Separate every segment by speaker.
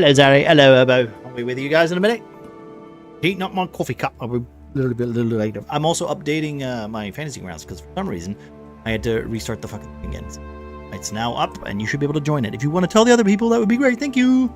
Speaker 1: Hello, Zari. Hello, Ebo. I'll be with you guys in a minute. Heating up my coffee cup. I'll be a little bit later. I'm also updating my fantasy rounds because for some reason I had to restart the fucking thing again. It's now up, and you should be able to join it. If you want to tell the other people, that would be great. Thank you.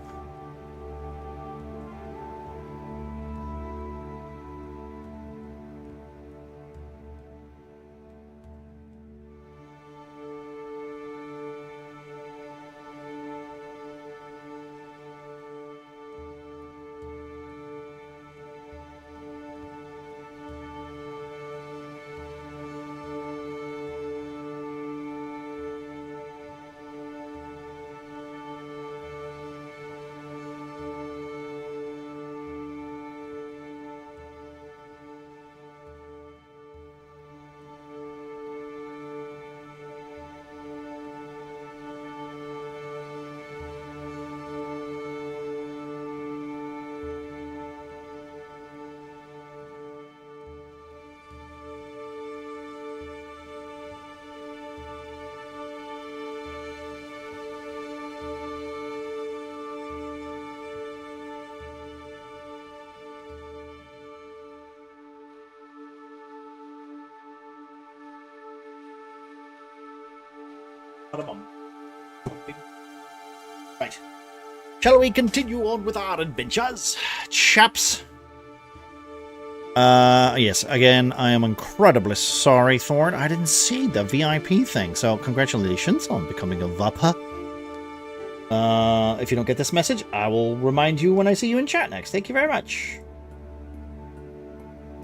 Speaker 1: Right. Shall we continue on with our adventures, chaps? Yes, again, I am incredibly sorry, Thorn. I didn't see the VIP thing, so congratulations on becoming a Vapa. If you don't get this message, I will remind you when I see you in chat next. Thank you very much.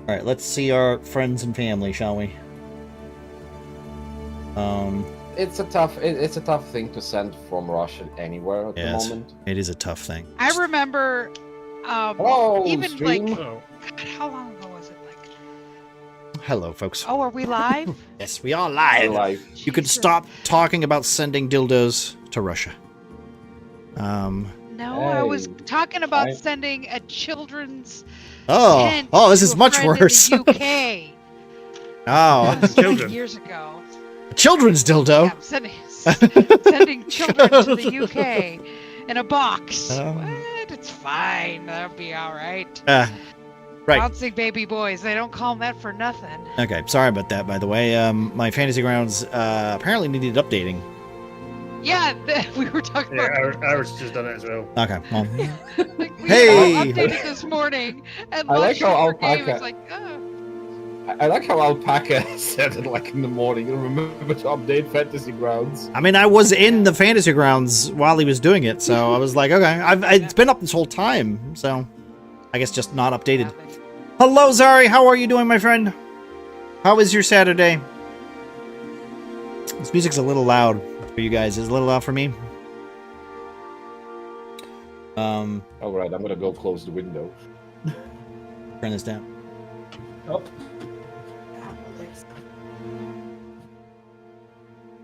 Speaker 1: Alright, let's see our friends and family, shall we?
Speaker 2: It's a tough thing to send from Russia anywhere at the moment.
Speaker 1: It is a tough thing.
Speaker 3: I remember, even
Speaker 2: stream.
Speaker 3: like, God, how long ago was it? Like,
Speaker 1: hello, folks.
Speaker 3: oh, are we live?
Speaker 1: Yes, we are live. You can stop talking about sending dildos to Russia.
Speaker 3: No, I was talking about sending a children's tent
Speaker 1: this is
Speaker 3: to a
Speaker 1: much
Speaker 3: friend
Speaker 1: worse.
Speaker 3: in the UK.
Speaker 1: Oh,
Speaker 3: This was like years ago.
Speaker 1: a children's dildo.
Speaker 3: Yeah, sending children to the UK in a box. What? It's fine. That'll be all right.
Speaker 1: Right.
Speaker 3: Bouncing baby boys. They don't call them that for nothing.
Speaker 1: Okay, sorry about that, by the way. My fantasy grounds apparently needed updating.
Speaker 3: Yeah, we were talking about.
Speaker 4: Ours just done it as well.
Speaker 1: Okay, well.
Speaker 3: Like, we
Speaker 1: Hey!
Speaker 3: updated this morning, and
Speaker 2: I like how
Speaker 3: Alpaca.
Speaker 2: Alpaca. I like how Alpaca said it like in the morning. You remember to update Fantasy Grounds.
Speaker 1: I mean, I was in the fantasy grounds while he was doing it, so I was like, okay. It's been up this whole time, so I guess just not updated. Hello, Zari. How are you doing, my friend? How was your Saturday? This music's a little loud for you guys. Is it a little loud for me?
Speaker 2: All right, I'm gonna go close the window.
Speaker 1: Turn this down.
Speaker 2: Oh.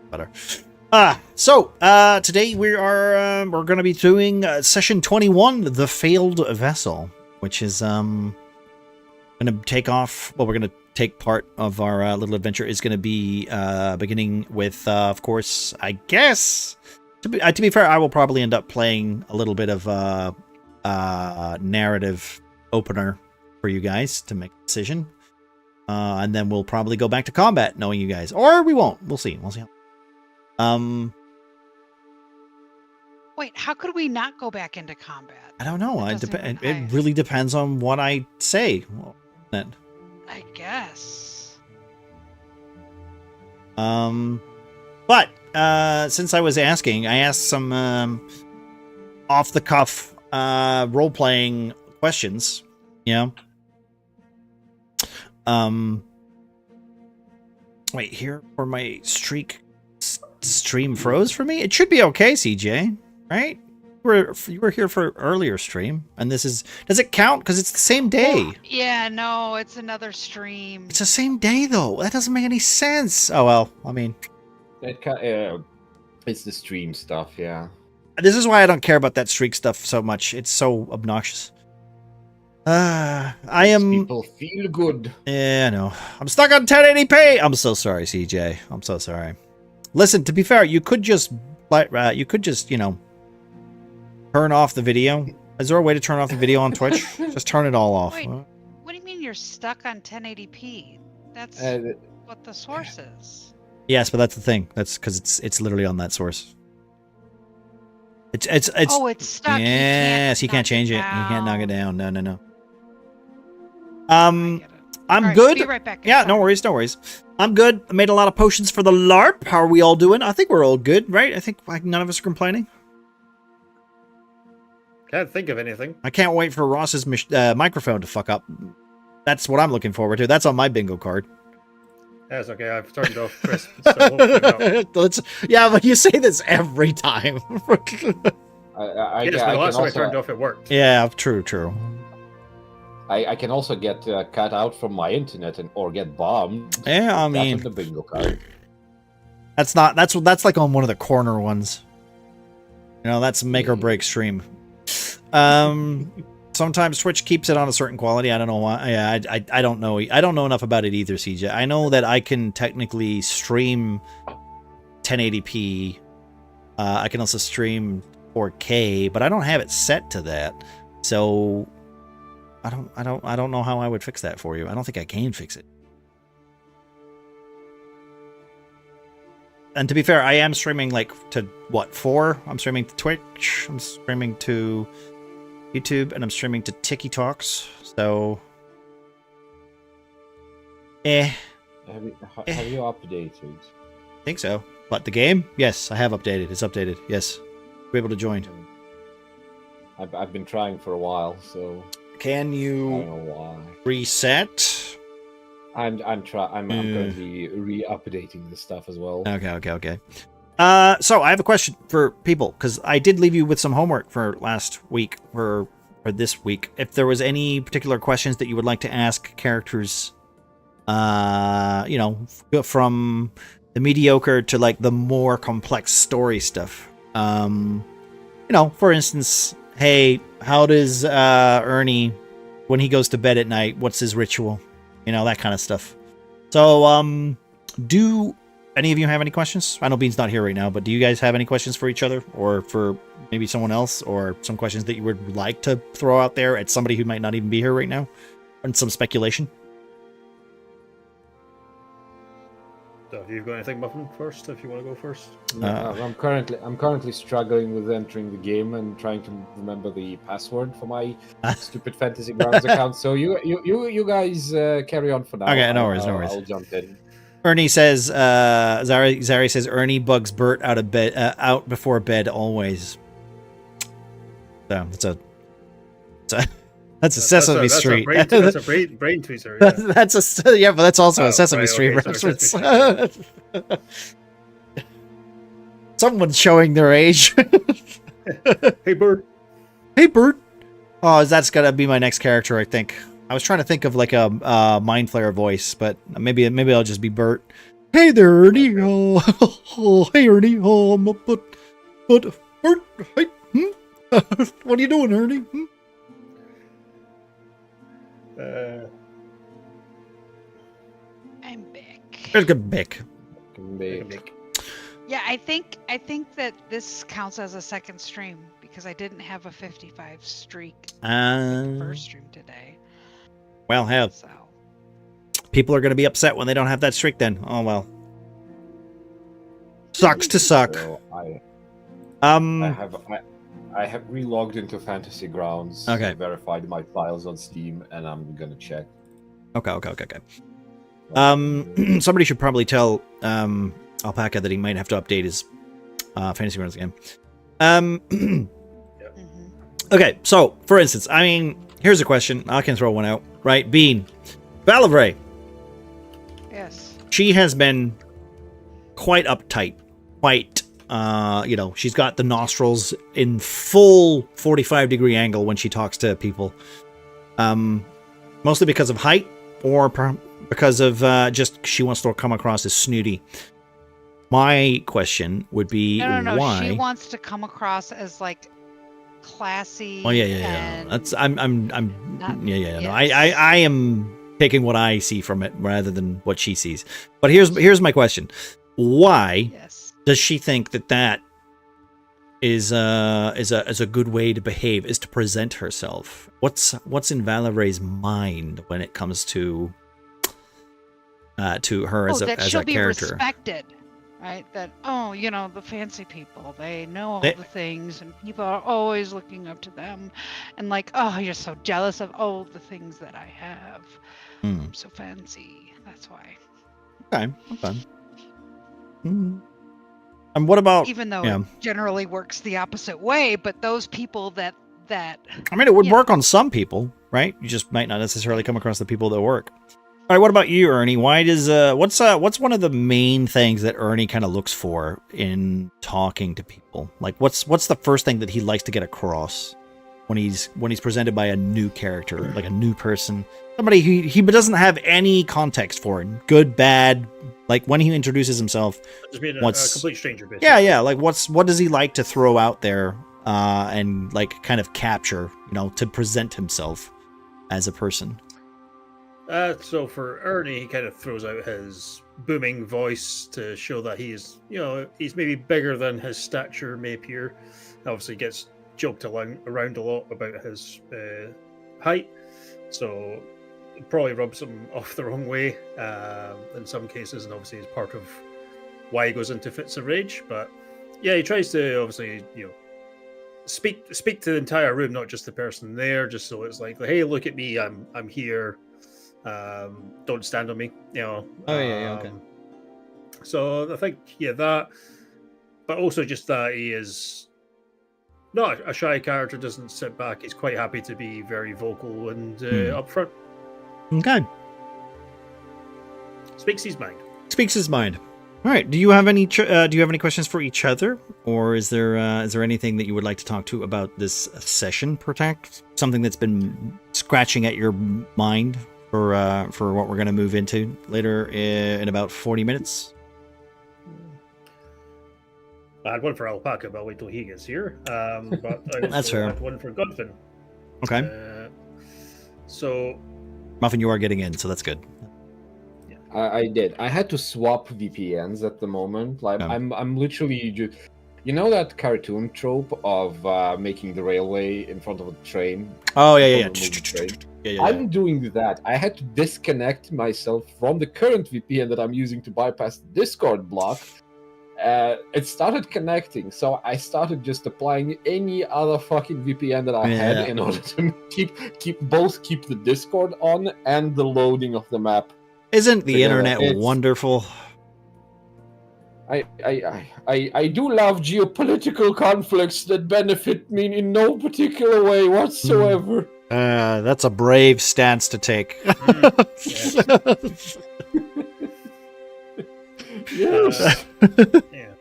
Speaker 1: Better. So today we're going to be doing session 21, the failed vessel, which is going to take off. Well, we're going to take part of our little adventure is going to be beginning with, of course, I guess. To be fair, I will probably end up playing a little bit of narrative opener for you guys to make a decision, and then we'll probably go back to combat, knowing you guys, or we won't. We'll see. We'll see.
Speaker 3: Wait, how could we not go back into combat?
Speaker 1: I don't know.
Speaker 3: It
Speaker 1: It really depends on what I say. Then.
Speaker 3: I guess.
Speaker 1: But since I was asking, I asked some off the cuff role-playing questions. You know. Wait, here for my stream froze for me. It should be okay, CJ. Right? You were here for earlier stream, and this is. Does it count? Because it's the same day.
Speaker 3: Well, yeah, no, it's another stream.
Speaker 1: It's the same day though. That doesn't make any sense. Oh well. I mean,
Speaker 2: it's the stream stuff. Yeah.
Speaker 1: This is why I don't care about that streak stuff so much. It's so obnoxious. I am.
Speaker 2: People feel good.
Speaker 1: Yeah, I know. I'm stuck on 1080p. I'm so sorry, CJ. I'm so sorry. Listen, to be fair, you could just, you know, turn off the video? Is there a way to turn off the video on Twitch? Just turn it all off.
Speaker 3: Wait. What do you mean you're stuck on 1080p? That's what the source is.
Speaker 1: Yes, but that's the thing. That's because it's literally on that source. It's
Speaker 3: Oh, it's stuck.
Speaker 1: Yes, you can't change it. You can't knock it down. No.
Speaker 3: I
Speaker 1: I'm
Speaker 3: get it. All right,
Speaker 1: good.
Speaker 3: Be right back.
Speaker 1: Yeah, no worries. I'm good. I made a lot of potions for the LARP. How are we all doing? I think we're all good, right? I think like none of us are complaining.
Speaker 4: Can't think of anything.
Speaker 1: I can't wait for Ross's microphone to fuck up. That's what I'm looking forward to. That's on my bingo card.
Speaker 4: That's okay. I've turned off crisp. So hopefully not.
Speaker 1: Yeah, but you say this every time.
Speaker 2: I
Speaker 4: Yes, the last time I turned off, it worked.
Speaker 1: Yeah, true.
Speaker 2: I can also get cut out from my internet or get bombed.
Speaker 1: Yeah, I
Speaker 2: That's
Speaker 1: mean,
Speaker 2: on the bingo card.
Speaker 1: that's like on one of the corner ones. You know, that's make or break stream. Sometimes Twitch keeps it on a certain quality. I don't know why. Yeah, I don't know. I don't know enough about it either, CJ. I know that I can technically stream 1080p. I can also stream 4K, but I don't have it set to that. So I don't know how I would fix that for you. I don't think I can fix it. And to be fair, I am streaming like to what, 4? I'm streaming to Twitch. I'm streaming to YouTube, and I'm streaming to Tiki Talks. So,
Speaker 2: Have you updated?
Speaker 1: I think so. But the game? Yes, I have updated. It's updated. Yes, be able to join.
Speaker 2: I've been trying for a while, so
Speaker 1: Can
Speaker 2: I don't
Speaker 1: you
Speaker 2: know why.
Speaker 1: reset?
Speaker 2: I'm going to be re-updating this stuff as well.
Speaker 1: Okay. So I have a question for people, because I did leave you with some homework for last week or for this week. If there was any particular questions that you would like to ask characters, you know, from the mediocre to like the more complex story stuff. You know, for instance, hey, how does Ernie, when he goes to bed at night, what's his ritual? You know, that kind of stuff. So, do any of you have any questions? I know Bean's not here right now, but do you guys have any questions for each other or for maybe someone else, or some questions that you would like to throw out there at somebody who might not even be here right now, and some speculation?
Speaker 4: So, you've got anything, Muffin, first? If you want to go first.
Speaker 2: I'm currently struggling with entering the game and trying to remember the password for my stupid Fantasy Grounds account. So you guys carry on for now.
Speaker 1: Okay, no worries.
Speaker 2: I'll jump in.
Speaker 1: Ernie says, Zari says Ernie bugs Bert out of bed, out before bed always. So that's a Sesame Street.
Speaker 4: That's a brain tweezer. Yeah.
Speaker 1: But that's also a Sesame
Speaker 4: right,
Speaker 1: Street
Speaker 4: okay,
Speaker 1: reference.
Speaker 4: sorry,
Speaker 1: Someone's showing their age.
Speaker 4: Hey, Bert.
Speaker 1: Hey, Bert. Oh, that's gotta be my next character, I think. I was trying to think of like a Mind Flayer voice, but maybe I'll just be Bert. Hey there, Ernie. Oh, hey, Ernie. Oh, but Bert. Hey, what are you doing, Ernie?
Speaker 3: I'm back.
Speaker 1: There's good Bick.
Speaker 3: Yeah, I think that this counts as a second stream because I didn't have a 55 streak in the first stream today.
Speaker 1: Well, hell,
Speaker 3: So
Speaker 1: people are going to be upset when they don't have that streak then. Oh, well. Sucks to suck.
Speaker 2: So I have relogged into Fantasy Grounds.
Speaker 1: Okay.
Speaker 2: Verified my files on Steam, and I'm gonna check.
Speaker 1: Okay. Somebody should probably tell Alpaca that he might have to update his Fantasy Grounds game. Okay, so for instance, I mean, here's a question. I can throw one out, right? Bean, Valavray.
Speaker 3: yes.
Speaker 1: She has been quite uptight, quite. She's got the nostrils in full 45-degree angle when she talks to people. Mostly because of height, or because of just she wants to come across as snooty. My question would be
Speaker 3: No.
Speaker 1: why?
Speaker 3: She wants to come across as like classy.
Speaker 1: Oh yeah.
Speaker 3: and
Speaker 1: That's I'm
Speaker 3: not-
Speaker 1: yeah. No,
Speaker 3: yes.
Speaker 1: I am taking what I see from it rather than what she sees. But here's my question: why
Speaker 3: Yes.
Speaker 1: does she think that is a good way to behave, is to present herself. What's in Valerie's mind when it comes to her as
Speaker 3: that
Speaker 1: a
Speaker 3: she'll be
Speaker 1: character?
Speaker 3: Respected, right? That the fancy people, they know all the things, and people are always looking up to them, and like, oh, you're so jealous of all the things that I have. I'm so fancy. That's why.
Speaker 1: Okay. And what about,
Speaker 3: even though it generally works the opposite way, but those people that
Speaker 1: I mean, it would work on some people, right? You just might not necessarily come across the people that work. All right, what about you, Ernie? Why does what's one of the main things that Ernie kind of looks for in talking to people? Like, what's the first thing that he likes to get across when he's presented by a new character, like a new person, somebody he doesn't have any context for, good, bad? Like, when he introduces himself,
Speaker 4: just being a complete stranger, basically.
Speaker 1: Yeah. Like, what does he like to throw out there and like kind of capture, to present himself as a person?
Speaker 4: So for Ernie, he kind of throws out his booming voice to show that he's maybe bigger than his stature may appear. Obviously, gets joked around a lot about his height, so it probably rubs him off the wrong way in some cases, and obviously is part of why he goes into fits of rage. But yeah, he tries to obviously speak to the entire room, not just the person there, just so it's like, hey, look at me, I'm here, don't stand on me,
Speaker 1: Okay.
Speaker 4: So I think that, but also just that he is not a shy character, doesn't sit back, he's quite happy to be very vocal and upfront.
Speaker 1: Okay.
Speaker 4: Speaks his mind.
Speaker 1: All right. Do you have any questions for each other, or is there anything that you would like to talk to about this session? Protect something that's been scratching at your mind for what we're going to move into later in about 40 minutes.
Speaker 4: I had one for Alpaca, but I'll wait till he gets here. But I
Speaker 1: That's fair.
Speaker 4: had one for Godfin.
Speaker 1: Okay.
Speaker 4: So
Speaker 1: Muffin, you are getting in, so that's good.
Speaker 2: I did. I had to swap VPNs at the moment. Like, I'm literally just, that cartoon trope of making the railway in front of a train.
Speaker 1: Oh yeah.
Speaker 2: I'm doing that. I had to disconnect myself from the current VPN that I'm using to bypass the Discord block. It started connecting, so I started just applying any other fucking VPN that I had in order to keep the Discord on and the loading of the map.
Speaker 1: Isn't the internet wonderful?
Speaker 2: I do love geopolitical conflicts that benefit me in no particular way whatsoever.
Speaker 1: That's a brave stance to take.
Speaker 2: Yes.
Speaker 4: Yeah.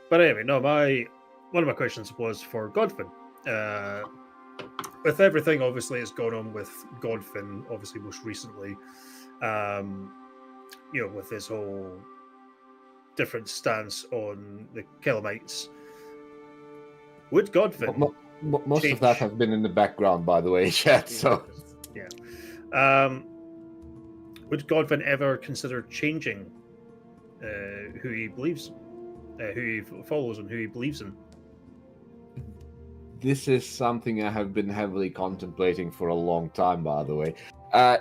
Speaker 4: But anyway, no, one of my questions was for Godfin. With everything obviously that's gone on with Godfin, obviously most recently, with this whole different stance on the Kelamites, would Godfin
Speaker 2: most
Speaker 4: change?
Speaker 2: of that have been in the background, by the way, chat. So
Speaker 4: yeah. Would Godfin ever consider changing who he believes, who he follows, and who he believes in?
Speaker 2: This is something I have been heavily contemplating for a long time, by the way.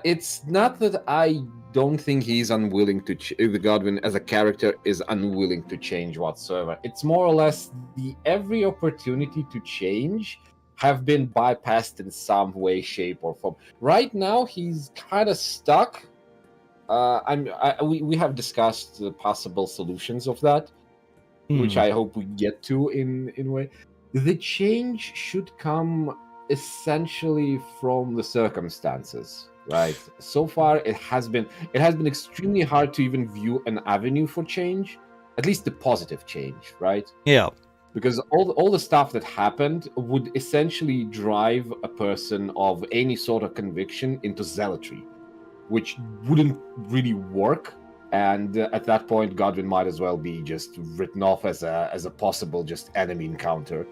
Speaker 2: It's not that I don't think he's unwilling to... the Godwin as a character is unwilling to change whatsoever. It's more or less every opportunity to change have been bypassed in some way, shape, or form. Right now, he's kind of stuck. We have discussed the possible solutions of that, which I hope we get to in a way. The change should come essentially from the circumstances, right? So far, it has been extremely hard to even view an avenue for change, at least the positive change, right?
Speaker 1: Yeah.
Speaker 2: Because all the stuff that happened would essentially drive a person of any sort of conviction into zealotry, which wouldn't really work. And at that point, Godwin might as well be just written off as a possible just enemy encounter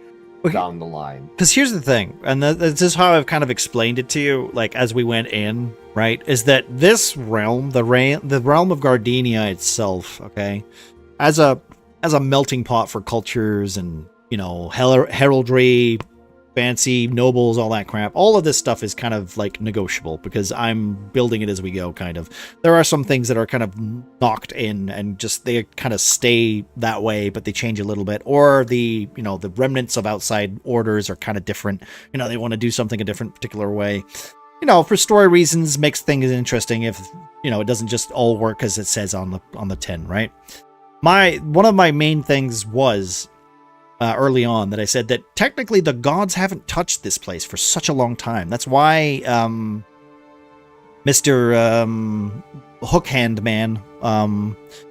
Speaker 2: down the line. Because
Speaker 1: here's the thing, and this is how I've kind of explained it to you, like as we went in, right? Is that this realm, the realm of Gardenia itself, okay, as a as a melting pot for cultures and, you know, heraldry, fancy nobles, all that crap. All of this stuff is kind of like negotiable because I'm building it as we go, kind of. There are some things that are kind of knocked in and just they kind of stay that way, but they change a little bit. Or the, you know, the remnants of outside orders are kind of different. You know, they want to do something a different particular way. You know, for story reasons, makes things interesting if, you know, it doesn't just all work as it says on the tin, right? One of my main things was early on that I said that technically the gods haven't touched this place for such a long time. That's why Mr. Hookhand Man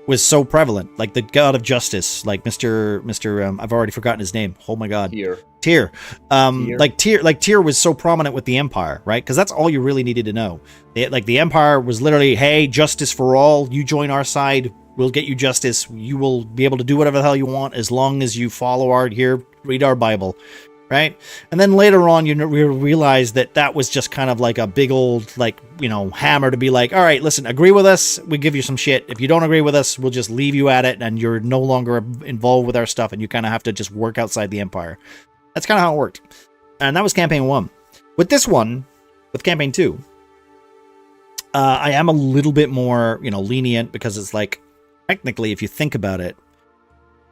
Speaker 1: was so prevalent, like the god of justice, like Mr. I've already forgotten his name. Oh my god. Tyr. Tyr was so prominent with the Empire, right? Because that's all you really needed to know. The Empire was literally, hey, justice for all. You join our side, we'll get you justice. You will be able to do whatever the hell you want as long as you follow read our Bible, right? And then later on, we realized that was just kind of like a big old, like, you know, hammer to be like, all right, listen, agree with us, we give you some shit. If you don't agree with us, we'll just leave you at it, and you're no longer involved with our stuff, and you kind of have to just work outside the Empire. That's kind of how it worked. And that was campaign 1. With this one, with campaign 2, I am a little bit more, you know, lenient because it's like, technically, if you think about it,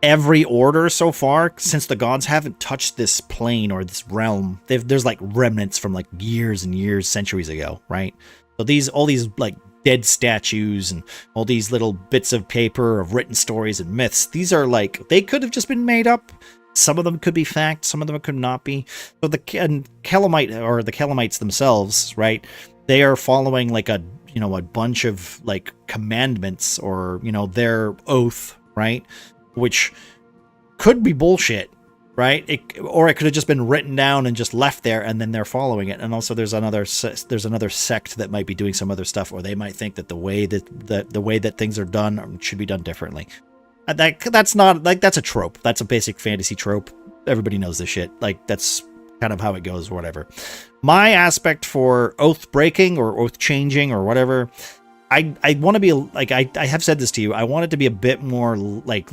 Speaker 1: every order so far, since the gods haven't touched this plane or this realm, there's like remnants from like years and years, centuries ago, right? So all these like dead statues and all these little bits of paper of written stories and myths, these are like, they could have just been made up. Some of them could be fact, some of them could not be. So the Kelamites themselves, right? They are following like a bunch of like commandments or, you know, their oath, right? Which could be bullshit, right? Or it could have just been written down and just left there and then they're following it. And also there's another sect that might be doing some other stuff, or they might think that the way that things are done should be done differently. That's not like, that's a trope. That's a basic fantasy trope. Everybody knows this shit. Like, that's kind of how it goes or whatever. My aspect for oath breaking or oath changing or whatever, I want to be like, I have said this to you, I want it to be a bit more like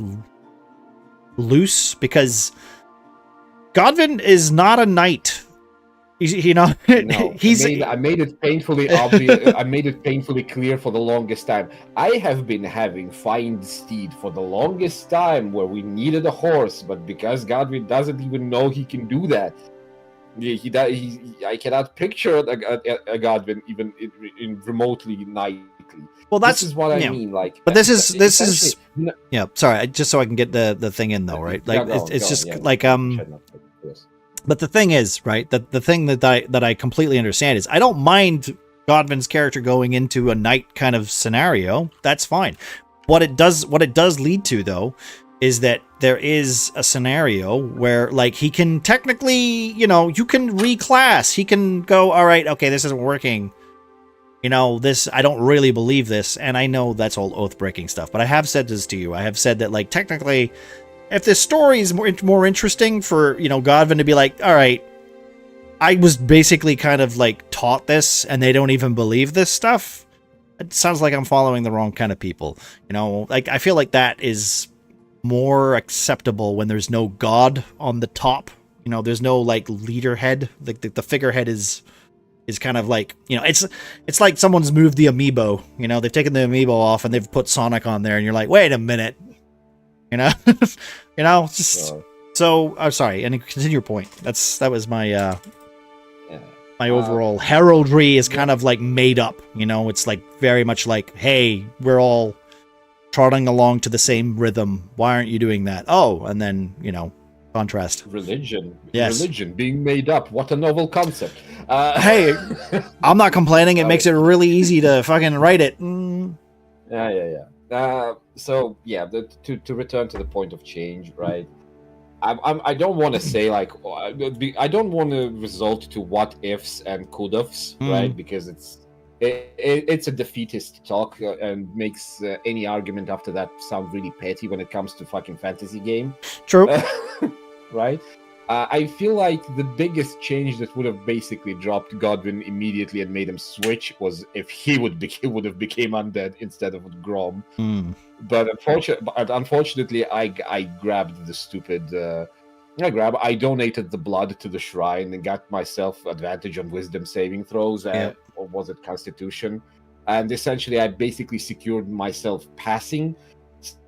Speaker 1: loose, because Godwin is not a knight. You know,
Speaker 2: no, I made it painfully obvious. I made it painfully clear for the longest time. I have been having find steed for the longest time, where we needed a horse, but because Godwin doesn't even know he can do that, I cannot picture a Godwin even in remotely knightly. Well, this is what I mean. Like,
Speaker 1: but this is yeah. Sorry, just so I can get the thing in though, right? Like, it's just like But the thing is, right, the thing that I completely understand is I don't mind Godwin's character going into a knight kind of scenario. That's fine. What it does lead to, though, is that there is a scenario where, like, he can technically, you know, you can reclass. He can go, all right, okay, this isn't working. You know, this, I don't really believe this. And I know that's all oath-breaking stuff. But I have said this to you. I have said that, like, technically, if the story is more interesting for, you know, Godwin to be like, all right, I was basically kind of, like, taught this, and they don't even believe this stuff, it sounds like I'm following the wrong kind of people. You know, like, I feel like that is more acceptable when there's no god on the top. You know, there's no, like, leader head. Like, the figurehead is kind of like, you know, it's like someone's moved the amiibo. You know, they've taken the amiibo off and they've put Sonic on there, and you're like, wait a minute. You know, you know, just so. I'm sorry, and continue your point. That was my my overall heraldry is kind of like made up. You know, it's like very much like, hey, we're all trotting along to the same rhythm. Why aren't you doing that? Oh, and then, you know, contrast.
Speaker 2: Religion.
Speaker 1: Yes.
Speaker 2: Religion being made up. What a novel concept.
Speaker 1: Hey, I'm not complaining. It makes it really easy to fucking write it.
Speaker 2: Yeah. So yeah, to return to the point of change, right? I don't want to say like, I don't want to result to what ifs and could haves, right? Because it's a defeatist talk and makes any argument after that sound really petty when it comes to fucking fantasy game.
Speaker 1: True.
Speaker 2: Right? I feel like the biggest change that would have basically dropped Godwin immediately and made him switch was if he would have became undead instead of Grom. But unfortunately, I grabbed the stupid. I donated the blood to the shrine and got myself advantage on wisdom saving throws, or was it Constitution? And essentially, I basically secured myself passing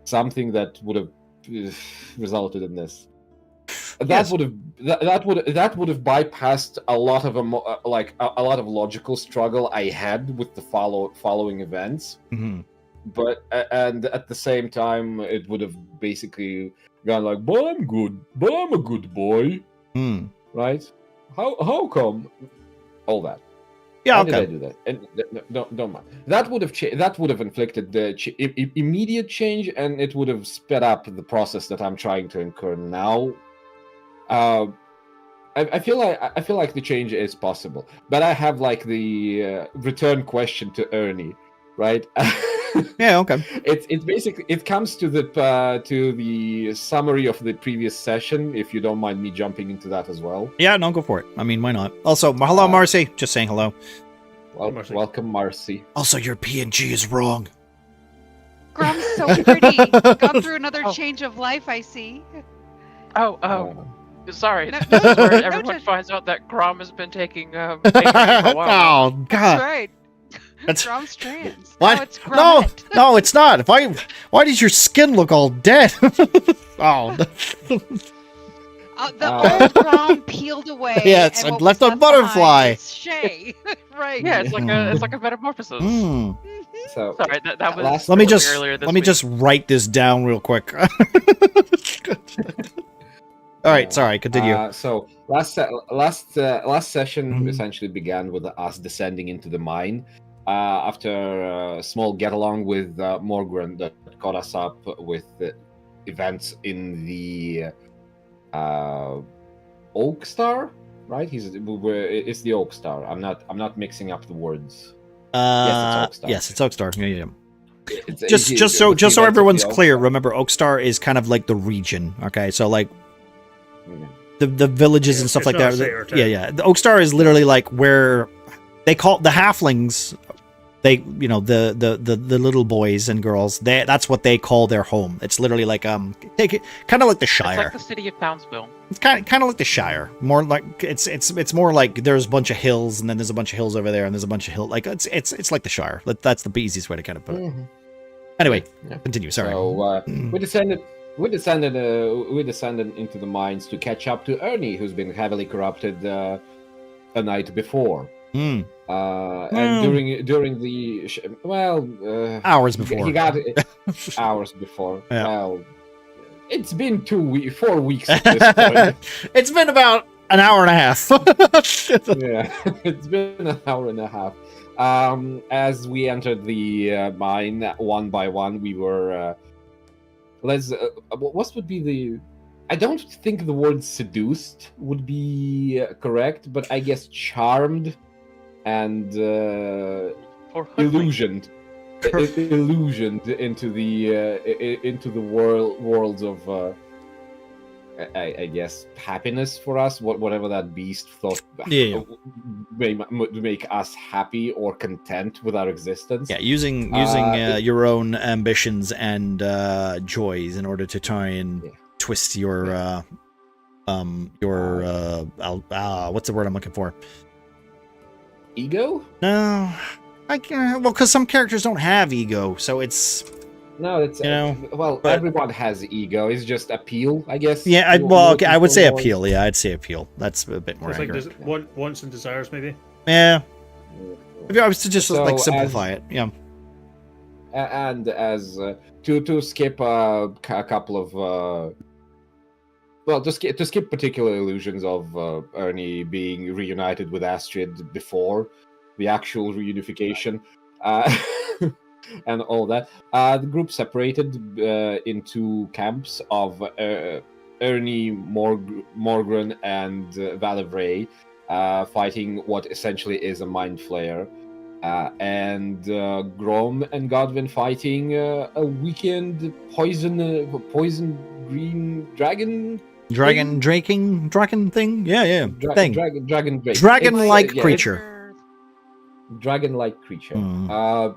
Speaker 2: something that would have resulted in this. That would have bypassed a lot of a lot of logical struggle I had with the following events. But and at the same time, it would have basically gone like, "But I'm good. But I'm a good boy." Right? How come? All that.
Speaker 1: Yeah.
Speaker 2: How
Speaker 1: Okay.
Speaker 2: did I do that? And don't mind. That would have inflicted the immediate change, and it would have sped up the process that I'm trying to incur now. I feel like the change is possible, but I have like the return question to Ernie, right?
Speaker 1: Yeah. Okay.
Speaker 2: It's basically it comes to the summary of the previous session. If you don't mind me jumping into that as well.
Speaker 1: Yeah. No, go for it. I mean, why not? Also, hello, Marcy. Just saying hello.
Speaker 2: Welcome, Marcy.
Speaker 1: Also, your PNG is wrong.
Speaker 3: Grom's so pretty. Gone through another change of life, I see.
Speaker 5: Sorry.
Speaker 3: No,
Speaker 5: This is where
Speaker 3: no
Speaker 5: everyone
Speaker 3: judge-
Speaker 5: finds out that Grom has been taking for a while.
Speaker 1: Oh God.
Speaker 3: That's right.
Speaker 1: That's
Speaker 3: Grom's trans.
Speaker 1: what?
Speaker 3: No, it's
Speaker 1: No,
Speaker 3: Gromette.
Speaker 1: no, it's not. Why does your skin look all dead? Oh.
Speaker 3: The old Grom peeled away.
Speaker 1: Yes,
Speaker 3: and
Speaker 1: and
Speaker 3: what
Speaker 1: left
Speaker 3: was
Speaker 1: a butterfly.
Speaker 3: behind is Shay. Right.
Speaker 5: Yeah, it's like a metamorphosis.
Speaker 2: So
Speaker 5: Sorry, that was.
Speaker 1: Let me
Speaker 5: earlier
Speaker 1: just
Speaker 5: this
Speaker 1: let me
Speaker 5: week.
Speaker 1: just write this down real quick. All right, sorry, continue.
Speaker 2: So last session
Speaker 1: Mhm.
Speaker 2: essentially began with us descending into the mine. After a small get along with Morgren that caught us up with events in the Oak Star, right? It's the Oak Star. I'm not mixing up the words.
Speaker 1: Yes, it's Oakstar. Yeah.
Speaker 2: It's,
Speaker 1: Just so everyone's clear, remember Oakstar is kind of like the region. Okay, so like the villages and stuff like that. Yeah. The Oakstar is literally like where they call the halflings. They, the little boys and girls. That's what they call their home. It's literally like kind of like the
Speaker 5: It's
Speaker 1: Shire.
Speaker 5: like the city of Townsville.
Speaker 1: It's kind of like the Shire. More like it's more like there's a bunch of hills and then there's a bunch of hills over there and there's a bunch of hills. Like it's like the Shire. That's the easiest way to kind of put it. Anyway, continue. Sorry.
Speaker 2: So we descended into the mines to catch up to Ernie, who's been heavily corrupted a night before. And during the
Speaker 1: hours before.
Speaker 2: he got hours before.
Speaker 1: Yeah.
Speaker 2: Well, it's been 4 weeks at this point.
Speaker 1: It's been about an hour and a half.
Speaker 2: Yeah, it's been an hour and a half. As we entered the mine one by one, we were what would be the? I don't think the word seduced would be correct, but I guess charmed and
Speaker 5: Or
Speaker 2: illusioned into the worlds of I guess happiness for us, whatever that beast thought may make us happy or content with our existence.
Speaker 1: Yeah, using your own ambitions and joys in order to try and twist your what's the word I'm looking for?
Speaker 2: Ego?
Speaker 1: No, because some characters don't have ego, so it's
Speaker 2: everyone has ego. It's just appeal, I guess.
Speaker 1: Yeah, I would say appeal. Yeah, I'd say appeal. That's a bit more accurate.
Speaker 4: Like wants and desires, maybe.
Speaker 1: Yeah, if I was to just like simplify it, yeah.
Speaker 2: And as to skip a couple of to skip particular illusions of Ernie being reunited with Astrid before the actual reunification. And all that. The group separated into camps of Ernie, Morgren, and Valivray, fighting what essentially is a mind flayer, and Grom and Godwin fighting a weakened poison green dragon
Speaker 1: Dragon thing? Yeah. Thing.
Speaker 2: Dragon Drake.
Speaker 1: Dragon-like
Speaker 2: Yeah,
Speaker 1: creature.
Speaker 2: Dragon-like creature.
Speaker 1: Hmm.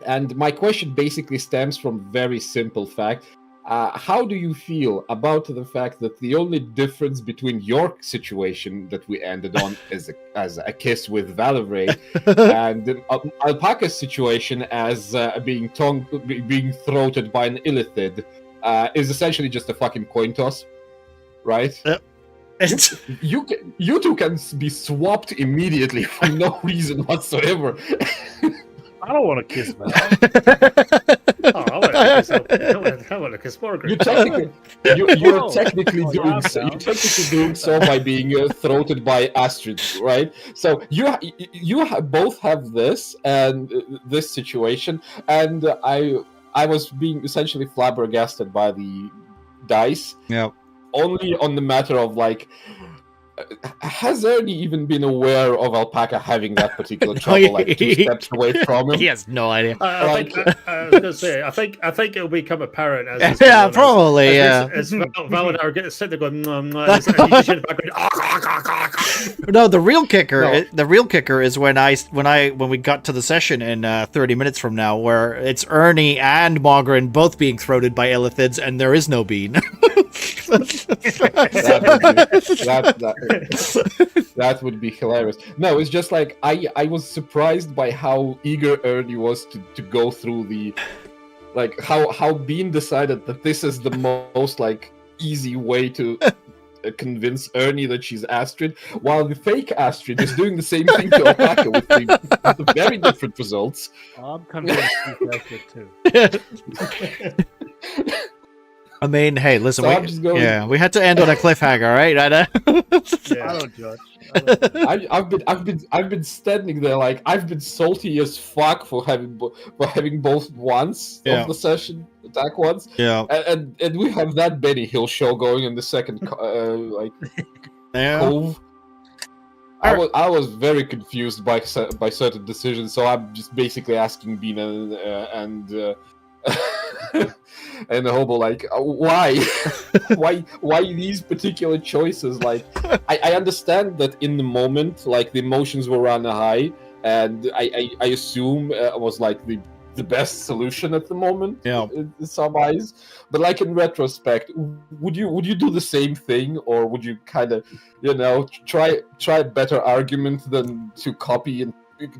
Speaker 2: And my question basically stems from very simple fact. How do you feel about the fact that the only difference between your situation that we ended on as a kiss with Valorey and Alpaca's situation as being throated by an illithid is essentially just a fucking coin toss, right? You two can be swapped immediately for no reason whatsoever.
Speaker 4: I don't want to kiss Val. Oh, I want to kiss Margaret.
Speaker 2: You're technically doing so by being throated by Astrid, right? So you both have this and this situation, and I was being essentially flabbergasted by the dice.
Speaker 1: Yeah.
Speaker 2: Only on the matter of like, has Ernie even been aware of Alpaca having that particular trouble, like 2 steps away from him?
Speaker 1: He has no idea.
Speaker 4: I was going to say, I think it'll become apparent as
Speaker 1: probably.
Speaker 4: As Val and I are getting sitting there going,
Speaker 1: No, the real kicker is when we got to the session in 30 minutes from now, where it's Ernie and Mogren both being throated by illithids, and there is no Bean.
Speaker 2: That would be hilarious. No, it's just like I was surprised by how eager Ernie was to go through the, like, how Bean decided that this is the most like easy way to convince Ernie that she's Astrid, while the fake Astrid is doing the same thing to Alpaca with the very different results.
Speaker 6: I'm convinced she's Astrid too.
Speaker 1: I mean, hey, listen,
Speaker 2: So
Speaker 1: we had to end on a cliffhanger, right?
Speaker 6: I don't judge.
Speaker 2: I've been standing there like I've been salty as fuck for having both once of the session attack once.
Speaker 1: Yeah,
Speaker 2: and we have that Benny Hill show going in the second cove. I was very confused by certain decisions, so I'm just basically asking Bean and and the hobo, like, why why these particular choices? Like, I understand that in the moment, like, the emotions were on high, and I assume it was like the best solution at the moment, in some eyes. But like, in retrospect, would you do the same thing, or would you kind of, try a better argument than to copy and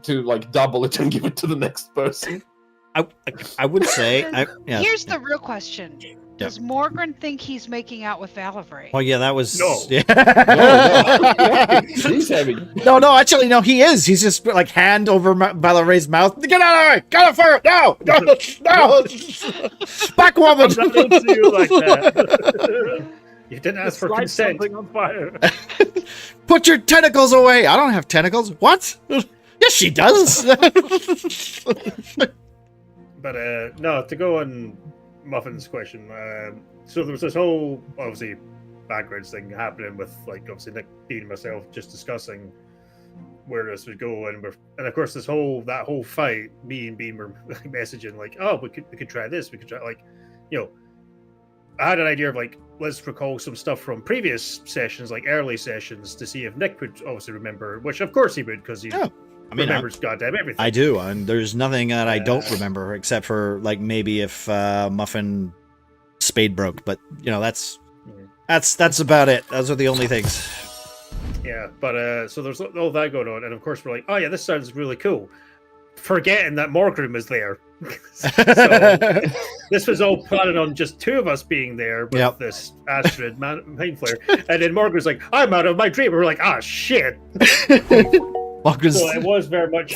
Speaker 2: to like double it and give it to the next person?
Speaker 1: I would say.
Speaker 3: Here's the real question: does Morgan think he's making out with Valivray?
Speaker 1: Well, yeah, that was
Speaker 4: no.
Speaker 1: Yeah.
Speaker 2: No. He's having.
Speaker 1: No, actually, no. He is. He's just like hand over Valeray's mouth. Get out of the way! Get for it! No! Back, woman!
Speaker 4: I'm not into you like that. You didn't ask for consent.
Speaker 6: Something on fire.
Speaker 1: Put your tentacles away! I don't have tentacles. What? Yes, she does.
Speaker 4: But no, to go on Muffin's question, so there was this whole, obviously, backwards thing happening with, like, obviously Nick, Dean, and myself just discussing where this would go, and of course that whole fight, me and Bean were messaging like, oh, we could try this, we could try, like, I had an idea of, like, let's recall some stuff from previous sessions, like early sessions, to see if Nick would obviously remember, which of course he would, because he remembers goddamn everything.
Speaker 1: I do, and there's nothing that I don't remember, except for, like, maybe if Muffin spade broke, but that's about it. Those are the only things.
Speaker 4: Yeah, but so there's all that going on, and of course we're like, oh yeah, this sounds really cool, forgetting that Morgrim is there. So this was all planning on just two of us being there with this Astrid mind flare, and then Morgrim's like, I'm out of my dream, and we're like, ah, shit. So it was very much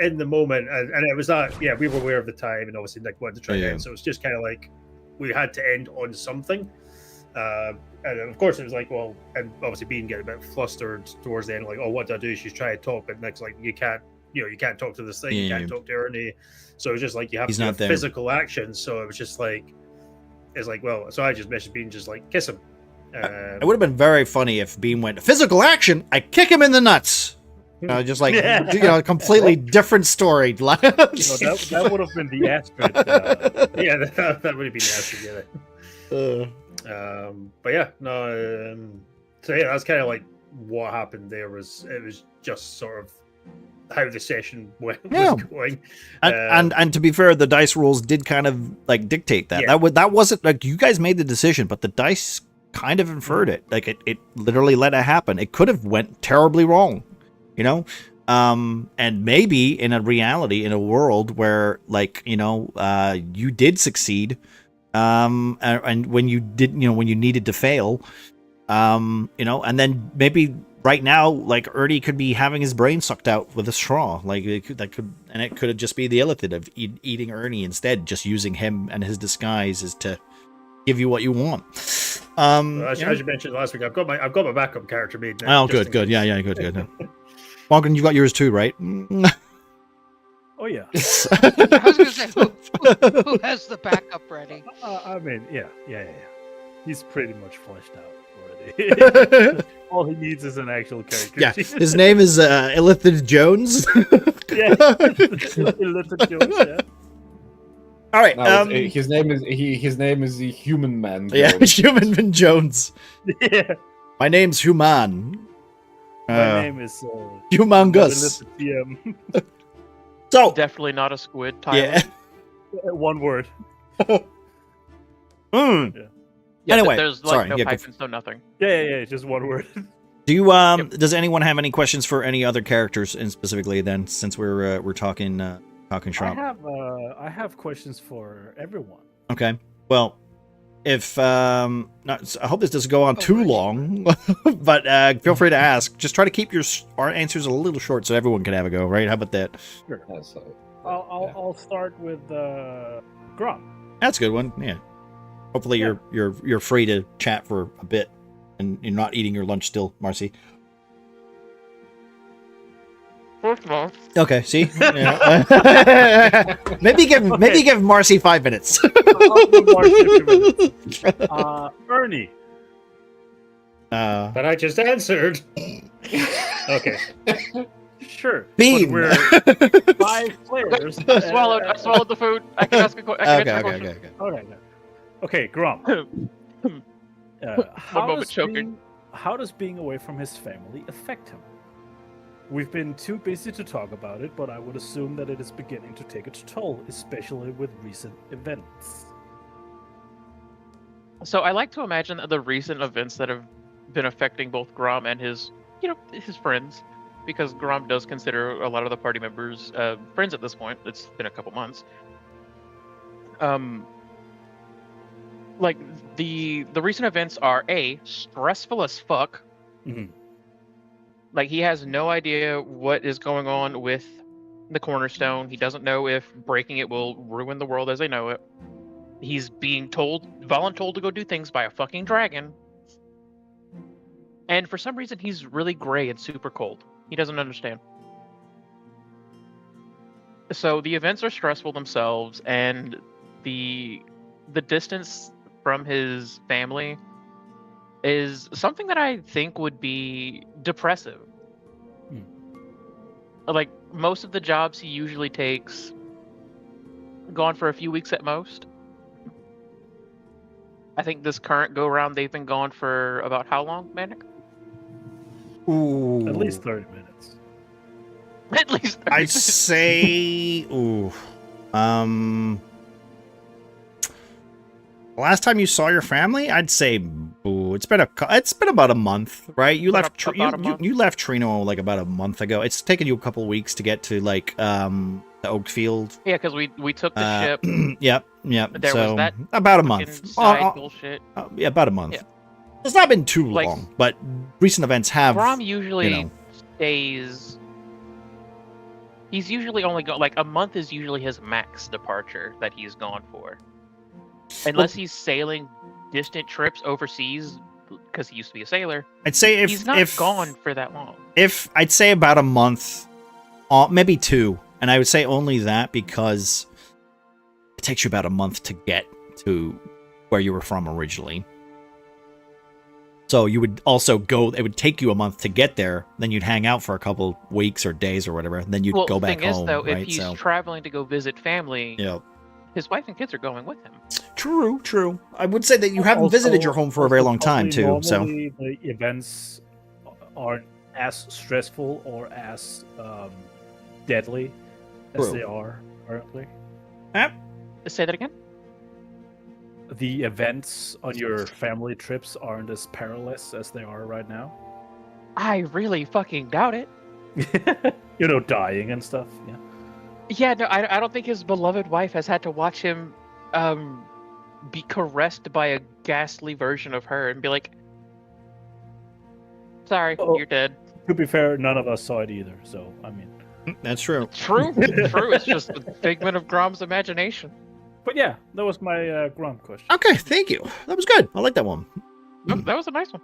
Speaker 4: in the moment, and it was that, we were aware of the time, and obviously Nick wanted to try it, so it was just kind of like we had to end on something. And of course it was like, well, and obviously Bean get a bit flustered towards the end, like, oh, what do I do? She's trying to talk, but Nick's like, you can't talk to this thing, you can't talk to Ernie. So it was just like, you have to do physical action. So it was just like, so I just messaged Bean, just like, kiss him.
Speaker 1: It would have been very funny if Bean went, physical action, I kick him in the nuts. Just like, completely different story.
Speaker 6: That would have been the Astrid.
Speaker 4: That would have been the Astrid, But yeah, no. So yeah, that's kind of like what happened there. It was just sort of how the session was going.
Speaker 1: And to be fair, the dice rules did kind of like dictate that.
Speaker 4: Yeah.
Speaker 1: That wasn't like you guys made the decision, but the dice kind of inferred it. Like it literally let it happen. It could have went terribly wrong, you know. And maybe in a reality, in a world where like you did succeed, and when you did, when you needed to fail, and then maybe. Right now, like Ernie could be having his brain sucked out with a straw, like it could just be the illithid of eating Ernie instead, just using him and his disguise as to give you what you want.
Speaker 4: As you mentioned last week, I've got my backup character made now.
Speaker 1: Oh, good, yeah, good. Morgan, you got yours too, right?
Speaker 6: Oh yeah.
Speaker 3: I was gonna say, who has the backup ready?
Speaker 6: I mean, yeah. He's pretty much fleshed out already. All he needs is an actual character.
Speaker 1: Yeah, his name is Illithid Jones.
Speaker 6: Yeah, Illithid Jones. Yeah.
Speaker 1: All right.
Speaker 2: No, his name is the Human Man.
Speaker 1: Yeah,
Speaker 2: Jones.
Speaker 1: Human Man Jones.
Speaker 6: Yeah.
Speaker 1: My name's Human.
Speaker 6: My name is
Speaker 1: Humongous.
Speaker 6: TM.
Speaker 1: So
Speaker 5: Definitely not a squid, Tyler.
Speaker 1: yeah.
Speaker 6: One word.
Speaker 1: Mm.
Speaker 5: Yeah,
Speaker 1: Anyway,
Speaker 5: there's
Speaker 1: sorry,
Speaker 5: no
Speaker 1: yeah, go
Speaker 5: hyphens, no nothing.
Speaker 6: Yeah. Just one word.
Speaker 1: Do you does anyone have any questions for any other characters in specifically then, since we're talking shop?
Speaker 6: I have questions for everyone.
Speaker 1: Okay. Well, if I hope this doesn't go on too long, but feel free to ask. Just try to keep our answers a little short so everyone can have a go, right? How about that?
Speaker 6: Sure.
Speaker 2: Yeah, so,
Speaker 6: I'll start with Grom.
Speaker 1: That's a good one. Yeah. Hopefully you're free to chat for a bit and you're not eating your lunch still, Marcy.
Speaker 5: First of all,
Speaker 1: Okay, see? Yeah. maybe give Marcy 5 minutes.
Speaker 6: I'll give Marcy a few minutes. Ernie.
Speaker 4: But I just answered.
Speaker 6: Okay. Sure.
Speaker 1: Bean.
Speaker 6: But we're 5 players.
Speaker 5: I swallowed the food. I can ask a question.
Speaker 1: Okay.
Speaker 6: Okay, Grom. How does being away from his family affect him? We've been too busy to talk about it, but I would assume that it is beginning to take its toll, especially with recent events.
Speaker 5: So I like to imagine that the recent events that have been affecting both Grom and his friends, because Grom does consider a lot of the party members friends at this point. It's been a couple months. Like the recent events are stressful as fuck.
Speaker 6: Mm-hmm.
Speaker 5: Like he has no idea what is going on with the Cornerstone. He doesn't know if breaking it will ruin the world as they know it. He's being voluntold to go do things by a fucking dragon. And for some reason, he's really gray and super cold. He doesn't understand. So the events are stressful themselves, and the distance from his family is something that I think would be depressive. Like, most of the jobs he usually takes, gone for a few weeks at most. I think this current go-round, they've been gone for about how long, Manic?
Speaker 1: Ooh.
Speaker 6: At least 30 minutes.
Speaker 5: At least 30
Speaker 1: I'd
Speaker 5: minutes.
Speaker 1: say last time you saw your family, I'd say it's been about a month, right? You left you left Trino like about a month ago. It's taken you a couple weeks to get to like the Oakfield.
Speaker 5: Yeah, because we took the ship.
Speaker 1: Yep.
Speaker 5: There
Speaker 1: so
Speaker 5: was that
Speaker 1: about a month.
Speaker 5: side bullshit.
Speaker 1: Yeah, about a month.
Speaker 5: Yeah.
Speaker 1: It's not been too
Speaker 5: Like,
Speaker 1: long, but recent events have.
Speaker 5: Grom usually
Speaker 1: stays.
Speaker 5: He's usually only like a month is usually his max departure that he's gone for, unless he's sailing distant trips overseas because he used to be a sailor.
Speaker 1: I'd say
Speaker 5: he's not gone for that long.
Speaker 1: I'd say about a month, maybe 2, and I would say only that because it takes you about a month to get to where you were from originally. So you would also go. It would take you a month to get there. Then you'd hang out for a couple weeks or days or whatever. Then you'd go back home.
Speaker 5: The thing is, though,
Speaker 1: right?
Speaker 5: if he's traveling to go visit family,
Speaker 1: Yep.
Speaker 5: his wife and kids are going with him.
Speaker 1: True. I would say that you haven't visited your home for a very long time, too. So
Speaker 6: Normally the events aren't as stressful or as deadly as
Speaker 1: True.
Speaker 6: they are currently.
Speaker 5: Say that again.
Speaker 6: The events on your family trips aren't as perilous as they are right now.
Speaker 5: I really fucking doubt it.
Speaker 6: Dying and stuff. Yeah.
Speaker 5: Yeah, no, I don't think his beloved wife has had to watch him be caressed by a ghastly version of her and be like, sorry,
Speaker 6: Oh.
Speaker 5: you're dead.
Speaker 6: To be fair, none of us saw it either. So I mean,
Speaker 1: that's true.
Speaker 5: True. It's just a figment of Grom's imagination.
Speaker 6: but yeah, that was my Grom question.
Speaker 1: Okay, thank you. That was good. I like that one.
Speaker 5: That was a nice one.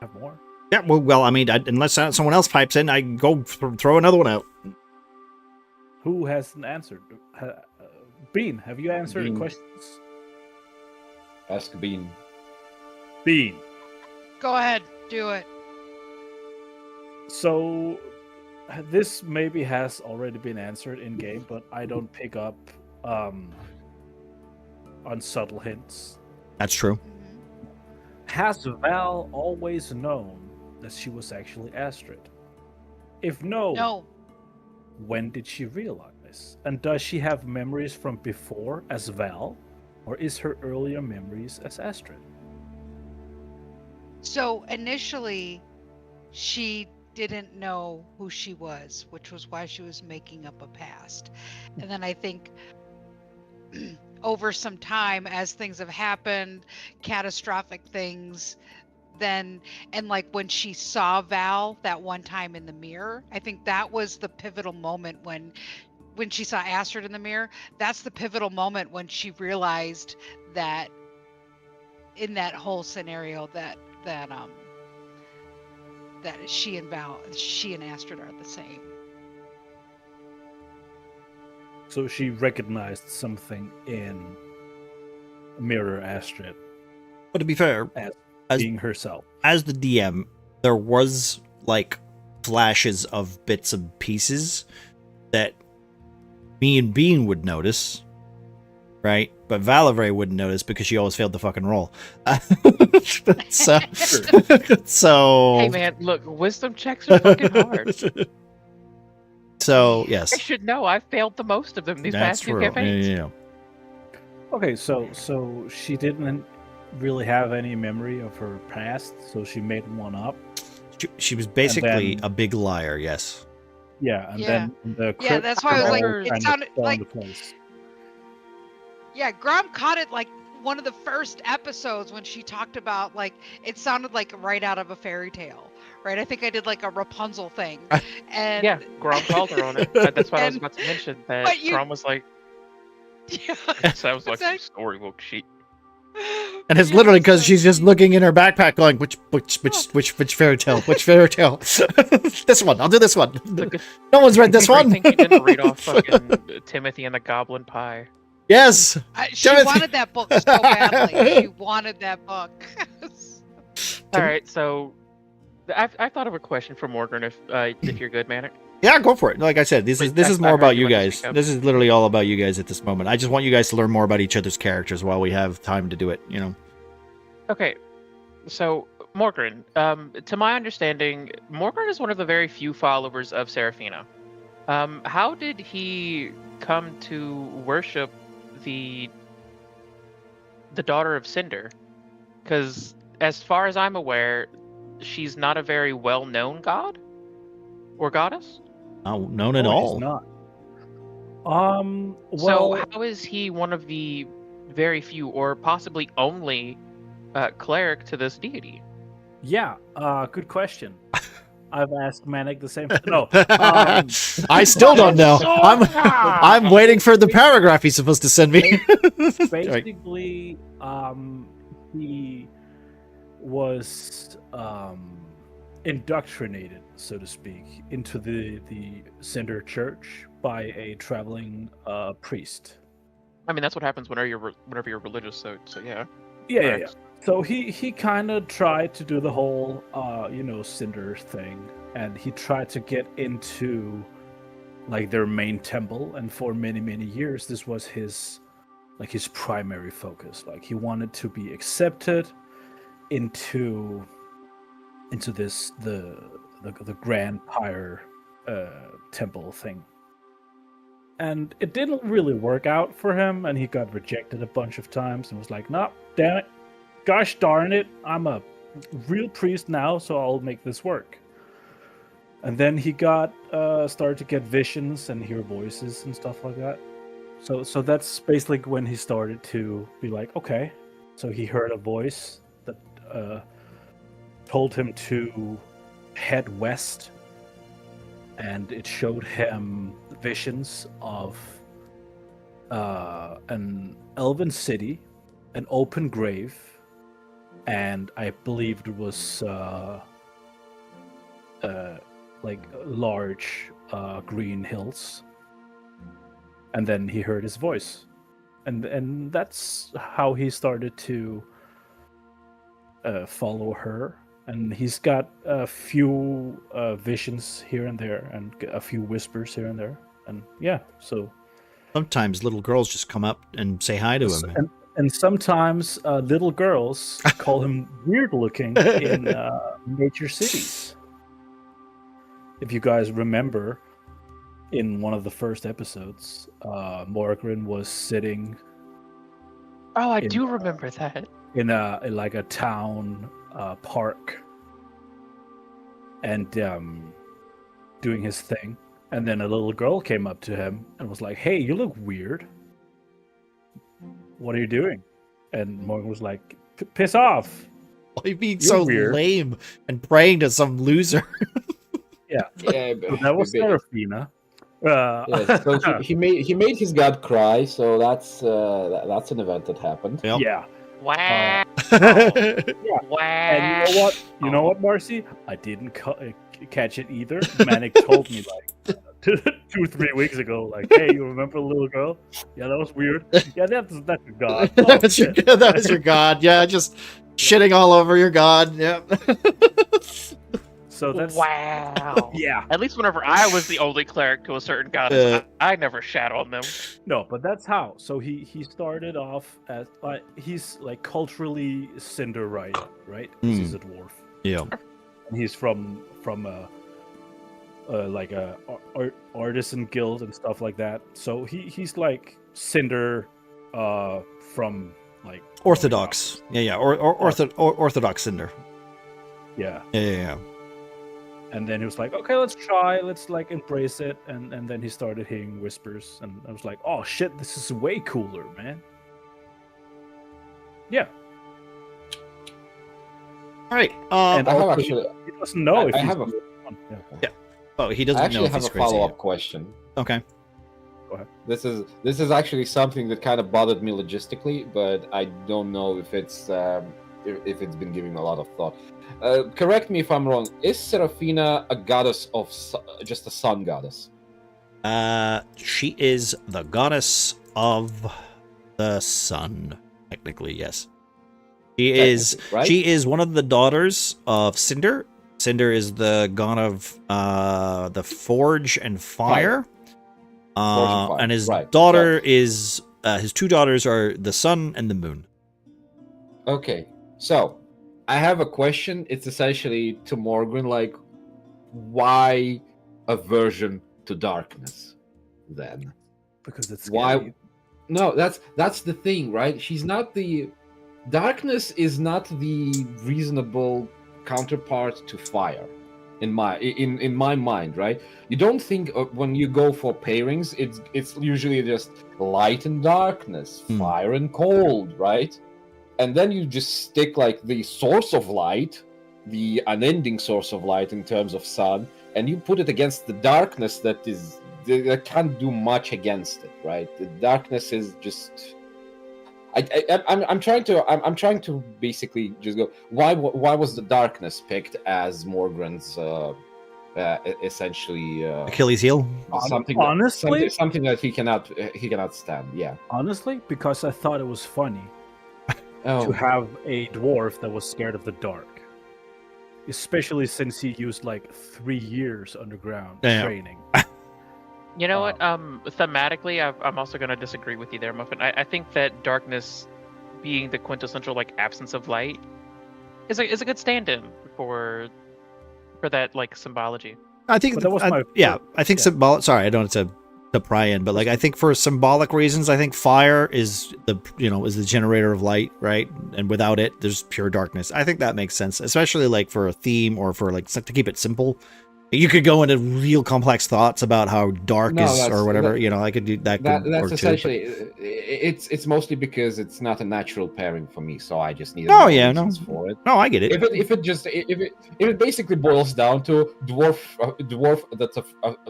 Speaker 6: Have more.
Speaker 1: Yeah, well, I mean, unless someone else pipes in, I go throw another one out.
Speaker 6: Who hasn't answered? Bean, have you answered
Speaker 2: Bean.
Speaker 6: questions?
Speaker 2: Ask Bean.
Speaker 6: Bean.
Speaker 3: Go ahead, do it.
Speaker 6: So, this maybe has already been answered in game, but I don't pick up on subtle hints.
Speaker 1: That's true.
Speaker 6: Has Val always known that she was actually Astrid? If
Speaker 3: No.
Speaker 6: when did she realize? And does she have memories from before as Val, or is her earlier memories as Astrid?
Speaker 3: So initially, she didn't know who she was, which was why she was making up a past. And then I think over some time, as things have happened, catastrophic things, then, and like when she saw Val that one time in the mirror, I think that was the pivotal moment when she saw Astrid in the mirror. That's the pivotal moment when she realized that in that whole scenario that she and Astrid are the same.
Speaker 6: So she recognized something in Mirror Astrid
Speaker 1: But to be fair,
Speaker 6: as
Speaker 1: As-
Speaker 6: being herself.
Speaker 1: as the DM, there was like flashes of bits and pieces that me and Bean would notice, right? But Valavray wouldn't notice because she always failed the fucking roll. so,
Speaker 5: Hey man, look, wisdom checks are fucking hard.
Speaker 1: So yes,
Speaker 5: I should know. I've failed the most of them these
Speaker 1: that's
Speaker 5: past few
Speaker 1: true.
Speaker 5: campaigns.
Speaker 1: Yeah.
Speaker 6: Okay, so she didn't really have any memory of her past, so she made one up.
Speaker 1: She was basically
Speaker 6: then-
Speaker 1: a big liar. Yes.
Speaker 6: Yeah, and
Speaker 3: Yeah.
Speaker 6: then the
Speaker 3: Yeah, that's why I was like,
Speaker 6: all
Speaker 3: it
Speaker 6: kind of
Speaker 3: sounded
Speaker 6: fell
Speaker 3: like-
Speaker 6: into place.
Speaker 3: Yeah, Grom caught it like one of the first episodes when she talked about like it sounded like right out of a fairy tale, right? I think I did like a Rapunzel thing, and
Speaker 5: Yeah, Grom called her on it. That's what I was
Speaker 3: And-
Speaker 5: about to mention. That
Speaker 3: but you-
Speaker 5: Grom was like,
Speaker 3: yeah,
Speaker 5: sounds like some
Speaker 3: Exact-
Speaker 5: storybook sheet.
Speaker 1: And it's
Speaker 3: Yeah,
Speaker 1: literally because
Speaker 3: so
Speaker 1: she's just
Speaker 3: she-
Speaker 1: looking in her backpack, going, which fairy tale? Which fairy tale? This one. I'll do this one.
Speaker 5: Look,
Speaker 1: No one's read this
Speaker 5: I
Speaker 1: one.
Speaker 5: think you didn't read off fucking Timothy and the Goblin Pie.
Speaker 1: Yes.
Speaker 3: She
Speaker 1: Timothy-
Speaker 3: wanted that book so badly. She wanted that book.
Speaker 5: All right, so I thought of a question for Morgan if you're good, Manic.
Speaker 1: Yeah, go for it. Like I said, this is
Speaker 5: I
Speaker 1: more
Speaker 5: heard
Speaker 1: about
Speaker 5: you
Speaker 1: you
Speaker 5: wanted to
Speaker 1: guys.
Speaker 5: speak up.
Speaker 1: This is literally all about you guys at this moment. I just want you guys to learn more about each other's characters while we have time to do it. You know.
Speaker 5: Okay, so Morgan, to my understanding, Morgan is one of the very few followers of Seraphina. How did he come to worship the daughter of Cinder? Because as far as I'm aware, she's not a very well-known god or goddess.
Speaker 1: Not known at
Speaker 6: No,
Speaker 1: all.
Speaker 6: he's not. Well,
Speaker 5: So how is he one of the very few, or possibly only, cleric to this deity?
Speaker 6: yeah, good question. I've asked Manic the same. No,
Speaker 1: I still don't know. I'm waiting for the paragraph he's supposed to send me. Right.
Speaker 6: basically, he was indoctrinated, so to speak, into the Cinder Church by a traveling priest.
Speaker 5: I mean, that's what happens whenever you're religious. So yeah.
Speaker 6: Yeah.
Speaker 5: Correct.
Speaker 6: So he kind of tried to do the whole, Cinder thing, and he tried to get into like their main temple, and for many years this was his like his primary focus. Like he wanted to be accepted into this the grand pyre temple thing. And it didn't really work out for him, and he got rejected a bunch of times and was like, "No, damn it. Gosh darn it. I'm a real priest now, so I'll make this work." And then he got started to get visions and hear voices and stuff like that. So that's basically when he started to be like, okay. So he heard a voice that told him to head west, and it showed him visions of an elven city, an open grave, and I believe it was like large green hills. And then he heard his voice, and that's how he started to follow her. And he's got a few visions here and there, and a few whispers here and there, and yeah. So
Speaker 1: Sometimes little girls just come up and say hi to him.
Speaker 6: and sometimes little girls call him weird looking in major cities. If you guys remember, in one of the first episodes, Morgren was sitting.
Speaker 5: Oh, I do remember that.
Speaker 6: In a town park, and doing his thing, and then a little girl came up to him and was like, "Hey, you look weird. What are you doing?" And Morgan was like, "Piss off."
Speaker 1: Why being
Speaker 6: You're
Speaker 1: so
Speaker 6: weird.
Speaker 1: lame and praying to some loser?
Speaker 2: Yeah,
Speaker 6: So that was Serafina.
Speaker 2: Yeah, so he made his god cry. So that's an event that happened.
Speaker 1: Yep.
Speaker 6: Yeah.
Speaker 5: Wow. Wow.
Speaker 6: And you know what, Marcy? I didn't catch it either. Manic told me like 2-3 weeks ago, like, "Hey, you remember the little girl? Yeah, that was weird. Yeah, that's your god. Oh,
Speaker 1: that was
Speaker 6: shit."
Speaker 1: your god. Yeah, just shitting all over your god. Yeah.
Speaker 6: So that's
Speaker 5: Wow.
Speaker 6: yeah.
Speaker 5: At least whenever I was the only cleric to a certain goddess, I never shat on them.
Speaker 6: No, but that's how. So he started off as he's like culturally Cinder right? Because he's a dwarf.
Speaker 1: Yeah.
Speaker 6: And he's from like a artisan guild and stuff like that. So he's like Cinder from like
Speaker 1: Orthodox. Yeah. Orthodox Cinder.
Speaker 6: Yeah.
Speaker 1: Yeah.
Speaker 6: And then he was like, "Okay, let's try. Let's like embrace it." And then he started hearing whispers, and I was like, "Oh shit, this is way cooler, man." Yeah.
Speaker 1: All right.
Speaker 6: And
Speaker 2: I have
Speaker 6: also,
Speaker 2: actually.
Speaker 6: he doesn't know if
Speaker 2: I
Speaker 6: he's
Speaker 2: have a.
Speaker 6: yeah.
Speaker 1: Oh, he
Speaker 2: I
Speaker 1: doesn't know
Speaker 2: actually
Speaker 1: if
Speaker 2: have
Speaker 1: he's
Speaker 2: a
Speaker 1: crazy.
Speaker 2: follow-up question.
Speaker 1: Okay.
Speaker 2: This is actually something that kind of bothered me logistically, but I don't know if it's been given a lot of thought. Correct me if I'm wrong. Is Serafina a goddess of just a sun goddess?
Speaker 1: She is the goddess of the sun. Technically, yes. She is.
Speaker 2: Right?
Speaker 1: She is one of the daughters of Cinder. Cinder is the god of the forge and fire. And his daughter is his two daughters are the sun and the moon.
Speaker 2: Okay, so I have a question. It's essentially to Morgan, like, why aversion to darkness? Then
Speaker 6: Because it's
Speaker 2: why?
Speaker 6: scary.
Speaker 2: No, that's the thing, right? She's not the darkness is not the reasonable counterpart to fire. In my mind, right? You don't think when you go for pairings, it's usually just light and darkness, fire and cold, right? And then you just stick like the source of light, the unending source of light in terms of sun, and you put it against the darkness that can't do much against it, right? The darkness is just. I'm trying to basically just go. Why was the darkness picked as Morgren's essentially
Speaker 1: Achilles heel.
Speaker 2: something that he cannot stand? Yeah.
Speaker 6: Honestly, because I thought it was funny to have a dwarf that was scared of the dark, especially since he used like 3 years underground training.
Speaker 5: You know what? Thematically, I'm also going to disagree with you there, Muffin. I think that darkness, being the quintessential like absence of light, is a good stand-in for that like symbology.
Speaker 1: I think
Speaker 6: But that was my
Speaker 1: I think symbolic. Sorry, I don't have to pry in, but like I think for symbolic reasons, I think fire is the generator of light, right? And without it, there's pure darkness. I think that makes sense, especially like for a theme or for like to keep it simple. You could go into real complex thoughts about how dark is or whatever. I could do that.
Speaker 2: That's essentially it's mostly because it's not a natural pairing for me, so I just need reasons for it.
Speaker 1: No, I get it.
Speaker 2: If it basically boils down to dwarf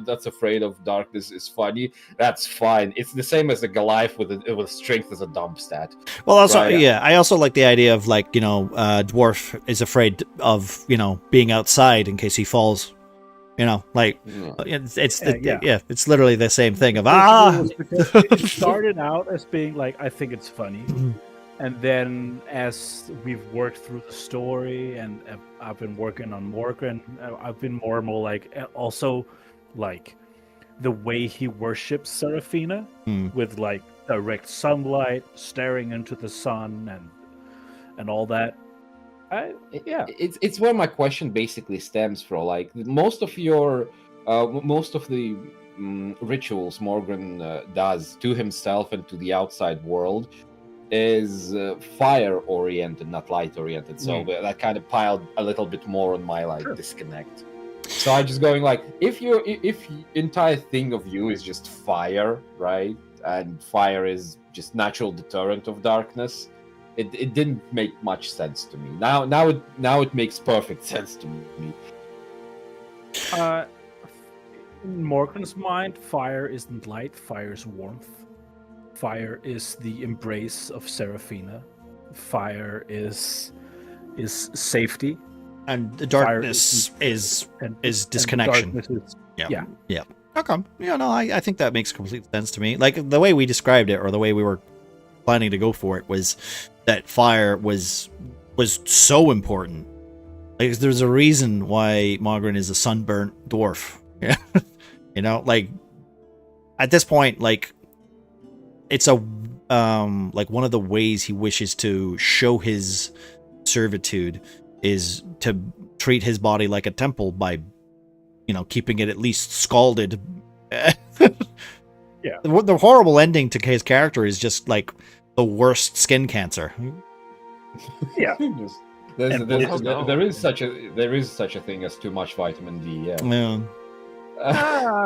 Speaker 2: that's afraid of darkness is funny, that's fine. It's the same as a Goliath with strength as a dump stat.
Speaker 1: Well, also
Speaker 2: right?
Speaker 1: I also like the idea of like dwarf is afraid of being outside in case he falls. It's literally the same thing of
Speaker 6: It started out as being like, I think it's funny, and then as we've worked through the story and I've been working on Morgan, I've been more and more like also like the way he worships Seraphina with like direct sunlight, staring into the sun and all that.
Speaker 2: It's where my question basically stems from. Like most of the rituals Morgan does to himself and to the outside world is fire oriented, not light oriented. So that kind of piled a little bit more on my disconnect. So I just going like, if entire thing of you is just fire, right? And fire is just natural deterrent of darkness. It didn't make much sense to me. Now it makes perfect sense to me.
Speaker 6: In Morgan's mind, fire isn't light, fire is warmth. Fire is the embrace of Seraphina. Fire is safety.
Speaker 1: And the darkness is disconnection.
Speaker 6: Darkness is,
Speaker 1: yeah. Okay. I think that makes complete sense to me. Like the way we described it, or the way we were planning to go for it, was that fire was so important. Like there's a reason why Mogren is a sunburnt dwarf. Like at this point, like it's a like one of the ways he wishes to show his servitude is to treat his body like a temple by keeping it at least scalded.
Speaker 6: Yeah.
Speaker 1: The horrible ending to his character is just like the worst skin cancer.
Speaker 6: Yeah.
Speaker 2: There is such a thing as too much vitamin D. Yeah.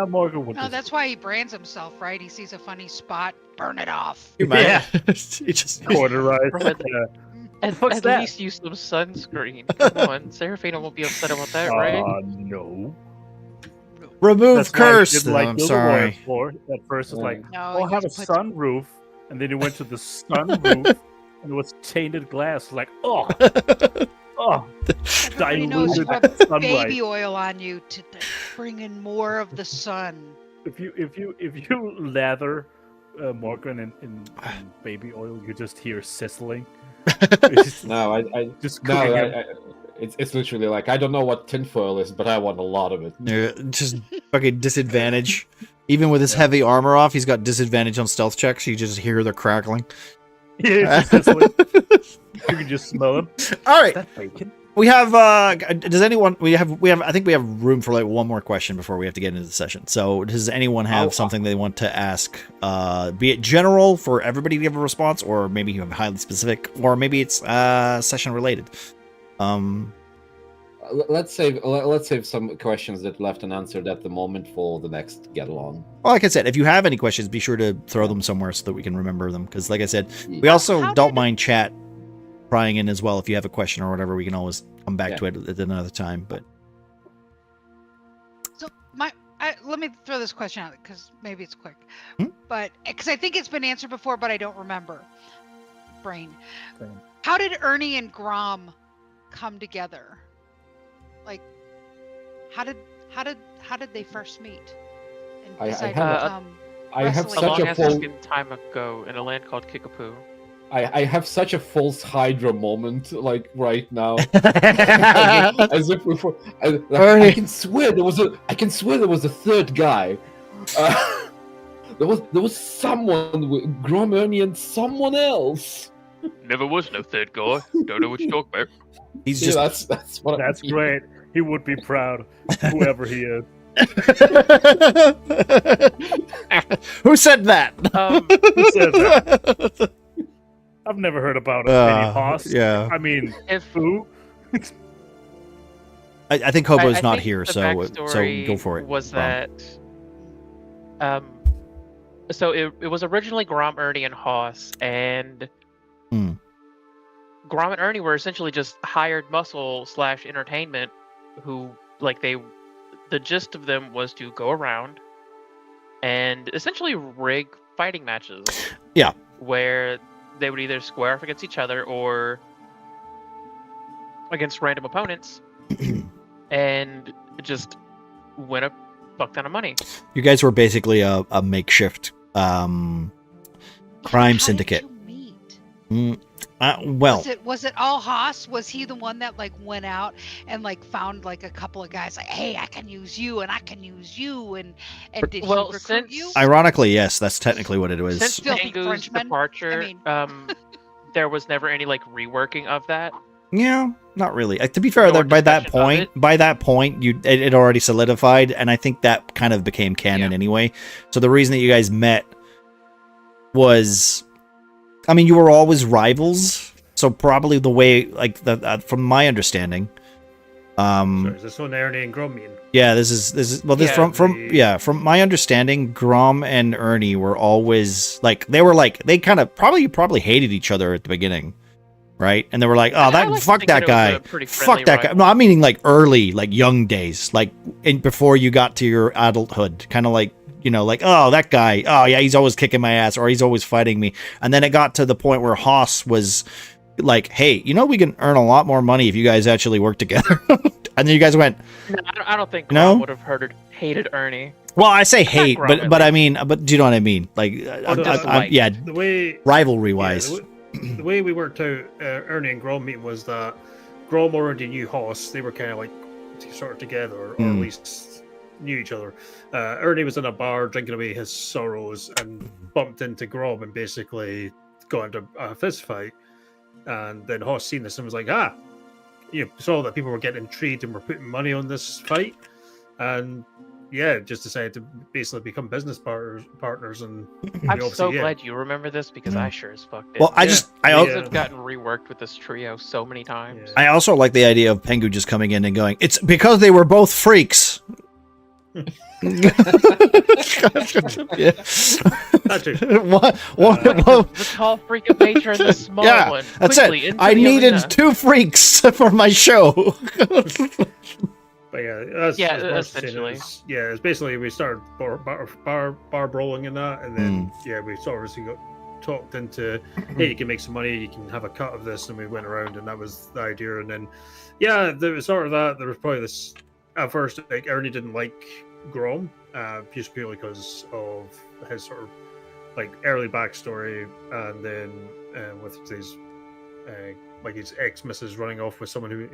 Speaker 6: Morgan would.
Speaker 3: No, that's why he brands himself, right? He sees a funny spot, burn it off.
Speaker 6: Yeah.
Speaker 1: He just
Speaker 6: Cordurized.
Speaker 5: At
Speaker 6: that?
Speaker 5: least use some sunscreen. Come on, Seraphina won't be upset about that, right?
Speaker 6: No.
Speaker 1: remove
Speaker 6: That's
Speaker 1: curse.
Speaker 6: why I didn't
Speaker 1: I'm
Speaker 6: Build a
Speaker 1: sorry.
Speaker 6: Warrior floor. At first, it's like,
Speaker 3: No,
Speaker 6: I'll
Speaker 3: you
Speaker 6: have a
Speaker 3: put-
Speaker 6: sunroof, and then he went to the sunroof, and it was tainted glass. Like, oh,
Speaker 3: Everybody knows you
Speaker 6: diluted
Speaker 3: rub
Speaker 6: sunlight.
Speaker 3: baby oil on you to bring in more of the sun.
Speaker 6: If you lather Morgan in baby oil, you just hear sizzling.
Speaker 2: No, I
Speaker 6: just
Speaker 2: no,
Speaker 6: cooking him.
Speaker 2: it's literally like, I don't know what tinfoil is, but I want a lot of it.
Speaker 1: Yeah, just fucking disadvantage. Even with his heavy armor off, he's got disadvantage on stealth checks. You just hear the crackling.
Speaker 6: Yeah, it's just sizzling. You can just smell him.
Speaker 1: All right.
Speaker 6: Is that bacon?
Speaker 1: We have does anyone we have I think we have room for like one more question before we have to get into the session. So does anyone have something they want to ask, be it general for everybody to give a response, or maybe you have highly specific, or maybe it's session related?
Speaker 2: Let's save some questions that left unanswered at the moment for the next get along.
Speaker 1: Well, like I said, if you have any questions, be sure to throw them somewhere so that we can remember them, because like I said, we also
Speaker 3: How
Speaker 1: don't
Speaker 3: did-
Speaker 1: mind chat prying in as well. If you have a question or whatever, we can always come back to it at another time. But
Speaker 3: So let me throw this question out because maybe it's quick,
Speaker 1: Hmm?
Speaker 3: but because I think it's been answered before, but I don't remember. Brain.
Speaker 6: Brain.
Speaker 3: How did Ernie and Grom come together? Like, how did they first meet? And
Speaker 2: I
Speaker 3: decide
Speaker 2: have-
Speaker 3: to become
Speaker 2: I have
Speaker 3: wrestling
Speaker 5: A long
Speaker 2: such a
Speaker 5: ass
Speaker 2: full
Speaker 5: fucking time ago in a land called Kickapoo.
Speaker 2: I have such a false Hydra moment, like right now, as if we I can swear there was a third guy. There was someone with Grom, Ernie, and someone else.
Speaker 5: Never was no third guy. Don't know what you're talking about.
Speaker 1: He's
Speaker 2: Yeah,
Speaker 1: just
Speaker 2: that's what.
Speaker 6: That's great. He would be proud, whoever he is.
Speaker 1: Who said that?
Speaker 6: Who said that? I've never heard about a mini hoss.
Speaker 1: Yeah.
Speaker 6: I mean,
Speaker 5: If
Speaker 6: who?
Speaker 1: I think Hobo's
Speaker 5: I
Speaker 1: not
Speaker 5: think
Speaker 1: here,
Speaker 5: the
Speaker 1: so
Speaker 5: backstory
Speaker 1: go for it.
Speaker 5: Was
Speaker 1: Grom.
Speaker 5: that so it was originally Grom, Ernie, and Hoss, and
Speaker 1: Hmm.
Speaker 5: Grom and Ernie were essentially just hired muscle / entertainment who the gist of them was to go around and essentially rig fighting matches.
Speaker 1: Yeah.
Speaker 5: Where they would either square off against each other or against random opponents and just win a fuck ton of money.
Speaker 1: You guys were basically a makeshift crime
Speaker 3: How
Speaker 1: syndicate.
Speaker 3: Did you meet?
Speaker 1: Well,
Speaker 3: Was it all Haas? Was he the one that like went out and like found like a couple of guys like, hey, I can use you and I can use you and did he recruit you?
Speaker 1: ironically, yes, that's technically what it was.
Speaker 5: Since
Speaker 3: Filthy
Speaker 5: Tengu's
Speaker 3: Frenchmen?
Speaker 5: departure,
Speaker 3: I mean-
Speaker 5: there was never any like reworking of that.
Speaker 1: Yeah, not really. To be fair,
Speaker 5: Nor
Speaker 1: by that
Speaker 5: discussion of
Speaker 1: point, it already solidified, and I think that kind of became canon anyway. So the reason that you guys met was, I mean, you were always rivals. So probably the way, like from my understanding,
Speaker 4: Sorry, is this one Ernie and Grom meeting?
Speaker 1: yeah, this is well, this from my understanding, Grom and Ernie were always they kind of probably hated each other at the beginning. Right, and they were like, "Oh,
Speaker 5: I
Speaker 1: that
Speaker 5: like to
Speaker 1: fuck
Speaker 5: think
Speaker 1: that
Speaker 5: that it was
Speaker 1: guy,
Speaker 5: a pretty
Speaker 1: fuck
Speaker 5: friendly
Speaker 1: that guy."
Speaker 5: rival.
Speaker 1: No, I'm meaning like early, like young days, like before you got to your adulthood, kind of like like, "Oh, that guy, oh yeah, he's always kicking my ass, or he's always fighting me." And then it got to the point where Haas was like, "Hey, we can earn a lot more money if you guys actually work together." And then you guys went,
Speaker 5: No, I don't think
Speaker 1: No?
Speaker 5: Grom would have hated Ernie.
Speaker 1: "Well, I say hate,
Speaker 5: Grom, at
Speaker 1: but I
Speaker 5: least.
Speaker 1: mean, but do you know what I mean? Like,
Speaker 5: dislike.
Speaker 1: yeah,
Speaker 4: The way
Speaker 1: rivalry wise."
Speaker 4: the way we worked out Ernie and Grom meeting was that Grom already knew Haas. They were kind of like sort of together, or at least knew each other. Ernie was in a bar drinking away his sorrows and bumped into Grom and basically got into a fist fight. And then Haas seen this and was like, saw that people were getting intrigued and were putting money on this fight. And just decided to basically become business partners. And
Speaker 5: I'm so glad you remember this because I sure as fuck did.
Speaker 1: Well, I
Speaker 5: Things
Speaker 1: also
Speaker 5: have gotten reworked with this trio so many times.
Speaker 1: I also like the idea of Pengu just coming in and going, "It's because they were both freaks." Yeah.
Speaker 4: That's it.
Speaker 5: The tall freak of nature and the small
Speaker 1: Yeah,
Speaker 5: one.
Speaker 1: that's
Speaker 5: Quickly,
Speaker 1: it.
Speaker 5: into
Speaker 1: I
Speaker 5: the
Speaker 1: needed
Speaker 5: arena.
Speaker 1: 2 freaks for my show.
Speaker 4: But that's
Speaker 5: Yeah,
Speaker 4: Mark's saying.
Speaker 5: essentially.
Speaker 4: It's basically we started bar brawling in that, and then we sort of got talked into, hey, you can make some money, you can have a cut of this, and we went around, and that was the idea. And then there was sort of that. There was probably this at first, like Ernie didn't like Grom, just purely because of his sort of like early backstory, and then with his like his ex-missus running off with someone who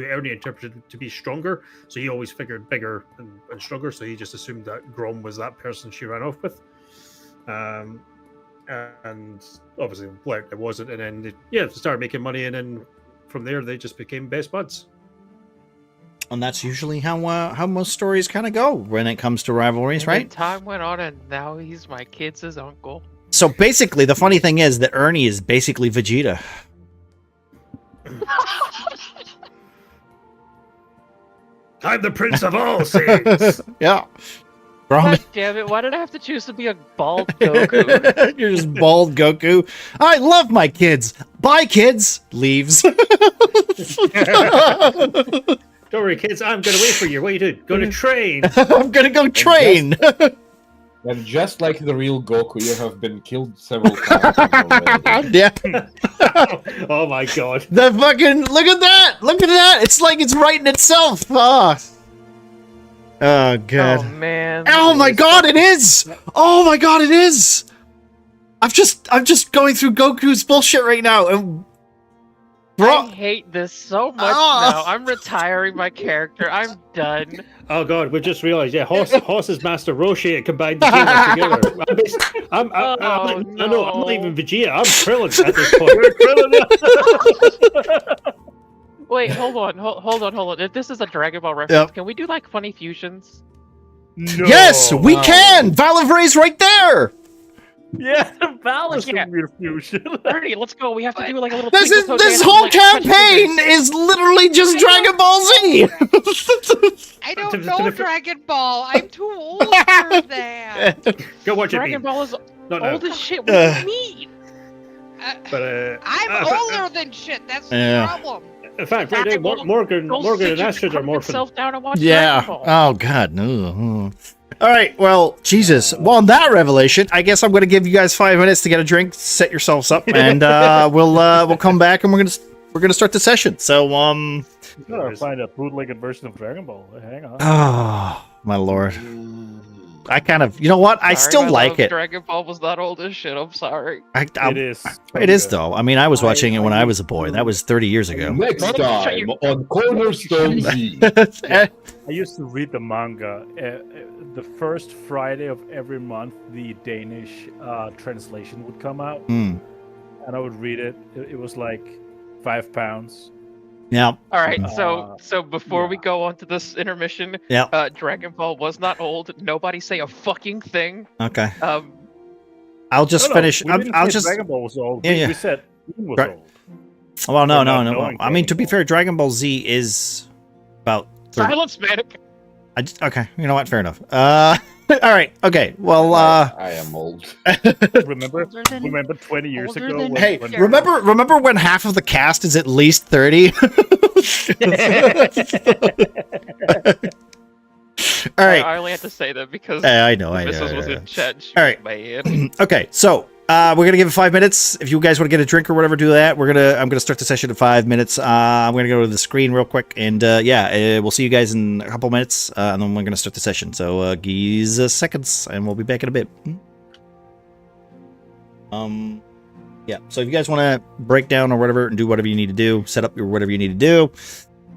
Speaker 4: Ernie interpreted to be stronger, so he always figured bigger and stronger, so he just assumed that Grom was that person she ran off with, and obviously it wasn't, and then they started making money, and then from there they just became best buds.
Speaker 1: And that's usually how most stories kind of go when it comes to rivalries,
Speaker 5: And then
Speaker 1: right?
Speaker 5: time went on, and now he's my kid's uncle.
Speaker 1: So basically, the funny thing is that Ernie is basically Vegeta.
Speaker 4: I'm the prince of all Saiyans.
Speaker 1: Yeah. Grom,
Speaker 5: God damn it! Why did I have to choose to be a bald Goku?
Speaker 1: you're just bald Goku. I love my kids. Bye, kids. Leaves.
Speaker 4: Don't worry, kids. I'm gonna wait for you. What are you doing? Going to train.
Speaker 1: I'm gonna go train.
Speaker 2: And just like the real Goku, you have been killed several times already.
Speaker 1: Yeah.
Speaker 4: Oh my god.
Speaker 1: The fucking look at that! Look at that! It's like it's writing itself. Oh god.
Speaker 5: Oh man!
Speaker 1: Oh my god, it is! Oh my god, it is! I'm just going through Goku's bullshit right now, and
Speaker 5: I hate this so much
Speaker 1: Ah.
Speaker 5: now. I'm retiring my character. I'm done.
Speaker 4: Oh god, we just realised. Yeah, Hoss is Master Roshi and combined the two of us together. I'm not even Vegeta. I'm Krillin at this point.
Speaker 5: Wait, hold on. If this is a Dragon Ball reference, can we do like funny fusions?
Speaker 6: No.
Speaker 1: Yes, we can! Valivre's right there!
Speaker 6: Yeah, Valor's
Speaker 5: Yeah.
Speaker 6: a weird fusion.
Speaker 5: Ernie, let's go. We have to do like a little.
Speaker 1: This
Speaker 5: twinkle toe
Speaker 1: this
Speaker 5: dance
Speaker 1: whole
Speaker 5: and, like, touch
Speaker 1: campaign
Speaker 5: fingers.
Speaker 1: is literally just Dragon Ball Z!
Speaker 3: I don't know Dragon Ball. I'm too old for that.
Speaker 4: Go watch it.
Speaker 5: Dragon Ball is
Speaker 4: Not now.
Speaker 5: old as shit. What do you mean?
Speaker 4: But
Speaker 3: I'm older than shit. That's the
Speaker 1: Yeah.
Speaker 3: problem.
Speaker 4: in fact, right now, Morgan and Astrid are more fun.
Speaker 5: Himself down and watch
Speaker 1: Yeah.
Speaker 5: Dragon Ball.
Speaker 1: Oh, God. No. All right. Well, Jesus. Well, on that revelation, I guess I'm going to give you guys 5 minutes to get a drink, set yourselves up, and we'll come back and we're gonna start the session. So
Speaker 6: Gotta find a bootlegged version of Dragon Ball. Hang on.
Speaker 1: oh my lord, I kind of, you know what? I
Speaker 5: Sorry,
Speaker 1: still
Speaker 5: my
Speaker 1: like
Speaker 5: love,
Speaker 1: it.
Speaker 5: Dragon Ball was not old as shit. I'm sorry.
Speaker 6: It is. so
Speaker 1: It is
Speaker 6: good.
Speaker 1: though. I mean, I was watching it when I was a boy. That was 30 years ago.
Speaker 2: Next
Speaker 5: Shut
Speaker 2: time
Speaker 5: your-
Speaker 2: on Cornerstone Z.
Speaker 6: I used to read the manga. The first Friday of every month, the Danish translation would come out,
Speaker 1: Hmm.
Speaker 6: and I would read it. It was like £5.
Speaker 1: Yeah.
Speaker 5: All right,
Speaker 6: Uh,
Speaker 5: so before we
Speaker 6: yeah.
Speaker 5: go on to this intermission,
Speaker 1: Yeah.
Speaker 5: Dragon Ball was not old. Nobody say a fucking thing.
Speaker 1: Okay.
Speaker 5: Um,
Speaker 1: I'll just
Speaker 6: No,
Speaker 1: finish.
Speaker 6: We didn't
Speaker 1: I'll
Speaker 6: say
Speaker 1: just.
Speaker 6: Dragon Ball was old.
Speaker 1: Yeah,
Speaker 6: we,
Speaker 1: yeah.
Speaker 6: we said Eden was
Speaker 1: Right.
Speaker 6: old.
Speaker 1: Well, no,
Speaker 6: for
Speaker 1: no,
Speaker 6: not
Speaker 1: no.
Speaker 6: knowing
Speaker 1: I mean, to be
Speaker 6: Dragon
Speaker 1: fair, Dragon Ball Z is about 30.
Speaker 5: silence, man.
Speaker 1: Okay. You know what? Fair enough. All right. Okay. Well.
Speaker 2: I am old.
Speaker 6: Remember?
Speaker 3: Older than-
Speaker 6: Remember 20 years
Speaker 3: older
Speaker 6: ago?
Speaker 3: than-
Speaker 6: When,
Speaker 1: Hey,
Speaker 6: when-
Speaker 1: remember when half of the cast is at least 30? All right.
Speaker 5: I only had to say that because
Speaker 1: I know. I
Speaker 5: Mrs.
Speaker 1: know.
Speaker 5: was in chat. She
Speaker 1: All
Speaker 5: was
Speaker 1: right.
Speaker 5: mad.
Speaker 1: Okay, so we're gonna give it 5 minutes. If you guys want to get a drink or whatever, do that. I'm gonna start the session in 5 minutes. I'm gonna go to the screen real quick, and we'll see you guys in a couple minutes, and then we're gonna start the session. So give us seconds, and we'll be back in a bit. Yeah. So if you guys want to break down or whatever and do whatever you need to do, set up your whatever you need to do.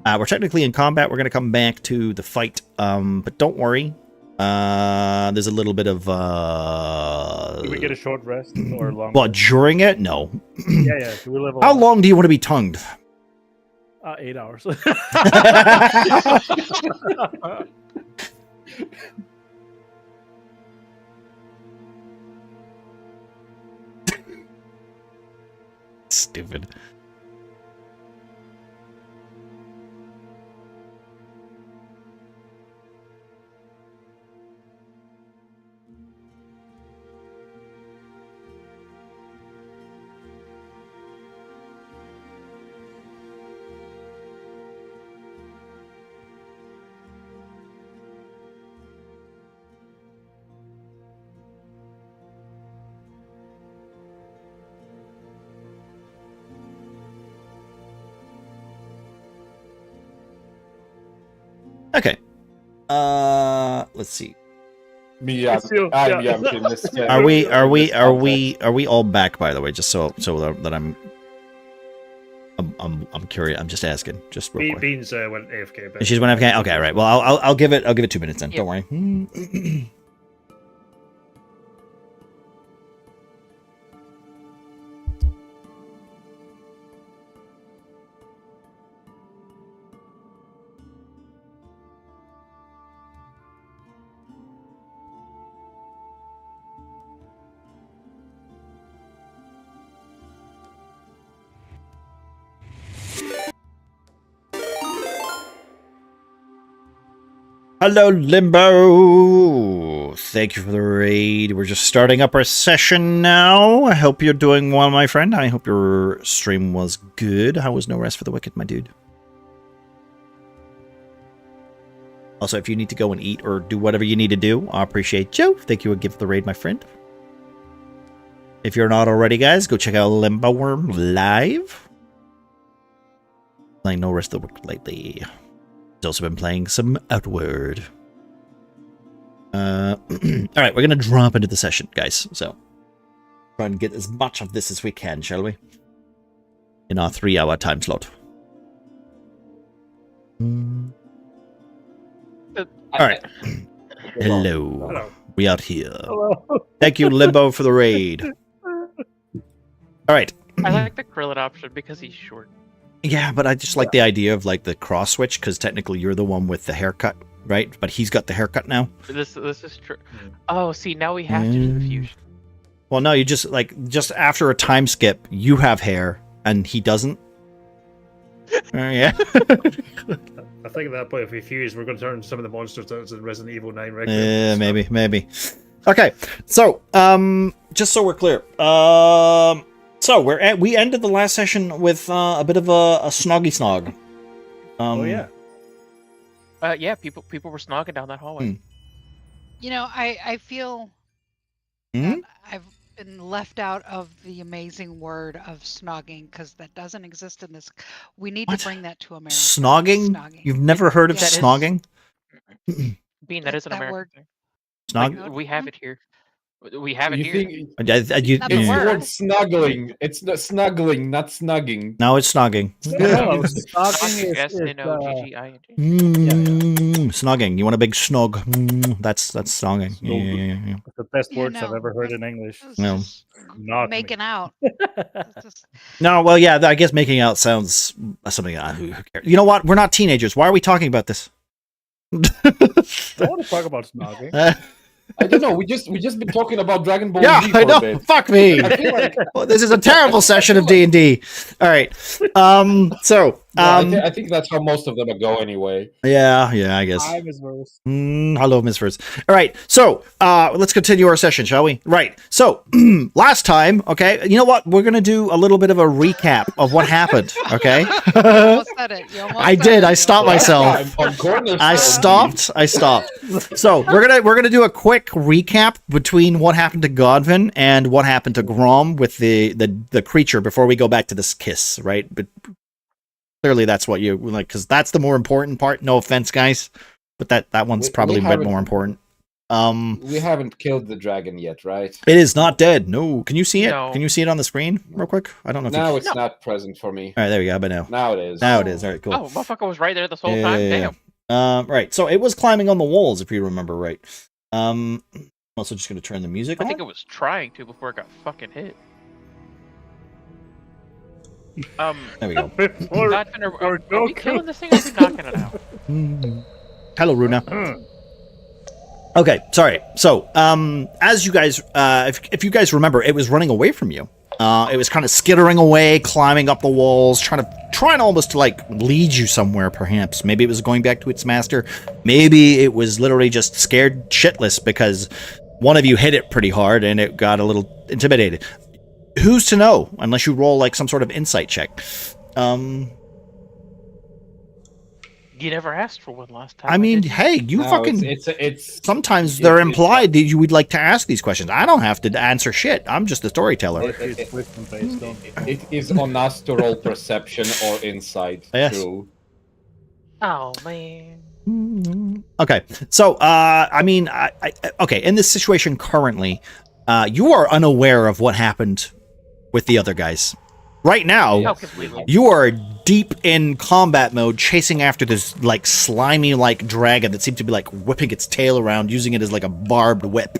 Speaker 1: We're technically in combat. We're gonna come back to the fight, but don't worry. There's a little bit of
Speaker 6: Do we get a short rest or long?
Speaker 1: well, during it, no.
Speaker 6: Yeah. Do we level
Speaker 1: How
Speaker 6: up?
Speaker 1: long do you want to be tongued?
Speaker 6: 8 hours.
Speaker 1: Stupid. Okay. Let's see.
Speaker 2: Me, I'm in this.
Speaker 1: Are we all back, by the way? Just so that I'm curious. I'm just asking, just real quick.
Speaker 4: Beans went AFK. But
Speaker 1: And she's one FK. Okay, all right. Well, I'll give it 2 minutes then.
Speaker 5: Yeah.
Speaker 1: Don't worry. Hello, Limbo. Thank you for the raid. We're just starting up our session now. I hope you're doing well, my friend. I hope your stream was good. How was No Rest for the Wicked, my dude? Also, if you need to go and eat or do whatever you need to do, I appreciate you. Thank you again for the raid, my friend. If you're not already, guys, go check out Limbo Worm live. Playing No Rest of the Wicked lately. He's also been playing some Outward. All right, we're gonna drop into the session, guys. So try and get as much of this as we can, shall we? in our 3-hour time slot. All right. Hello.
Speaker 4: Hello.
Speaker 1: We out here.
Speaker 6: Hello.
Speaker 1: Thank you, Limbo, for the raid. All right.
Speaker 5: I like the Krillin option because he's short.
Speaker 1: Yeah, but I just like the idea of like the cross switch because technically you're the one with the haircut, right? But he's got the haircut now.
Speaker 5: This is true. Oh, see, now we have to do the fusion.
Speaker 1: Well, no, you just after a time skip, you have hair and he doesn't. Yeah.
Speaker 4: I think at that point, if we fuse, we're going to turn some of the monsters that's in Resident Evil 9 record.
Speaker 1: Yeah, maybe. Okay, so just so we're clear, so we ended the last session with a bit of a snoggy snog.
Speaker 6: Oh yeah.
Speaker 5: Yeah, people were snogging down that hallway.
Speaker 3: You know, I feel that I've been left out of the amazing word of snogging because that doesn't exist in this. We need
Speaker 1: What?
Speaker 3: to bring that to America.
Speaker 1: Snogging? You've never heard of
Speaker 5: That is-
Speaker 1: snogging?
Speaker 5: Bean, that is an
Speaker 3: that
Speaker 5: American
Speaker 3: word-
Speaker 5: thing.
Speaker 1: Snog?
Speaker 5: Like, we have it here. We have it
Speaker 2: You
Speaker 5: here.
Speaker 2: think
Speaker 3: Not the
Speaker 2: it's
Speaker 3: word.
Speaker 2: the word snuggling? It's not snuggling, not snugging.
Speaker 1: No, it's snogging.
Speaker 6: No, stalking is
Speaker 5: S-N-O-G-G-I-N-G.
Speaker 1: Snogging. You want a big snog? That's snogging. Yeah.
Speaker 6: the best
Speaker 3: Yeah,
Speaker 6: words I've
Speaker 3: no.
Speaker 6: ever heard in English.
Speaker 3: It's
Speaker 1: No.
Speaker 3: just
Speaker 6: Not
Speaker 3: making
Speaker 6: me.
Speaker 3: out. It's just-
Speaker 1: No, well, yeah, I guess making out sounds something. Who cares? You know what? We're not teenagers. Why are we talking about this?
Speaker 6: I want to talk about snogging.
Speaker 2: I don't know. We just been talking about Dragon Ball
Speaker 1: Yeah,
Speaker 2: Z for
Speaker 1: I know.
Speaker 2: a bit.
Speaker 1: Fuck me.
Speaker 2: I feel like
Speaker 1: Well, this is a terrible session of D&D. All right. So,
Speaker 2: I think that's how most of them go anyway.
Speaker 1: yeah, I guess.
Speaker 6: Time is worse.
Speaker 1: Hello, Miss Verse. All right. So, let's continue our session, shall we? Right. So, last time, okay, you know what? We're going to do a little bit of a recap of what happened, okay?
Speaker 3: You almost said it. You almost
Speaker 1: I
Speaker 3: said
Speaker 1: did.
Speaker 3: it.
Speaker 1: I
Speaker 3: You
Speaker 1: stopped
Speaker 3: almost said it.
Speaker 1: myself.
Speaker 2: On Cornerstone,
Speaker 1: I stopped. So we're gonna do a quick recap between what happened to Godvin and what happened to Grom with the creature before we go back to this kiss, right? But clearly that's what you like because that's the more important part. No offense, guys, but that one's
Speaker 2: We
Speaker 1: probably a bit
Speaker 2: haven't-
Speaker 1: more important.
Speaker 2: We haven't killed the dragon yet, right?
Speaker 1: It is not dead. No, can you see it?
Speaker 5: No.
Speaker 1: Can you see it on the screen real quick? I don't know if you.
Speaker 2: Now
Speaker 1: Can.
Speaker 2: it's not present for me.
Speaker 1: All right, there we go. But now,
Speaker 2: Now it is.
Speaker 1: now it is. All right, cool.
Speaker 5: Oh, motherfucker was right there this whole time.
Speaker 1: Yeah.
Speaker 5: Damn.
Speaker 1: Right. So it was climbing on the walls, if you remember right. I'm also just going to turn the music
Speaker 5: I
Speaker 1: on.
Speaker 5: think it was trying to before it got fucking hit. There
Speaker 1: There we go.
Speaker 6: Before-
Speaker 5: Godfin, are we
Speaker 6: Goku.
Speaker 5: killing this thing or are we knocking it out?
Speaker 1: Hello, Runa. Okay, sorry. So, as you guys, if you guys remember, it was running away from you. It was kind of skittering away, climbing up the walls, trying almost to like lead you somewhere. Perhaps, maybe it was going back to its master. Maybe it was literally just scared shitless because one of you hit it pretty hard and it got a little intimidated. Who's to know? Unless you roll like some sort of insight check.
Speaker 5: You never asked for one last time.
Speaker 1: I mean,
Speaker 5: did you?
Speaker 1: hey, you
Speaker 2: No,
Speaker 1: fucking.
Speaker 2: it's
Speaker 1: Sometimes
Speaker 2: it-
Speaker 1: they're
Speaker 2: it's
Speaker 1: implied that you would like to ask these questions. I don't have to answer shit. I'm just a storyteller.
Speaker 6: It's wisdom based on.
Speaker 2: it is on us to roll perception or insight.
Speaker 1: Yes.
Speaker 2: True.
Speaker 5: Oh man.
Speaker 1: Okay, so I mean, okay. In this situation currently, you are unaware of what happened with the other guys. Right now,
Speaker 5: Oh, completely.
Speaker 1: you are deep in combat mode, chasing after this like slimy like dragon that seemed to be like whipping its tail around, using it as like a barbed whip.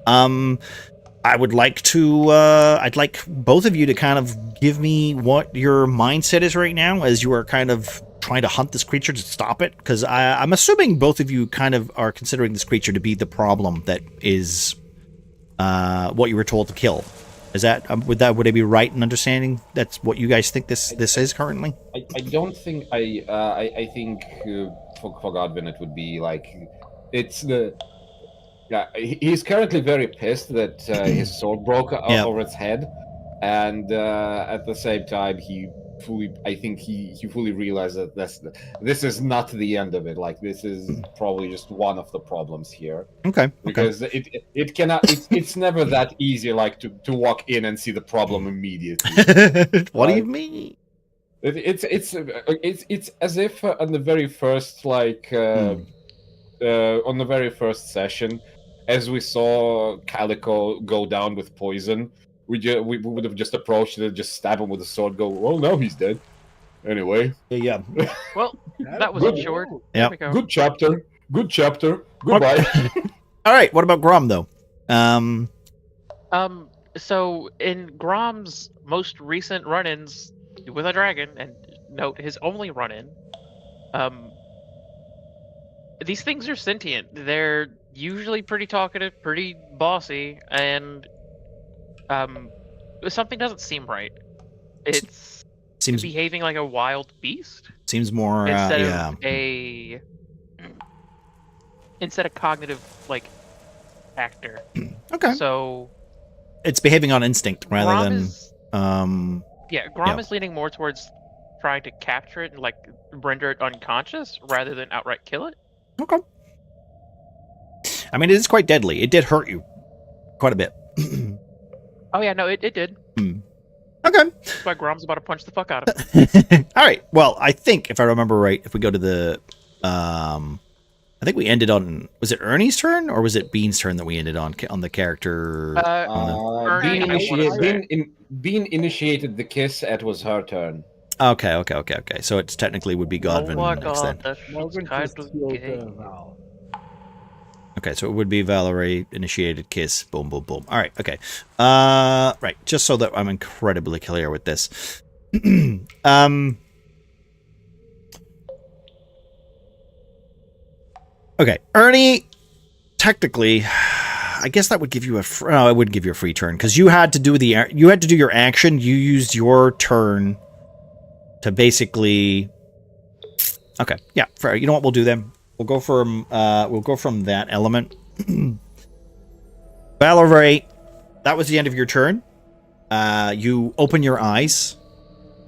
Speaker 1: I would like to. I'd like both of you to kind of give me what your mindset is right now, as you are kind of trying to hunt this creature to stop it. Because I'm assuming both of you kind of are considering this creature to be the problem that is what you were told to kill. Is that would I be right in understanding that's what you guys think this is currently?
Speaker 2: I don't think I think for Godwin it would be like it's the he's currently very pissed that his sword broke
Speaker 1: Yeah.
Speaker 2: over its head, and at the same time he fully realized that this is not the end of it. Like this is probably just one of the problems here.
Speaker 1: Okay.
Speaker 2: Because it cannot it's never that easy like to walk in and see the problem immediately.
Speaker 1: What do you
Speaker 2: Right.
Speaker 1: mean?
Speaker 2: It's as if on the very first on the very first session, as we saw Calico go down with poison, we would have just approached it, just stab him with a sword, go, well, now he's dead. Anyway.
Speaker 1: Yeah.
Speaker 5: Well, that was
Speaker 2: Good.
Speaker 5: short.
Speaker 1: Yep.
Speaker 5: There we go.
Speaker 2: Good chapter. Good chapter. Goodbye.
Speaker 1: All right. What about Grom though?
Speaker 5: So in Grom's most recent run-ins with a dragon, and note his only run-in, these things are sentient. They're usually pretty talkative, pretty bossy, and something doesn't seem right. It's
Speaker 1: Seems
Speaker 5: behaving like a wild beast
Speaker 1: seems more
Speaker 5: instead
Speaker 1: yeah.
Speaker 5: of instead of cognitive like actor.
Speaker 1: Okay.
Speaker 5: So
Speaker 1: It's behaving on instinct rather
Speaker 5: Grom
Speaker 1: than
Speaker 5: is,
Speaker 1: um
Speaker 5: Grom is leaning more towards trying to capture it and like render it unconscious rather than outright kill it.
Speaker 1: Okay. I mean, it is quite deadly. It did hurt you quite a bit.
Speaker 5: Oh yeah, no, it did.
Speaker 1: Okay.
Speaker 5: That's why Grom's about to punch the fuck out of it.
Speaker 1: All right. Well, I think if I remember right, if we go to the I think we ended on, was it Ernie's turn or was it Bean's turn that we ended on the character?
Speaker 5: Ernie,
Speaker 2: Bean initiated the kiss. It was her turn.
Speaker 1: Okay. So it technically would be Godwin
Speaker 5: oh my
Speaker 1: next then.
Speaker 5: God, that's
Speaker 6: Morgan
Speaker 5: kind
Speaker 6: just
Speaker 5: of
Speaker 6: killed
Speaker 5: gay.
Speaker 6: Val.
Speaker 1: Okay, so it would be Valerie initiated kiss. Boom, boom, boom. All right. Okay. Right. Just so that I'm incredibly clear with this. Okay, Ernie. Technically, I guess that would give you no, it wouldn't give you a free turn because you had to do your action. You used your turn to basically. Okay. Yeah. Fair. You know what we'll do then? We'll go from that element. Valerie, that was the end of your turn. You open your eyes,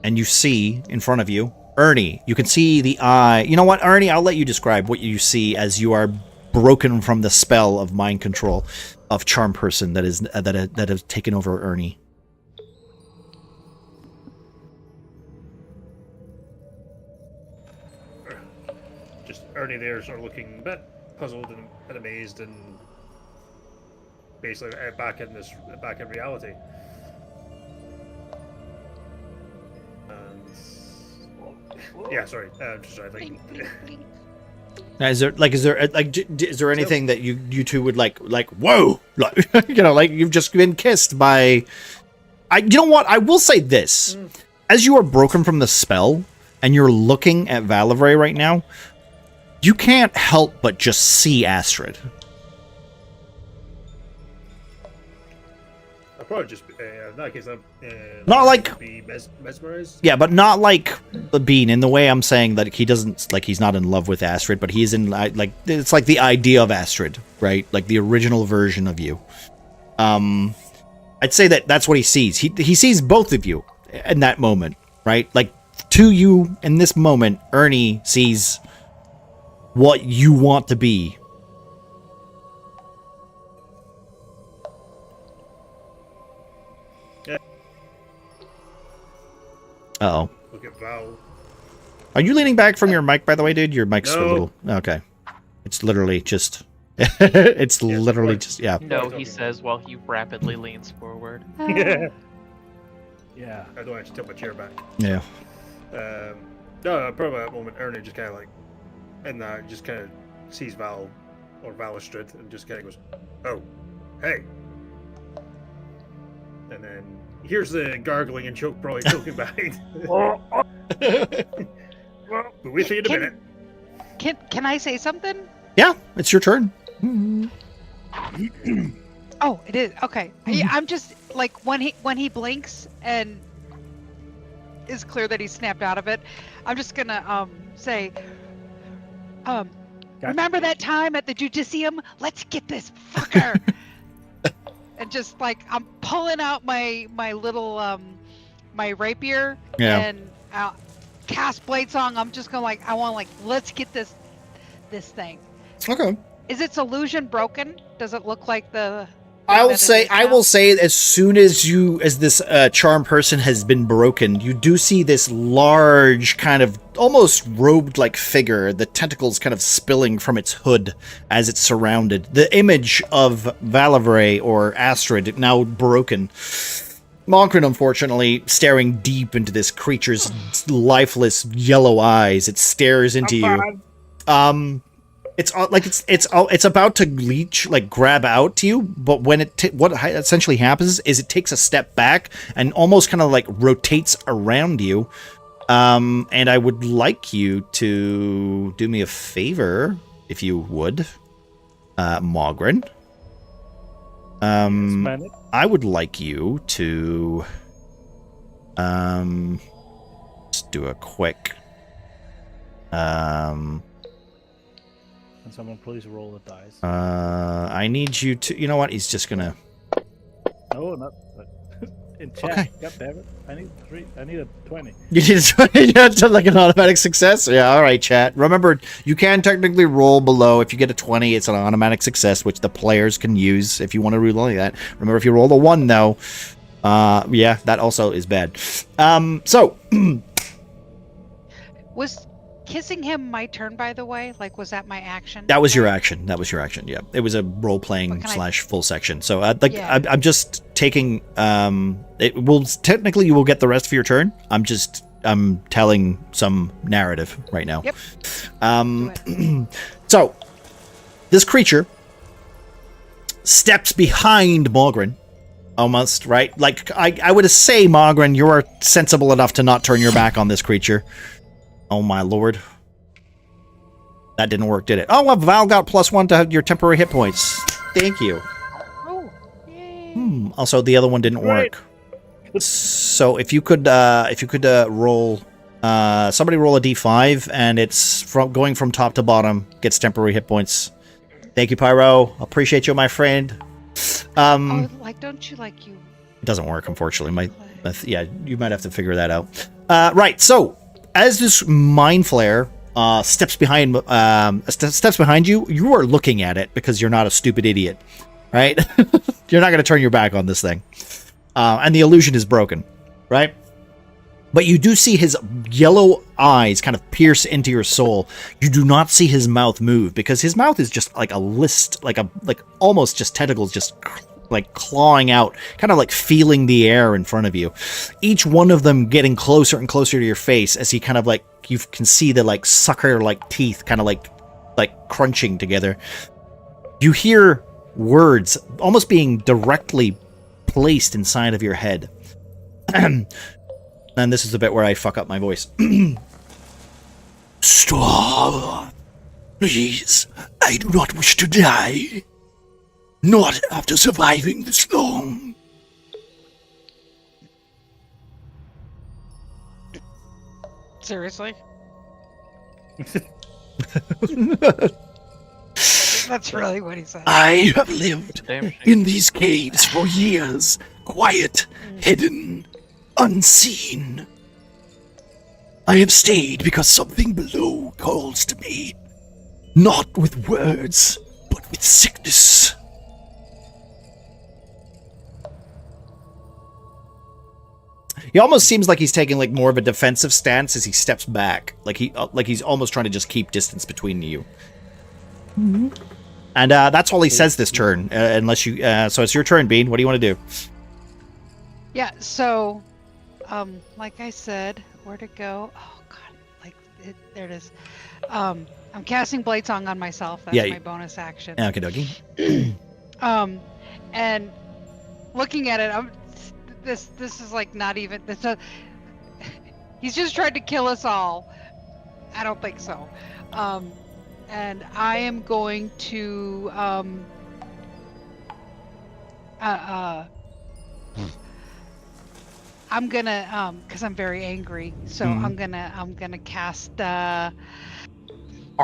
Speaker 1: and you see in front of you Ernie. You can see the eye. You know what, Ernie? I'll let you describe what you see as you are broken from the spell of mind control of Charm Person that has taken over Ernie.
Speaker 4: Ernie there sort of looking a bit puzzled and a bit amazed and basically back in reality. And yeah, sorry, just trying to think.
Speaker 1: Now, is there anything that you two would like whoa, like like you've just been kissed by you know what, I will say this. As you are broken from the spell and you're looking at Valerie right now, you can't help but just see Astrid.
Speaker 4: I'll probably just in that case,
Speaker 1: Not like
Speaker 4: be mesmerized.
Speaker 1: Yeah, but not like the Bean in the way I'm saying that he doesn't, like, he's not in love with Astrid, but he's in, like, it's like the idea of Astrid, right? Like the original version of you. I'd say that's what he sees. He sees both of you in that moment, right? Like, to you in this moment, Ernie sees what you want to be. Uh-oh.
Speaker 4: Look at Val.
Speaker 1: Are you leaning back from your mic, by the way, dude? Your mic's a
Speaker 4: No.
Speaker 1: little... Okay. It's literally just... it's literally just... Yeah.
Speaker 5: No, he says while he rapidly leans forward.
Speaker 4: Yeah.
Speaker 6: Yeah.
Speaker 4: I don't actually tilt my chair back.
Speaker 1: Yeah.
Speaker 4: No, probably at that moment, Ernie just kind of like, in that, just kind of sees Val, or Valistrid, and just kind of goes, oh, hey. And then here's the gargling and probably choking behind. But we'll see in a minute.
Speaker 3: Can I say something?
Speaker 1: Yeah, it's your turn.
Speaker 3: Oh, it is. Okay. Yeah, I'm just like when he blinks and is clear that he snapped out of it, I'm just gonna say remember that time at the Judicium? Let's get this fucker. And just like I'm pulling out my little my rapier and cast Blade Song. I'm just gonna like, I want like, let's get this thing.
Speaker 1: Okay.
Speaker 3: Is its illusion broken? Does it look like the?
Speaker 1: I will say, as soon as this charm person has been broken, you do see this large, kind of almost robed-like figure, the tentacles kind of spilling from its hood as it's surrounded. The image of Valerie or Astrid, now broken, Monkrin, unfortunately, staring deep into this creature's lifeless yellow eyes, it stares into you. It's about to leech, like grab out to you, but when what essentially happens is it takes a step back and almost kind of like rotates around you. And I would like you to do me a favor, if you would, Mogren. I would like you to just do a quick
Speaker 6: Can someone please roll the dice?
Speaker 1: I need you to, you know what, he's just gonna
Speaker 6: No, not in chat.
Speaker 1: Okay.
Speaker 6: God damn it. I need a 20.
Speaker 1: You need to like an automatic success? Yeah, all right, chat. Remember, you can technically roll below. If you get a 20, it's an automatic success, which the players can use if you want to roll like that. Remember, if you roll a 1, though, yeah, that also is bad. So...
Speaker 3: Was kissing him my turn, by the way? Like, was that my action?
Speaker 1: That was your action. Yeah. It was a role-playing / full section. So, I'm just taking... it will technically, you will get the rest of your turn. I'm telling some narrative right now.
Speaker 3: Yep.
Speaker 1: So, this creature steps behind Mogren. Almost, right? Like, I would say, Mogren, you are sensible enough to not turn your back on this creature. Oh my lord. That didn't work, did it? Oh, well, Val got +1 to your temporary hit points. Thank you.
Speaker 3: Oh, yay.
Speaker 1: Also, the other one didn't work. So if you could roll, somebody roll a d5, and it's going from top to bottom, gets temporary hit points. Thank you, Pyro. Appreciate you, my friend.
Speaker 3: Don't you like you?
Speaker 1: It doesn't work, unfortunately. Yeah, you might have to figure that out. Right. So as this mind flare steps behind you, you are looking at it because you're not a stupid idiot, right? You're not going to turn your back on this thing, and the illusion is broken, right? But you do see his yellow eyes kind of pierce into your soul. You do not see his mouth move because his mouth is just like a list, like almost just tentacles, just like clawing out, kind of like feeling the air in front of you. Each one of them getting closer and closer to your face as he kind of like, you can see the like sucker like teeth kind of like crunching together. You hear words almost being directly placed inside of your head. And this is the bit where I fuck up my voice. Stop. Please, I do not wish to die. Not after surviving this long.
Speaker 3: Seriously? That's really what he said.
Speaker 1: I have lived in these caves for years. Quiet, hidden, unseen. I have stayed because something below calls to me. Not with words, but with sickness. He almost seems like he's taking like more of a defensive stance as he steps back, like he's almost trying to just keep distance between you. Mm-hmm. And that's all he says this turn, unless you. So it's your turn, Bean. What do you want to do?
Speaker 3: Yeah. So, like I said, where to go? Oh God, there it is. I'm casting Blade Song on myself. That's my bonus action.
Speaker 1: Okay, dokie.
Speaker 3: And looking at it, this is like not even this. He's just tried to kill us all. I don't think so. And I am going to I'm gonna because I'm very angry, so I'm gonna cast. Are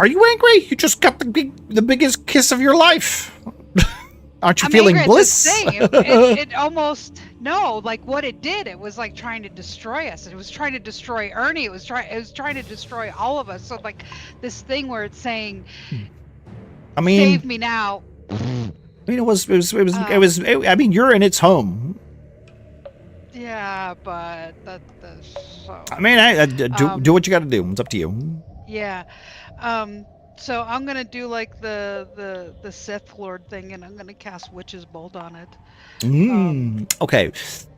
Speaker 1: you angry? You just got the biggest kiss of your life. Aren't you feeling bliss?
Speaker 3: It almost like what it did. It was like trying to destroy us. It was trying to destroy Ernie. It was trying to destroy all of us. So like this thing where it's saying, "Save me now."
Speaker 1: I mean, it was. I mean, you're in its home.
Speaker 3: Yeah, but so.
Speaker 1: I mean, do what you got to do. It's up to you.
Speaker 3: Yeah. So I'm gonna do like the Sith Lord thing, and I'm gonna cast Witch's Bolt on it.
Speaker 1: Okay.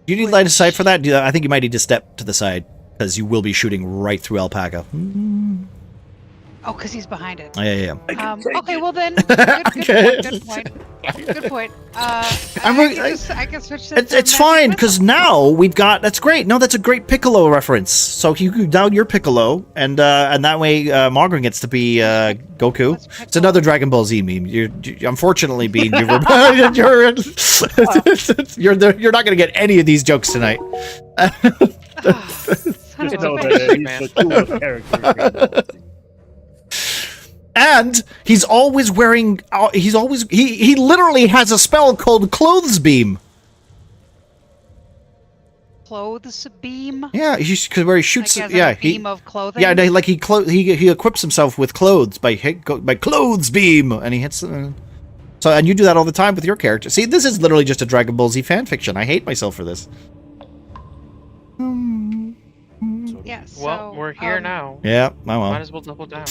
Speaker 1: Do you need line of sight for that? I think you might need to step to the side because you will be shooting right through Alpaca.
Speaker 3: Oh, because he's behind it.
Speaker 1: Yeah.
Speaker 3: Okay, well then, good point. I can switch this.
Speaker 1: It's fine because now we've got. That's great. No, that's a great Piccolo reference. So you down your Piccolo, and that way Margaret gets to be Goku. It's another Dragon Ball Z meme. You're unfortunately Bean. You're not going to get any of these jokes tonight.
Speaker 6: Just know that he's the coolest character.
Speaker 1: And he's always wearing. He literally has a spell called Clothes Beam.
Speaker 3: Clothes beam.
Speaker 1: Yeah, where he shoots.
Speaker 3: Like
Speaker 1: Yeah,
Speaker 3: a beam of clothing.
Speaker 1: Yeah, like he equips himself with clothes by Clothes Beam, and he hits. So and you do that all the time with your character. See, this is literally just a Dragon Ball Z fan fiction. I hate myself for this.
Speaker 3: Yeah. So,
Speaker 5: Well, we're here now.
Speaker 1: Yeah, well.
Speaker 5: Might as well double down.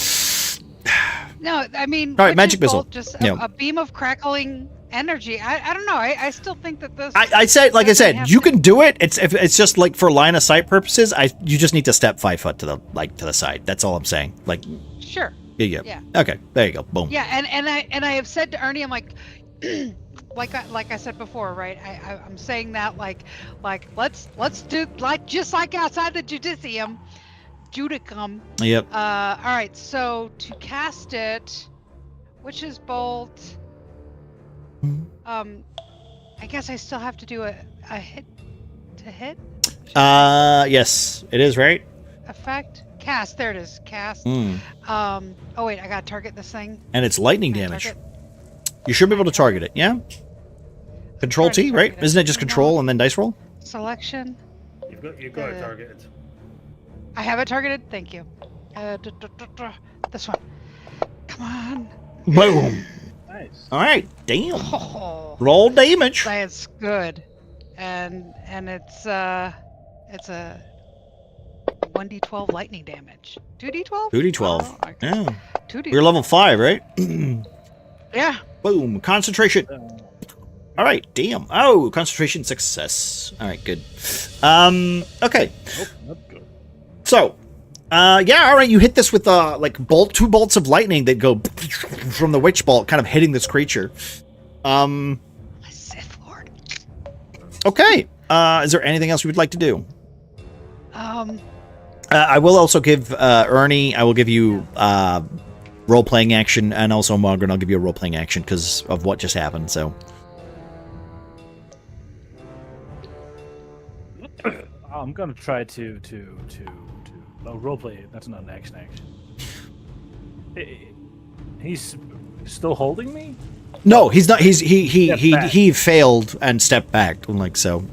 Speaker 3: No, I mean,
Speaker 1: All right, Magic
Speaker 3: Witch's
Speaker 1: Missile.
Speaker 3: Bolt, just
Speaker 1: Yeah.
Speaker 3: a beam of crackling energy. I don't know. I still think that this.
Speaker 1: I said, like I
Speaker 3: doesn't
Speaker 1: said,
Speaker 3: have
Speaker 1: you
Speaker 3: to-
Speaker 1: can do it. It's just like for line of sight purposes. You just need to step 5 foot to the side. That's all I'm saying. Like,
Speaker 3: Sure.
Speaker 1: yeah. Okay, there you go. Boom.
Speaker 3: Yeah, and I have said to Ernie, I'm like, like I said before, right? I'm saying that like let's do just like outside the Judicium. Judicum.
Speaker 1: Yep.
Speaker 3: All right. So to cast it, Witch's Bolt. I guess I still have to do a hit to hit.
Speaker 1: Yes, it is right.
Speaker 3: Effect. Cast. There it is. Cast. Oh wait, I gotta target this thing.
Speaker 1: And it's lightning
Speaker 3: Can I
Speaker 1: damage.
Speaker 3: target?
Speaker 1: You should be able to target it. Yeah. Control
Speaker 3: Trying to
Speaker 1: T, right?
Speaker 3: target it.
Speaker 1: Isn't it just control and then dice roll?
Speaker 3: Selection.
Speaker 4: You've got to target it.
Speaker 3: I have it targeted. Thank you. This one. Come on.
Speaker 1: Boom.
Speaker 6: Nice.
Speaker 1: All right. Damn.
Speaker 3: Oh,
Speaker 1: Roll damage.
Speaker 3: that's good. And it's a 1d12 lightning damage. 2d12?
Speaker 1: 2d12.
Speaker 3: Oh, I guess
Speaker 1: Yeah.
Speaker 3: 2d12.
Speaker 1: You're level 5, right?
Speaker 3: Yeah.
Speaker 1: Boom. Concentration. All right. Damn. Oh, concentration success. All right. Good. Okay.
Speaker 6: Nope, not good.
Speaker 1: So, yeah. All right. You hit this with like two bolts of lightning that go from the witch bolt, kind of hitting this creature.
Speaker 3: I'm a Sith Lord.
Speaker 1: Okay. Is there anything else you would like to do?
Speaker 3: I
Speaker 1: I will also give Ernie. I will give you role-playing action, and also Margaret. I'll give you a role-playing action because of what just happened. So.
Speaker 6: I'm gonna try to roleplay. That's not an action. He's still holding me.
Speaker 1: No, he's not. He
Speaker 6: back.
Speaker 1: he failed and stepped back, like so.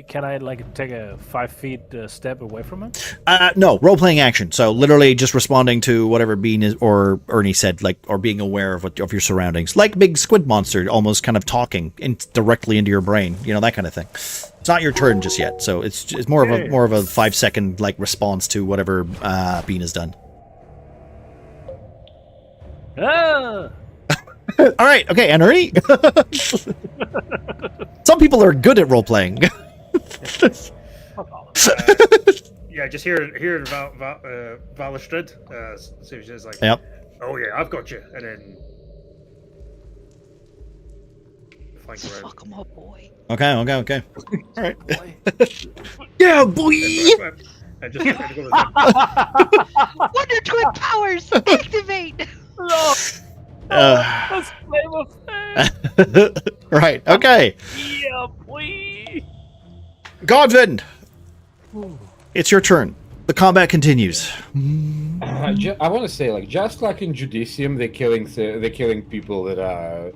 Speaker 6: Can I like take a 5 feet step away from him?
Speaker 1: No, role-playing action. So literally just responding to whatever Bean is or Ernie said, like, or being aware of of your surroundings, like big squid monster, almost kind of talking directly into your brain, that kind of thing. It's not your turn just yet, so it's more of a 5-second like response to whatever Bean has done.
Speaker 6: Ah!
Speaker 1: All right, okay, and Ernie. Some people are good at role-playing.
Speaker 4: Yeah, just hear Valistrid. So she's like,
Speaker 1: Yep.
Speaker 4: "Oh yeah, I've got you," and then flank around.
Speaker 3: fuck him up, boy.
Speaker 1: Okay. All right. Yeah, boy.
Speaker 4: And just go with them.
Speaker 3: Wonder Twin powers activate.
Speaker 6: No. Let's play with it.
Speaker 1: Right. Okay.
Speaker 6: Yeah, boy.
Speaker 1: Godvin, it's your turn. The combat continues.
Speaker 2: I want to say, like, just like in Judicium, they're killing people that are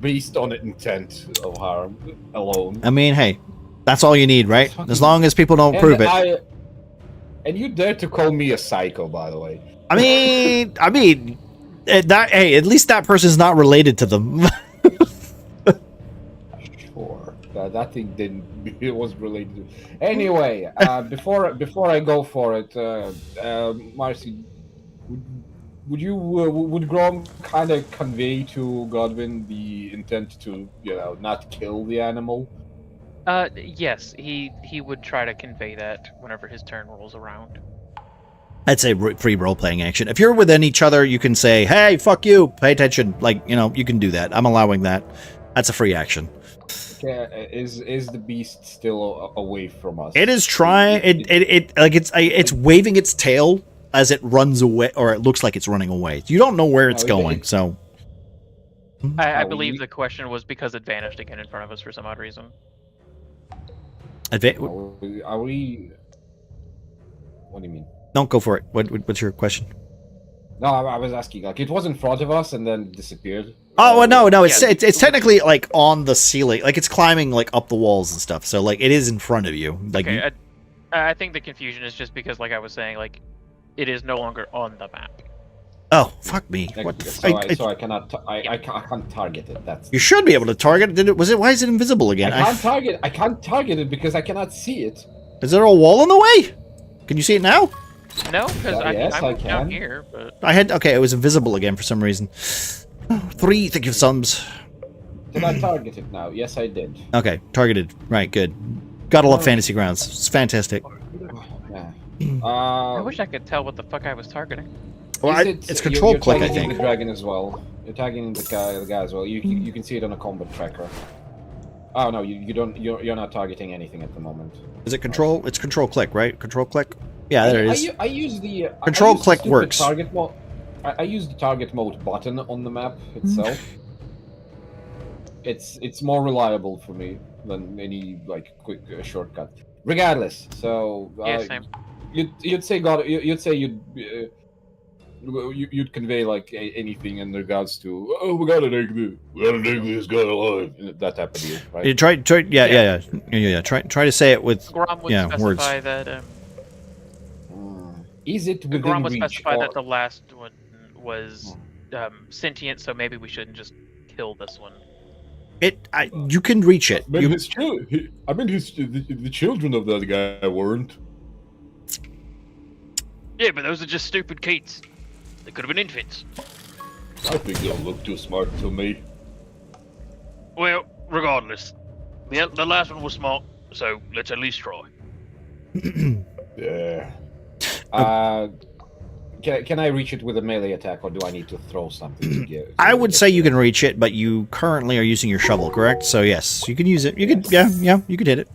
Speaker 2: based on intent of harm alone.
Speaker 1: I mean, hey, that's all you need, right? As long as people don't prove it.
Speaker 2: And you dare to call me a psycho, by the way.
Speaker 1: I mean, at least that person's not related to them.
Speaker 2: Sure. That thing didn't. It was related to. Anyway, before I go for it, Marcy, would Grom kind of convey to Godwin the intent to not kill the animal?
Speaker 5: Yes, he would try to convey that whenever his turn rolls around.
Speaker 1: I'd say free role-playing action. If you're within each other, you can say, hey, fuck you, pay attention. Like, you can do that. I'm allowing that. That's a free action.
Speaker 2: Okay, is the beast still away from us?
Speaker 1: It is trying. It's waving its tail as it runs away, or it looks like it's running away. You don't know where it's going, so.
Speaker 5: I believe the question was because it vanished again in front of us for some odd reason.
Speaker 2: Are we? What do you mean?
Speaker 1: Don't go for it. What's your question?
Speaker 2: No, I was asking. Like, it was in front of us and then disappeared.
Speaker 1: Oh, well, no. It's technically like on the ceiling. Like, it's climbing like up the walls and stuff. So like it is in front of you. Like,
Speaker 5: okay, I think the confusion is just because, like I was saying, like it is no longer on the map.
Speaker 1: Oh, fuck me!
Speaker 2: Like,
Speaker 1: What?
Speaker 2: so I cannot. I can't target it. That's.
Speaker 1: You should be able to target it. Why is it invisible again?
Speaker 2: I can't target it because I cannot see it.
Speaker 1: Is there a wall in the way? Can you see it now?
Speaker 5: No, because
Speaker 2: yes,
Speaker 5: I'm
Speaker 2: I can.
Speaker 5: down here. But
Speaker 1: Okay, it was invisible again for some reason. 3, thank you, sums.
Speaker 2: Did I target it now? Yes, I did.
Speaker 1: Okay, targeted. Right, good. Gotta love Fantasy Grounds. It's fantastic.
Speaker 2: Yeah.
Speaker 5: I wish I could tell what the fuck I was targeting.
Speaker 1: Well, it's control
Speaker 2: you're
Speaker 1: click, I
Speaker 2: targeting
Speaker 1: think.
Speaker 2: the dragon as well. You're tagging the guy as well. You can see it on a combat tracker. Oh no, you don't. You're not targeting anything at the moment.
Speaker 1: Is it control? It's control click, right? Control click. Yeah, there it is.
Speaker 2: I use the
Speaker 1: Control
Speaker 2: I use
Speaker 1: click
Speaker 2: the
Speaker 1: works.
Speaker 2: Target mode. I use the target mode button on the map itself. It's more reliable for me than any like quick shortcut. Regardless, so
Speaker 5: Yeah, same.
Speaker 2: you'd say you'd convey like anything in regards to we gotta take this guy alive, that type of deal, right?
Speaker 1: You try. Yeah. Try to say it with
Speaker 5: Grom would
Speaker 1: words.
Speaker 5: specify that.
Speaker 2: Is it within
Speaker 5: Grom would
Speaker 2: reach?
Speaker 5: specify
Speaker 2: or-
Speaker 5: that the last one was sentient, so maybe we shouldn't just kill this one.
Speaker 1: You can reach it.
Speaker 2: the children of that guy weren't.
Speaker 5: Yeah, but those are just stupid kids. They could have been infants.
Speaker 2: I think they'll look too smart to me.
Speaker 5: Well, regardless, the last one was smart, so let's at least try.
Speaker 2: Yeah. Can I reach it with a melee attack, or do I need to throw something to get?
Speaker 1: I would say you can reach it, but you currently are using your shovel, correct? So yes, you can use it. You could, yeah, you could hit it.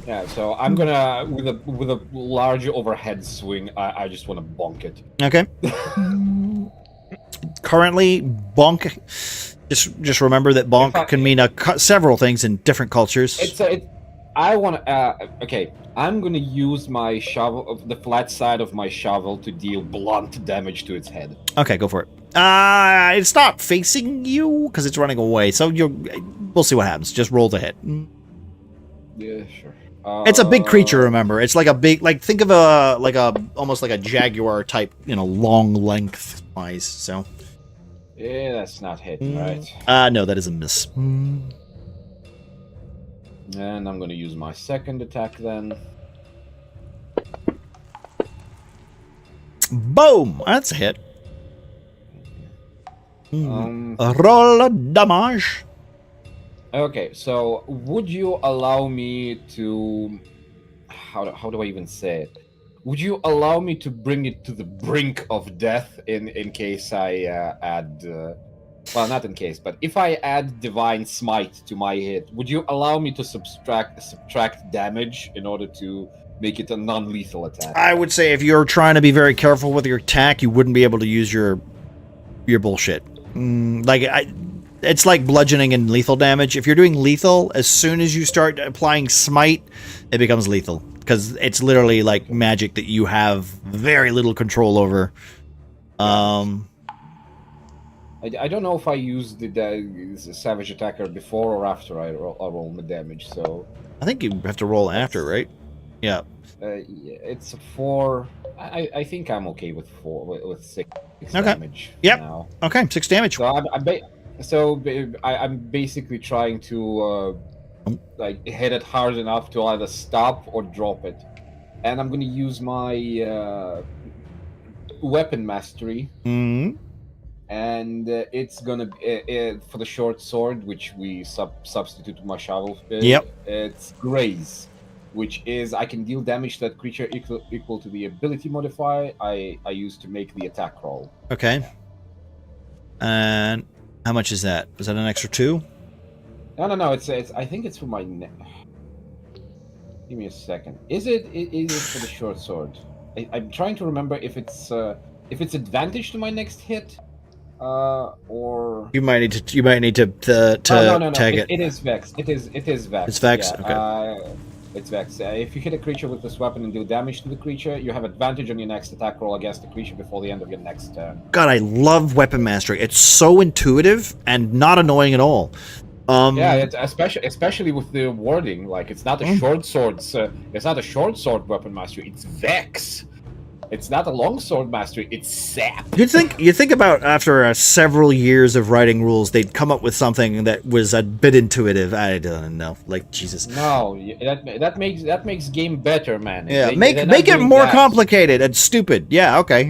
Speaker 2: Yeah, so I'm gonna with a large overhead swing. I just want to bonk it.
Speaker 1: Okay. Currently, bonk. Just remember that bonk can mean several things in different cultures.
Speaker 2: I want to. Okay, I'm gonna use my shovel, the flat side of my shovel, to deal blunt damage to its head.
Speaker 1: Okay, go for it. It's not facing you because it's running away. So we'll see what happens. Just roll the hit.
Speaker 2: Yeah, sure.
Speaker 1: It's a big creature. Remember, it's like a big, think of almost like a jaguar type, long length wise. So.
Speaker 2: Yeah, that's not hitting, right?
Speaker 1: No, that is a miss.
Speaker 2: And I'm gonna use my second attack then.
Speaker 1: Boom! That's a hit. Roll a damage.
Speaker 2: Okay, so would you allow me to... How do I even say it? Would you allow me to bring it to the brink of death in case I add... well, not in case, but if I add Divine Smite to my hit, would you allow me to subtract damage in order to make it a non-lethal attack?
Speaker 1: I would say if you're trying to be very careful with your attack, you wouldn't be able to use your bullshit. It's like bludgeoning and lethal damage. If you're doing lethal, as soon as you start applying smite, it becomes lethal. Because it's literally like magic that you have very little control over.
Speaker 2: I don't know if I used the Savage Attacker before or after I roll the damage, so...
Speaker 1: I think you have to roll after, right? Yeah.
Speaker 2: It's a 4... I think I'm okay with 6
Speaker 1: Okay.
Speaker 2: damage
Speaker 1: Yep.
Speaker 2: now.
Speaker 1: Okay, 6 damage.
Speaker 2: So I'm basically trying to like hit it hard enough to either stop or drop it. And I'm gonna use my weapon mastery,
Speaker 1: Mm-hmm.
Speaker 2: and it's gonna be for the short sword, which we substitute my shovel.
Speaker 1: Yep.
Speaker 2: It's graze, which is I can deal damage to that creature equal to the ability modifier I use to make the attack roll.
Speaker 1: Okay. And how much is that? Is that an extra 2?
Speaker 2: No. It's I think it's for my. Give me a second. Is it for the short sword? I'm trying to remember if it's advantage to my next hit, or
Speaker 1: You might need to
Speaker 2: no.
Speaker 1: tag it.
Speaker 2: It is Vex. It is Vex.
Speaker 1: It's Vex?
Speaker 2: Yeah,
Speaker 1: Okay.
Speaker 2: it's Vex. If you hit a creature with this weapon and do damage to the creature, you have advantage on your next attack roll against the creature before the end of your next turn.
Speaker 1: God, I love weapon mastery. It's so intuitive and not annoying at all.
Speaker 2: Yeah, it's especially with the wording. Like, it's not a short sword. It's not a short sword weapon mastery. It's Vex. It's not a long sword mastery. It's Sap.
Speaker 1: You think about after several years of writing rules, they'd come up with something that was a bit intuitive. I don't know, like Jesus.
Speaker 2: No, that makes game better, man.
Speaker 1: Yeah,
Speaker 2: They're
Speaker 1: make
Speaker 2: not
Speaker 1: it
Speaker 2: doing
Speaker 1: more
Speaker 2: that.
Speaker 1: complicated and stupid. Yeah, okay.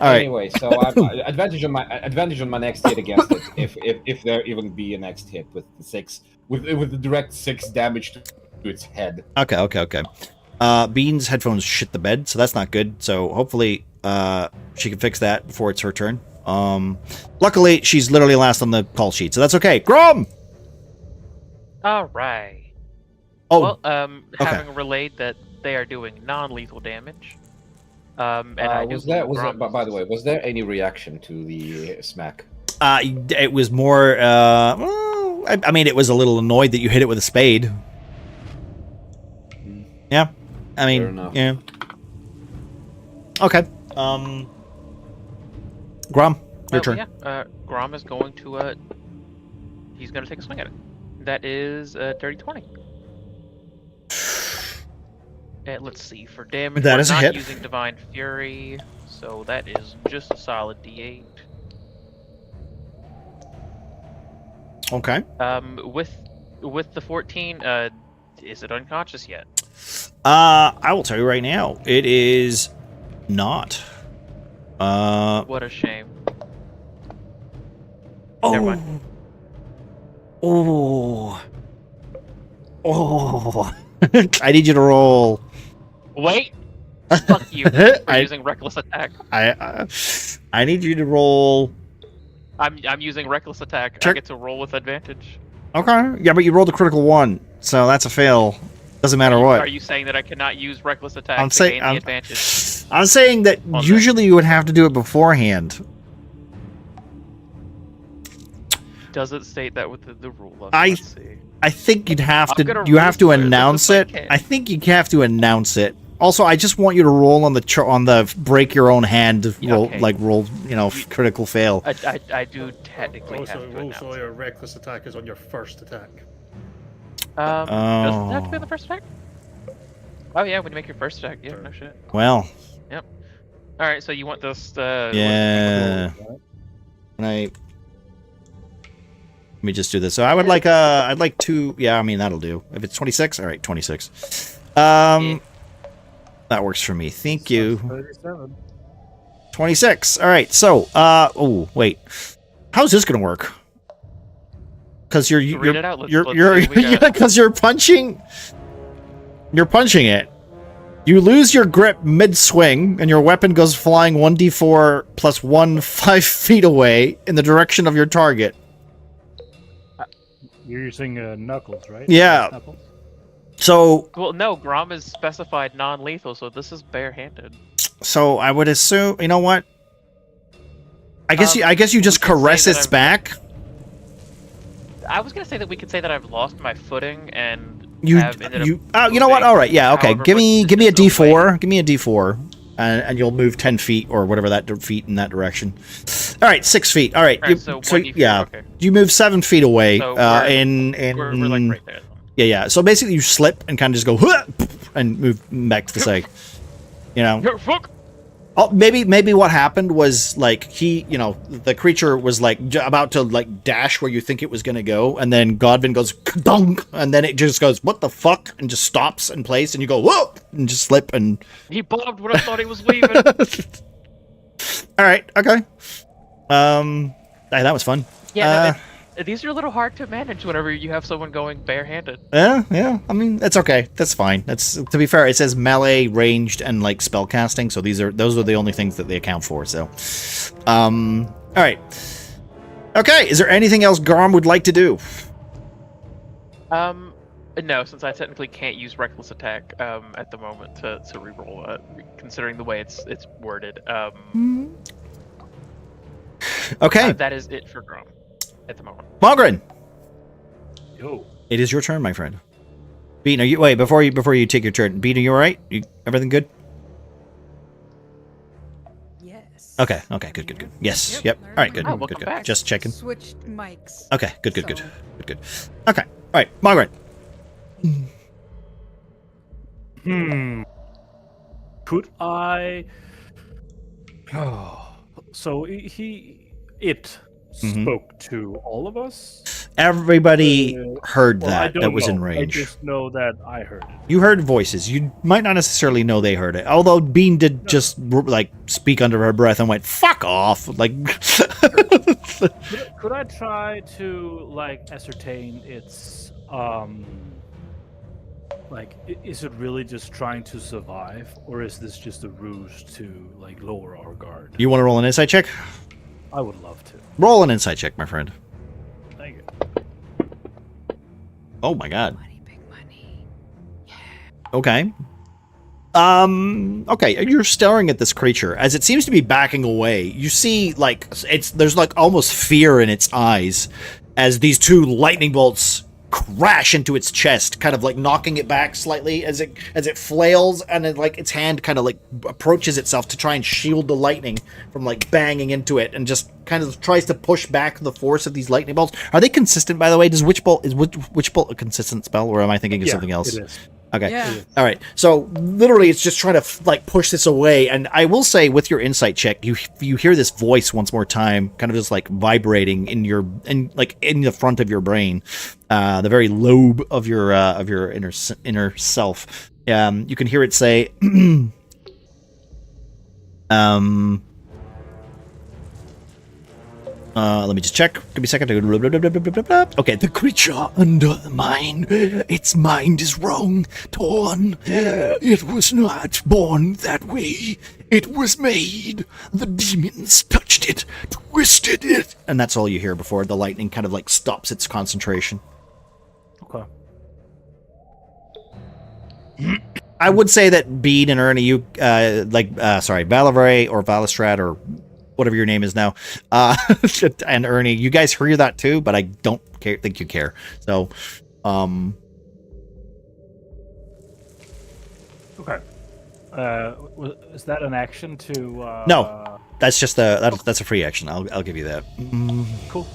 Speaker 1: All right.
Speaker 2: Anyway, so I've advantage on my next hit against it, if there even be a next hit with the 6 with the direct 6 damage to its head.
Speaker 1: Okay. Bean's headphones shit the bed, so that's not good. So hopefully she can fix that before it's her turn. Luckily, she's literally last on the call sheet, so that's okay. Grom!
Speaker 5: All right.
Speaker 1: Oh,
Speaker 5: Well, having relayed that they are doing non-lethal damage. And I do
Speaker 2: Was there,
Speaker 5: believe
Speaker 2: by the way, was there any reaction to the smack?
Speaker 1: it was more, well, I mean, it was a little annoyed that you hit it with a spade. Yeah. I
Speaker 2: Fair
Speaker 1: mean,
Speaker 2: enough.
Speaker 1: yeah. Okay. Grom, your turn.
Speaker 5: Yeah. Grom is going to he's going to take a swing at it. That is dirty 20. And let's see, for damage,
Speaker 1: That
Speaker 5: we're
Speaker 1: is a
Speaker 5: not
Speaker 1: hit.
Speaker 5: using Divine Fury, so that is just a solid D8.
Speaker 1: Okay.
Speaker 5: With the 14, is it unconscious yet?
Speaker 1: I will tell you right now, it is not.
Speaker 5: What a shame. Never
Speaker 1: Oh.
Speaker 5: mind.
Speaker 1: Oh. I need you to roll.
Speaker 5: Wait! Fuck you for
Speaker 1: I-
Speaker 5: using Reckless Attack.
Speaker 1: I need you to roll.
Speaker 5: I'm using Reckless Attack.
Speaker 1: Sure.
Speaker 5: I get to roll with advantage.
Speaker 1: Okay. Yeah, but you rolled a critical 1, so that's a fail. Doesn't matter what.
Speaker 5: Are you saying that I cannot use Reckless Attack
Speaker 1: I'm
Speaker 5: to
Speaker 1: saying-
Speaker 5: gain the advantage?
Speaker 1: I'm saying that
Speaker 5: On that.
Speaker 1: usually you would have to do it beforehand.
Speaker 5: Does it state that with the rule of it?
Speaker 1: I-
Speaker 5: Let's see.
Speaker 1: I think you'd have
Speaker 5: I'm
Speaker 1: to.
Speaker 5: gonna
Speaker 1: You have to
Speaker 5: roll for it as
Speaker 1: announce
Speaker 5: best I
Speaker 1: it.
Speaker 5: can.
Speaker 1: I think you have to announce it. Also, I just want you to roll on the break your own hand roll,
Speaker 5: Okay.
Speaker 1: roll, critical fail.
Speaker 5: I do technically have to announce
Speaker 4: Also,
Speaker 5: it.
Speaker 4: your reckless attack is on your first attack.
Speaker 5: Does it have to be
Speaker 1: Oh.
Speaker 5: on the first attack? Oh yeah, when you make your first attack. Yeah, no shit.
Speaker 1: Well,
Speaker 5: All right, so you want this?
Speaker 1: yeah. Can let me just do this. So I would like I'd like 2. Yeah, I mean that'll do. If it's 26, all right, 26.
Speaker 5: Yeah.
Speaker 1: That works for me. Thank you.
Speaker 6: 37.
Speaker 1: 26. All right. So, oh wait, how's this gonna work? Because
Speaker 5: Read it out. Let's
Speaker 1: you're
Speaker 5: see what we got.
Speaker 1: because you're punching it. You lose your grip mid-swing, and your weapon goes flying 1d4 plus 1 5 feet away in the direction of your target.
Speaker 6: You're using knuckles, right?
Speaker 1: Yeah.
Speaker 6: Knuckles?
Speaker 1: So
Speaker 5: Well, no, Grom is specified non-lethal, so this is barehanded.
Speaker 1: I would assume. You know what? I guess you
Speaker 5: we
Speaker 1: just
Speaker 5: could say
Speaker 1: caress
Speaker 5: that
Speaker 1: its
Speaker 5: I'm-
Speaker 1: back.
Speaker 5: I was gonna say that we could say that I've lost my footing and
Speaker 1: You
Speaker 5: have ended up
Speaker 1: oh, you know what?
Speaker 5: moving.
Speaker 1: All right. Yeah. Okay.
Speaker 5: However
Speaker 1: Give me
Speaker 5: much
Speaker 1: a
Speaker 5: distance away.
Speaker 1: d4. Give me a d4, and you'll move 10 feet or whatever feet in that direction. All right. 6 feet. All right.
Speaker 5: Alright, so 1d4,
Speaker 1: yeah.
Speaker 5: okay.
Speaker 1: You move 7 feet away.
Speaker 5: So we're like right there.
Speaker 1: Yeah. So basically, you slip and kind of just go "Huh!" and move back to the side. You know.
Speaker 5: Here, fuck!
Speaker 1: Oh, maybe what happened was like the creature was like about to like dash where you think it was gonna go, and then Godwin goes dunk, and then it just goes what the fuck, and just stops in place, and you go whoa, and just slip, and
Speaker 5: He bobbed when I thought he was leaving.
Speaker 1: all right, okay, that was fun.
Speaker 5: Yeah, these are a little hard to manage whenever you have someone going barehanded.
Speaker 1: Yeah. I mean, that's okay. That's fine. That's to be fair. It says melee, ranged, and like spell casting. So those are the only things that they account for. So, all right. Okay. Is there anything else Garm would like to do?
Speaker 5: No, since I technically can't use reckless attack at the moment to reroll, considering the way it's worded.
Speaker 1: Okay.
Speaker 5: That is it for Grom at the moment.
Speaker 1: Mogren,
Speaker 6: Yo.
Speaker 1: it is your turn, my friend. Bean, are you wait before you take your turn? Bean, are you all right? Everything good?
Speaker 7: Yes.
Speaker 1: Okay. Good. Yes. Yep. All right. Good.
Speaker 5: Oh, welcome
Speaker 1: Good.
Speaker 5: back.
Speaker 1: Just checking.
Speaker 7: Switched mics.
Speaker 1: Okay. Good.
Speaker 7: So-
Speaker 1: Good. Okay. All right, Mogren.
Speaker 6: Could I? Oh, so it
Speaker 1: Mhm.
Speaker 6: spoke to all of us.
Speaker 1: Everybody heard
Speaker 6: Well, I
Speaker 1: that.
Speaker 6: don't
Speaker 1: That was in
Speaker 6: know.
Speaker 1: range.
Speaker 6: I just know that I heard it.
Speaker 1: You heard voices. You might not necessarily know they heard it. Although Bean did just like speak under her breath and went "fuck off." Like,
Speaker 6: Could I try to like ascertain its like is it really just trying to survive, or is this just a ruse to like lower our guard?
Speaker 1: you want to roll an insight check?
Speaker 6: I would love to.
Speaker 1: Roll an insight check, my friend.
Speaker 6: Thank you.
Speaker 1: Oh my god.
Speaker 7: Money, big money.
Speaker 1: Okay. Okay, you're staring at this creature as it seems to be backing away. You see like there's like almost fear in its eyes as these two lightning bolts crash into its chest, kind of like knocking it back slightly as it flails, and then like its hand kind of like approaches itself to try and shield the lightning from like banging into it, and just kind of tries to push back the force of these lightning bolts. Are they consistent, by the way? Is Witch Bolt a consistent spell, or am I thinking of something else?
Speaker 6: It is.
Speaker 1: Okay.
Speaker 7: Yeah.
Speaker 1: All right. So literally, it's just trying to like push this away. And I will say, with your insight check, you hear this voice once more time, kind of just like vibrating in the front of your brain, the very lobe of your inner self. You can hear it say, let me just check. Give me a second. Okay, the creature under the mine. Its mind is wrong, torn. It was not born that way. It was made. The demons touched it, twisted it. And that's all you hear before the lightning kind of like stops its concentration.
Speaker 6: Okay.
Speaker 1: I would say that Bean and Ernie, you, Valavray or Valistrad or whatever your name is now, and Ernie, you guys hear that too, but I don't think you care. So,
Speaker 6: Okay. Is that an action to?
Speaker 1: No. that's just that's a free action. I'll give you that.
Speaker 6: Cool.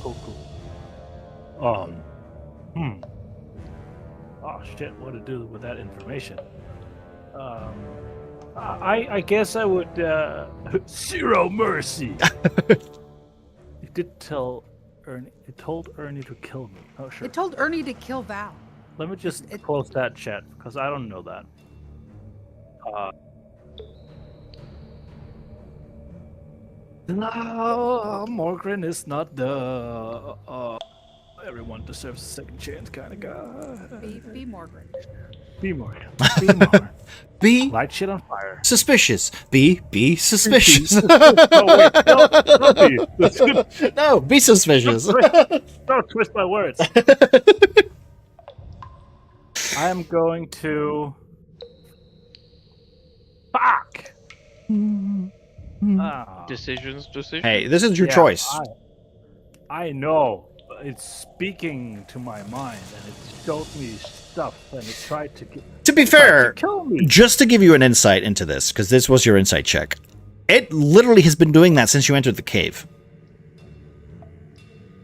Speaker 6: Oh shit! What to do with that information? I guess I would zero mercy. It did tell Ernie. It told Ernie to kill me. Oh sure.
Speaker 7: It told Ernie to kill Val.
Speaker 6: Let me just close that chat because I don't know that. No, Morgren is not the everyone deserves a second chance kind of guy.
Speaker 7: Be Morgan.
Speaker 6: Be Morgren. Be Morgren.
Speaker 1: Be
Speaker 6: Light shit on fire.
Speaker 1: suspicious. Be suspicious.
Speaker 6: No, wait, no, not be.
Speaker 1: No, be suspicious.
Speaker 6: Don't twist my words. I am going to. Fuck. Ah.
Speaker 5: Decisions.
Speaker 1: Hey, this is your
Speaker 6: Yeah,
Speaker 1: choice.
Speaker 6: I know. It's speaking to my mind, and it showed me stuff, and it tried to
Speaker 1: To be fair,
Speaker 6: kill me.
Speaker 1: just to give you an insight into this, because this was your insight check, it literally has been doing that since you entered the cave.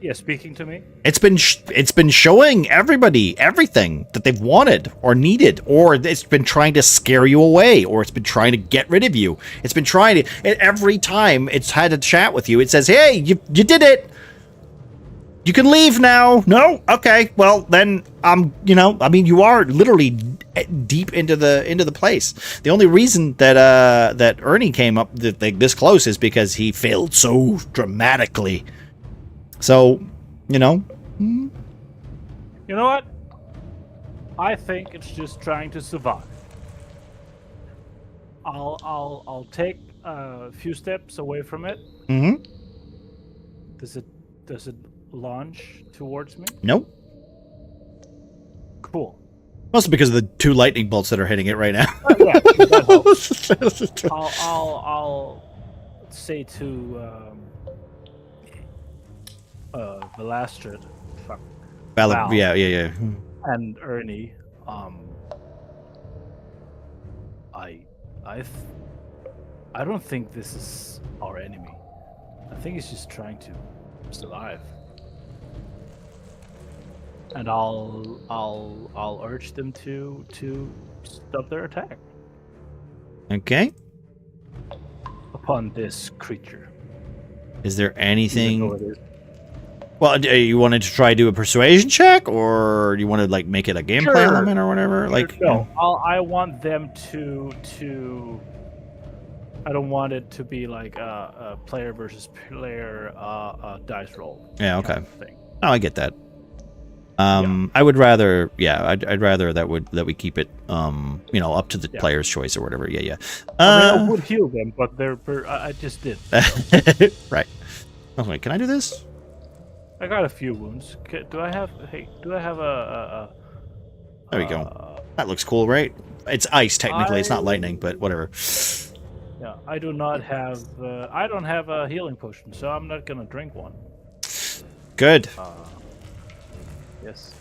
Speaker 6: Yeah, speaking to me.
Speaker 1: It's been showing everybody everything that they've wanted or needed, or it's been trying to scare you away, or it's been trying to get rid of you. It's been trying to. Every time it's had a chat with you, it says, "Hey, you did it. You can leave now." No, okay. Well, then you are literally deep into the place. The only reason that that Ernie came up this close is because he failed so dramatically. So,
Speaker 6: You know what? I think it's just trying to survive. I'll take a few steps away from it.
Speaker 1: mm-hmm.
Speaker 6: Does it launch towards me?
Speaker 1: Nope.
Speaker 6: Cool.
Speaker 1: Mostly because of the 2 lightning bolts that are hitting it right now.
Speaker 6: Yeah, that helps. I'll say to Velastrid, Val.
Speaker 1: Yeah.
Speaker 6: and Ernie, I don't think this is our enemy. I think it's just trying to survive. And I'll urge them to stop their attack
Speaker 1: Okay.
Speaker 6: upon this creature.
Speaker 1: Is there
Speaker 6: Even
Speaker 1: anything?
Speaker 6: though it is-
Speaker 1: Well, you wanted to try to do a persuasion check, or you wanted like make it a gameplay
Speaker 6: Sure.
Speaker 1: element or whatever? Like,
Speaker 6: no, I want them to. I don't want it to be like a player versus player dice roll.
Speaker 1: Yeah, okay.
Speaker 6: kind of thing.
Speaker 1: Oh, I get that. I would rather, I'd rather that we keep it, up to the player's choice or whatever. Yeah.
Speaker 6: I would heal them, but I just did.
Speaker 1: Right. Oh wait, can I do this?
Speaker 6: I got a few wounds. Do I have a
Speaker 1: There we go. That looks cool, right? It's ice technically. It's not lightning, but whatever.
Speaker 6: Yeah, I do not have. I don't have a healing potion, so I'm not gonna drink one.
Speaker 1: Good.
Speaker 6: Yes.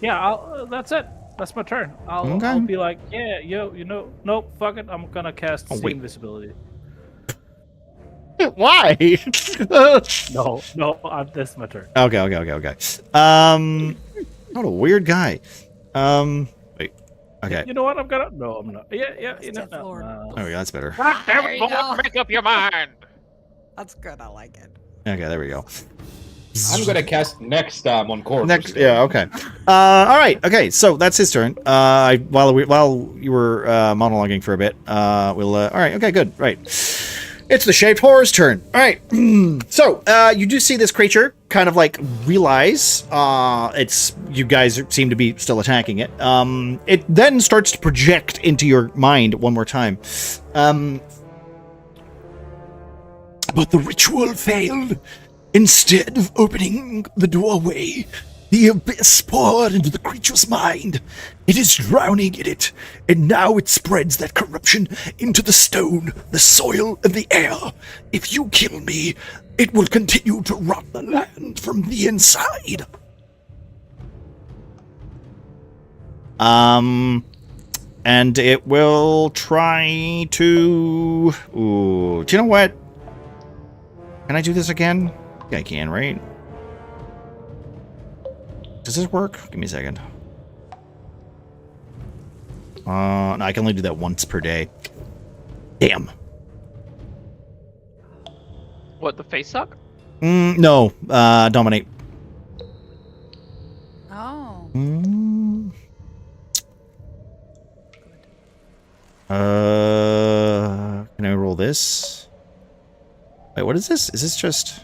Speaker 6: Yeah, that's it. That's my turn. I'll be like, yeah, nope, fuck it. I'm gonna cast see invisibility.
Speaker 1: Why?
Speaker 6: No, that's my turn.
Speaker 1: Okay. What a weird guy. Wait. Okay.
Speaker 6: You know what? I'm not. Yeah.
Speaker 1: Oh yeah, that's better.
Speaker 5: Damn it, make up your mind.
Speaker 7: That's good. I like it.
Speaker 1: Okay, there we go.
Speaker 2: I'm gonna cast next time on corners.
Speaker 1: Next, yeah, okay. All right, okay. So that's his turn. While you were monologuing for a bit, we'll. All right, okay, good. Right. It's the Shaped Horror's turn. All right. So you do see this creature kind of like realize you guys seem to be still attacking it. It then starts to project into your mind one more time. But the ritual failed. Instead of opening the doorway, the abyss poured into the creature's mind. It is drowning in it, and now it spreads that corruption into the stone, the soil, and the air. If you kill me, it will continue to rot the land from the inside. And it will try to... Ooh, do you know what? Can I do this again? I can, right? Does this work? Give me a second. No, I can only do that once per day. Damn.
Speaker 5: What, the face suck?
Speaker 1: No, dominate.
Speaker 7: Oh.
Speaker 1: Can I roll this? Wait, what is this? Is this just...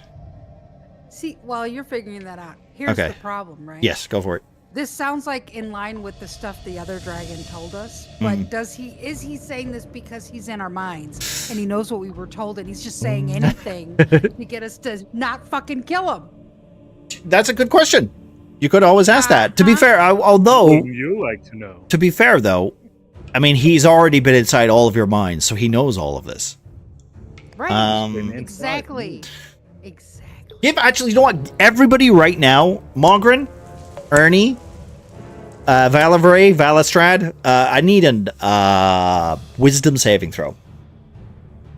Speaker 7: See, while you're figuring that out, here's
Speaker 1: Okay.
Speaker 7: the problem, right?
Speaker 1: Yes, go for it.
Speaker 7: This sounds like in line with the stuff the other dragon told us, but is he saying this because he's in our minds and he knows what we were told and he's just saying anything to get us to not fucking kill him?
Speaker 1: That's a good question. You could always ask that. To be fair, although...
Speaker 6: Wouldn't you like to know?
Speaker 1: To be fair, though, I mean, he's already been inside all of your minds, so he knows all of this.
Speaker 7: Right. Exactly.
Speaker 1: If actually, you know what? Everybody right now, Mogren, Ernie, Valastrad, I need a wisdom saving throw.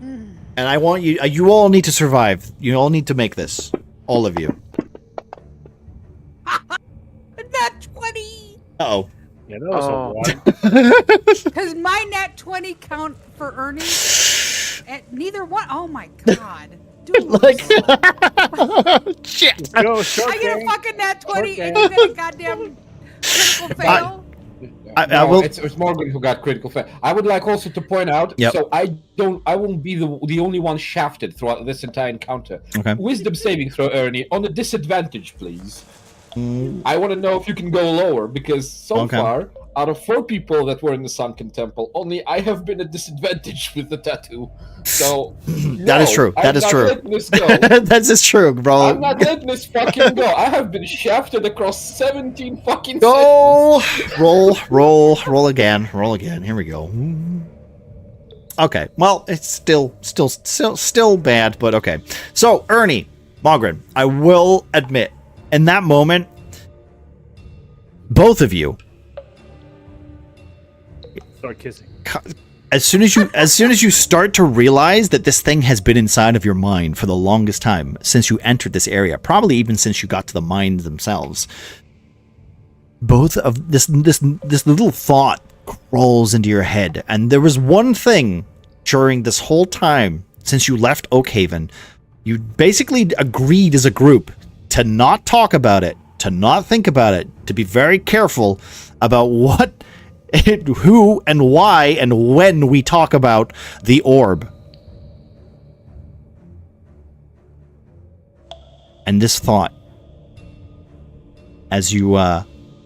Speaker 1: And I want you all need to survive. You all need to make this. All of you. Uh-oh.
Speaker 6: Yeah, that was
Speaker 5: Oh.
Speaker 6: a one.
Speaker 7: Because my nat 20 count for Ernie. And neither one. Oh my god. Dude.
Speaker 1: Like, shit.
Speaker 6: Go, short
Speaker 7: I get a
Speaker 6: game.
Speaker 7: fucking nat 20
Speaker 6: Okay.
Speaker 7: and you get a goddamn critical fail.
Speaker 1: I
Speaker 2: No,
Speaker 1: will.
Speaker 2: it's Morgan who got critical fail. I would like also to point out,
Speaker 1: Yep.
Speaker 2: so I won't be the only one shafted throughout this entire encounter.
Speaker 1: Okay.
Speaker 2: Wisdom saving throw, Ernie, on a disadvantage, please.
Speaker 1: Mm,
Speaker 2: I want to know if you can go lower, because so
Speaker 1: Okay.
Speaker 2: far, out of 4 people that were in the Sunken Temple, only I have been at disadvantage with the tattoo. So
Speaker 1: That is true. That
Speaker 2: I'm
Speaker 1: is
Speaker 2: not
Speaker 1: true.
Speaker 2: letting this go.
Speaker 1: That's just true, bro.
Speaker 2: I'm not letting this fucking go. I have been shafted across 17 fucking
Speaker 1: Go. Roll again. Roll again. Here we go. Okay. Well, it's still bad, but okay. So, Ernie, Mogren, I will admit, in that moment, both of you,
Speaker 6: Start kissing.
Speaker 1: as soon as you start to realize that this thing has been inside of your mind for the longest time since you entered this area, probably even since you got to the mines themselves, both of this little thought crawls into your head. And there was one thing during this whole time since you left Oakhaven, you basically agreed as a group to not talk about it, to not think about it, to be very careful about what, who, and why, and when we talk about the orb. And this thought, as you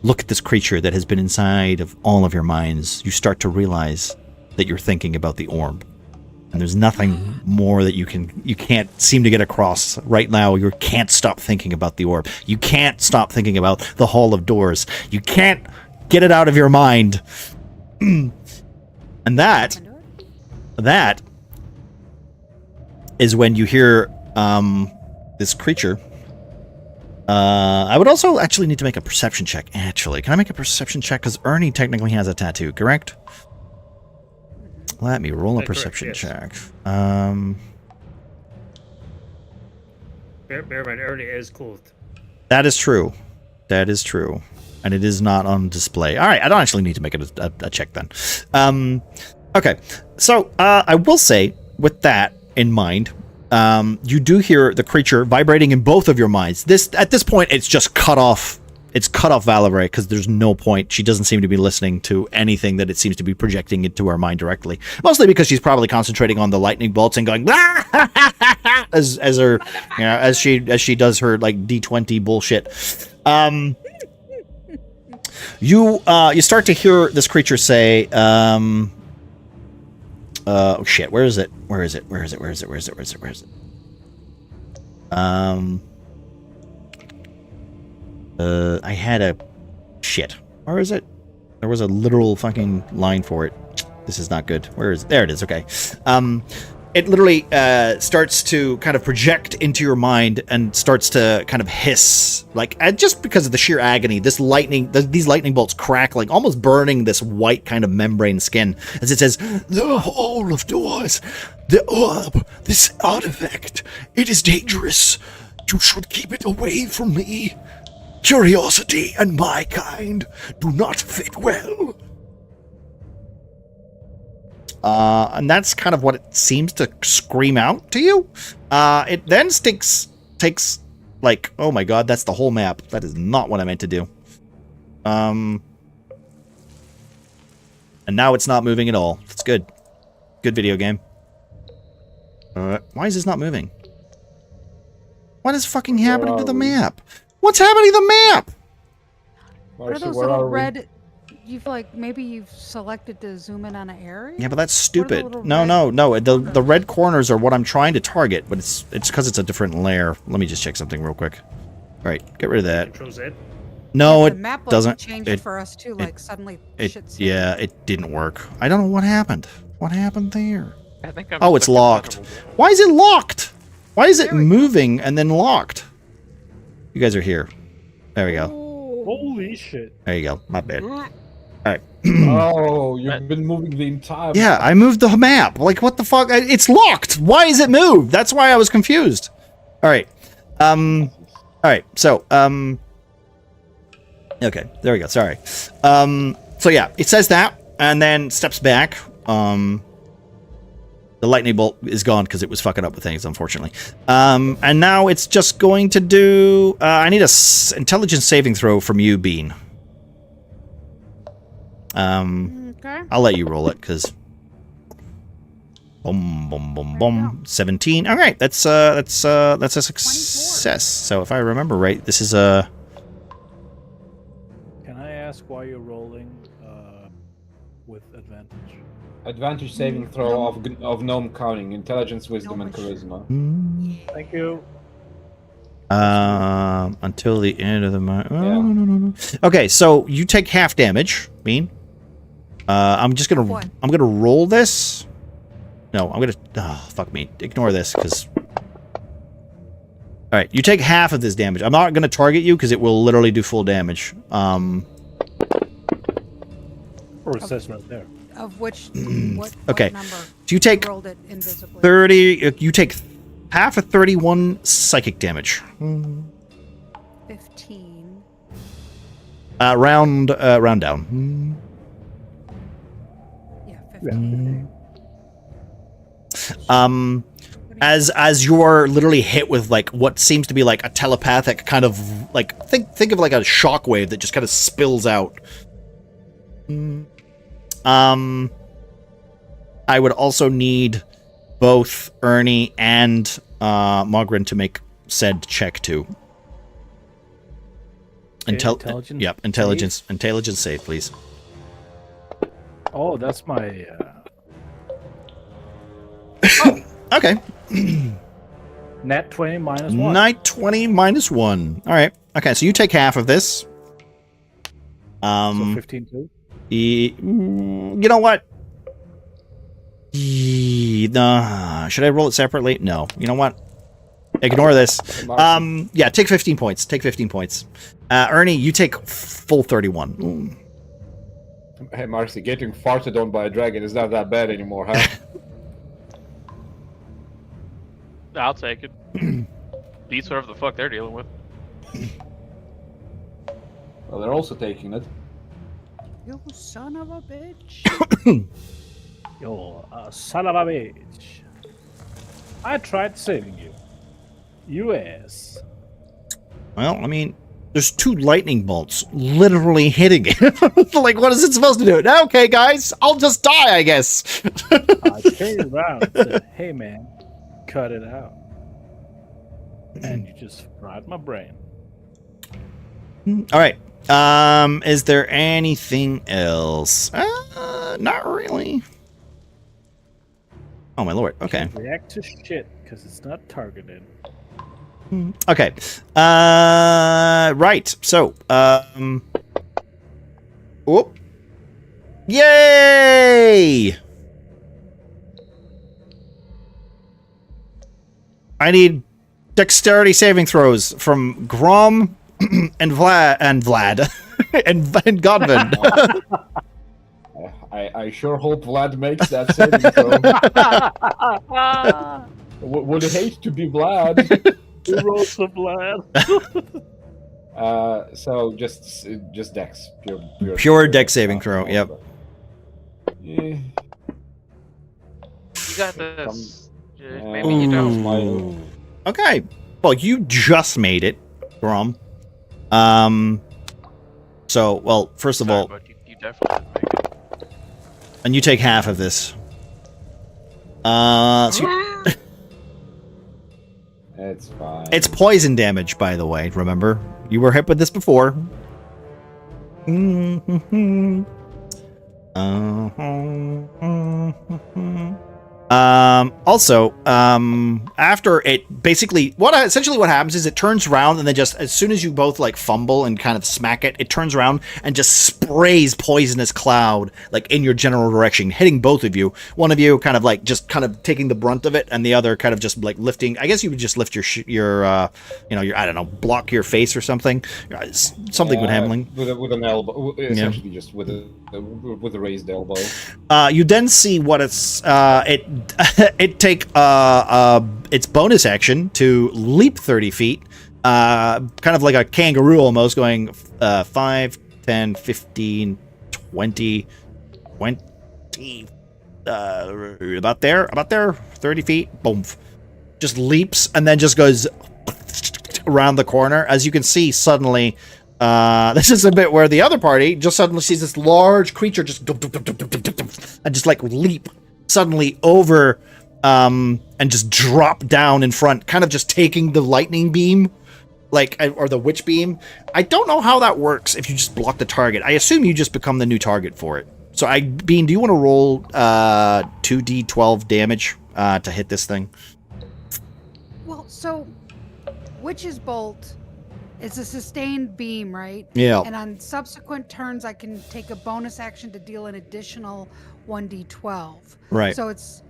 Speaker 1: look at this creature that has been inside of all of your minds, you start to realize that you're thinking about the orb. And there's nothing more that you can't seem to get across right now. You can't stop thinking about the orb. You can't stop thinking about the Hall of Doors. You can't get it out of your mind. And that is when you hear this creature. I would also actually need to make a perception check. Actually, can I make a perception check? Because Ernie technically has a tattoo, correct? Let me roll a perception
Speaker 4: correct, yes.
Speaker 1: check.
Speaker 4: Bear in mind, Ernie is clothed.
Speaker 1: That is true. That is true. And it is not on display. All right, I don't actually need to make it a check then. Okay, so I will say, with that in mind, you do hear the creature vibrating in both of your minds. At this point, it's just cut off. It's cut off Valerie because there's no point. She doesn't seem to be listening to anything that it seems to be projecting into her mind directly. Mostly because she's probably concentrating on the lightning bolts and going as her, you know, as she does her like D20 bullshit. You start to hear this creature say, oh shit, where is it? I had a shit. Where is it? There was a literal fucking line for it. This is not good. Where is it? There it is. Okay. It literally starts to kind of project into your mind and starts to kind of hiss, like just because of the sheer agony. These lightning bolts crackling, almost burning this white kind of membrane skin, as it says, "The Hall of Doors, the orb, this artifact. It is dangerous. You should keep it away from me. Curiosity and my kind do not fit well." And that's kind of what it seems to scream out to you. It then takes like, oh my god, that's the whole map. That is not what I meant to do. And now it's not moving at all. It's good. Good video game. Why is this not moving? What is fucking happening to the map? What's happening to the map?
Speaker 7: What are those little red? You've maybe you've selected to zoom in on an area.
Speaker 1: Yeah, but that's
Speaker 7: What are the
Speaker 1: stupid.
Speaker 7: little
Speaker 1: No.
Speaker 7: red
Speaker 1: The red corners are what I'm trying to target, but it's because it's a different layer. Let me just check something real quick. All right, get rid of that.
Speaker 4: Control Z.
Speaker 1: No,
Speaker 7: the
Speaker 1: it
Speaker 7: map
Speaker 1: doesn't.
Speaker 7: change
Speaker 1: It,
Speaker 7: for us too. Like suddenly, shit's
Speaker 1: yeah, it didn't work. I don't know what happened. What happened there?
Speaker 5: I think I'm
Speaker 1: Oh, it's
Speaker 5: stuck inside
Speaker 1: locked.
Speaker 5: of a wall.
Speaker 1: Why is it locked? Why is it
Speaker 7: There we go.
Speaker 1: moving and then locked? You guys are here. There we go.
Speaker 6: Holy shit.
Speaker 1: There you go. My bad. All right.
Speaker 2: Oh, you've been moving the entire.
Speaker 1: Yeah, I moved the map. Like, what the fuck? It's locked. Why is it moved? That's why I was confused. All right. All right. So, Okay, there we go. Sorry. So yeah, it says that, and then steps back. The lightning bolt is gone because it was fucking up with things, unfortunately. And now it's just going to do... I need a intelligence saving throw from you, Bean.
Speaker 7: Okay.
Speaker 1: I'll let you roll it, because... Boom, boom, boom, boom. 17. All right, that's a success.
Speaker 7: 24.
Speaker 1: So if I remember right, this is a...
Speaker 6: Can I ask why you're rolling with advantage?
Speaker 2: Advantage saving throw of gnome counting, intelligence, wisdom, and charisma.
Speaker 6: Thank you.
Speaker 1: Until the end of the month. No. Okay, so you take half damage, Bean. I'm gonna roll this. No, I'm gonna. Oh, fuck me. Ignore this, because. All right, you take half of this damage. I'm not gonna target you because it will literally do full damage.
Speaker 6: Or it says right there.
Speaker 7: Of which, what
Speaker 1: Okay.
Speaker 7: number?
Speaker 1: So you take
Speaker 7: Rolled it invisibly.
Speaker 1: 30. You take half of 31 psychic damage.
Speaker 7: 15.
Speaker 1: Round down.
Speaker 7: Yeah, 15.
Speaker 1: As you're literally hit with like what seems to be like a telepathic kind of like think of like a shockwave that just kind of spills out. I would also need both Ernie and Mogren to make said check too.
Speaker 6: Intelligence.
Speaker 1: Yep, intelligence save, please.
Speaker 6: Oh, that's my.
Speaker 1: Okay.
Speaker 6: Nat 20 minus 1.
Speaker 1: Night 20 minus 1. All right. Okay, so you take half of this.
Speaker 6: So 15 too?
Speaker 1: You know what? Should I roll it separately? No. You know what? Ignore this. Yeah, take 15 points. Take 15 points. Ernie, you take full 31.
Speaker 2: Hey, Marcy, getting farted on by a dragon is not that bad anymore, huh?
Speaker 5: I'll take it. Beats whatever the fuck they're dealing with.
Speaker 2: Well, they're also taking it.
Speaker 7: You son of a bitch.
Speaker 6: Yo, son of a bitch. I tried saving you. You ass.
Speaker 1: Well, I mean, there's 2 lightning bolts literally hitting it. Like, what is it supposed to do? Okay, guys, I'll just die, I guess.
Speaker 6: I turned around and said, hey, man, cut it out. And you just fried my brain.
Speaker 1: All right. Is there anything else? Not really. Oh my lord. Okay.
Speaker 6: React to shit because it's not targeted.
Speaker 1: Okay. Right. So, whoop. Yay! I need dexterity saving throws from Grom and Vlad and Godwin.
Speaker 2: I sure hope Vlad makes that saving throw. Would hate to be Vlad.
Speaker 6: You rolled some Vlad.
Speaker 2: So just dex,
Speaker 1: Pure dex saving throw. Yep.
Speaker 2: Yeah.
Speaker 5: You got this. Maybe you don't.
Speaker 1: Okay. Well, you just made it, Grom. So, well, first of all,
Speaker 5: But you definitely didn't make it.
Speaker 1: and you take half of this. So
Speaker 2: It's fine.
Speaker 1: it's poison damage, by the way. Remember, you were hit with this before. Also, after it basically, essentially what happens is it turns around and then just as soon as you both like fumble and kind of smack it, it turns around and just sprays poisonous cloud like in your general direction, hitting both of you. One of you kind of like just kind of taking the brunt of it, and the other kind of just like lifting. I guess you would just lift your I don't know, block your face or something, something with handling
Speaker 2: with an elbow, essentially just with a raised elbow.
Speaker 1: You then see what it take its bonus action to leap 30 feet kind of like a kangaroo almost, going 5, 10, 15, 20, 20, about there, 30 feet, boom. Just leaps and then just goes around the corner. As you can see, suddenly, this is a bit where the other party just suddenly sees this large creature just and just like leap suddenly over and just drop down in front, kind of just taking the lightning beam, like, or the witch beam. I don't know how that works if you just block the target. I assume you just become the new target for it. So, Bean, do you want to roll 2d12 damage to hit this thing?
Speaker 7: Well, so Witch's Bolt is a sustained beam, right?
Speaker 1: Yeah.
Speaker 7: And on subsequent turns, I can take a bonus action to deal an additional 1d12.
Speaker 1: Right.
Speaker 7: So it's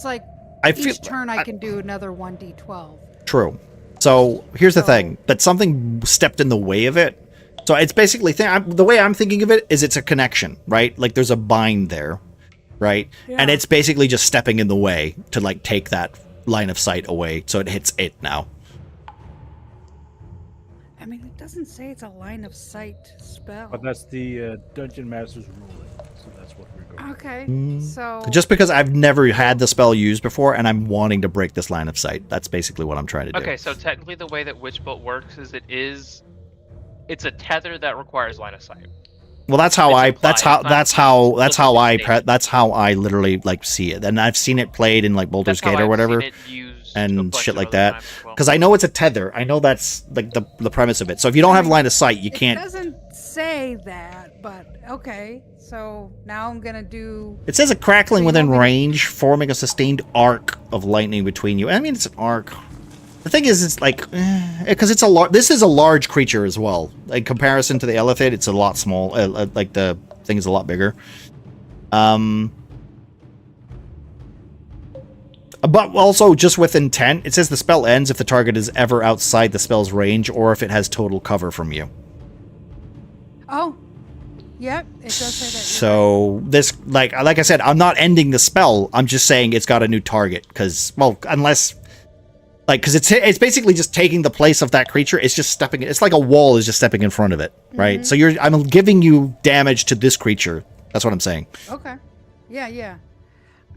Speaker 7: like each turn I can do another 1d12.
Speaker 1: True. So here's the thing: that something stepped in the way of it. So it's basically the way I'm thinking of it is it's a connection, right? Like there's a bind there, right?
Speaker 7: Yeah.
Speaker 1: And it's basically just stepping in the way to like take that line of sight away, so it hits it now.
Speaker 7: I mean, it doesn't say it's a line of sight spell.
Speaker 6: But that's the Dungeon Master's ruling, so that's what we're going.
Speaker 7: Okay, so
Speaker 1: Just because I've never had the spell used before, and I'm wanting to break this line of sight. That's basically what I'm trying to do.
Speaker 5: Okay, so technically the way that Witch Bolt works is it's a tether that requires line of sight.
Speaker 1: Well, that's how
Speaker 5: It's
Speaker 1: I literally like see it, and I've seen it played in like Baldur's Gate or whatever, and shit like that. Because I know it's a tether. I know that's like the premise of it. So if you don't have line of sight, you can't.
Speaker 7: It doesn't say that, but okay. So now I'm gonna do.
Speaker 1: It says a crackling within range, forming a sustained arc of lightning between you. I mean, it's an arc. The thing is, it's like, because it's this is a large creature as well. In comparison to the Elithid, it's a lot small. Like the thing is a lot bigger. But also, just with intent, it says the spell ends if the target is ever outside the spell's range or if it has total cover from you.
Speaker 7: Oh, yep, it does say that.
Speaker 1: So this, like I said, I'm not ending the spell. I'm just saying it's got a new target because, well, unless. Like, because it's basically just taking the place of that creature. It's just stepping. It's like a wall is just stepping in front of it, right? So I'm giving you damage to this creature. That's what I'm saying.
Speaker 7: Okay. Yeah.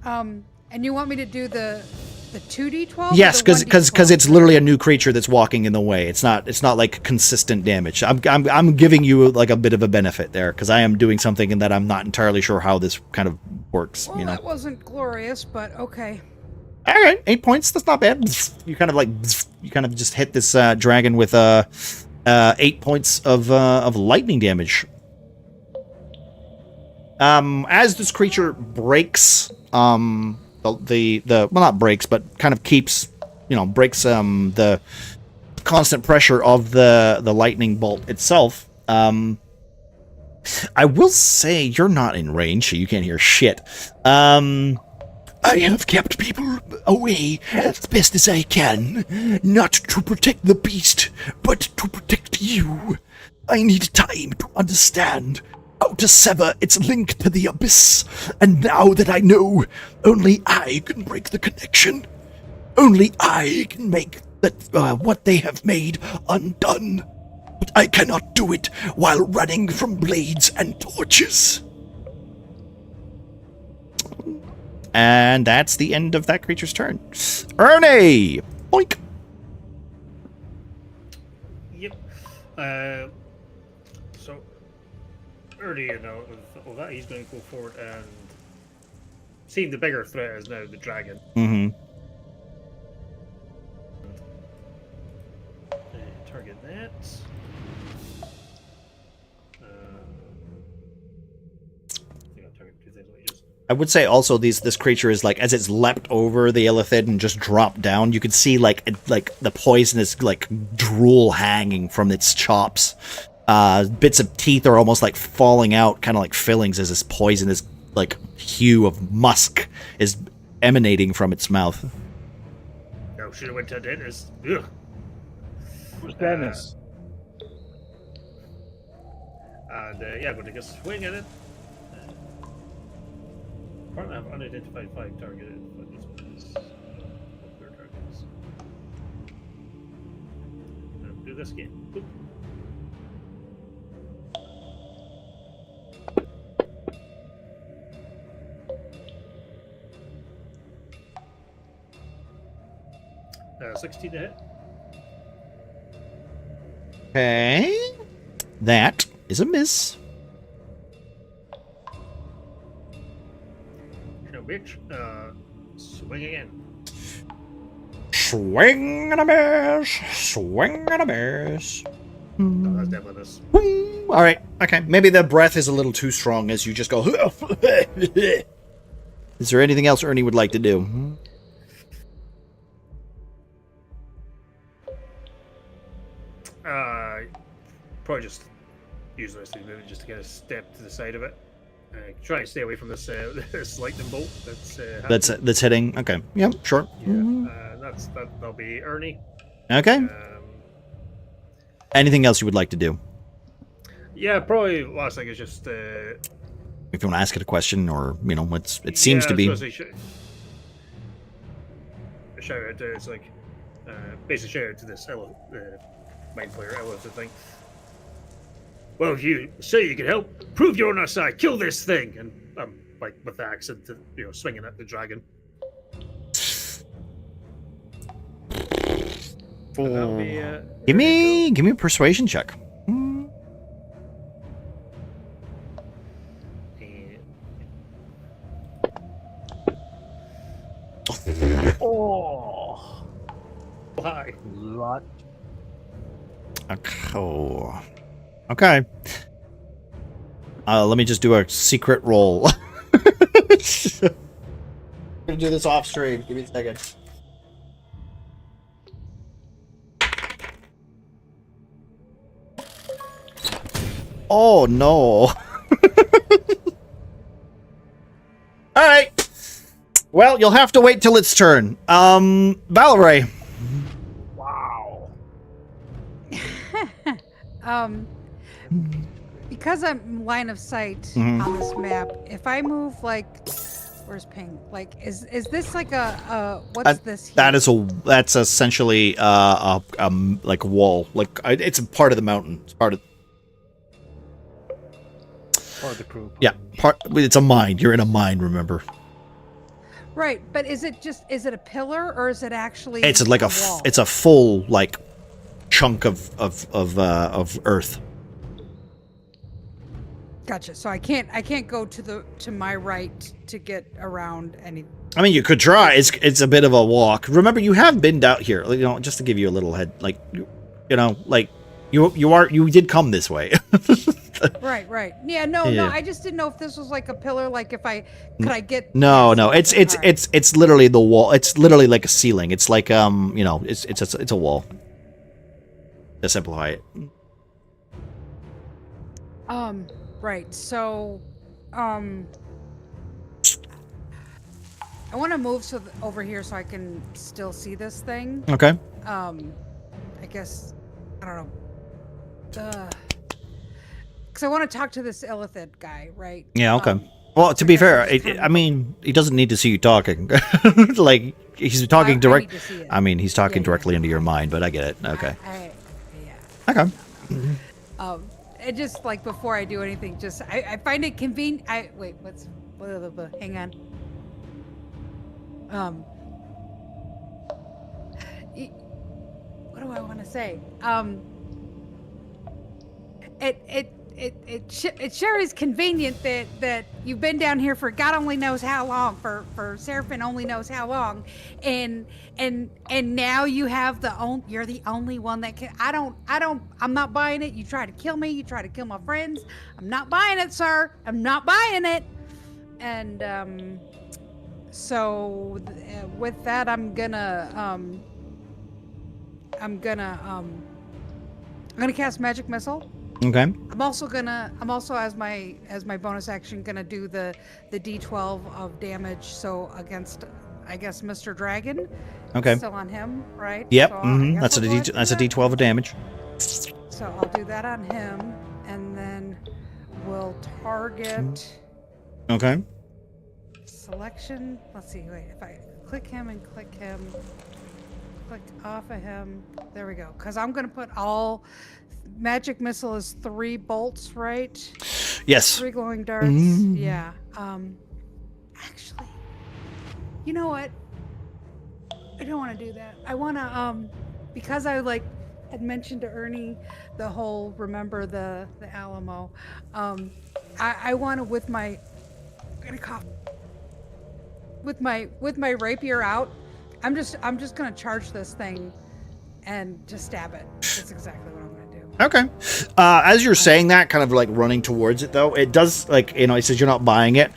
Speaker 7: And you want me to do the 2d12?
Speaker 1: Yes, because it's literally a new creature that's walking in the way. It's not like consistent damage. I'm giving you like a bit of a benefit there because I am doing something that I'm not entirely sure how this kind of works.
Speaker 7: Well,
Speaker 1: you know,
Speaker 7: that wasn't glorious, but okay.
Speaker 1: All right, 8 points. That's not bad. You kind of just hit this dragon with 8 points of lightning damage. As this creature breaks, well, not breaks, but kind of keeps, breaks the constant pressure of the lightning bolt itself. I will say you're not in range, so you can't hear shit. I have kept people away as best as I can, not to protect the beast, but to protect you. I need time to understand how to sever its link to the abyss, and now that I know, only I can break the connection. Only I can make what they have made undone. But I cannot do it while running from blades and torches. And that's the end of that creature's turn. Ernie! Boink!
Speaker 4: Yep. So, Ernie, with all that, he's going to go forward and seeing the bigger threat is now the dragon.
Speaker 1: Mm-hmm.
Speaker 4: Target that.
Speaker 1: I would say also this creature is like, as it's leapt over the Illithid and just dropped down, you could see like the poisonous like drool hanging from its chops. Bits of teeth are almost like falling out, kind of like fillings, as this poisonous like hue of musk is emanating from its mouth.
Speaker 4: Oh, should have went to a dentist. Ugh.
Speaker 6: Who's Dennis?
Speaker 4: And yeah, going to take a swing at it. Currently, I have unidentified 5 targeted, but this one is their targets. do this again. Oop. Uh, 16 to hit.
Speaker 1: Okay. That is a miss.
Speaker 4: No bitch. Swing again.
Speaker 1: Swing and a miss. Swing and a miss.
Speaker 4: Oh, that's definitely this.
Speaker 1: Whee. All right. Okay. Maybe the breath is a little too strong as you just go. Is there anything else Ernie would like to do?
Speaker 4: Probably just use those things just to get a step to the side of it. Try and stay away from this this lightning bolt
Speaker 1: That's hitting. Okay. Yep. Sure.
Speaker 4: Yeah. That'll be Ernie.
Speaker 1: Okay. Anything else you would like to do?
Speaker 4: Yeah, probably last thing is just.
Speaker 1: If you want to ask it a question, or it seems to be.
Speaker 4: Shout out to basically shout out to this mind player elephant thing. Well, if you say you can help, prove you're on our side. Kill this thing, and with the accent, swinging at the dragon.
Speaker 6: That'll be,
Speaker 1: Give me a persuasion check.
Speaker 6: Oh,
Speaker 4: Why?
Speaker 6: lot.
Speaker 1: Okay. Let me just do a secret roll. I'm gonna do this off stream. Give me a second. Oh no. Alright. Well, you'll have to wait till its turn. Valerie.
Speaker 6: Wow.
Speaker 7: Because I'm line of sight on this map, if I move where's ping? Is this like what's this here?
Speaker 1: That's essentially like a wall. It's a part of the mountain. It's part of
Speaker 6: the crew.
Speaker 1: Yeah, it's a mine. You're in a mine, remember?
Speaker 7: Right, but is it a pillar or is it actually
Speaker 1: It's like
Speaker 7: wall?
Speaker 1: it's a full chunk of earth.
Speaker 7: Gotcha. So I can't go to my right to get around any.
Speaker 1: I mean, you could try. It's a bit of a walk. Remember, you have been down here. Just to give you a little head, you did come this way.
Speaker 7: Right. Yeah, no. I just didn't know if this was like a pillar. Like if could I get?
Speaker 1: No. It's literally the wall. It's literally like a ceiling. It's like it's a wall. To simplify it.
Speaker 7: Right. So, I want to move over here so I can still see this thing.
Speaker 1: Okay.
Speaker 7: I guess I don't know. Because I want to talk to this Illithid guy, right?
Speaker 1: Yeah. Okay. Well, to be fair, I mean, he doesn't need to see you talking. He's talking direct. I mean, he's talking directly into your mind, but I get it. Okay.
Speaker 7: Yeah.
Speaker 1: Okay.
Speaker 7: It just before I do anything, I find it convenient. Wait, hang on. What do I want to say? It sure is convenient that you've been down here for God only knows how long, for Seraphim only knows how long, and now you have you're the only one that can. I'm not buying it. You try to kill me. You try to kill my friends. I'm not buying it, sir. I'm not buying it. And so with that, I'm gonna cast Magic Missile.
Speaker 1: Okay.
Speaker 7: I'm also as my bonus action gonna do the D12 of damage. So against, I guess, Mr. Dragon.
Speaker 1: Okay.
Speaker 7: Still on him, right?
Speaker 1: Yep.
Speaker 7: So
Speaker 1: That's a D12 of damage.
Speaker 7: So I'll do that on him, and then we'll target.
Speaker 1: Okay.
Speaker 7: Selection. Let's see. Wait, if I click him and click him. click off of him. There we go. Because I'm going to put all magic missile is 3 bolts, right?
Speaker 1: Yes.
Speaker 7: 3 glowing darts. Yeah. Actually, you know what? I don't want to do that. I want to because I had mentioned to Ernie the whole remember the Alamo. I want to with my I'm gonna cough. With my rapier out, I'm just gonna charge this thing and just stab it. That's exactly what I'm gonna do.
Speaker 1: Okay. As you're saying that, kind of like running towards it, though, it does, like, you know, it says you're not buying it.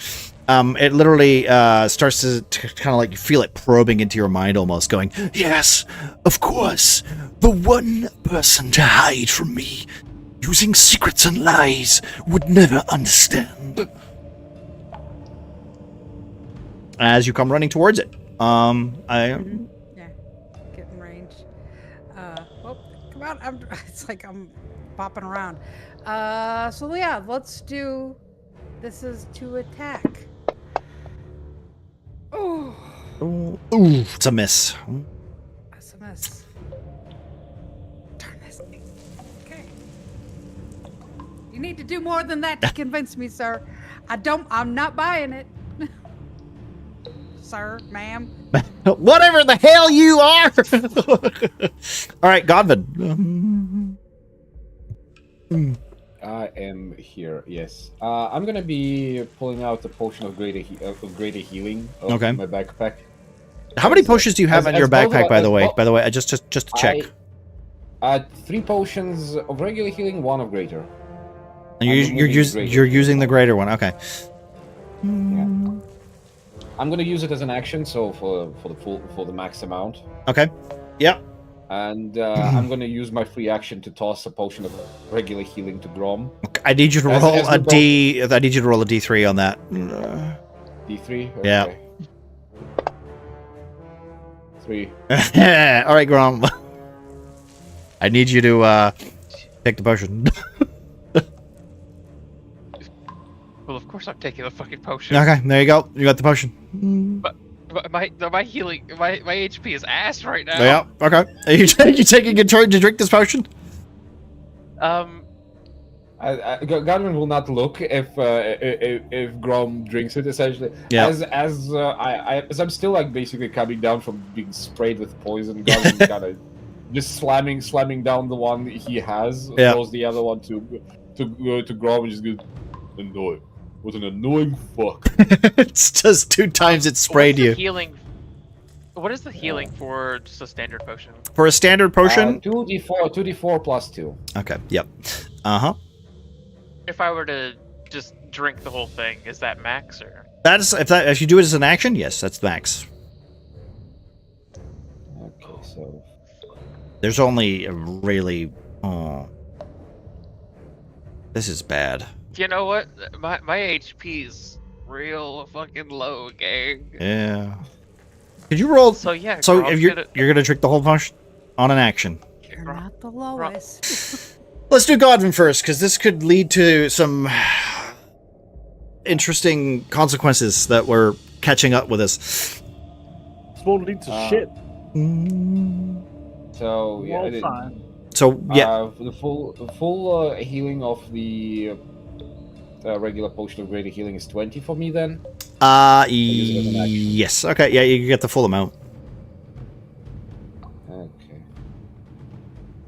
Speaker 1: It literally starts to kind of like feel it probing into your mind almost, going, yes, of course, the one person to hide from me, using secrets and lies, would never understand. As you come running towards it,
Speaker 7: Yeah, get in range. Well, come on! It's like I'm bopping around. So yeah, let's do. This is to attack. Oh,
Speaker 1: ooh, it's a miss.
Speaker 7: that's a miss. Turn this thing. Okay. You need to do more than that to convince me, sir. I'm not buying it. Sir, ma'am.
Speaker 1: Whatever the hell you are! All right, Godwin.
Speaker 2: I am here. Yes. I'm gonna be pulling out a potion of greater healing.
Speaker 1: Okay.
Speaker 2: My backpack.
Speaker 1: How many potions do you have
Speaker 2: as-
Speaker 1: in your
Speaker 2: as both
Speaker 1: backpack,
Speaker 2: of-
Speaker 1: by the
Speaker 2: as
Speaker 1: way?
Speaker 2: bo-
Speaker 1: By the way, just to check.
Speaker 2: 3 potions of regular healing, 1 of greater.
Speaker 1: And
Speaker 2: I'm removing the greater.
Speaker 1: you're using the greater one. Okay.
Speaker 2: Yeah. I'm gonna use it as an action, so for the max amount.
Speaker 1: Okay. Yep.
Speaker 2: And I'm gonna use my free action to toss a potion of regular healing to Grom.
Speaker 1: I need you to
Speaker 2: As-
Speaker 1: roll
Speaker 2: as
Speaker 1: a
Speaker 2: we're both-
Speaker 1: D. I need you to roll a D3 on that.
Speaker 2: D3.
Speaker 1: Yeah.
Speaker 2: Okay. 3.
Speaker 1: All right, Grom. I need you to take the potion.
Speaker 5: Well, of course I'm taking the fucking potion.
Speaker 1: Okay, there you go. You got the potion.
Speaker 5: But my healing, my HP is ass right now.
Speaker 1: Yeah. Okay. Are you taking a turn to drink this potion?
Speaker 2: Godwin will not look if Grom drinks it. Essentially,
Speaker 1: Yeah.
Speaker 2: As I'm still like basically coming down from being sprayed with poison, Godwin kind of just slamming down the one he has.
Speaker 1: Yeah.
Speaker 2: Throws the other one to Grom and just goes, annoying. What an annoying fuck.
Speaker 1: It's just 2 times it sprayed
Speaker 5: What's the
Speaker 1: you.
Speaker 5: Healing. What is the healing for just a standard potion?
Speaker 1: For a standard potion?
Speaker 2: 2d4 plus 2.
Speaker 1: Okay. Yep. Uh-huh.
Speaker 5: If I were to just drink the whole thing, is that max or?
Speaker 1: If you do it as an action, yes, that's max.
Speaker 2: Okay, so
Speaker 1: There's only a really. Oh. This is bad.
Speaker 5: You know what? My HP's real fucking low, gang.
Speaker 1: Yeah. Could you roll?
Speaker 5: So yeah.
Speaker 1: So
Speaker 5: Grom's
Speaker 1: if you're
Speaker 5: gonna-
Speaker 1: gonna drink the whole potion on an action.
Speaker 7: You're not the lowest.
Speaker 1: Let's do Godwin first, because this could lead to some interesting consequences that we're catching up with us.
Speaker 6: This won't lead to shit.
Speaker 2: So yeah,
Speaker 6: Well, fine.
Speaker 1: So yeah,
Speaker 2: the full healing of the regular potion of greater healing is 20 for me then. use it as an action.
Speaker 1: yes, okay, yeah, you get the full amount.
Speaker 2: Okay.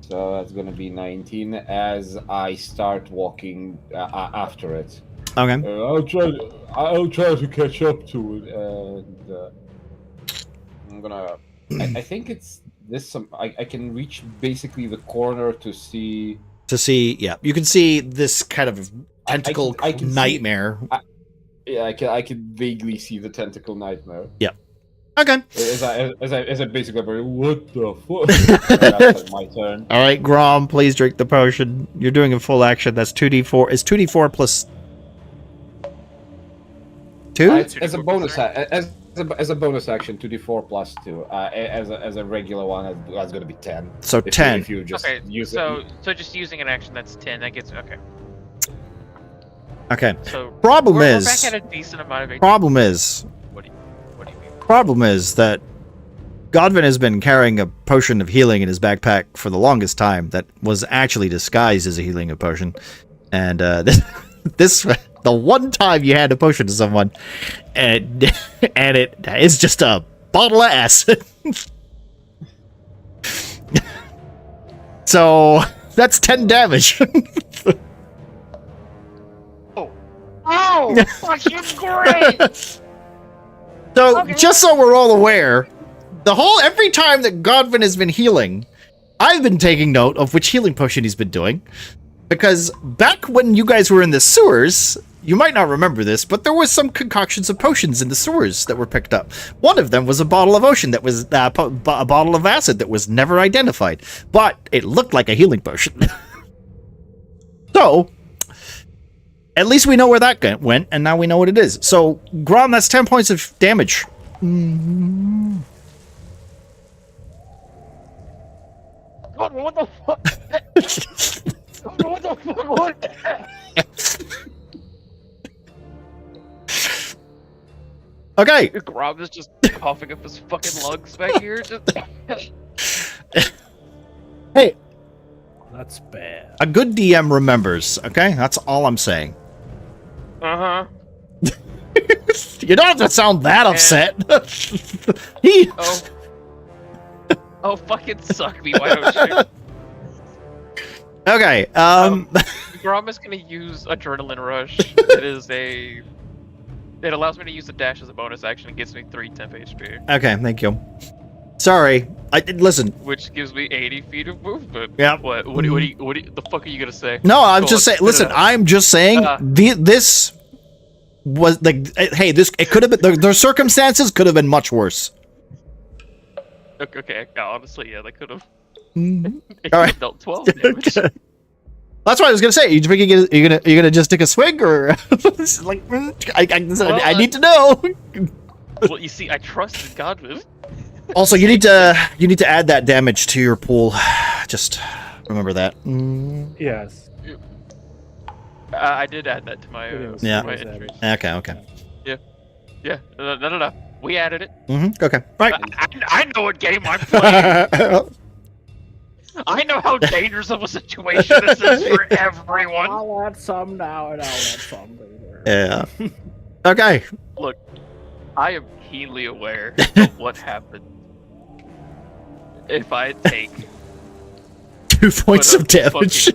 Speaker 2: So that's gonna be 19 as I start walking after it.
Speaker 1: Okay.
Speaker 2: I'll try to catch up to it, and I'm gonna. I think it's this. I can reach basically the corner to see.
Speaker 1: Yeah, you can see this kind of tentacle
Speaker 2: I can see-
Speaker 1: nightmare.
Speaker 2: Yeah, I can vaguely see the tentacle nightmare.
Speaker 1: Okay.
Speaker 2: As I basically go, what the fuck? That's like my turn.
Speaker 1: All right, Grom, please drink the potion. You're doing a full action. That's 2d4. Is 2d4 plus 2?
Speaker 2: As a bonus, as a bonus action, 2d4 plus 2. As a regular one, that's gonna be 10.
Speaker 1: So
Speaker 2: If
Speaker 1: 10.
Speaker 2: If you just
Speaker 5: Okay,
Speaker 2: use
Speaker 5: so
Speaker 2: it.
Speaker 5: just using an action, that's 10. That gets okay.
Speaker 1: Okay.
Speaker 5: So
Speaker 1: Problem
Speaker 5: we're
Speaker 1: is.
Speaker 5: back at a decent amount of HP.
Speaker 1: Problem is
Speaker 5: What do you mean?
Speaker 1: problem is that Godwin has been carrying a potion of healing in his backpack for the longest time that was actually disguised as a healing potion. And this the one time you hand a potion to someone, and it is just a bottle of acid. So that's 10 damage.
Speaker 5: Oh, fucking great!
Speaker 1: So, just so we're all aware, every time that Godwin has been healing, I've been taking note of which healing potion he's been doing. Because back when you guys were in the sewers, you might not remember this, but there was some concoctions of potions in the sewers that were picked up. One of them was a bottle of ocean that was a bottle of acid that was never identified, but it looked like a healing potion. So, at least we know where that went, and now we know what it is. So, Grom, that's 10 points of damage.
Speaker 5: God, what the fuck? What the fuck? What?
Speaker 1: Okay.
Speaker 5: Grob is just coughing up his fucking lungs back here.
Speaker 1: Hey.
Speaker 6: That's bad.
Speaker 1: A good DM remembers, okay? That's all I'm saying.
Speaker 5: Uh-huh.
Speaker 1: You don't have to sound that upset.
Speaker 5: Oh, fucking suck me, why don't you?
Speaker 1: Okay,
Speaker 5: Grom is gonna use Adrenaline Rush. It allows me to use the dash as a bonus action and gives me 3 temp HP.
Speaker 1: Okay, thank you. Sorry, listen.
Speaker 5: Which gives me 80 feet of movement.
Speaker 1: Yeah.
Speaker 5: What the fuck are you gonna say?
Speaker 1: No, I'm just saying, listen, I'm just saying, this was, like, hey, it could have been, the circumstances could have been much worse.
Speaker 5: Okay, honestly, yeah, they could have.
Speaker 1: All right.
Speaker 5: Dealt 12 damage.
Speaker 1: That's what I was gonna say. You think you're gonna just take a swig, or like I need to know.
Speaker 5: Well, you see, I trusted Godwin.
Speaker 1: Also, you need to add that damage to your pool. Just remember that.
Speaker 6: Yes.
Speaker 5: I did add that to my
Speaker 1: Yeah.
Speaker 5: my entries.
Speaker 1: Okay.
Speaker 5: Yeah. No. We added it.
Speaker 1: Okay. Right.
Speaker 5: I know what game I'm playing. I know how dangerous of a situation this is for everyone.
Speaker 6: I'll add some now and I'll add some later.
Speaker 1: Yeah. Okay.
Speaker 5: Look, I am keenly aware of what happens if I take
Speaker 1: 2 points of damage.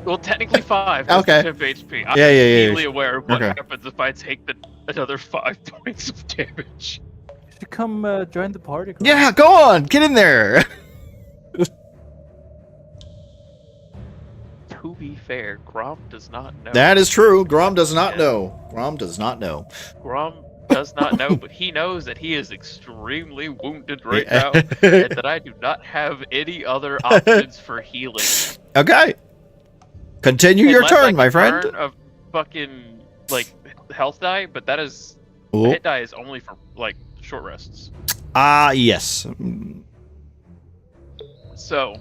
Speaker 5: Well, technically 5.
Speaker 1: Okay.
Speaker 5: 10 HP.
Speaker 1: Yeah.
Speaker 5: I'm keenly aware of what happens if I take another 5 points of damage.
Speaker 6: You should come join the party. Grom.
Speaker 1: Yeah, go on, get in there.
Speaker 5: To be fair, Grom does not know.
Speaker 1: That is true. Grom does not know. Grom does not know.
Speaker 5: Grom does not know, but he knows that he is extremely wounded right now, and that I do not have any other options for healing.
Speaker 1: Okay. Continue your turn, my friend.
Speaker 5: Burn a fucking health die, but that is
Speaker 1: Ooh.
Speaker 5: hit die is only for short rests.
Speaker 1: Yes.
Speaker 5: So,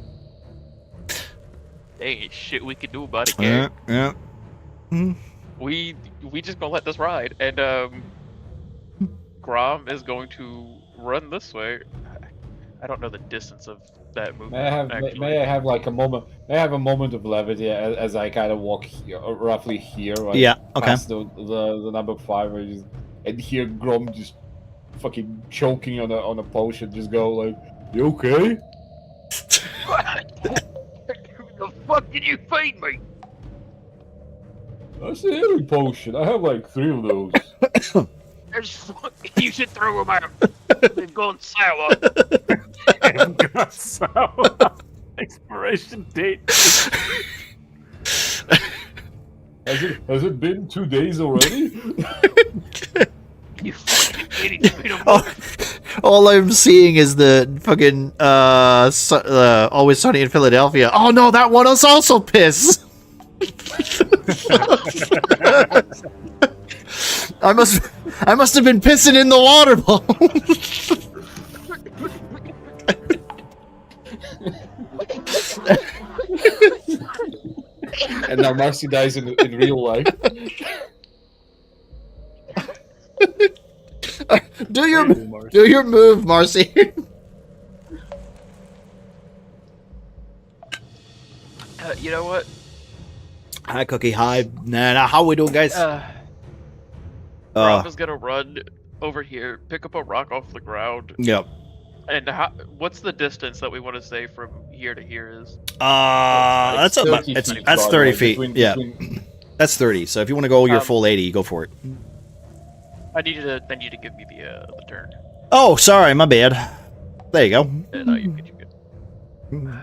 Speaker 5: there ain't shit we can do about it, Gary.
Speaker 1: Yeah.
Speaker 5: We just gonna let this ride, and Grom is going to run this way. I don't know the distance of that movement.
Speaker 2: May I have like a moment? May I have a moment of levity as I kind of walk here, roughly here, right?
Speaker 1: Yeah. Okay.
Speaker 2: Past the number 5, and hear Grom just fucking choking on a potion. Just go like, "You okay?"
Speaker 5: The fuck did you feed me?
Speaker 2: That's a healing potion. I have like 3 of those.
Speaker 5: You should throw them out. They've gone sour.
Speaker 6: I've got sour. Expiration date.
Speaker 2: Has it been 2 days already?
Speaker 5: You fucking idiot.
Speaker 1: All I'm seeing is the fucking Always Sunny in Philadelphia. Oh no, that one is also piss. I must have been pissing in the water bowl.
Speaker 2: And now Marcy dies in real life.
Speaker 1: Do your
Speaker 6: Hey, Marcy.
Speaker 1: do your move, Marcy.
Speaker 5: You know what?
Speaker 1: Hi, Cookie. Hi. Nah. How we doing, guys?
Speaker 5: Rob is gonna run over here, pick up a rock off the ground,
Speaker 1: Yep.
Speaker 5: and what's the distance that we want to say from here to here is?
Speaker 1: That's about
Speaker 2: 30 feet,
Speaker 1: that's
Speaker 2: by the
Speaker 1: 30
Speaker 2: way,
Speaker 1: feet. Yeah, that's 30. So if you want to go your full 80, you go for it.
Speaker 5: I need you to give me the turn.
Speaker 1: Oh, sorry, my bad. There you go.
Speaker 5: No, you're good. You're good.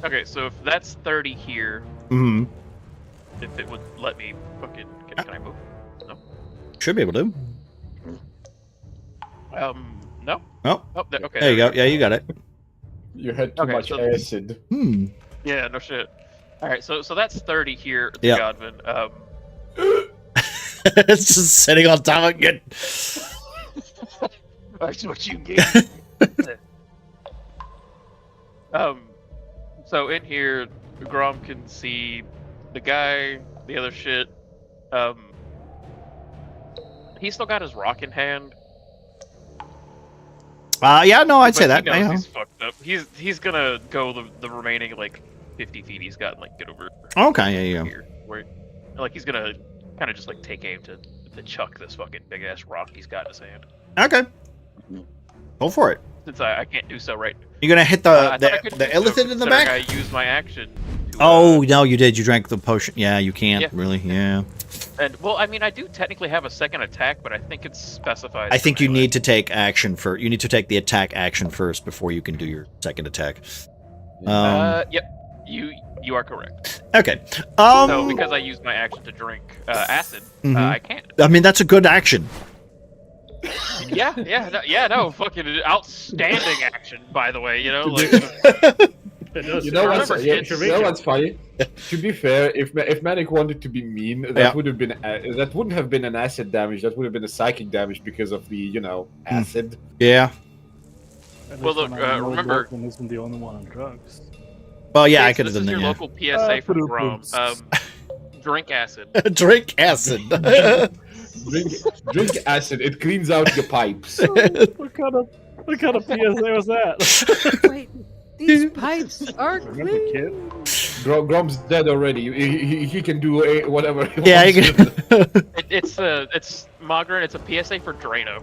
Speaker 5: Okay, so if that's 30 here,
Speaker 1: Mm-hmm.
Speaker 5: if it would let me fucking can I move? No.
Speaker 1: Should be able to.
Speaker 5: No.
Speaker 1: Oh,
Speaker 5: Okay.
Speaker 1: there you go. Yeah, you got it.
Speaker 2: You had too
Speaker 5: Okay,
Speaker 2: much
Speaker 5: so-
Speaker 2: acid.
Speaker 5: Yeah, no shit. All right, so that's 30 here,
Speaker 1: Yeah.
Speaker 5: Godwin.
Speaker 1: It's just sitting on top of it.
Speaker 5: That's what you get. So in here, Grom can see the guy, the other shit. He's still got his rock in hand.
Speaker 1: Yeah, no, I'd
Speaker 5: but
Speaker 1: say
Speaker 5: he
Speaker 1: that.
Speaker 5: knows
Speaker 1: Yeah.
Speaker 5: he's fucked up. He's gonna go the remaining like 50 feet he's got and like get over
Speaker 1: Okay, yeah.
Speaker 5: here. Where like he's gonna kind of just like take aim to chuck this fucking big ass rock he's got in his hand.
Speaker 1: Okay. Go for it.
Speaker 5: Since I can't do so right.
Speaker 1: You're gonna hit
Speaker 5: I thought I could
Speaker 1: the
Speaker 5: do so,
Speaker 1: elephant in the
Speaker 5: considering
Speaker 1: back?
Speaker 5: I used my action. To,
Speaker 1: Oh, no, you did. You drank the potion. Yeah, you can't
Speaker 5: Yeah.
Speaker 1: really. Yeah.
Speaker 5: And well, I mean, I do technically have a second attack, but I think it's specified.
Speaker 1: I think you
Speaker 5: anyway.
Speaker 1: need to take action for. You need to take the attack action first before you can do your second attack.
Speaker 5: Yep. You are correct.
Speaker 1: Okay.
Speaker 5: So because I used my action to drink acid,
Speaker 1: Mhm.
Speaker 5: I can't.
Speaker 1: I mean, that's a good action.
Speaker 5: No, fucking outstanding action, by the way. You know, like
Speaker 4: It does.
Speaker 2: You know what's,
Speaker 5: remember
Speaker 2: yeah,
Speaker 5: kids-
Speaker 2: you know what's funny? To be fair, if Manic wanted to be mean, that
Speaker 1: Yeah.
Speaker 2: would have been that wouldn't have been an acid damage. That would have been a psychic damage because of the acid.
Speaker 1: Yeah.
Speaker 6: At
Speaker 5: Well,
Speaker 6: least
Speaker 5: look,
Speaker 6: when I know
Speaker 5: remember-
Speaker 6: Morgan isn't the only one on drugs.
Speaker 1: Well, yeah, I
Speaker 5: this
Speaker 1: could have
Speaker 5: is
Speaker 1: done
Speaker 5: your
Speaker 1: that.
Speaker 5: local PSA from
Speaker 6: Ba-doom,
Speaker 5: Grom.
Speaker 6: booms.
Speaker 5: Drink acid.
Speaker 1: Yeah. Drink acid.
Speaker 2: Drink acid. It cleans out your pipes.
Speaker 6: What kind of PSA was that?
Speaker 7: Wait, these pipes are
Speaker 6: Remember,
Speaker 7: clean.
Speaker 6: kid?
Speaker 2: Grom's dead already. He can do whatever. He
Speaker 1: Yeah,
Speaker 2: wants
Speaker 1: you
Speaker 2: to.
Speaker 1: can.
Speaker 5: It's Mogren. It's a PSA for Drano.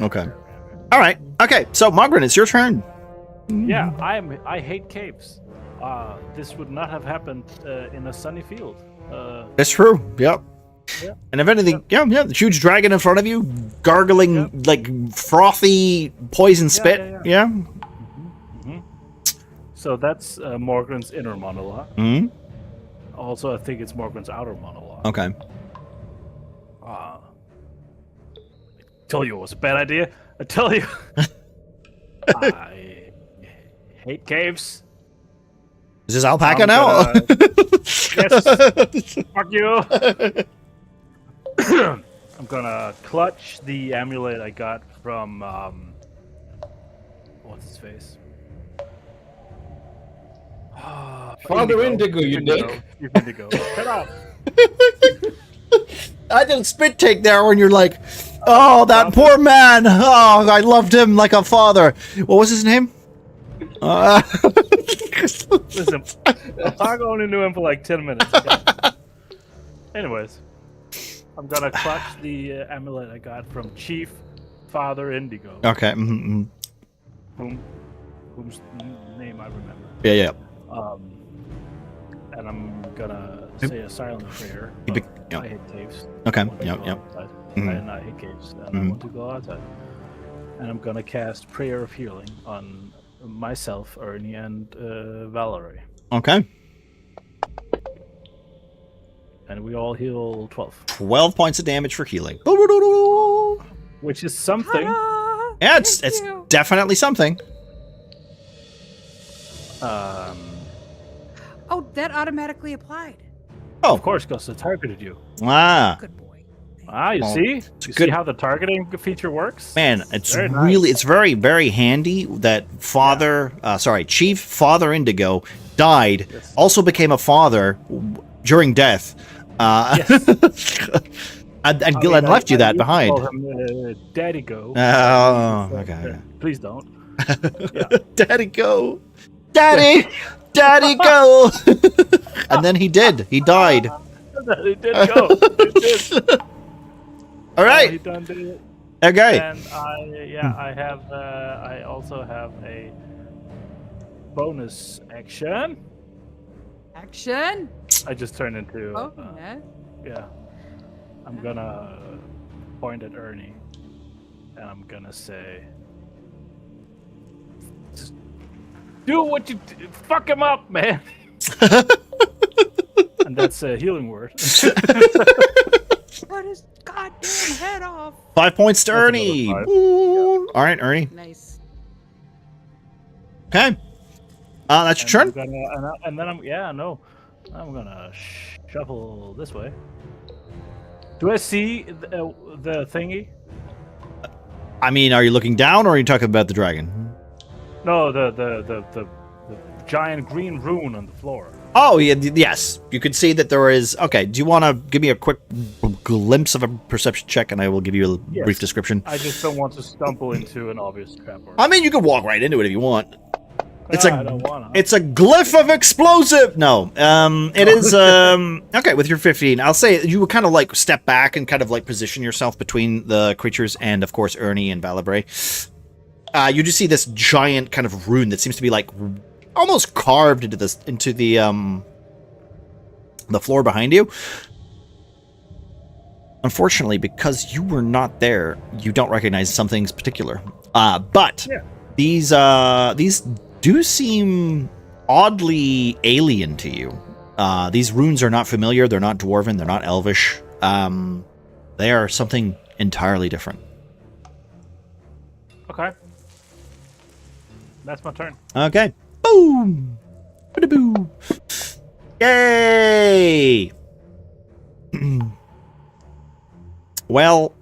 Speaker 1: Okay. All right. Okay. So, Margaret, it's your turn.
Speaker 6: Yeah, I hate caves. This would not have happened in a sunny field.
Speaker 1: That's true. Yep.
Speaker 6: Yeah.
Speaker 1: And if anything, yeah, the huge dragon in front of you, gargling like frothy poison spit. Yeah.
Speaker 6: Mhm. So that's Morgan's inner monologue.
Speaker 1: Hmm.
Speaker 6: Also, I think it's Morgan's outer monologue.
Speaker 1: Okay.
Speaker 6: I told you it was a bad idea. I tell you. I hate caves.
Speaker 1: Is this alpaca
Speaker 6: I'm
Speaker 1: now?
Speaker 6: gonna- Yes. Fuck you. I'm gonna clutch the amulet I got from what's his face?
Speaker 2: Father Indigo, you dick.
Speaker 6: Indigo. Shut up.
Speaker 1: I did a spit take there when you're like, oh, that poor man. Oh, I loved him like a father. What was his name?
Speaker 6: Listen, I only knew him for like 10 minutes. Okay? Anyways, I'm gonna clutch the amulet I got from Chief Father Indigo,
Speaker 1: Okay. Mm-hmm.
Speaker 6: whose name I remember.
Speaker 1: Yeah.
Speaker 6: And I'm gonna say a silent prayer.
Speaker 1: You be-
Speaker 6: of,
Speaker 1: yeah.
Speaker 6: I hate caves.
Speaker 1: Okay.
Speaker 6: I want to
Speaker 1: Yep.
Speaker 6: go
Speaker 1: Yep.
Speaker 6: outside.
Speaker 1: Mhm.
Speaker 6: And I hate caves. And I
Speaker 1: Mhm.
Speaker 6: want to go outside. And I'm gonna cast Prayer of Healing on myself, Ernie, and Valerie.
Speaker 1: Okay.
Speaker 6: And we all heal 12.
Speaker 1: 12 points of damage for healing.
Speaker 6: Which is something.
Speaker 7: Ta-da!
Speaker 1: Yeah, it's
Speaker 7: Thank you.
Speaker 1: definitely something.
Speaker 7: Oh, that automatically applied.
Speaker 6: Of course, because it targeted you.
Speaker 1: Ah,
Speaker 7: Good boy.
Speaker 6: You
Speaker 1: Well,
Speaker 6: see? You
Speaker 1: good-
Speaker 6: see how the targeting feature works?
Speaker 1: man, it's
Speaker 6: Very nice.
Speaker 1: really, it's very, very handy that Chief Father Indigo died,
Speaker 6: Yes.
Speaker 1: also became a father during death, And Gillen left you that behind.
Speaker 6: Call him, Daddy Go.
Speaker 1: Oh, okay.
Speaker 6: Please don't.
Speaker 1: Daddy go. Daddy! Daddy go! And then he did. He died.
Speaker 6: He did go. He did.
Speaker 1: All right.
Speaker 6: He done did it.
Speaker 1: Okay.
Speaker 6: And I also have a bonus action.
Speaker 7: Action.
Speaker 6: I just turned into.
Speaker 7: Oh, yeah.
Speaker 6: Yeah. I'm gonna point at Ernie, and I'm gonna say, "Just do what you fuck him up, man." And that's a healing word.
Speaker 7: Cut his goddamn head off.
Speaker 1: 5 points to
Speaker 6: That's
Speaker 1: Ernie.
Speaker 6: another 5.
Speaker 1: Ooh. All right, Ernie.
Speaker 7: Nice.
Speaker 1: Okay. That's your
Speaker 6: And
Speaker 1: turn.
Speaker 6: I'm I'm gonna shuffle this way. Do I see the thingy?
Speaker 1: I mean, are you looking down or are you talking about the dragon?
Speaker 6: No, the giant green rune on the floor.
Speaker 1: Oh, yeah, yes. You can see that there is... Okay, do you want to give me a quick glimpse of a perception check and I will give you a brief description?
Speaker 6: I just don't want to stumble into an obvious trap.
Speaker 1: I mean, you can walk right into it if you want. It's
Speaker 6: I don't wanna.
Speaker 1: It's a glyph of explosive. No, it is okay. With your 15, I'll say you would kind of like step back and kind of like position yourself between the creatures and, of course, Ernie and Valabre. You just see this giant kind of rune that seems to be like almost carved into the floor behind you. Unfortunately, because you were not there, you don't recognize some things particular. But these do seem oddly alien to you. These runes are not familiar. They're not dwarven. They're not elvish. They are something entirely different.
Speaker 6: Okay. That's my turn.
Speaker 1: Okay. Boom! Ba-da-boo! Yay! Well,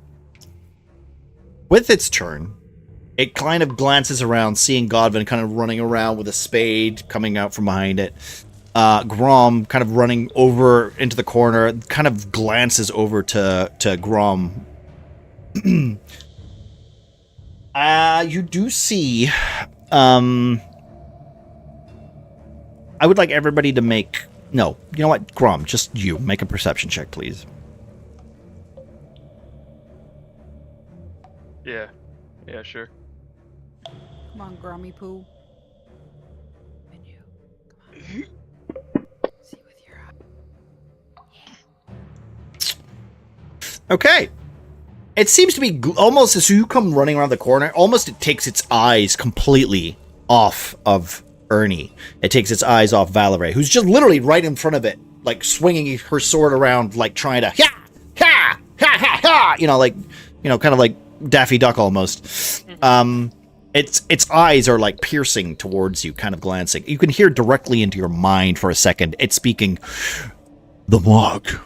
Speaker 1: with its turn, it kind of glances around, seeing Godwin kind of running around with a spade coming out from behind it. Grom kind of running over into the corner, kind of glances over to Grom. You do see... I would like everybody to make... No, you know what? Grom, just you. Make a perception check, please.
Speaker 5: Yeah. Yeah, sure.
Speaker 7: Come on, Grommy Poo. And you. Come on. See with your eye.
Speaker 1: Okay. It seems to be almost as you come running around the corner, almost it takes its eyes completely off of Ernie. It takes its eyes off Valabre, who's just literally right in front of it, like swinging her sword around, like trying to ha ha ha ha ha, kind of like Daffy Duck almost. Its eyes are like piercing towards you, kind of glancing. You can hear directly into your mind for a second. It's speaking, "The mark.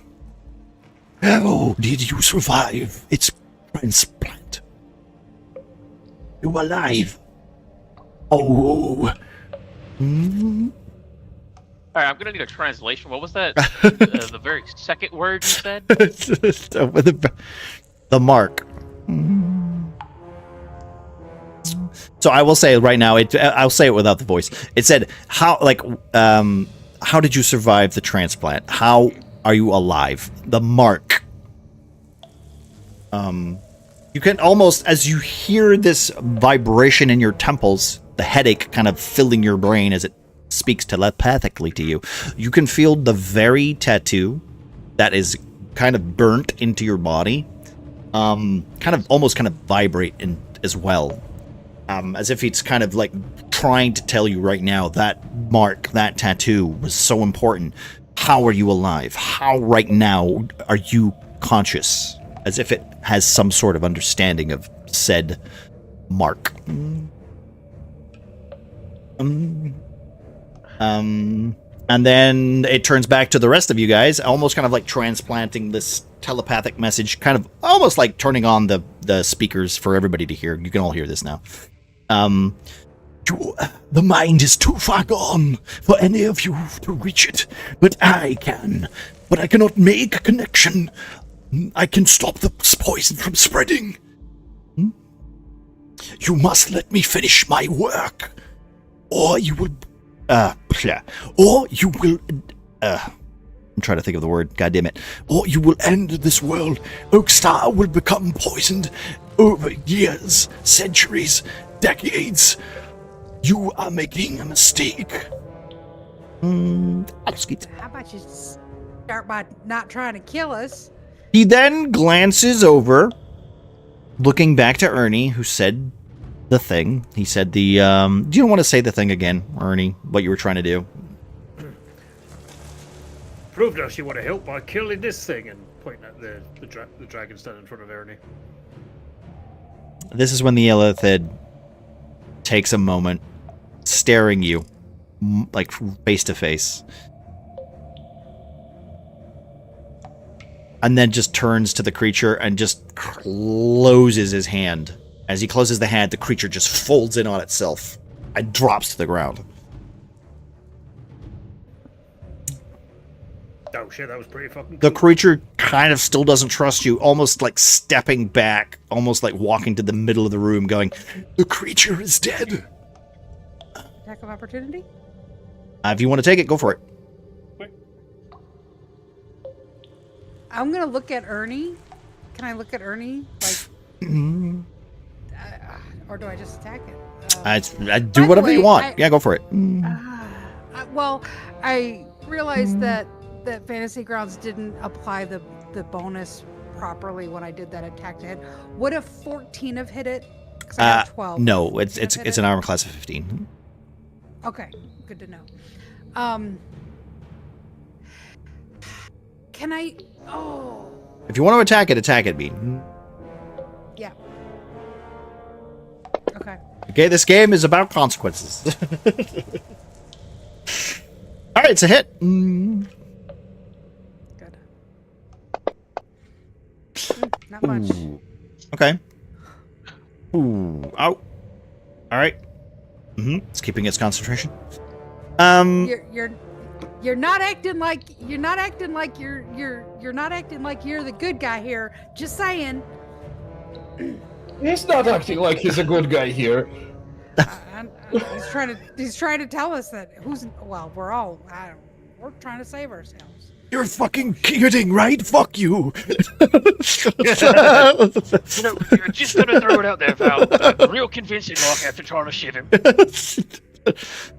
Speaker 1: How did you survive its transplant? You alive? Oh."
Speaker 5: Alright, I'm gonna need a translation. What was that? The very second word you said?
Speaker 1: The mark. So I will say right now, I'll say it without the voice. It said, how did you survive the transplant? How are you alive? The mark. You can almost, as you hear this vibration in your temples, the headache kind of filling your brain as it speaks telepathically to you, you can feel the very tattoo that is kind of burnt into your body, kind of vibrate in as well. As if it's kind of like trying to tell you right now that mark, that tattoo was so important. How are you alive? How right now are you conscious? As if it has some sort of understanding of said mark. And then it turns back to the rest of you guys, almost kind of like transplanting this telepathic message, kind of almost like turning on the speakers for everybody to hear. You can all hear this now. The mind is too far gone for any of you to reach it, but I can. but I cannot make a connection. I can stop the poison from spreading. You must let me finish my work, or you will, or you will, I'm trying to think of the word, God damn it. Or you will end this world. Oakstar will become poisoned over years, centuries, decades. You are making a mistake.
Speaker 7: How about you start by not trying to kill us?
Speaker 1: He then glances over, looking back to Ernie, who said the thing. He said the, do you want to say the thing again, Ernie, what you were trying to do?
Speaker 4: Proved us you want to help by killing this thing, and pointing at the dragon standing in front of Ernie.
Speaker 1: This is when the Illithid takes a moment, staring you, like face to face. And then just turns to the creature and just closes his hand. As he closes the hand, the creature just folds in on itself and drops to the ground.
Speaker 4: Oh shit, that was pretty fucking cool.
Speaker 1: The creature kind of still doesn't trust you, almost like stepping back, almost like walking to the middle of the room going, the creature is dead.
Speaker 7: Attack of opportunity?
Speaker 1: If you want to take it, go for it.
Speaker 7: I'm going to look at Ernie. Can I look at Ernie? Like, or do I just attack it?
Speaker 1: I do whatever you want. Yeah, go for it.
Speaker 7: Well, I realized that Fantasy Grounds didn't apply the bonus properly when I did that attack to hit. Would a 14 have hit it? 'Cause I got 12.
Speaker 1: No, it's an armor class of 15.
Speaker 7: Okay, good to know. Can I? Oh.
Speaker 1: If you want to attack it, me.
Speaker 7: Yeah. Okay.
Speaker 1: Okay, this game is about consequences. All right, it's a hit.
Speaker 7: Good. Not much.
Speaker 1: Ooh. Okay. Ooh. Ow. All right. It's keeping its concentration.
Speaker 7: You're not acting like you're not acting like you're the good guy here. Just saying.
Speaker 2: He's not acting like he's a good guy here.
Speaker 7: He's trying to tell us that we're trying to save ourselves.
Speaker 1: You're fucking kidding, right? Fuck you.
Speaker 5: Just gonna throw it out there, Val. Real convincing like after trying to shit him.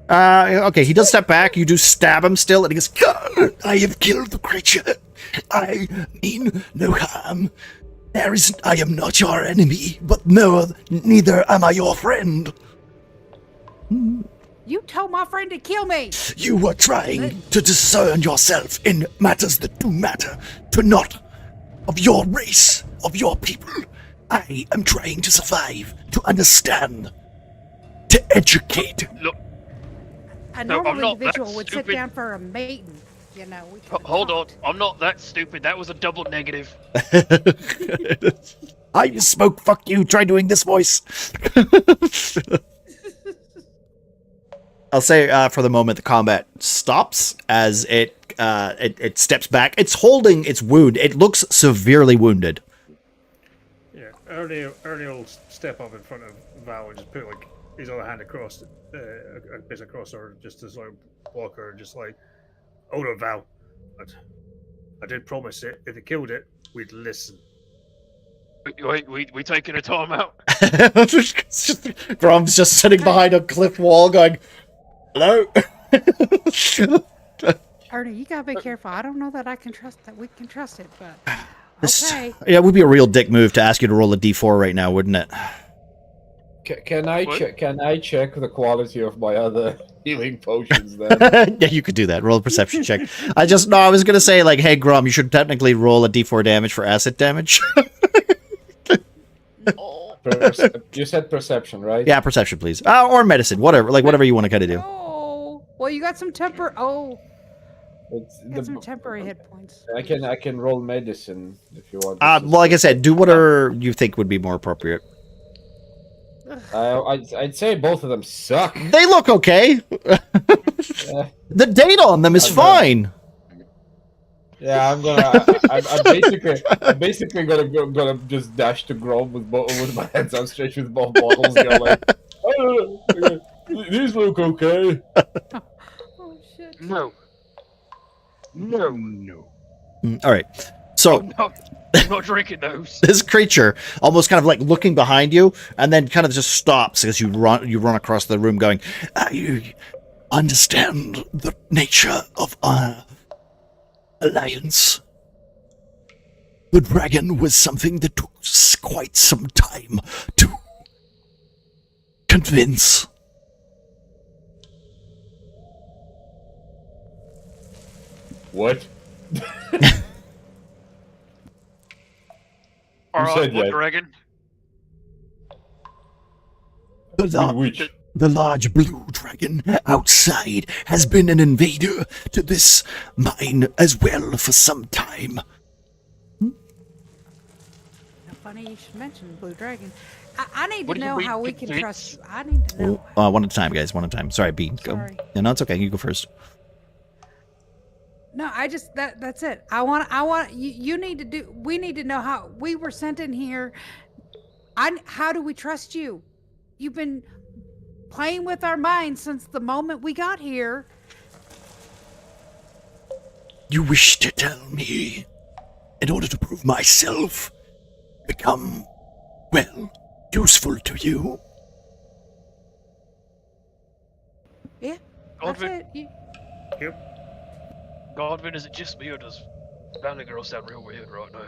Speaker 1: Okay, he does step back. You do stab him still, and he goes, God, I have killed the creature. I mean no harm. I am not your enemy, but no, neither am I your friend.
Speaker 7: You told my friend to kill me.
Speaker 1: You were trying to discern yourself in matters that do matter to not of your race, of your people. I am trying to survive, to understand, to educate.
Speaker 5: Look,
Speaker 7: A
Speaker 5: No, I'm
Speaker 7: normal
Speaker 5: not that
Speaker 7: individual would sit
Speaker 5: stupid.
Speaker 7: down for a mating. You know, we could've
Speaker 5: hold on.
Speaker 7: talked.
Speaker 5: I'm not that stupid. That was a double negative.
Speaker 1: I spoke, fuck you, try doing this voice. I'll say for the moment the combat stops as it steps back. It's holding its wound. It looks severely wounded.
Speaker 4: Yeah, Ernie will step up in front of Val and just put like his other hand across, a bit across her, just to sort of block her, and just like, hold on, Val. I did promise it. If it killed it, we'd listen.
Speaker 5: Wait, we taking a time out?
Speaker 1: Grom's just sitting behind a cliff wall going, hello?
Speaker 7: Ernie, you gotta be careful. I don't know that we can trust it, but okay.
Speaker 1: Yeah, it would be a real dick move to ask you to roll a d4 right now, wouldn't it?
Speaker 2: Can I check? Can I check the quality of my other healing potions then?
Speaker 1: Yeah, you could do that. Roll a perception check. I was gonna say like, hey Grom, you should technically roll a d4 damage for acid damage.
Speaker 2: You said perception, right?
Speaker 1: Yeah, perception, please. Or medicine, whatever you want to kind of do.
Speaker 7: Oh, well, you got some temper. Oh,
Speaker 2: It's
Speaker 7: you got some temporary hit points.
Speaker 2: I can roll medicine if you want.
Speaker 1: Well, like I said, do whatever you think would be more appropriate.
Speaker 2: I'd say both of them suck.
Speaker 1: They look okay. The date on them is fine.
Speaker 2: Yeah, I'm basically gonna just dash to Grom with my hands outstretched with both bottles. Go like, oh, these look okay.
Speaker 7: Oh shit.
Speaker 5: No. No.
Speaker 1: All right. So
Speaker 5: I'm not drinking those.
Speaker 1: this creature almost kind of like looking behind you, and then kind of just stops as you run across the room, going, "You understand the nature of our alliance. The dragon was something that took quite some time to convince."
Speaker 2: What?
Speaker 5: Alright,
Speaker 2: said
Speaker 5: what
Speaker 2: that?
Speaker 5: dragon?
Speaker 1: The large blue dragon outside has been an invader to this mine as well for some time.
Speaker 7: Funny you should mention Blue Dragon. I need
Speaker 5: What
Speaker 7: to
Speaker 5: do you
Speaker 7: know
Speaker 5: mean,
Speaker 7: how we can
Speaker 5: Vince?
Speaker 7: trust. I need to know.
Speaker 1: One at a time, guys. One at a time. Sorry, B. Go.
Speaker 7: Sorry.
Speaker 1: No, it's okay. You go first.
Speaker 7: No, I just that's it. I want you need to do. We need to know how we were sent in here. How do we trust you? You've been playing with our minds since the moment we got here.
Speaker 1: You wish to tell me, in order to prove myself, become, well, useful to you?
Speaker 7: Yeah, that's
Speaker 5: Godwin,
Speaker 7: it.
Speaker 5: Godwin, is it just me or does Valley Girl sound real weird right now?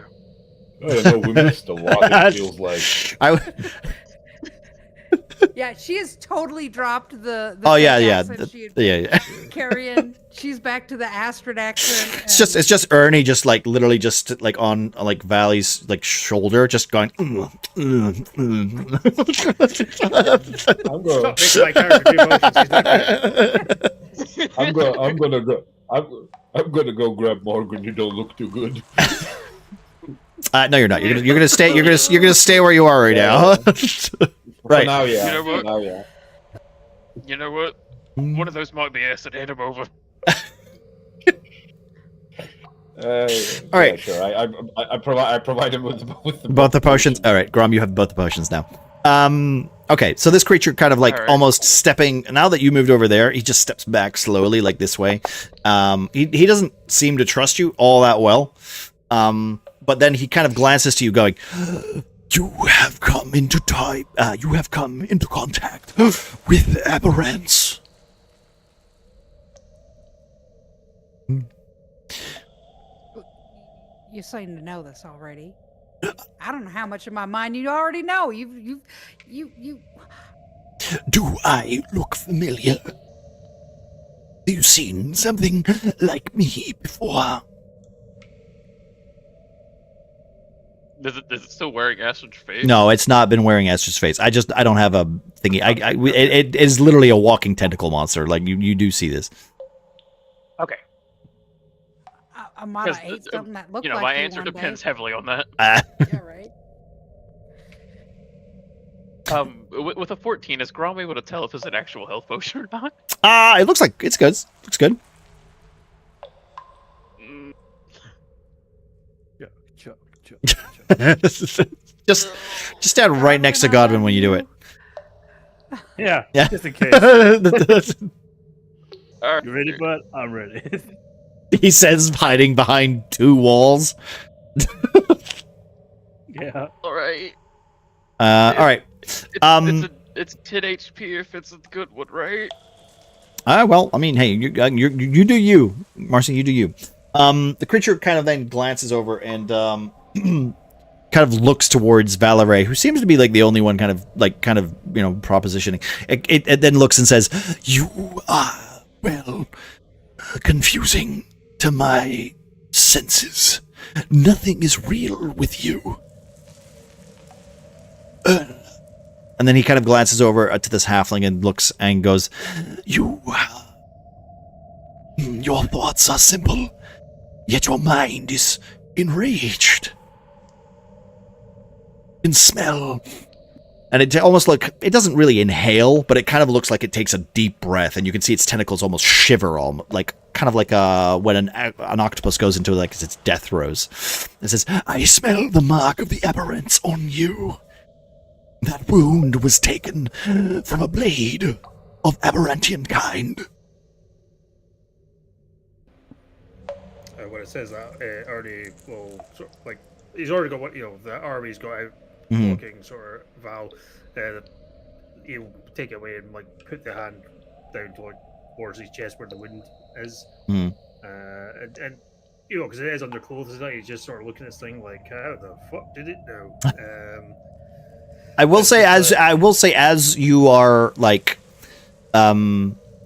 Speaker 2: I don't know, we missed a lot, it feels like.
Speaker 7: Yeah, she has totally dropped the
Speaker 1: Oh yeah,
Speaker 7: fake
Speaker 1: yeah,
Speaker 7: accent she had
Speaker 1: yeah.
Speaker 7: carrying. She's back to the Astrid accent.
Speaker 1: It's just Ernie, just like literally just like on like Valley's like shoulder, just going.
Speaker 2: I'm
Speaker 4: Stop making my character do motions. He's not good.
Speaker 2: I'm gonna go grab Morgan. You don't look too good.
Speaker 1: No, you're not. You're gonna stay. You're gonna stay where you are right now. Right.
Speaker 2: For now, yeah.
Speaker 5: You know what?
Speaker 2: For now, yeah.
Speaker 5: You know what? One of those might be acid. Hand him over.
Speaker 1: All right.
Speaker 2: Yeah, sure. I provide him with
Speaker 1: Both the potions. All right, Grom, you have both the potions now. Okay, so this creature kind of like
Speaker 5: All right.
Speaker 1: almost stepping. Now that you moved over there, he just steps back slowly, like this way. He doesn't seem to trust you all that well. But then he kind of glances to you, going, "You have come into you have come into contact with aberrants."
Speaker 7: You seem to know this already. I don't know how much of my mind you already know. You.
Speaker 1: Do I look familiar? Have you seen something like me before?
Speaker 5: Is it still wearing Astrid's face?
Speaker 1: No, it's not been wearing Esther's face. I don't have a thingy. It is literally a walking tentacle monster. Like you do see this.
Speaker 5: Okay.
Speaker 7: Amada
Speaker 5: 'Cause,
Speaker 7: ate something that looked
Speaker 5: You know,
Speaker 7: like
Speaker 5: my
Speaker 7: you
Speaker 5: answer
Speaker 7: one
Speaker 5: depends
Speaker 7: day.
Speaker 5: heavily on that.
Speaker 7: Yeah, right.
Speaker 5: With a 14, is Grom able to tell if it's an actual health potion or not?
Speaker 1: It looks like it's good. Looks good.
Speaker 5: Mm,
Speaker 1: just stand right next to Godwin when you do it.
Speaker 6: Yeah,
Speaker 1: Yeah.
Speaker 6: just in case.
Speaker 5: all right.
Speaker 6: You ready, bud? I'm ready.
Speaker 1: He says, hiding behind two walls.
Speaker 6: Yeah.
Speaker 5: All right.
Speaker 1: All right.
Speaker 5: It's 10 HP if it's a good one, right?
Speaker 1: Well, I mean, hey, you do you, Marcy. You do you. The creature kind of then glances over and kind of looks towards Valerie, who seems to be like the only one kind of propositioning. It then looks and says, "You are, well, confusing to my senses. Nothing is real with you." And then he kind of glances over to this halfling and looks and goes, "Your thoughts are simple, yet your mind is enraged. You can smell and it almost it doesn't really inhale, but it kind of looks like it takes a deep breath, and you can see its tentacles almost shiver, kind of like when an octopus goes into like its death throes. It says, "I smell the mark of the aberrants on you. That wound was taken from a blade of aberrantian kind."
Speaker 4: When it says that, Ernie will he's already got what the army's got out looking sort of Val. He'll take it away and put the hand down towards his chest where the wound is, and because it is under clothes, isn't it? He's just sort of looking at this thing like, how the fuck did it know?
Speaker 1: I will say, as you are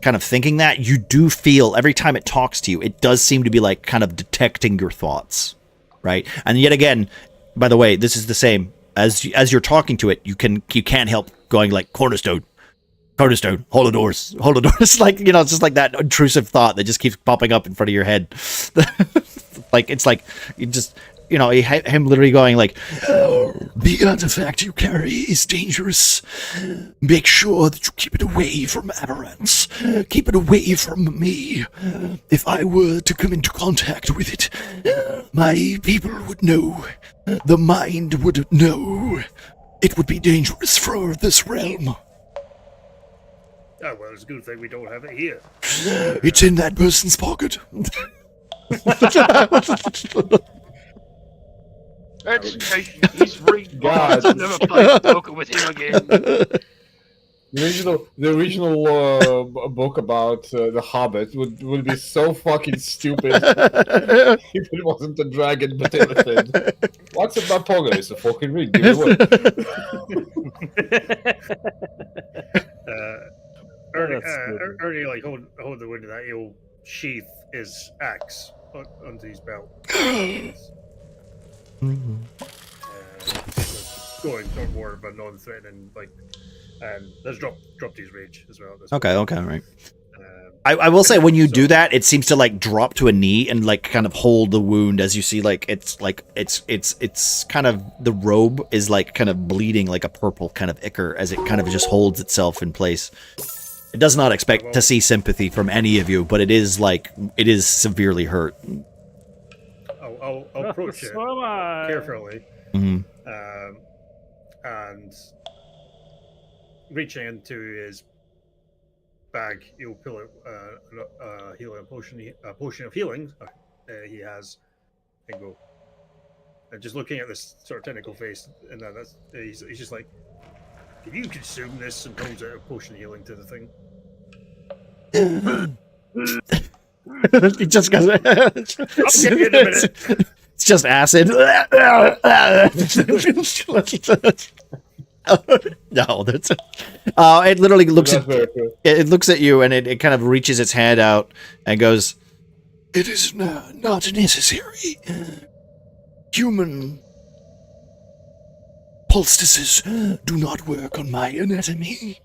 Speaker 1: kind of thinking that, you do feel every time it talks to you, it does seem to be kind of detecting your thoughts, right? And yet again, by the way, this is the same as you're talking to it. You can't help going cornerstone, hold the doors. It's just like that intrusive thought that just keeps popping up in front of your head. Him literally going the artifact you carry is dangerous. Make sure that you keep it away from aberrants. Keep it away from me. If I were to come into contact with it, my people would know. The mind would know. It would be dangerous for this realm.
Speaker 4: Oh, well, it's a good thing we don't have it here.
Speaker 1: It's in that person's pocket.
Speaker 5: Education, he's reading. God, I've never played poker with him again.
Speaker 2: The original book about the Hobbit would be so fucking stupid if it wasn't a dragon but anything. What's in my pocket? It's a fucking ring. Give it away.
Speaker 4: Ernie, hold the window that he'll sheath his axe onto his belt. Going toward more but non-threatening, and let's dropped his rage as well.
Speaker 1: Okay, right. I will say when you do that, it seems to drop to a knee and kind of hold the wound as you see it's kind of the robe is kind of bleeding like a purple kind of ichor as it kind of just holds itself in place. It does not expect to see sympathy from any of you, but it is severely hurt.
Speaker 4: I'll approach it carefully, and reaching into his bag, he'll pull out a healing potion of healing he has, and go. And just looking at this sort of tentacle face, and he's just like, "Can you consume this?" And pulls out a potion of healing to the thing.
Speaker 1: It just goes.
Speaker 4: I'll give you in a minute.
Speaker 1: It's just acid. No, that's. It literally looks at. It looks at you and it kind of reaches its hand out and goes, "It is not necessary. Human poultices do not work on my anatomy."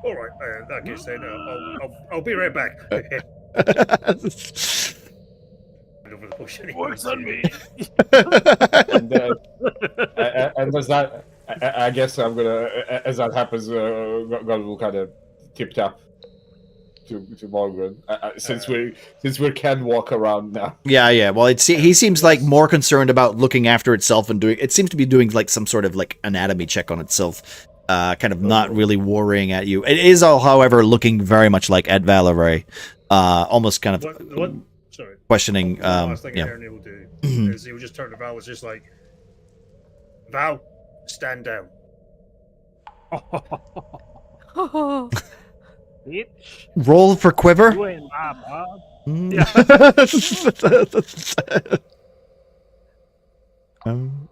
Speaker 4: All right, in that case, then I'll be right back. Over the potion.
Speaker 5: Works on me.
Speaker 2: And as that, I guess I'm gonna, as that happens, God will kind of tip tap to Margaret, since we can walk around now.
Speaker 1: Yeah. Well, he seems more concerned about looking after itself and doing. It seems to be doing some sort of anatomy check on itself. Kind of not really worrying at you. It is all, however, looking very much like Ed Valerie, almost kind of questioning.
Speaker 4: The last thing Ernie will do is he will just turn to Val. It's just like, "Val, stand down."
Speaker 6: Bitch.
Speaker 1: Roll for quiver.
Speaker 6: You ain't my Bob.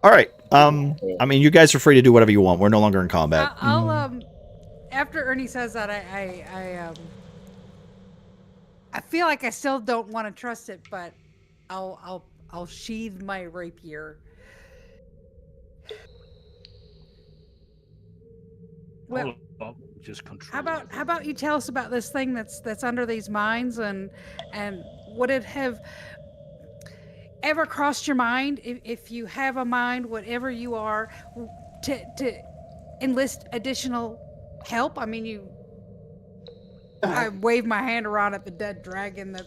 Speaker 1: All right. I mean, you guys are free to do whatever you want. We're no longer in combat.
Speaker 7: I'll after Ernie says that, I feel like I still don't want to trust it, but I'll sheathe my rapier. Well,
Speaker 6: just control.
Speaker 7: How about you tell us about this thing that's under these mines, and would it have ever crossed your mind, if you have a mind, whatever you are, to enlist additional help? I mean, I wave my hand around at the dead dragon.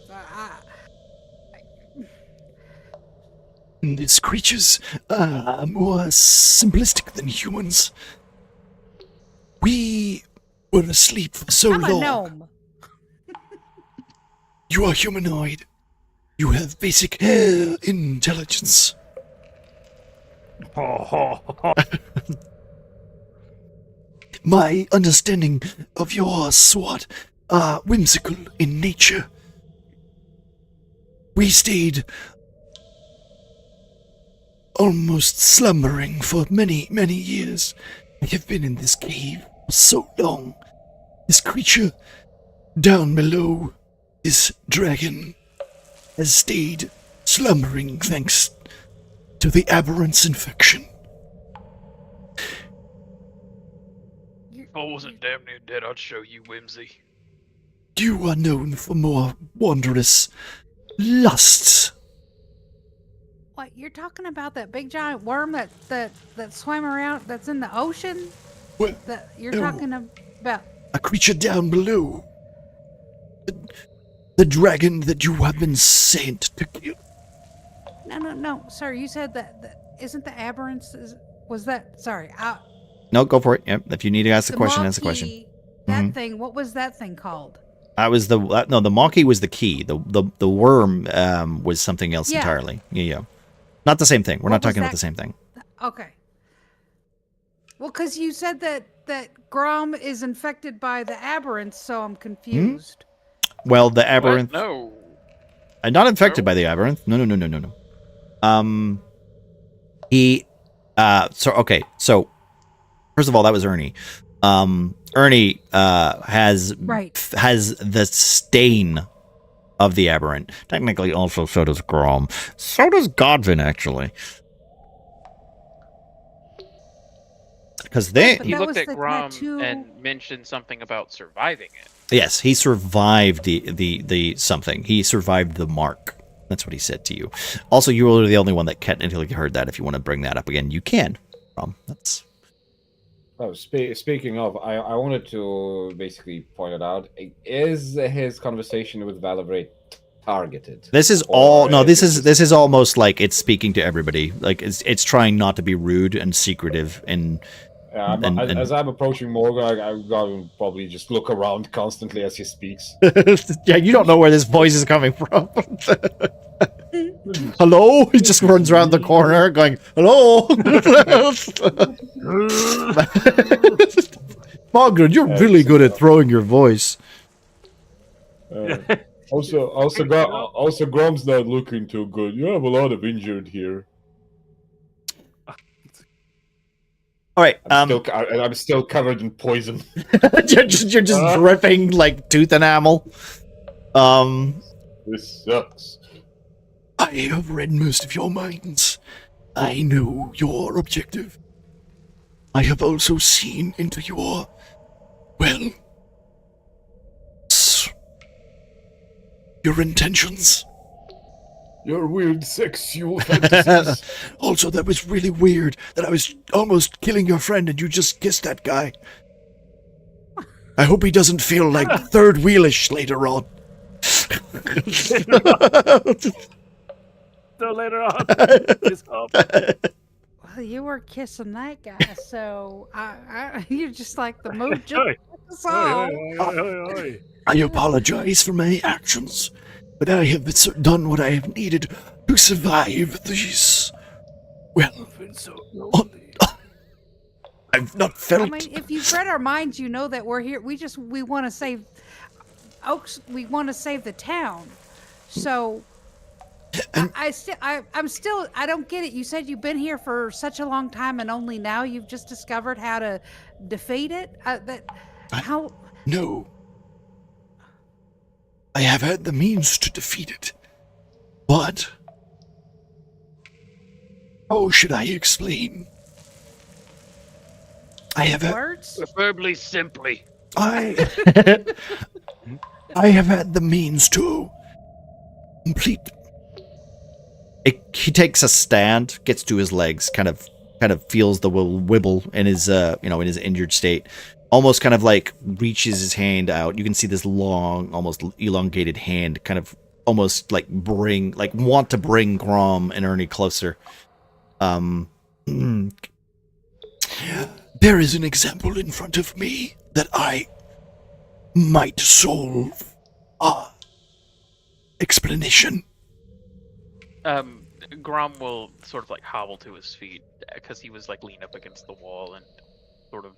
Speaker 1: These creatures are more simplistic than humans. We were asleep for so
Speaker 7: I'm
Speaker 1: long.
Speaker 7: a gnome.
Speaker 1: You are humanoid. You have basic intelligence. My understanding of your sword are whimsical in nature. We stayed almost slumbering for many, many years. I have been in this cave for so long. This creature down below, this dragon, has stayed slumbering thanks to the aberrant's infection.
Speaker 5: If I wasn't damn near dead, I'd show you whimsy.
Speaker 1: You are known for more wondrous lusts.
Speaker 7: What, you're talking about that big giant worm that swam around, that's in the ocean?
Speaker 1: Well,
Speaker 7: That you're
Speaker 1: no.
Speaker 7: talking about?
Speaker 1: A creature down below. The dragon that you have been sent to kill.
Speaker 7: No, sir. You said that isn't the aberrance? Was that? Sorry,
Speaker 1: No, go for it. Yep. If you need to ask the question, ask the
Speaker 7: Maquis,
Speaker 1: question.
Speaker 7: That
Speaker 1: Mhm.
Speaker 7: thing. What was that thing called?
Speaker 1: That was the the Maquis was the key. The worm was something else
Speaker 7: Yeah.
Speaker 1: entirely. Yeah. Not the same thing. We're
Speaker 7: What
Speaker 1: not talking
Speaker 7: was
Speaker 1: about
Speaker 7: that?
Speaker 1: the same thing.
Speaker 7: Okay. Well, because you said that Grom is infected by the aberrance, so I'm confused.
Speaker 1: Well, the
Speaker 5: What?
Speaker 1: aberrant.
Speaker 5: No.
Speaker 1: Not infected
Speaker 5: No.
Speaker 1: by the aberrant. No. He. So first of all, that was Ernie. Ernie has the stain of the aberrant. Technically, also so does Grom. So does Godwin, actually. Because
Speaker 7: But
Speaker 5: He
Speaker 7: that
Speaker 5: looked
Speaker 7: was
Speaker 5: at
Speaker 7: the
Speaker 5: Grom
Speaker 7: tattoo.
Speaker 5: and mentioned something about surviving it.
Speaker 1: yes, he survived the something. He survived the mark. That's what he said to you. Also, you were the only one that technically heard that. If you want to bring that up again, you can. That's
Speaker 2: Oh, speaking of, I wanted to basically point it out. Is his conversation with Valivray targeted?
Speaker 1: this is
Speaker 2: Or
Speaker 1: all. No,
Speaker 2: is
Speaker 1: this is almost like it's speaking to everybody. Like it's trying not to be rude and secretive. And
Speaker 2: As I'm approaching Morgan, I'm going to probably just look around constantly as he speaks.
Speaker 1: yeah, you don't know where this voice is coming from. Hello? He just runs around the corner going, hello? Margaret, you're really good at throwing your voice.
Speaker 2: Also, Grom's not looking too good. You have a lot of injured here.
Speaker 1: All right.
Speaker 2: I'm still covered in poison.
Speaker 1: you're just dripping like tooth enamel.
Speaker 2: This sucks.
Speaker 1: I have read most of your minds. I know your objective. I have also seen into your, well, your intentions.
Speaker 2: Your weird sexual fantasies.
Speaker 1: Also, that was really weird that I was almost killing your friend and you just kissed that guy. I hope he doesn't feel like third wheelish later on.
Speaker 6: So later on, it's up.
Speaker 7: Well, you were kissing that guy, so you're just like the mood just
Speaker 6: Oi,
Speaker 7: took us all.
Speaker 6: oi.
Speaker 1: I apologize for my actions, but I have done what I have needed to survive this. Well, I've not felt.
Speaker 7: I mean, if you've read our minds, you know that we're here. We want to save Oaks. We want to save the town. So I don't get it. You said you've been here for such a long time, and only now you've just discovered how to defeat it.
Speaker 1: No. I have had the means to defeat it, but how should I explain? I have
Speaker 7: words.
Speaker 5: Preferably simply.
Speaker 1: I have had the means to complete. He takes a stand, gets to his legs, kind of kind of feels the wibble in his, in his injured state. Almost kind of like reaches his hand out. You can see this long, almost elongated hand kind of almost like want to bring Grom and Ernie closer. There is an example in front of me that I might solve. Explanation.
Speaker 5: Grom will sort of like hobble to his feet because he was like leaning up against the wall and sort of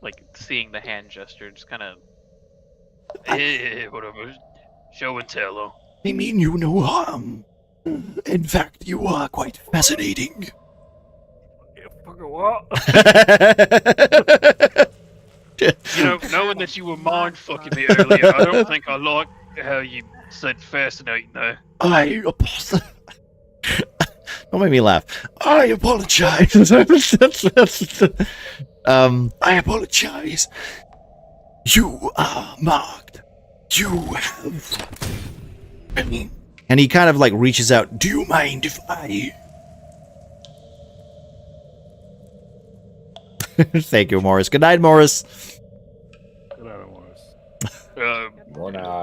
Speaker 5: like seeing the hand gesture, just kind of whatever, show and tell. Oh.
Speaker 1: I mean you no harm. In fact, you are quite fascinating.
Speaker 6: You fucking what?
Speaker 5: You know, knowing that you were mind fucking me earlier, I don't think I like how you said fascinating though.
Speaker 1: Don't make me laugh. I apologize. I apologize. You are marked. You have... And he kind of like reaches out. Do you mind if I... Thank you, Morris. Good night, Morris.
Speaker 6: Good night, Morris.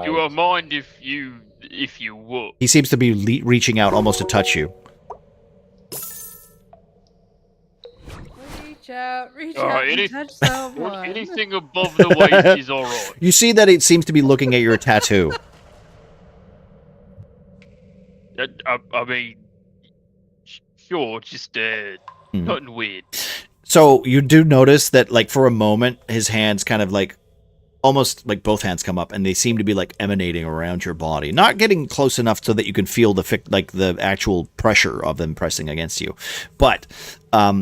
Speaker 5: Do I mind if you would?
Speaker 1: He seems to be reaching out almost to touch you.
Speaker 7: Reach out, and touch someone.
Speaker 5: Anything above the waist is alright.
Speaker 1: You see that it seems to be looking at your tattoo.
Speaker 5: I mean, sure, just nothing weird.
Speaker 1: So you do notice that, like, for a moment, his hands kind of like, almost like both hands come up, and they seem to be like emanating around your body, not getting close enough so that you can feel the actual pressure of them pressing against you, but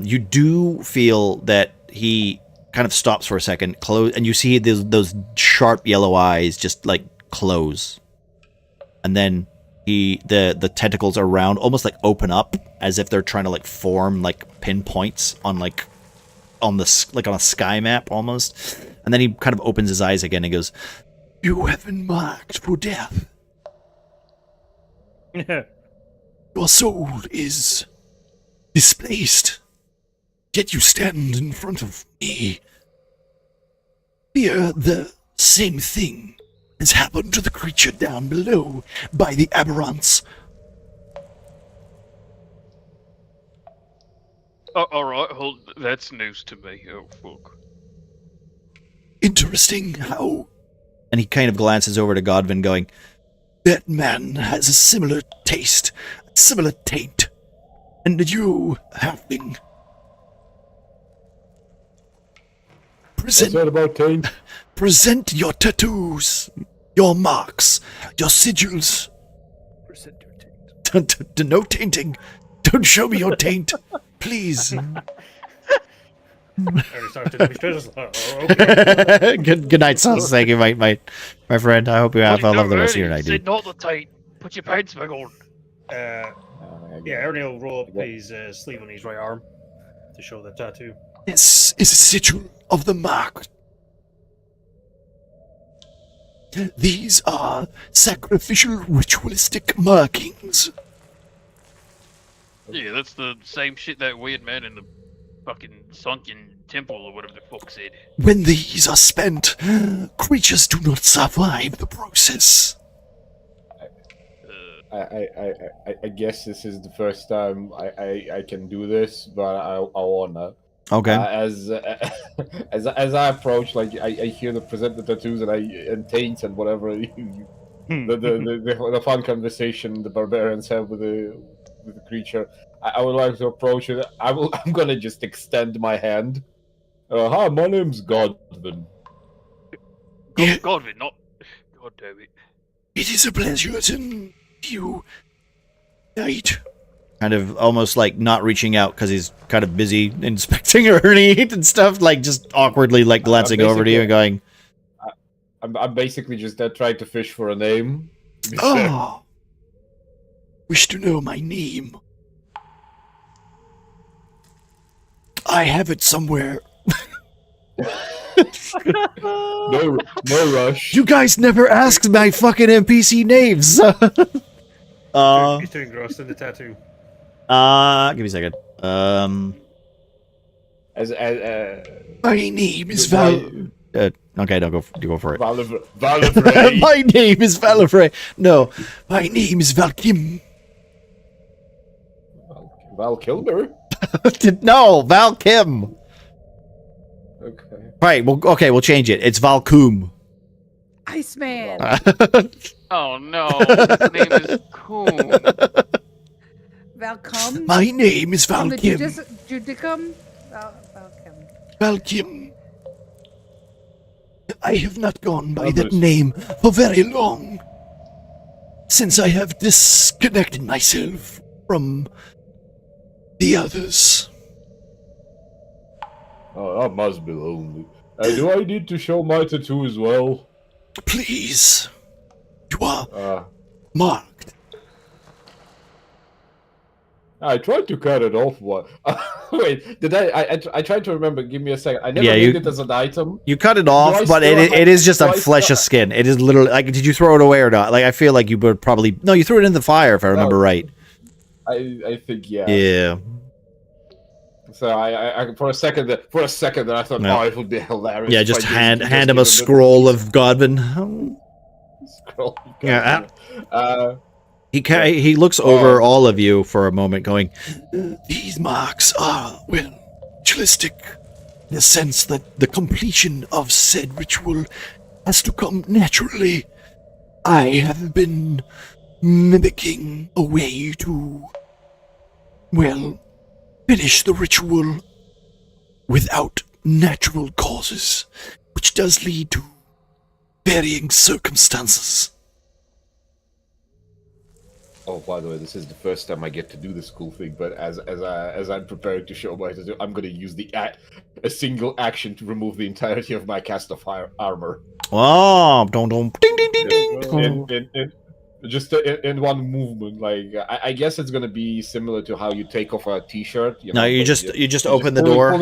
Speaker 1: you do feel that he kind of stops for a second, and you see those sharp yellow eyes just like close, and then the tentacles around almost like open up as if they're trying to like form like pinpoints on on a sky map almost. And then he kind of opens his eyes again and goes, "You have been marked for death. Your soul is displaced, yet you stand in front of me. Fear the same thing has happened to the creature down below by the aberrants."
Speaker 5: Alright, that's news to me. Oh, fuck.
Speaker 1: Interesting how... And he kind of glances over to Godwin going, "That man has a similar taste, a similar taint. And you, halfling...
Speaker 2: What's that about taint?
Speaker 1: Present your tattoos, your marks, your sigils.
Speaker 6: Present your taint.
Speaker 1: No tainting. Don't show me your taint, please." Good night, Sons. Thank you, my friend. I hope you have a lovely rest of your night, dude.
Speaker 5: Not the taint. Put your pants back on.
Speaker 4: Ernie will roll up his sleeve on his right arm to show the tattoo.
Speaker 1: This is a sigil of the mark. These are sacrificial ritualistic markings.
Speaker 5: Yeah, that's the same shit that weird man in the fucking sunken temple or whatever the fuck said.
Speaker 1: When these are spent, creatures do not survive the process.
Speaker 2: I guess this is the first time I can do this, but I wanna.
Speaker 1: Okay.
Speaker 2: As I approach, like I hear the present the tattoos and taints and whatever the fun conversation the barbarians have with the creature. I would like to approach it. I'm gonna just extend my hand. Hi, my name's Godwin.
Speaker 5: Godwin, not... God damn it.
Speaker 1: It is a pleasure to meet you, Knight. Kind of almost like not reaching out because he's kind of busy inspecting Ernie and stuff, like just awkwardly like glancing over to you and going...
Speaker 2: I'm basically just trying to fish for a name.
Speaker 1: Oh! Wish to know my name? I have it somewhere.
Speaker 2: No rush.
Speaker 1: You guys never asked my fucking NPC names.
Speaker 4: He's too engrossed in the tattoo.
Speaker 1: Give me a second. My name is
Speaker 2: Val-
Speaker 1: Okay, no, go for it.
Speaker 2: Valivray.
Speaker 1: My name is Valifrey. No, my name is Valkim.
Speaker 2: Val Kilmer.
Speaker 1: No, Valkim.
Speaker 2: Okay.
Speaker 1: Right. Well, okay, we'll change it. It's Valcoom.
Speaker 7: Iceman.
Speaker 5: Oh no, his name is Coon.
Speaker 7: Valcom.
Speaker 1: My name is
Speaker 7: From the
Speaker 1: Valkim.
Speaker 7: Judicum. Valcom.
Speaker 1: Valkim. I have not gone by that name for very long. Since I have disconnected myself from the others.
Speaker 2: Oh, that must be lonely. Do I need to show my tattoo as well?
Speaker 1: Please. You are
Speaker 2: Uh,
Speaker 1: marked.
Speaker 2: I tried to cut it off. What? Wait, did I tried to remember. Give me a second. I never
Speaker 1: Yeah,
Speaker 2: made it as an item.
Speaker 1: You cut it
Speaker 2: I
Speaker 1: off, but
Speaker 2: still have-
Speaker 1: it is just
Speaker 2: do
Speaker 1: a
Speaker 2: I
Speaker 1: flesh
Speaker 2: still-
Speaker 1: of skin. It is literally like, did you throw it away or not? Like, I feel like you would probably, no, you threw it in the fire if I remember right.
Speaker 2: I think yeah.
Speaker 1: Yeah.
Speaker 2: So I for a second I thought,
Speaker 1: Yeah.
Speaker 2: oh, it would be hilarious.
Speaker 1: Yeah,
Speaker 2: if
Speaker 1: just
Speaker 2: I
Speaker 1: hand
Speaker 2: just
Speaker 1: him
Speaker 2: give
Speaker 1: a scroll of Godwin.
Speaker 2: scroll.
Speaker 1: Yeah,
Speaker 2: Uh,
Speaker 1: He looks over all of you for a moment, going, "These marks are, well, ritualistic, in the sense that the completion of said ritual has to come naturally. I have been mimicking a way to, well, finish the ritual without natural causes, which does lead to varying circumstances."
Speaker 2: Oh, by the way, this is the first time I get to do this cool thing. But as I'm preparing to show my tattoo, I'm going to use a single action to remove the entirety of my cast of fire armor.
Speaker 1: Oh, ding ding ding ding.
Speaker 2: Just in one movement. Like I guess it's going to be similar to how you take off a t-shirt.
Speaker 1: No, you just open the door.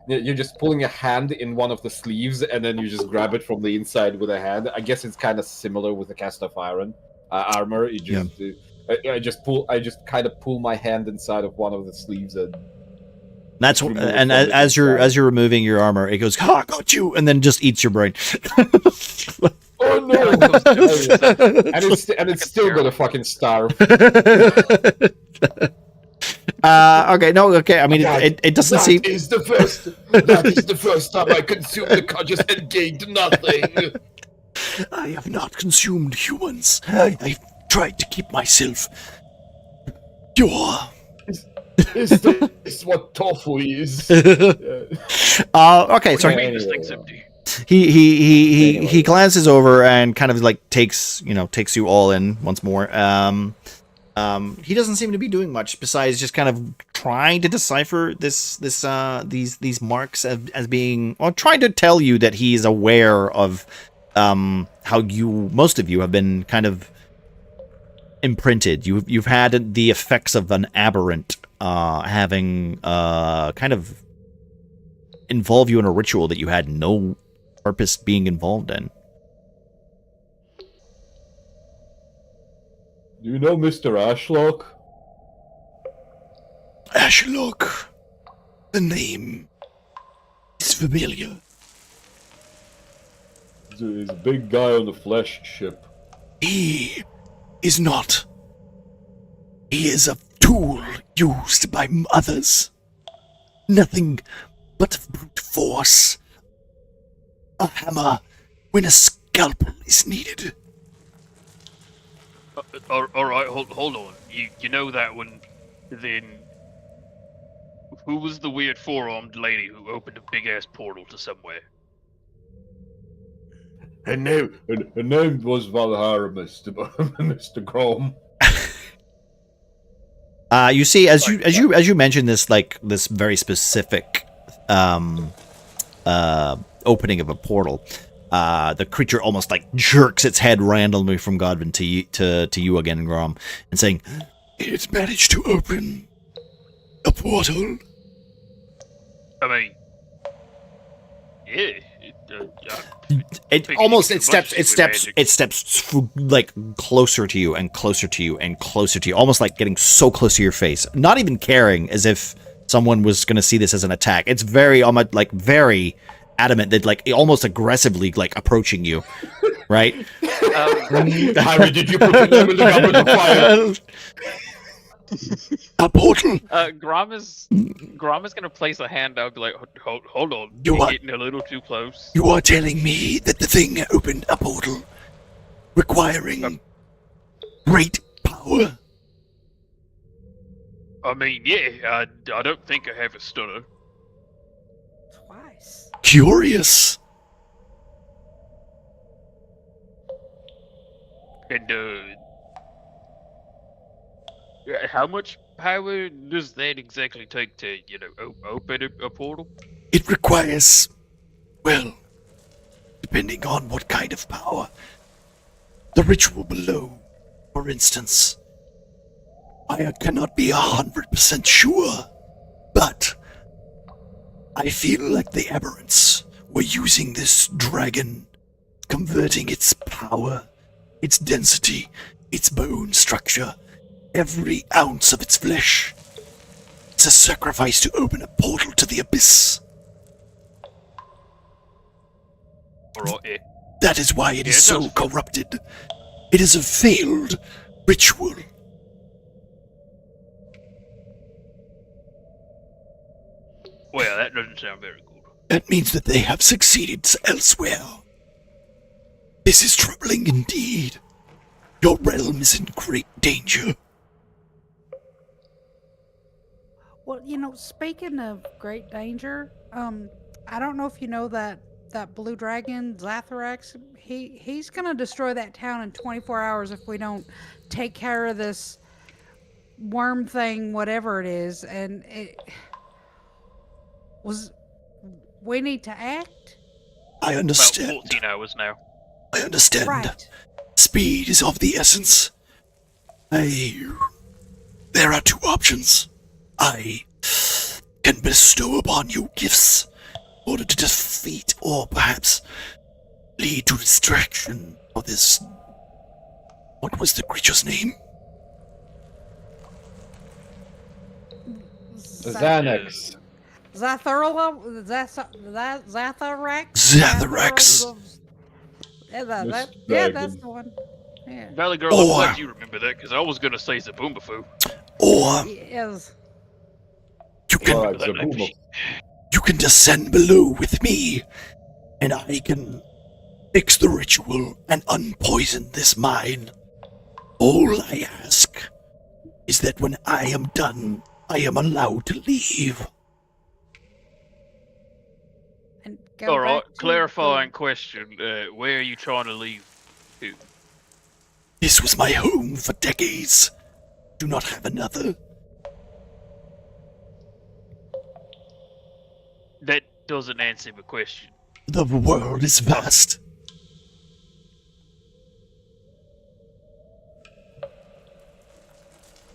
Speaker 2: You're just pulling a hand in one of the sleeves, and then you just grab it from the inside with a hand. I guess it's kind of similar with the cast of iron. Armor. You just, I just kind of pull my hand inside of one of the sleeves, and
Speaker 1: That's
Speaker 2: remove
Speaker 1: and
Speaker 2: from the
Speaker 1: as you're
Speaker 2: inside.
Speaker 1: removing your armor, it goes, "Ha, got you," and then just eats your brain.
Speaker 2: Oh no! and it's still gonna fucking starve.
Speaker 1: Okay, no, okay. I mean, it doesn't seem.
Speaker 2: That is the first time I consumed the conscious and gained nothing.
Speaker 1: I have not consumed humans. I've tried to keep myself pure.
Speaker 2: Is this what tofu is?
Speaker 1: Okay, so
Speaker 2: Okay.
Speaker 5: This thing's empty.
Speaker 1: he glances over and kind of like takes you all in once more. He doesn't seem to be doing much besides just kind of trying to decipher these marks as being, or trying to tell you that he is aware of how most of you have been kind of imprinted. You've had the effects of an aberrant having kind of involve you in a ritual that you had no purpose being involved in.
Speaker 2: Do you know Mr. Ashlock?
Speaker 1: Ashlock. The name is familiar.
Speaker 2: He's a big guy on the flesh ship.
Speaker 1: He is not. He is a tool used by others. Nothing but brute force. A hammer when a scalpel is needed.
Speaker 5: All right, hold on. You know that one? Then who was the weird four-armed lady who opened a big ass portal to somewhere?
Speaker 2: Her name was Valhara, Mr. Grom.
Speaker 1: You see, as you mentioned this, like this very specific opening of a portal, the creature almost like jerks its head randomly from Godwin to you again, Grom, and saying, "It's managed to open a portal."
Speaker 5: I mean, yeah.
Speaker 1: It steps like closer to you and closer to you and closer to you, almost like getting so close to your face, not even caring, as if someone was going to see this as an attack. It's very like very adamant that like almost aggressively like approaching you, right?
Speaker 2: Harry, did you put the name in the goblet of fire?
Speaker 1: A portal.
Speaker 5: Grom is gonna place a hand out, be like, hold on,
Speaker 1: You
Speaker 5: you're
Speaker 1: are-
Speaker 5: getting a little too close.
Speaker 1: You are telling me that the thing opened a portal requiring great power?
Speaker 5: I mean, yeah, I don't think I have a stutter.
Speaker 7: Twice.
Speaker 1: Curious.
Speaker 5: And how much power does that exactly take to, open a portal?
Speaker 1: It requires, well, depending on what kind of power. The ritual below, for instance. I cannot be 100% sure, but I feel like the aberrants were using this dragon, converting its power, its density, its bone structure, every ounce of its flesh. It's a sacrifice to open a portal to the abyss.
Speaker 5: Alright, yeah.
Speaker 1: That is why it is
Speaker 5: Yeah,
Speaker 1: so
Speaker 5: that's-
Speaker 1: corrupted. It is a failed ritual.
Speaker 5: Well, that doesn't sound very good.
Speaker 1: That means that they have succeeded elsewhere. This is troubling indeed. Your realm is in great danger.
Speaker 7: Well, speaking of great danger, I don't know if you know that blue dragon, Zatharax, he's gonna destroy that town in 24 hours if we don't take care of this worm thing, whatever it is, and we need to act.
Speaker 1: I
Speaker 5: About
Speaker 1: understand.
Speaker 5: 14 hours now.
Speaker 1: I understand.
Speaker 7: Right.
Speaker 1: Speed is of the essence. There are two options. I can bestow upon you gifts in order to defeat or perhaps lead to distraction of this. What was the creature's name?
Speaker 2: Xanax.
Speaker 7: Zatharax.
Speaker 1: Zatharax.
Speaker 7: Yeah, that's the one. Yeah.
Speaker 5: Valley Girl, I'm
Speaker 1: Or-
Speaker 5: glad you remember that, because I was going to say Zaboombafoo.
Speaker 1: Or
Speaker 7: Yes.
Speaker 1: you can
Speaker 2: Alright, Zaboomo.
Speaker 1: You can descend below with me, and I can fix the ritual and unpoison this mine. All I ask is that when I am done, I am allowed to leave.
Speaker 7: And go
Speaker 5: Alright,
Speaker 7: back to
Speaker 5: clarifying question. Where are you trying to leave to?
Speaker 1: This was my home for decades. Do not have another.
Speaker 5: That doesn't answer my question.
Speaker 1: The world is vast.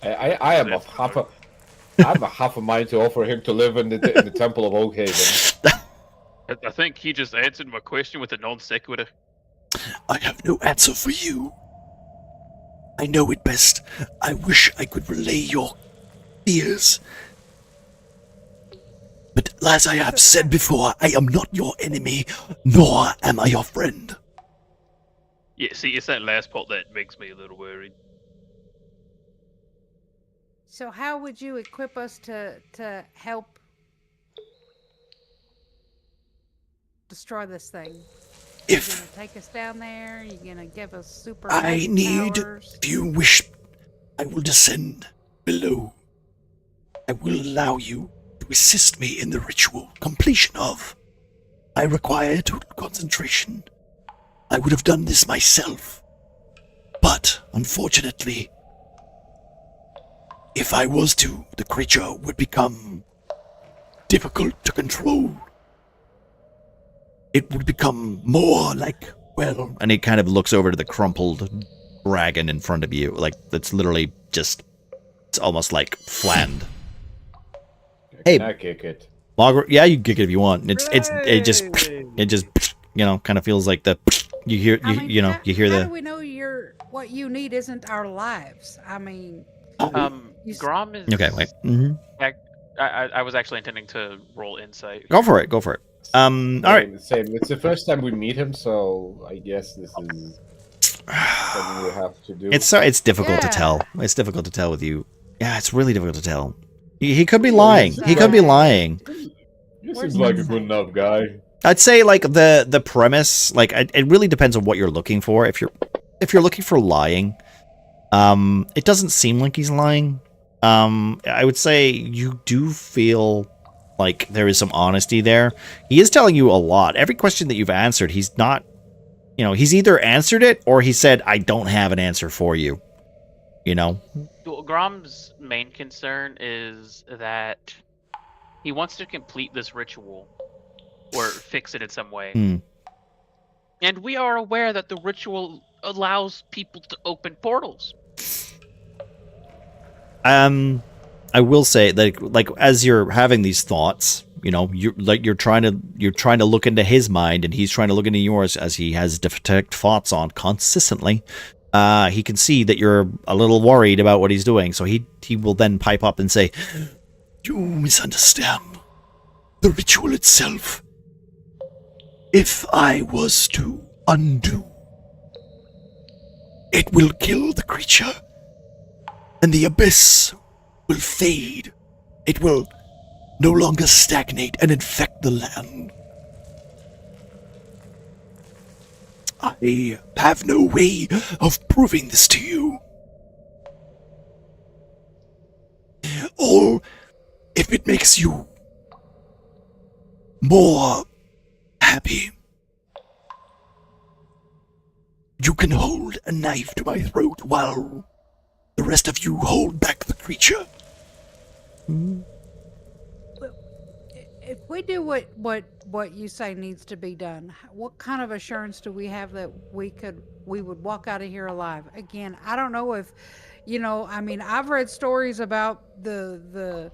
Speaker 2: I am of half a. I'm a half a mind to offer him to live in the Temple of Oakhaven.
Speaker 5: I think he just answered my question with a non sequitur.
Speaker 1: I have no answer for you. I know it best. I wish I could relay your fears. But as I have said before, I am not your enemy, nor am I your friend.
Speaker 5: Yeah, see, it's that last part that makes me a little worried.
Speaker 7: So how would you equip us to help destroy this thing? You
Speaker 1: If
Speaker 7: gonna take us down there? You gonna give us super
Speaker 1: I
Speaker 7: magic
Speaker 1: need,
Speaker 7: powers?
Speaker 1: if you wish, I will descend below. I will allow you to assist me in the ritual completion of. I require total concentration. I would have done this myself. But, unfortunately, if I was to, the creature would become difficult to control. It would become more like, well... And he kind of looks over to the crumpled dragon in front of you. Like, it's literally just... It's almost like flattened. Hey.
Speaker 2: Can I kick it?
Speaker 1: Margaret, yeah, you can kick it if you want. It just, kind of feels like the... You hear,
Speaker 7: I mean,
Speaker 1: you hear
Speaker 7: how
Speaker 1: the...
Speaker 7: do we know what you need isn't our lives? I mean, you s-
Speaker 5: Grom is.
Speaker 1: Okay, wait. Mm-hmm.
Speaker 5: I was actually intending to roll insight.
Speaker 1: Go for it. Go for it. All right.
Speaker 2: Same. It's the first time we meet him, so I guess this is something we have to do.
Speaker 1: It's difficult to
Speaker 7: Yeah.
Speaker 1: tell. It's difficult to tell with you. Yeah, it's really difficult to tell. He could be lying. He could be lying.
Speaker 2: He
Speaker 7: Where's
Speaker 2: seems like a
Speaker 7: the
Speaker 2: good
Speaker 7: sign?
Speaker 2: enough guy.
Speaker 1: I'd say like the premise, like it really depends on what you're looking for. If you're looking for lying, it doesn't seem like he's lying. I would say you do feel like there is some honesty there. He is telling you a lot. Every question that you've answered, he's not, he's either answered it or he said, I don't have an answer for you.
Speaker 5: Well, Grom's main concern is that he wants to complete this ritual or fix it in some way.
Speaker 1: Hmm.
Speaker 5: And we are aware that the ritual allows people to open portals.
Speaker 1: I will say that, like, as you're having these thoughts, you're trying to look into his mind, and he's trying to look into yours, as he has detect thoughts on consistently. He can see that you're a little worried about what he's doing, so he will then pipe up and say, "You misunderstand the ritual itself. If I was to undo, it will kill the creature, and the abyss will fade. It will no longer stagnate and infect the land. I have no way of proving this to you. Or if it makes you more happy, you can hold a knife to my throat while the rest of you hold back the creature."
Speaker 7: If we do what you say needs to be done, what kind of assurance do we have that we would walk out of here alive? Again, I don't know if, I mean, I've read stories about the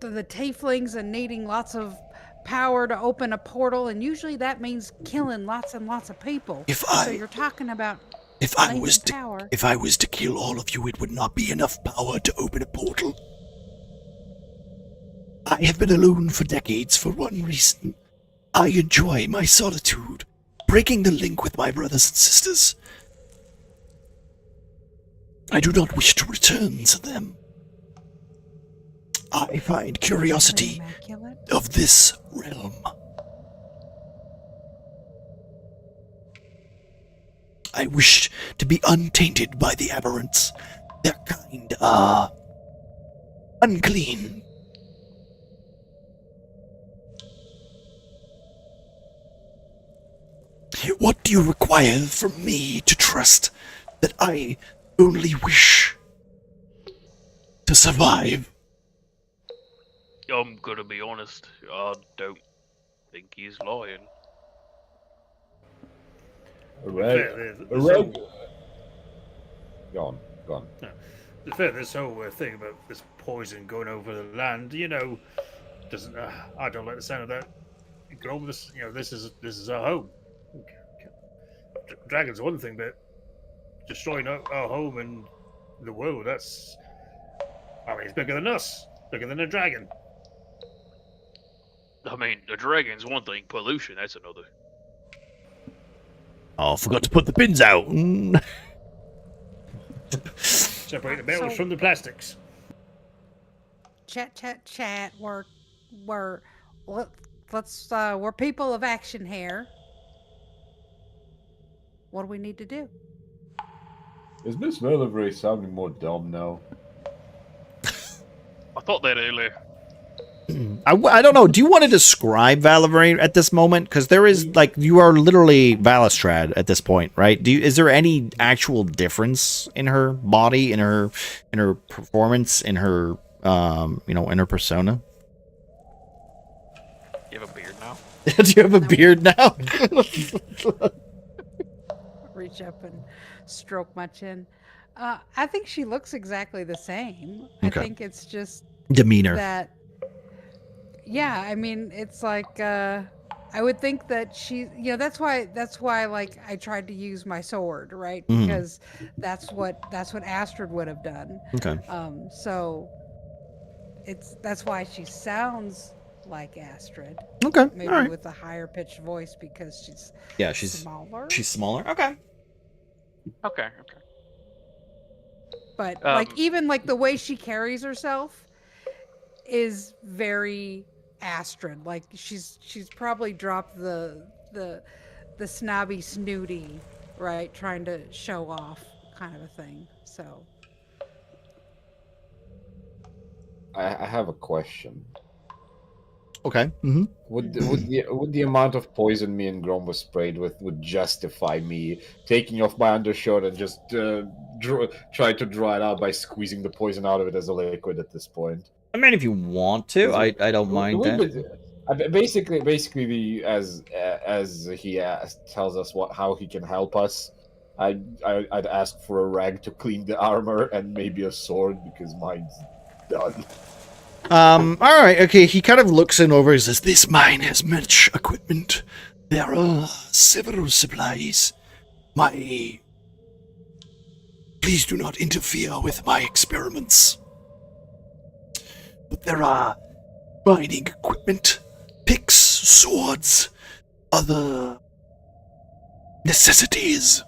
Speaker 7: tieflings and needing lots of power to open a portal, and usually that means killing lots and lots of people. So you're talking about
Speaker 1: If I
Speaker 7: power.
Speaker 1: was to kill all of you, it would not be enough power to open a portal. I have been alone for decades for one reason. I enjoy my solitude, breaking the link with my brothers and sisters. I do not wish to return to them. I find curiosity
Speaker 7: Immaculate.
Speaker 1: of this realm. I wish to be untainted by the aberrants. Their kind are unclean. What do you require from me to trust that I only wish to survive?
Speaker 5: I'm gonna be honest, I don't think he's lying.
Speaker 2: Right.
Speaker 4: So,
Speaker 2: Go on.
Speaker 4: this whole thing about this poison going over the land, doesn't I don't like the sound of that. Grom, this is our home. Dragon's one thing, but destroying our home and the world, it's bigger than us, bigger than a dragon.
Speaker 5: I mean, the dragon's one thing, pollution, that's another.
Speaker 1: Oh, I forgot to put the pins out.
Speaker 4: Separate the metals
Speaker 7: So-
Speaker 4: from the plastics.
Speaker 7: Chat. We're people of action here. What do we need to do?
Speaker 2: Is Miss Valerie sounding more dumb now?
Speaker 5: I thought that earlier.
Speaker 1: I don't know. Do you want to describe Valerie at this moment? Because there is, you are literally Valistrad at this point, right? Is there any actual difference in her body, in her performance, in her, in her persona?
Speaker 5: You have a beard now?
Speaker 1: Do you have a beard now?
Speaker 7: Reach up and stroke my chin. I think she looks exactly the same.
Speaker 1: Okay.
Speaker 7: I think it's just
Speaker 1: Demeanor.
Speaker 7: that. Yeah, I mean, it's like I would think that she, that's why like I tried to use my sword, right?
Speaker 1: Mhm.
Speaker 7: Because that's what Astrid would have done.
Speaker 1: Okay.
Speaker 7: So that's why she sounds like Astrid.
Speaker 1: Okay,
Speaker 7: Maybe
Speaker 1: all right.
Speaker 7: with a higher pitched voice because she's
Speaker 1: She's
Speaker 7: smaller.
Speaker 1: She's smaller. Okay.
Speaker 5: Okay.
Speaker 7: But like even like the way she carries herself is very Astrid. Like she's probably dropped the snobby snooty, right, trying to show off kind of a thing. So
Speaker 2: I have a question.
Speaker 1: Okay. Mm-hmm.
Speaker 2: Would the amount of poison me and Grom was sprayed with would justify me taking off my undershirt and just try to dry it out by squeezing the poison out of it as a liquid at this point?
Speaker 1: I mean, if you want to, I don't mind that.
Speaker 2: Basically, as he tells us how he can help us, I'd ask for a rag to clean the armor and maybe a sword because mine's done.
Speaker 1: Alright, okay, he kind of looks in over and says, "This mine has much equipment. There are several supplies. Please do not interfere with my experiments. But there are mining equipment, picks, swords, other necessities."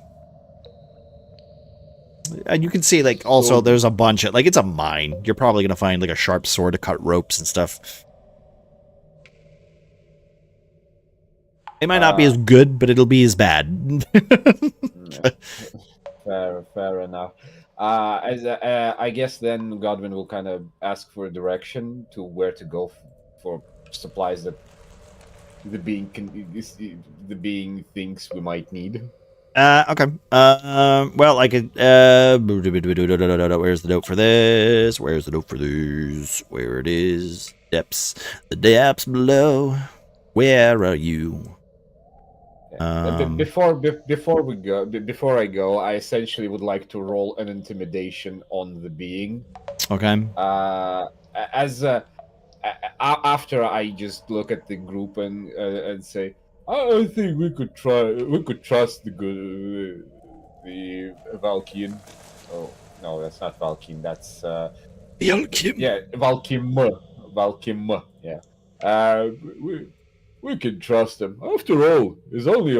Speaker 1: And you can see, like, also there's a bunch of, like, it's a mine. You're probably going to find, like, a sharp sword to cut ropes and stuff. It might not be as good, but it'll be as bad.
Speaker 2: Fair enough. I guess then Godwin will kind of ask for a direction to where to go for supplies that the being thinks we might need.
Speaker 1: Okay. Well, I could, where's the note for this? Where's the note for this? Where it is? Depths. The depths below. Where are you?
Speaker 2: Before I go, I essentially would like to roll an intimidation on the being.
Speaker 1: Okay.
Speaker 2: After I just look at the group and say, I think we could trust the Valkyne. Oh no, that's not Valkyne. That's
Speaker 1: Valkyne.
Speaker 2: Yeah, Valkyne. Yeah. We can trust him. After all, there's only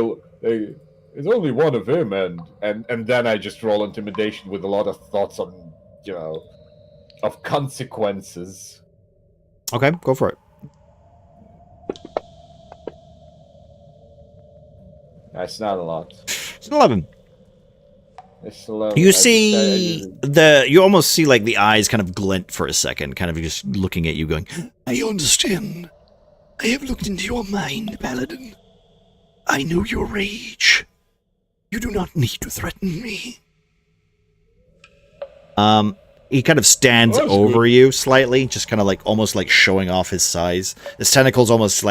Speaker 2: one of him, and then I just roll intimidation with a lot of thoughts on, of consequences.
Speaker 1: Okay, go for it.
Speaker 2: That's not a lot.
Speaker 1: It's an 11.
Speaker 2: It's 11.
Speaker 1: You see you almost see like the eyes kind of glint for a second, kind of just looking at you going, "I understand. I have looked into your mind, Paladin. I know your rage. You do not need to threaten me." He kind of stands over you slightly, just kind of like almost like showing off his size. His tentacles almost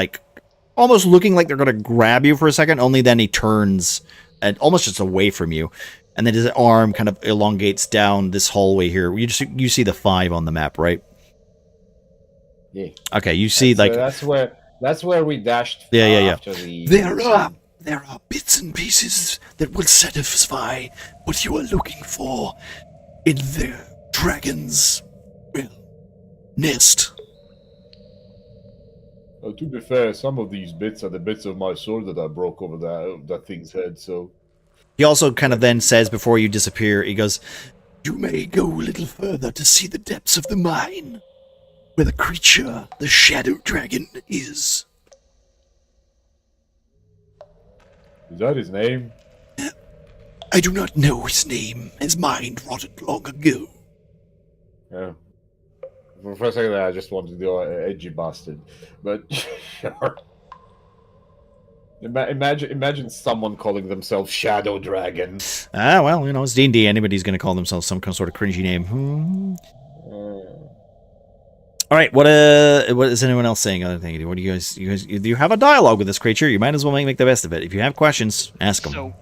Speaker 1: looking like they're going to grab you for a second, only then he turns and almost just away from you. And then his arm kind of elongates down this hallway here. You see the 5 on the map, right?
Speaker 2: Yeah.
Speaker 1: Okay, you see
Speaker 2: that's where we dashed.
Speaker 1: Yeah.
Speaker 2: After the...
Speaker 1: There are bits and pieces that will satisfy what you are looking for in the dragon's nest.
Speaker 2: To be fair, some of these bits are the bits of my sword that I broke over that thing's head. So
Speaker 1: he also kind of then says before you disappear, he goes, "You may go a little further to see the depths of the mine, where the creature, the shadow dragon, is."
Speaker 2: Is that his name?
Speaker 1: I do not know his name. His mind rotted long ago.
Speaker 2: Yeah. For a second there, I just wanted to do an edgy bastard, but sure. Imagine someone calling themselves Shadow Dragon.
Speaker 1: Well, it's D&D. Anybody's going to call themselves some sort of cringy name. All right, what is anyone else saying? Other thing, what do you guys? Do you have a dialogue with this creature? You might as well make the best of it. If you have questions, ask them.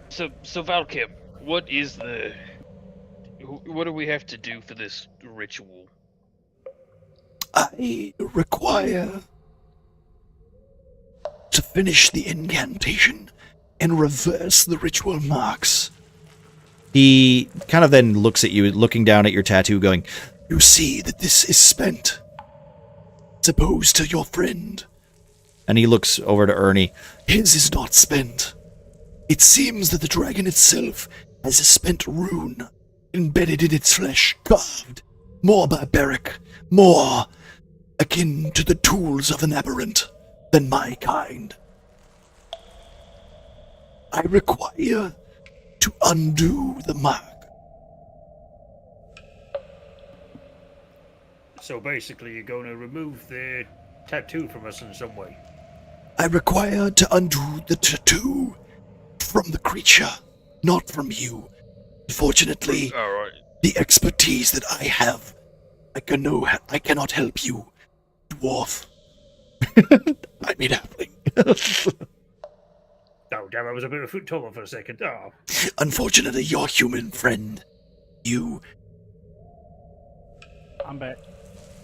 Speaker 5: So Valkim, what do we have to do for this ritual?
Speaker 1: I require to finish the incantation and reverse the ritual marks. He kind of then looks at you, looking down at your tattoo, going, "You see that this is spent. opposed to your friend. And he looks over to Ernie. His is not spent. It seems that the dragon itself has a spent rune embedded in its flesh, carved, more barbaric, more akin to the tools of an aberrant than my kind. I require to undo the mark.
Speaker 4: So basically, you're going to remove the tattoo from us in some way.
Speaker 1: I require to undo the tattoo from the creature, not from you. Unfortunately,
Speaker 5: All right.
Speaker 1: the expertise that I have, I cannot help you, dwarf. I mean halfling.
Speaker 4: Oh, damn, I was a bit of a foot taller for a second. Oh.
Speaker 1: Unfortunately, your human friend, you
Speaker 6: I'm back.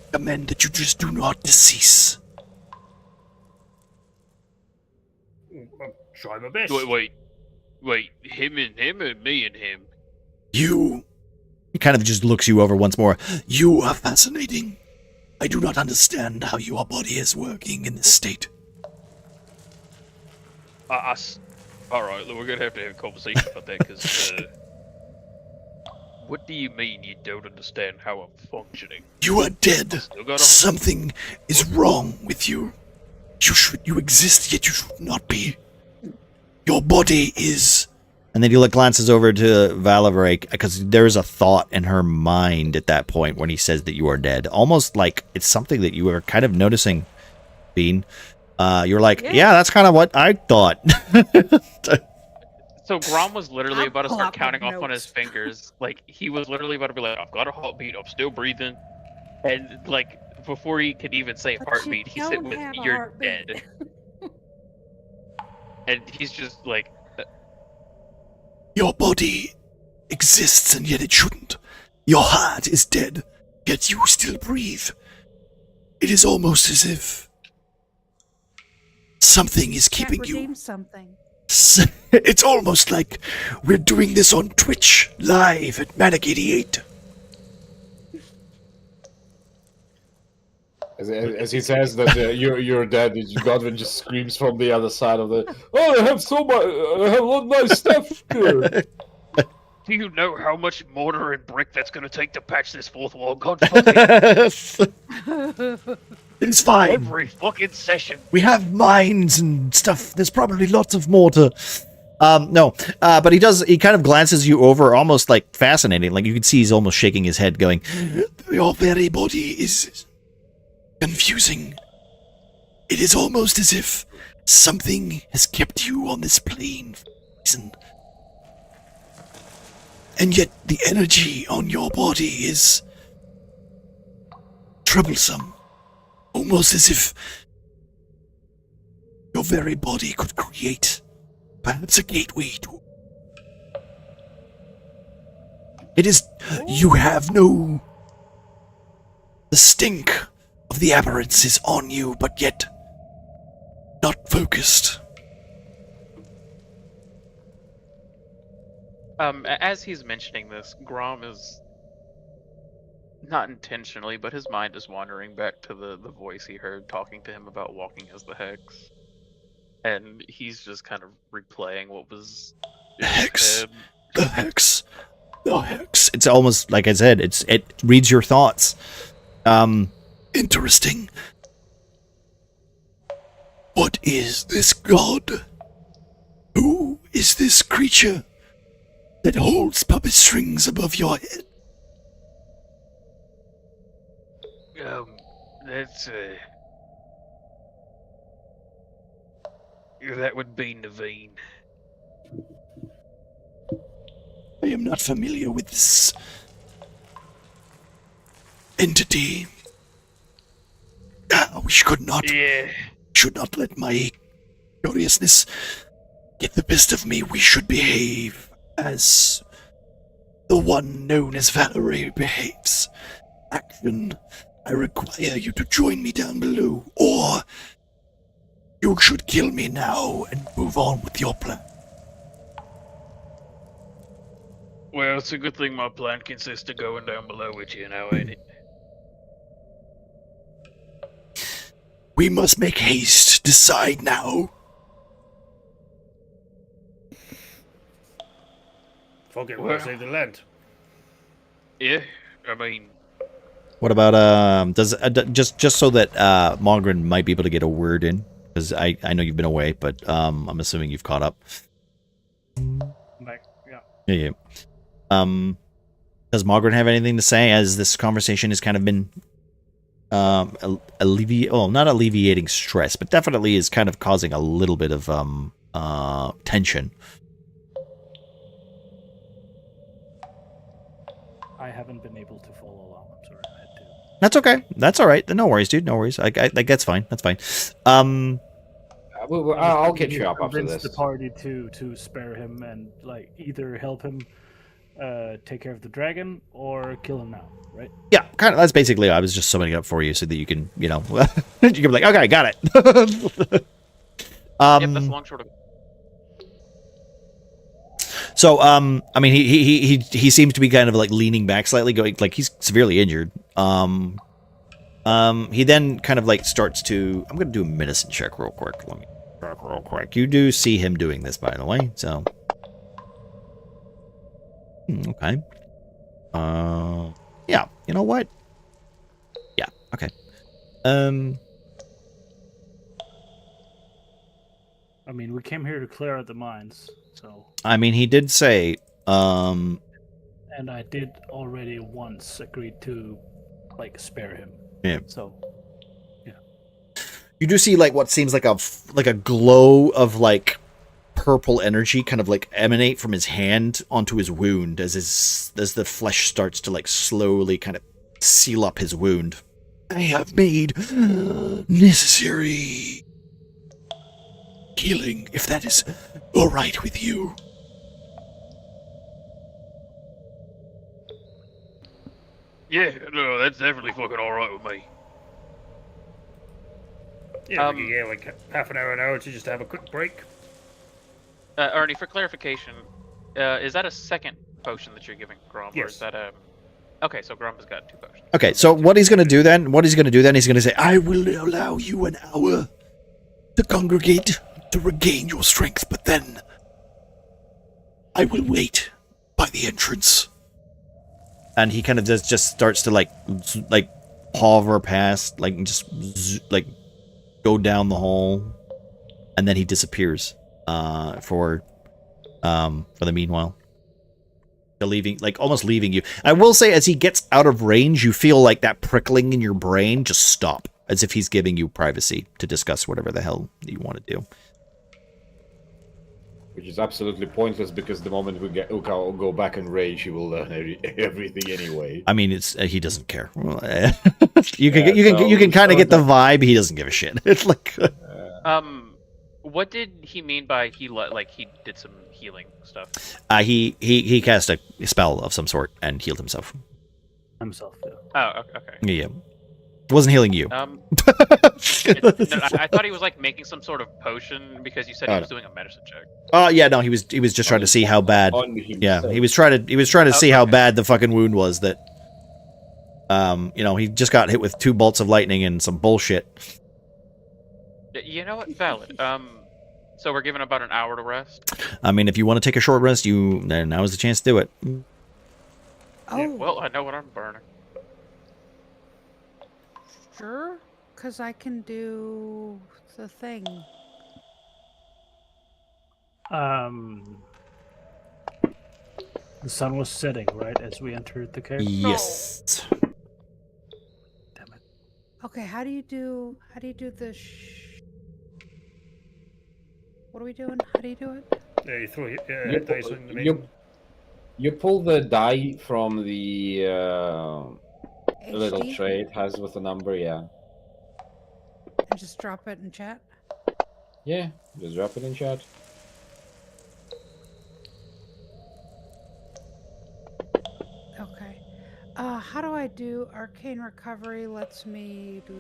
Speaker 1: recommend that you just do not decease.
Speaker 4: I'll try my best.
Speaker 5: Wait. Him and me and him.
Speaker 1: You... He kind of just looks you over once more. You are fascinating. I do not understand how your body is working in this state.
Speaker 5: All right, we're gonna have to have a conversation about that because. What do you mean you don't understand how I'm functioning?
Speaker 1: You are dead.
Speaker 5: Still got a-
Speaker 1: Something is wrong with you. You exist, yet you should not be. Your body is... And then he glances over to Valavrake, because there's a thought in her mind at that point when he says that you are dead. Almost like it's something that you are kind of noticing, Bean. You're like, yeah, that's kind of what I thought.
Speaker 5: So Grom was literally
Speaker 7: I'll
Speaker 5: about to
Speaker 7: pull
Speaker 5: start
Speaker 7: out my
Speaker 5: counting off on his
Speaker 7: notes.
Speaker 5: fingers. Like, he was literally about to be like, I've got a heartbeat, I'm still breathing. And, like, before he could even say
Speaker 7: But
Speaker 5: heartbeat,
Speaker 7: you
Speaker 5: he said,
Speaker 7: don't
Speaker 5: with,
Speaker 7: have a
Speaker 5: you're
Speaker 7: heartbeat."
Speaker 5: dead. And he's just like,
Speaker 1: Your body exists, and yet it shouldn't. Your heart is dead, yet you still breathe. It is almost as if something is
Speaker 7: Can't
Speaker 1: keeping you.
Speaker 7: redeem something.
Speaker 1: It's almost like we're doing this on Twitch, live at Manic 88.
Speaker 2: As he says that you're dead, Godwin just screams from the other side of the. Oh, I have a lot of nice stuff here.
Speaker 5: do you know how much mortar and brick that's gonna take to patch this fourth wall? God fucking
Speaker 1: It's fine.
Speaker 5: every fucking session.
Speaker 1: We have mines and stuff. There's probably lots of mortar. No, but he kind of glances you over, almost like fascinating. Like you can see he's almost shaking his head, going, your very body is confusing. It is almost as if something has kept you on this plane for a reason. And yet the energy on your body is troublesome. Almost as if your very body could create perhaps a gateway to... It is... You have no... The stink of the aberrance is on you, but yet not focused.
Speaker 5: As he's mentioning this, Grom is not intentionally, but his mind is wandering back to the voice he heard talking to him about walking as the Hex. And he's just kind of replaying what was in his
Speaker 1: Hex.
Speaker 5: head.
Speaker 1: The Hex. The Hex. It's almost, like I said, it reads your thoughts. Interesting. What is this god? Who is this creature that holds puppet strings above your head?
Speaker 5: That's that would be Naveen.
Speaker 1: I am not familiar with this entity. We should not let my curiousness get the best of me. We should behave as the one known as Valerie behaves. Action. I require you to join me down below, or you should kill me now and move on with your plan.
Speaker 5: Well, it's a good thing my plan consists of going down below with you now, ain't it?
Speaker 1: We must make haste. Decide now.
Speaker 4: Fuck it,
Speaker 5: Well.
Speaker 4: we'll save the land.
Speaker 5: Yeah, I mean,
Speaker 1: What about just so that Mogren might be able to get a word in, because I know you've been away, but I'm assuming you've caught up.
Speaker 6: Like, yeah.
Speaker 1: Yeah. Does Mogren have anything to say as this conversation has kind of been not alleviating stress, but definitely is kind of causing a little bit of tension.
Speaker 6: I haven't been able to follow along. I'm sorry, I had to.
Speaker 1: That's okay. That's all right. No worries, dude. No worries. Like that's fine. That's fine.
Speaker 2: I'll catch you up after
Speaker 6: Convince
Speaker 2: this.
Speaker 6: the party to spare him and like either help him take care of the dragon or kill him now, right?
Speaker 1: Yeah, kind of. That's basically. I was just summing it up for you so that you can, you can be like, okay, got it.
Speaker 5: yep, that's long short of it.
Speaker 1: So, I mean, he seems to be kind of like leaning back slightly, going like he's severely injured. He then kind of like starts to. I'm gonna do a medicine check real quick. Let me check real quick. You do see him doing this, by the way. So, okay. Yeah. You know what? Yeah. Okay.
Speaker 6: I mean, we came here to clear out the mines, so.
Speaker 1: I mean, he did say,
Speaker 6: And I did already once agreed to, like, spare him.
Speaker 1: Yeah.
Speaker 6: So.
Speaker 1: You do see like what seems like a glow of like purple energy kind of like emanate from his hand onto his wound as the flesh starts to like slowly kind of seal up his wound. I have made necessary healing, if that is all right with you.
Speaker 5: Yeah, no, that's definitely fucking alright with me.
Speaker 4: Yeah, we could get like half an hour to just have a quick break.
Speaker 5: Ernie, for clarification, is that a second potion that you're giving Grom, or
Speaker 4: Yes.
Speaker 5: is that a? Okay, so Grom has got 2 potions.
Speaker 1: Okay, so what he's going to do then, he's going to say, I will allow you an hour to congregate, to regain your strength, but then I will wait by the entrance. And he kind of just starts to like hover past, like just like go down the hall, and then he disappears for the meanwhile. Leaving, like almost leaving you. I will say, as he gets out of range, you feel like that prickling in your brain just stop, as if he's giving you privacy to discuss whatever the hell you want to do.
Speaker 2: Which is absolutely pointless because the moment we go back in rage, he will learn everything anyway.
Speaker 1: I mean, it's he doesn't care. You can kind of get the vibe he doesn't give a shit. It's like
Speaker 5: what did he mean by he did some healing stuff?
Speaker 1: He cast a spell of some sort and healed himself.
Speaker 6: Himself, yeah.
Speaker 5: Oh, okay.
Speaker 1: Yeah, wasn't healing you.
Speaker 5: I thought he was like making some sort of potion because you said he was doing a medicine check.
Speaker 1: Oh yeah, no, he was just trying to see how bad. Yeah, he was trying to see how bad the fucking wound was. That he just got hit with 2 bolts of lightning and some bullshit.
Speaker 5: You know what? Valid. So we're given about an hour to rest.
Speaker 1: I mean, if you want to take a short rest, now is the chance to do it.
Speaker 7: Oh,
Speaker 5: Yeah, well, I know what I'm burning.
Speaker 7: sure. Because I can do the thing.
Speaker 6: The sun was setting, right, as we entered the cave?
Speaker 1: Yes.
Speaker 6: Damn it.
Speaker 7: Okay, how do you do the What are we doing? How do you do it?
Speaker 4: Yeah, you throw
Speaker 2: You
Speaker 4: hit dice on the main.
Speaker 2: You pull the die from the little
Speaker 7: HD?
Speaker 2: tray it has with the number, yeah.
Speaker 7: And just drop it in chat?
Speaker 2: Yeah, just drop it in chat.
Speaker 7: Okay. How do I do arcane recovery? Lets me do.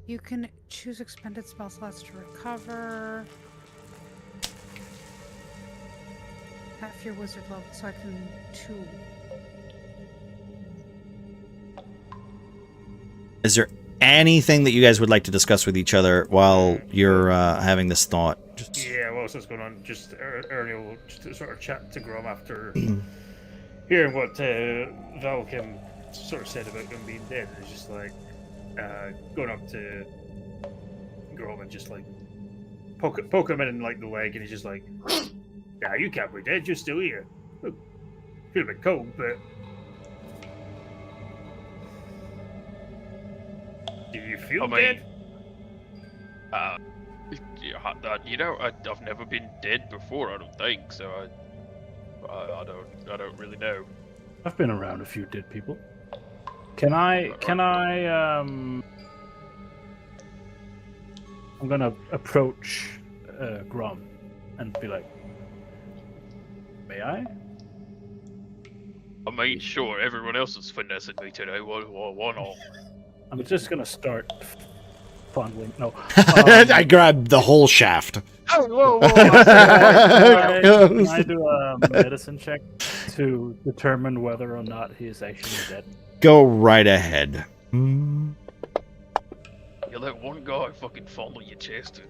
Speaker 7: You can choose expended spell slots to recover. Half your wizard level, so I can 2.
Speaker 1: Is there anything that you guys would like to discuss with each other while you're having this thought?
Speaker 4: Yeah, what else going on? Just Ernie will just sort of chat to Grom after hearing what Valkim sort of said about him being dead. It's just like going up to Grom and just like poke him in like the leg, and he's just like, "Yeah, you can't be dead. You're still here. Look, feel a bit cold, but do you feel dead?"
Speaker 5: You know, I've never been dead before. I don't think so. I don't really know.
Speaker 6: I've been around a few dead people. Can I I'm gonna approach Grom and be like, may I?
Speaker 5: I mean, sure, everyone else is finessing me today. Why not?
Speaker 6: I'm just gonna start fondling. No.
Speaker 1: I grabbed the whole shaft.
Speaker 5: Oh, whoa!
Speaker 6: Can I do a medicine check to determine whether or not he is actually dead?
Speaker 1: Go right ahead. Mm.
Speaker 5: You let one guy fucking fondle your chest.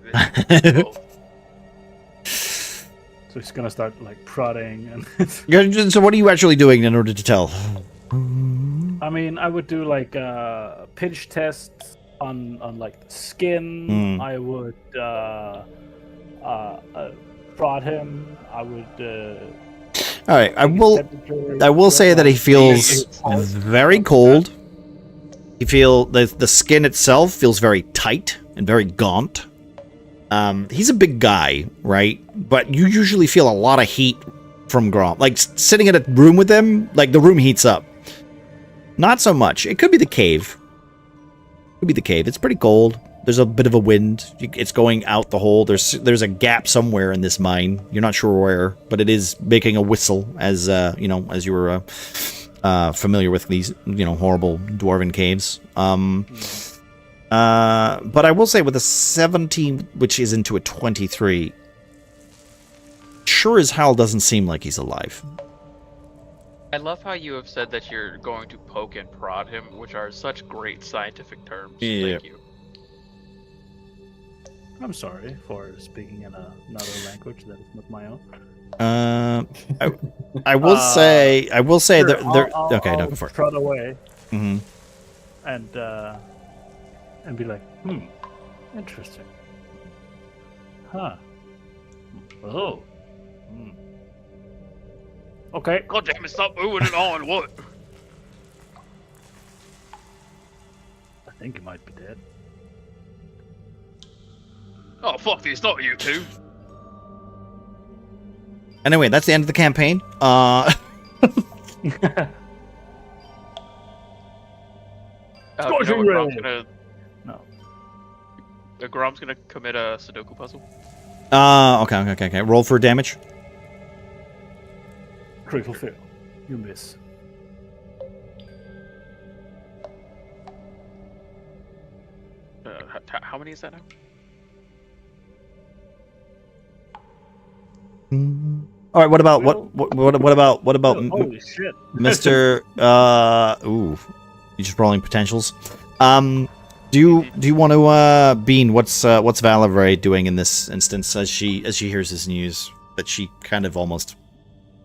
Speaker 6: So he's gonna start like prodding and.
Speaker 1: So what are you actually doing in order to tell?
Speaker 6: I mean, I would do like pinch tests on like the skin. I would prod him. I would.
Speaker 1: All right, I will say that he feels very cold. You feel the skin itself feels very tight and very gaunt. He's a big guy, right? But you usually feel a lot of heat from Grom. Like sitting in a room with him, like the room heats up. Not so much. It could be the cave. Could be the cave. It's pretty cold. There's a bit of a wind. It's going out the hole. There's a gap somewhere in this mine. You're not sure where, but it is making a whistle as you know, as you were familiar with these, you know, horrible dwarven caves. But I will say with a 17, which is into a 23, sure as hell doesn't seem like he's alive.
Speaker 5: I love how you have said that you're going to poke and prod him, which are such great scientific terms.
Speaker 1: Yeah.
Speaker 5: Thank you.
Speaker 6: I'm sorry for speaking in another language that is not my own.
Speaker 1: I will say
Speaker 6: Sure,
Speaker 1: that
Speaker 6: I'll
Speaker 1: okay, no, go for it.
Speaker 6: Trot away
Speaker 1: Mm-hmm.
Speaker 6: and be like, interesting. Huh. Oh. Okay.
Speaker 5: God damn it, stop moving it on, what?
Speaker 6: I think he might be dead.
Speaker 5: Oh, fuck this, not you two.
Speaker 1: Anyway, that's the end of the campaign.
Speaker 6: Scorching
Speaker 5: Grom's
Speaker 6: ray!
Speaker 5: gonna...
Speaker 6: No.
Speaker 5: Grom's gonna commit a Sudoku puzzle.
Speaker 1: Okay. Roll for damage.
Speaker 6: Critical fail. You miss.
Speaker 5: How many is that now?
Speaker 1: All right. What about what about
Speaker 6: Holy shit,
Speaker 1: Mr. Ooh, you just rolling potentials. Do you want to Bean? What's Valavray doing in this instance as she hears this news that she kind of almost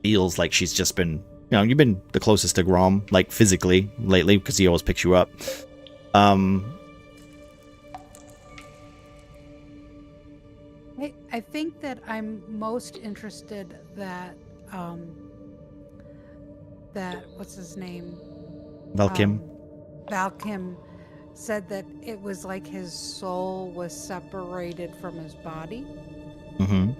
Speaker 1: feels like she's just been, you know, you've been the closest to Grom, like physically lately, because he always picks you up.
Speaker 7: I think that I'm most interested that what's his name?
Speaker 1: Valkim.
Speaker 7: Valkim said that it was like his soul was separated from his body.
Speaker 1: Mm-hmm.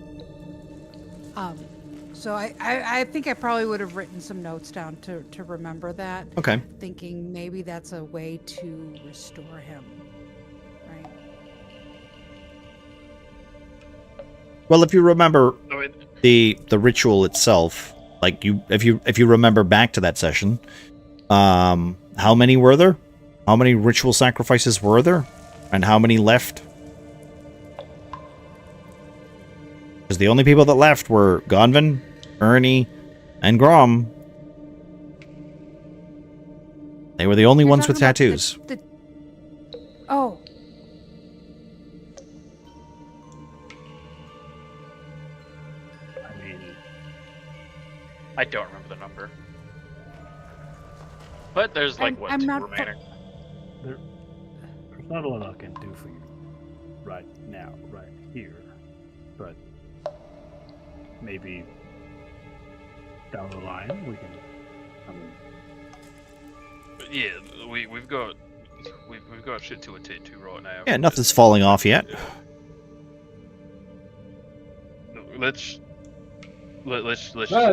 Speaker 7: So I think I probably would have written some notes down to remember that.
Speaker 1: Okay.
Speaker 7: Thinking maybe that's a way to restore him. Right.
Speaker 1: Well, if you remember the ritual itself, like if you remember back to that session, how many were there? How many ritual sacrifices were there? And how many left? Because the only people that left were Gonvin, Ernie, and Grom. They were the only ones with tattoos.
Speaker 7: Oh,
Speaker 6: I mean,
Speaker 5: I don't remember the number. But there's like
Speaker 7: I'm
Speaker 5: two
Speaker 7: not
Speaker 5: remaining.
Speaker 6: there's not a lot I can do for you right now, right here. But maybe down the line we can. I mean,
Speaker 8: But yeah, we've got shit to attend to right now.
Speaker 1: Yeah, nothing's falling off yet.
Speaker 8: Let's
Speaker 2: Man,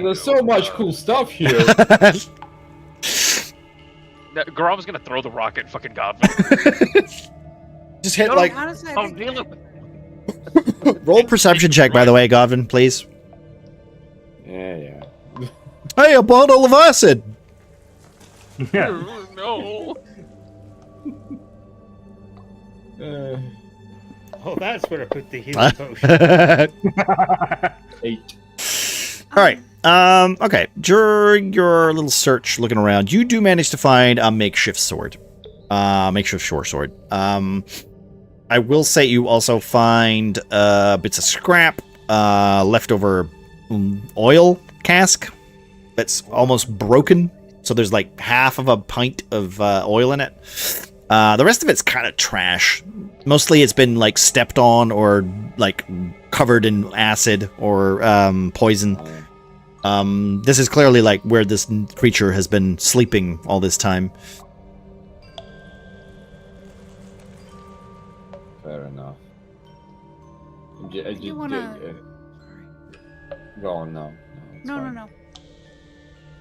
Speaker 2: there's so much cool stuff here.
Speaker 5: Garom's gonna throw the rocket at fucking Godwin.
Speaker 1: Just hit
Speaker 5: No,
Speaker 1: like
Speaker 7: honestly, I
Speaker 5: Oh,
Speaker 7: think
Speaker 5: deal with
Speaker 1: roll perception check, by the way, Godwin, please.
Speaker 2: Yeah.
Speaker 1: Hey, a bottle of acid.
Speaker 5: No.
Speaker 4: Oh, that's where I put the healing potion.
Speaker 2: 8.
Speaker 1: All right. Okay. During your little search, looking around, you do manage to find a makeshift sword. Makeshift short sword. I will say you also find bits of scrap, leftover oil cask that's almost broken. So there's like half of a pint of oil in it. The rest of it's kind of trash. Mostly it's been like stepped on or like covered in acid or poison. This is clearly like where this creature has been sleeping all this time.
Speaker 2: Fair enough.
Speaker 7: you wanna-
Speaker 2: Go on now. It's
Speaker 7: no,
Speaker 2: fine.
Speaker 7: no.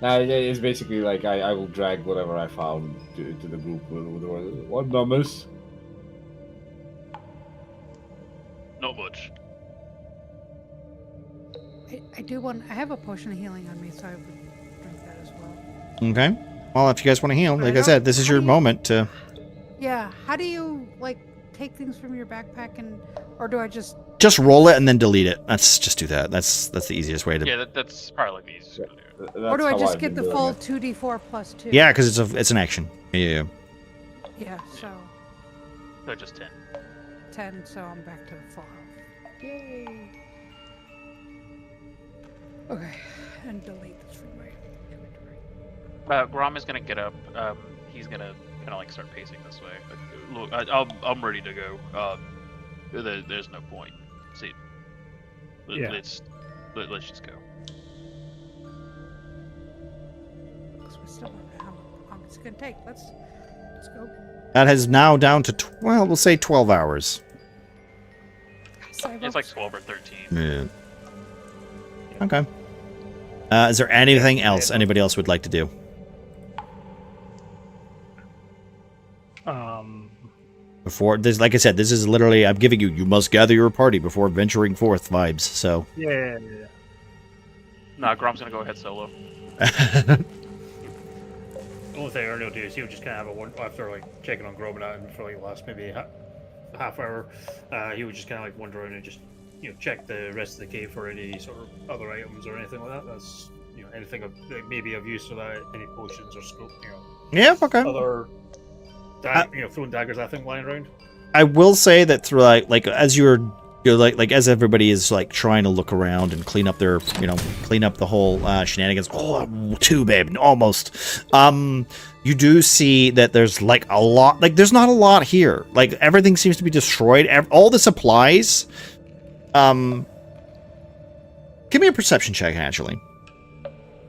Speaker 2: No, it's basically like I will drag whatever I found to the group with what numbers?
Speaker 8: Not much.
Speaker 7: I do want. I have a potion of healing on me, so I would drink that as well.
Speaker 1: Okay. Well, if you guys want to heal,
Speaker 7: But
Speaker 1: like
Speaker 7: I
Speaker 1: I said,
Speaker 7: don't-
Speaker 1: this is
Speaker 7: how
Speaker 1: your
Speaker 7: do you-
Speaker 1: moment to.
Speaker 7: Yeah. How do you like take things from your backpack or do I just?
Speaker 1: Just roll it and then delete it. Let's just do that. That's the easiest way to.
Speaker 5: Yeah, that's probably like the easiest way to do it.
Speaker 7: Or do I just get the full 2d4 plus 2?
Speaker 1: Yeah, because it's an action. Yeah.
Speaker 7: Yeah. So
Speaker 5: So just 10.
Speaker 7: 10. So I'm back to 4. Yay. Okay. And delete this from my inventory.
Speaker 5: Grom is gonna get up. He's gonna kind of like start pacing this way. But, look, I'm ready to go. There's no point. See,
Speaker 6: Yeah.
Speaker 5: let's just go.
Speaker 7: Because we still don't know how long it's gonna take. Let's go.
Speaker 1: That has now down to we'll say 12 hours.
Speaker 5: It's like 12 or 13.
Speaker 1: Yeah. Okay. Is there anything else anybody else would like to do? Before this, like I said, this is literally I'm giving you must gather your party before venturing forth vibes. So
Speaker 6: Yeah.
Speaker 5: Nah, Grom's gonna go ahead solo.
Speaker 4: The only thing Ernie will do is he'll just kind of have a one after like checking on Grobinat and for like the last maybe half hour. He would just kind of like wander around and just check the rest of the cave for any sort of other items or anything like that. That's anything that may be of use for that, any potions or scope.
Speaker 1: yeah, okay.
Speaker 4: Other throwing daggers I think lying around.
Speaker 1: I will say that through like as you're like as everybody is like trying to look around and clean up their clean up the whole shenanigans. Oh, too babe, almost. You do see that there's like a lot. Like there's not a lot here. Like everything seems to be destroyed. All the supplies. Give me a perception check, actually.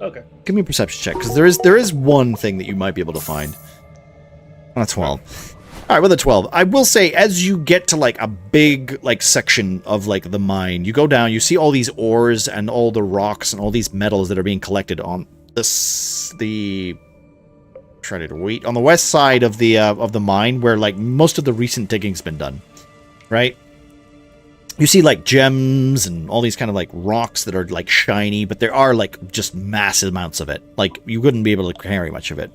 Speaker 4: Okay.
Speaker 1: Give me a perception check because there is one thing that you might be able to find. On a 12. All right, with a 12, I will say as you get to like a big like section of like the mine, you go down, you see all these ores and all the rocks and all these metals that are being collected on the on the west side of the mine where like most of the recent digging's been done, right? You see like gems and all these kind of like rocks that are like shiny, but there are like just massive amounts of it. Like you wouldn't be able to carry much of it.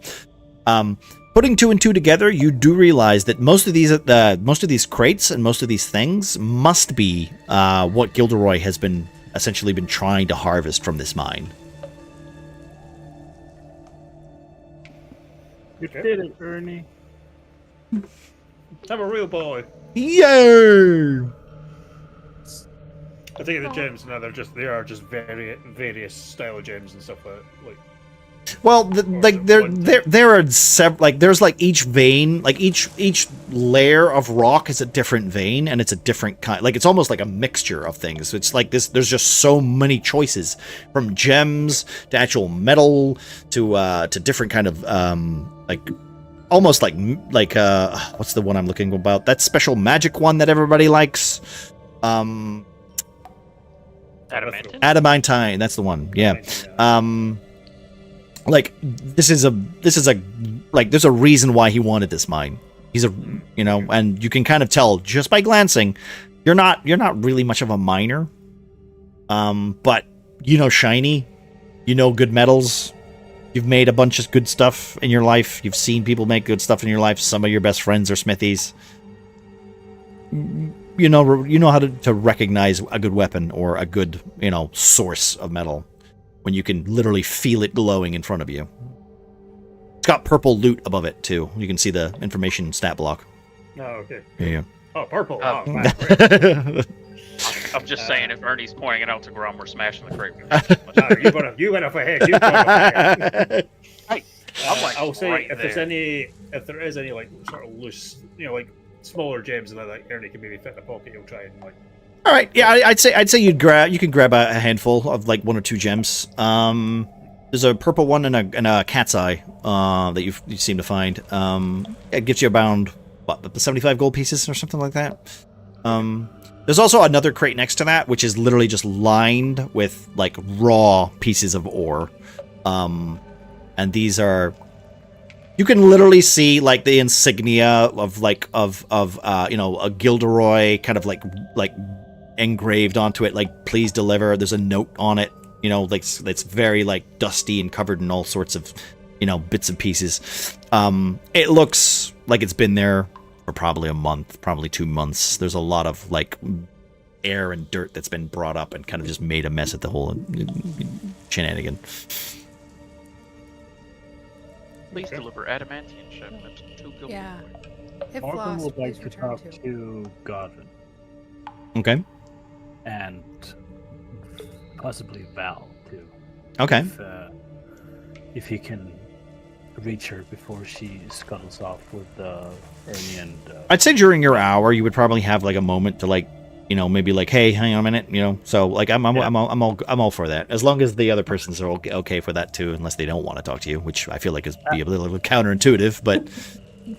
Speaker 1: Putting 2 and 2 together, you do realize that most of these crates and most of these things must be what Gilderoy has been essentially been trying to harvest from this mine.
Speaker 6: You did it, Ernie.
Speaker 4: I'm a real boy.
Speaker 1: Yo!
Speaker 4: I think the gems now they are just various style of gems and stuff like.
Speaker 1: Well,
Speaker 4: like
Speaker 1: there are several. Like there's like each vein, like each layer of rock is a different vein, and it's a different kind. Like it's almost like a mixture of things. It's like this. There's just so many choices, from gems to actual metal to different kind of like almost like what's the one I'm looking about? That special magic one that everybody likes.
Speaker 5: Adamantine?
Speaker 1: Adamantine. That's the one. Yeah. Like this is a like there's a reason why he wanted this mine. He's a and you can kind of tell just by glancing, you're not really much of a miner. But shiny, good metals. You've made a bunch of good stuff in your life. You've seen people make good stuff in your life. Some of your best friends are smithies. You know how to recognize a good weapon or a good source of metal when you can literally feel it glowing in front of you. It's got purple loot above it too. You can see the information stat block.
Speaker 4: Oh, okay.
Speaker 1: Yeah.
Speaker 4: Oh, purple.
Speaker 5: Oh.
Speaker 4: Oh, man, great.
Speaker 5: I'm just saying, if Ernie's pointing it out to Grom, we're smashing the crate.
Speaker 4: No, you went off ahead. You went off ahead.
Speaker 5: I'm like,
Speaker 4: I'll say
Speaker 5: right
Speaker 4: if
Speaker 5: there.
Speaker 4: there is any like sort of loose, like smaller gems that like Ernie can maybe fit in the pocket, you'll try and like.
Speaker 1: All right, yeah, I'd say you can grab a handful of like 1 or 2 gems. There's a purple one and a cat's eye that you seem to find. It gives you around 75 gold pieces or something like that. There's also another crate next to that, which is literally just lined with like raw pieces of ore. And these are, you can literally see like the insignia of a Gilderoy kind of like engraved onto it, like please deliver. There's a note on it, like it's very like dusty and covered in all sorts of bits and pieces. It looks like it's been there for probably a month, probably 2 months. There's a lot of like air and dirt that's been brought up and kind of just made a mess of the whole shenanigan.
Speaker 5: Please deliver adamantine shipment to Gilderoy.
Speaker 7: Yeah. If
Speaker 6: Morgan
Speaker 7: lost,
Speaker 6: would like
Speaker 7: please
Speaker 6: to
Speaker 7: return
Speaker 6: talk to Godwin
Speaker 1: Okay.
Speaker 6: and possibly Val too.
Speaker 1: Okay.
Speaker 6: If he can reach her before she scuttles off with Ernie and.
Speaker 1: I'd say during your hour, you would probably have like a moment to like, maybe like, hey, hang on a minute, So like, I'm all for that, as long as the other persons are okay for that too, unless they don't want to talk to you, which I feel like is be a little counterintuitive. But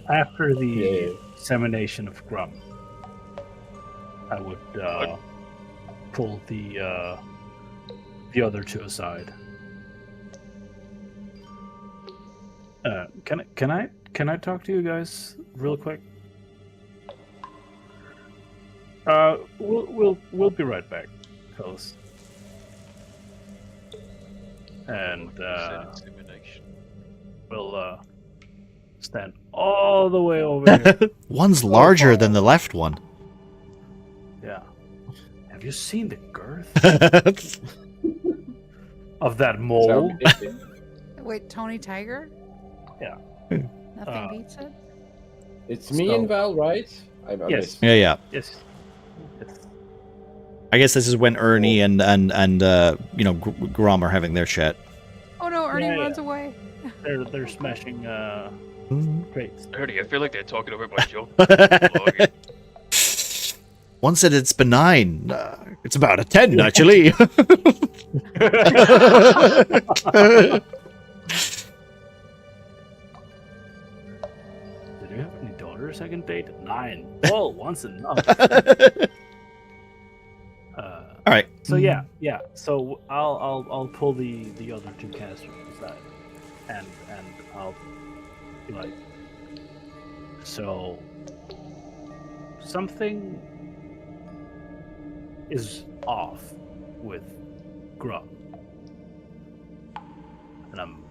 Speaker 6: after the examination of Grum, I would pull the other two aside. Can I talk to you guys real quick? We'll be right back, fellas. And we'll stand all the way over here.
Speaker 1: One's larger than the left one.
Speaker 6: Yeah. Have you seen the girth of that mole?
Speaker 7: Wait, Tony Tiger?
Speaker 6: Yeah.
Speaker 7: Nothing beats it?
Speaker 2: It's me and Val, right?
Speaker 6: Yes.
Speaker 1: Yeah.
Speaker 6: Yes.
Speaker 1: I guess this is when Ernie and Grom are having their chat.
Speaker 7: Oh no, Ernie
Speaker 6: Yeah.
Speaker 7: runs away.
Speaker 6: They're smashing crates.
Speaker 8: Ernie, I feel like they're talking over my joke.
Speaker 1: One said it's benign. It's about a 10, actually.
Speaker 6: Did you have any daughters I can date? 9. Oh, once enough.
Speaker 1: All right.
Speaker 6: So yeah. So I'll pull the other two casters aside, and I'll be like, so something is off with Grum, and I'm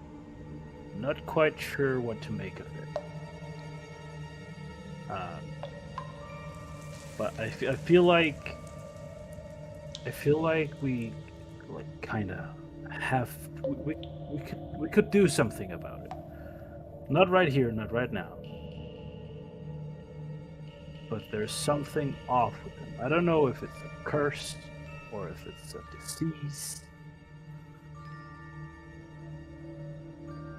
Speaker 6: not quite sure what to make of it. But I feel like we kind of have we could do something about it. Not right here, not right now. but there's something off with him. I don't know if it's a curse or if it's a disease.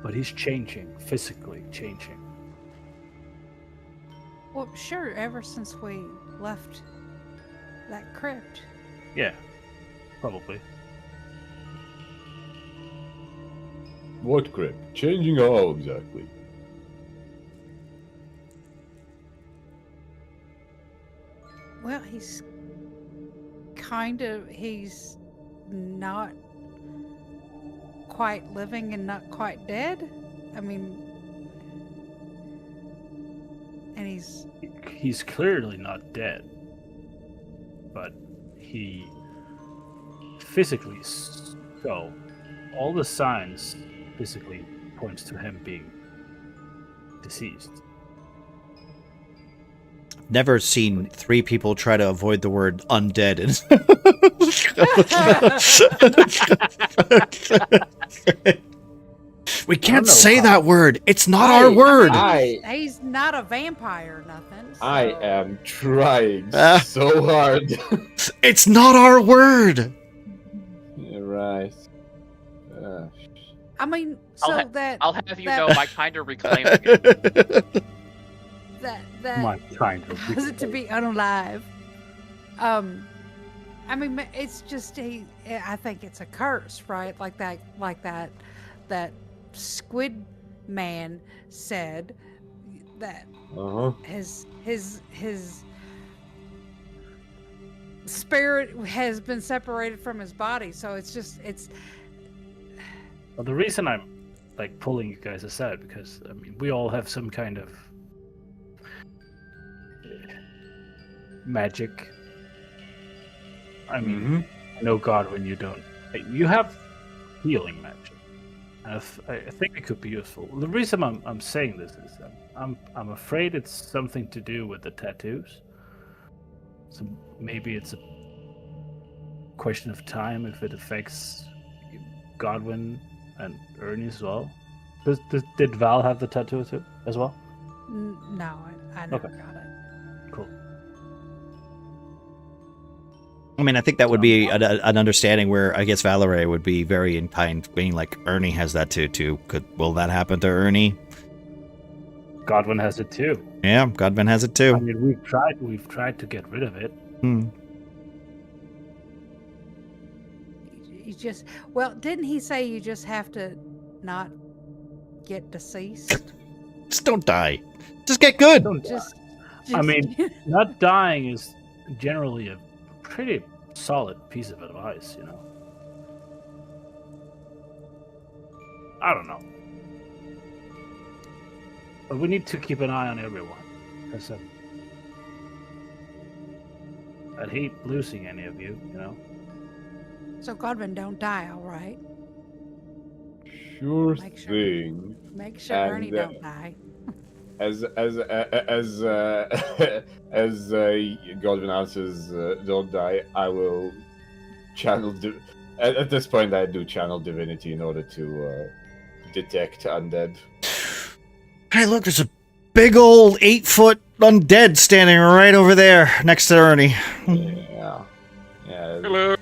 Speaker 6: But he's changing, physically changing.
Speaker 7: Well, sure, ever since we left that crypt.
Speaker 6: Yeah, probably.
Speaker 2: What crypt? Changing how exactly?
Speaker 7: Well, he's not quite living and not quite dead. I mean, and
Speaker 6: He's clearly not dead, but he physically, so all the signs physically points to him being deceased.
Speaker 1: Never seen 3 people try to avoid the word undead. We can't say that word. It's not our word.
Speaker 7: he's not a vampire or nothing. So.
Speaker 2: I am trying so hard.
Speaker 1: It's not our word.
Speaker 2: Yeah, right.
Speaker 7: I mean,
Speaker 5: I'll have you know, I kind of reclaim it.
Speaker 7: that was it to be unalive. I mean, it's just I think it's a curse, right? Like that squid man said that his spirit has been separated from his body, so it's.
Speaker 6: Well, the reason I'm like pulling you guys aside because I mean we all have some kind of magic. I mean, I know God when you don't. You have healing magic. I think it could be useful. The reason I'm saying this is that I'm afraid it's something to do with the tattoos. So maybe it's a question of time if it affects Godwin and Ernie as well. Did Val have the tattoo too as well?
Speaker 7: No, I never got it.
Speaker 6: Cool.
Speaker 1: I mean, I think that would be an understanding where I guess Valerie would be very in kind, being like, Ernie has that too. Will that happen to Ernie?
Speaker 6: Godwin has it too.
Speaker 1: Yeah, Godwin has it too.
Speaker 6: I mean, we've tried to get rid of it.
Speaker 7: You just didn't he say you just have to not get deceased?
Speaker 1: Just don't die. Just get good.
Speaker 7: Just
Speaker 6: I mean, not dying is generally a pretty solid piece of advice, you know. I don't know. But we need to keep an eye on everyone. Because I'd hate losing any of you, you know.
Speaker 7: So Godwin don't die, all right?
Speaker 2: Sure
Speaker 7: Make sure.
Speaker 2: thing.
Speaker 7: Make sure
Speaker 2: And,
Speaker 7: Ernie don't die.
Speaker 2: As Godwin answers, "Don't die." I will channel. At this point, I do channel divinity in order to detect undead.
Speaker 1: Hey, look! There's a big old 8-foot undead standing right over there next to Ernie.
Speaker 2: Yeah.
Speaker 8: Hello.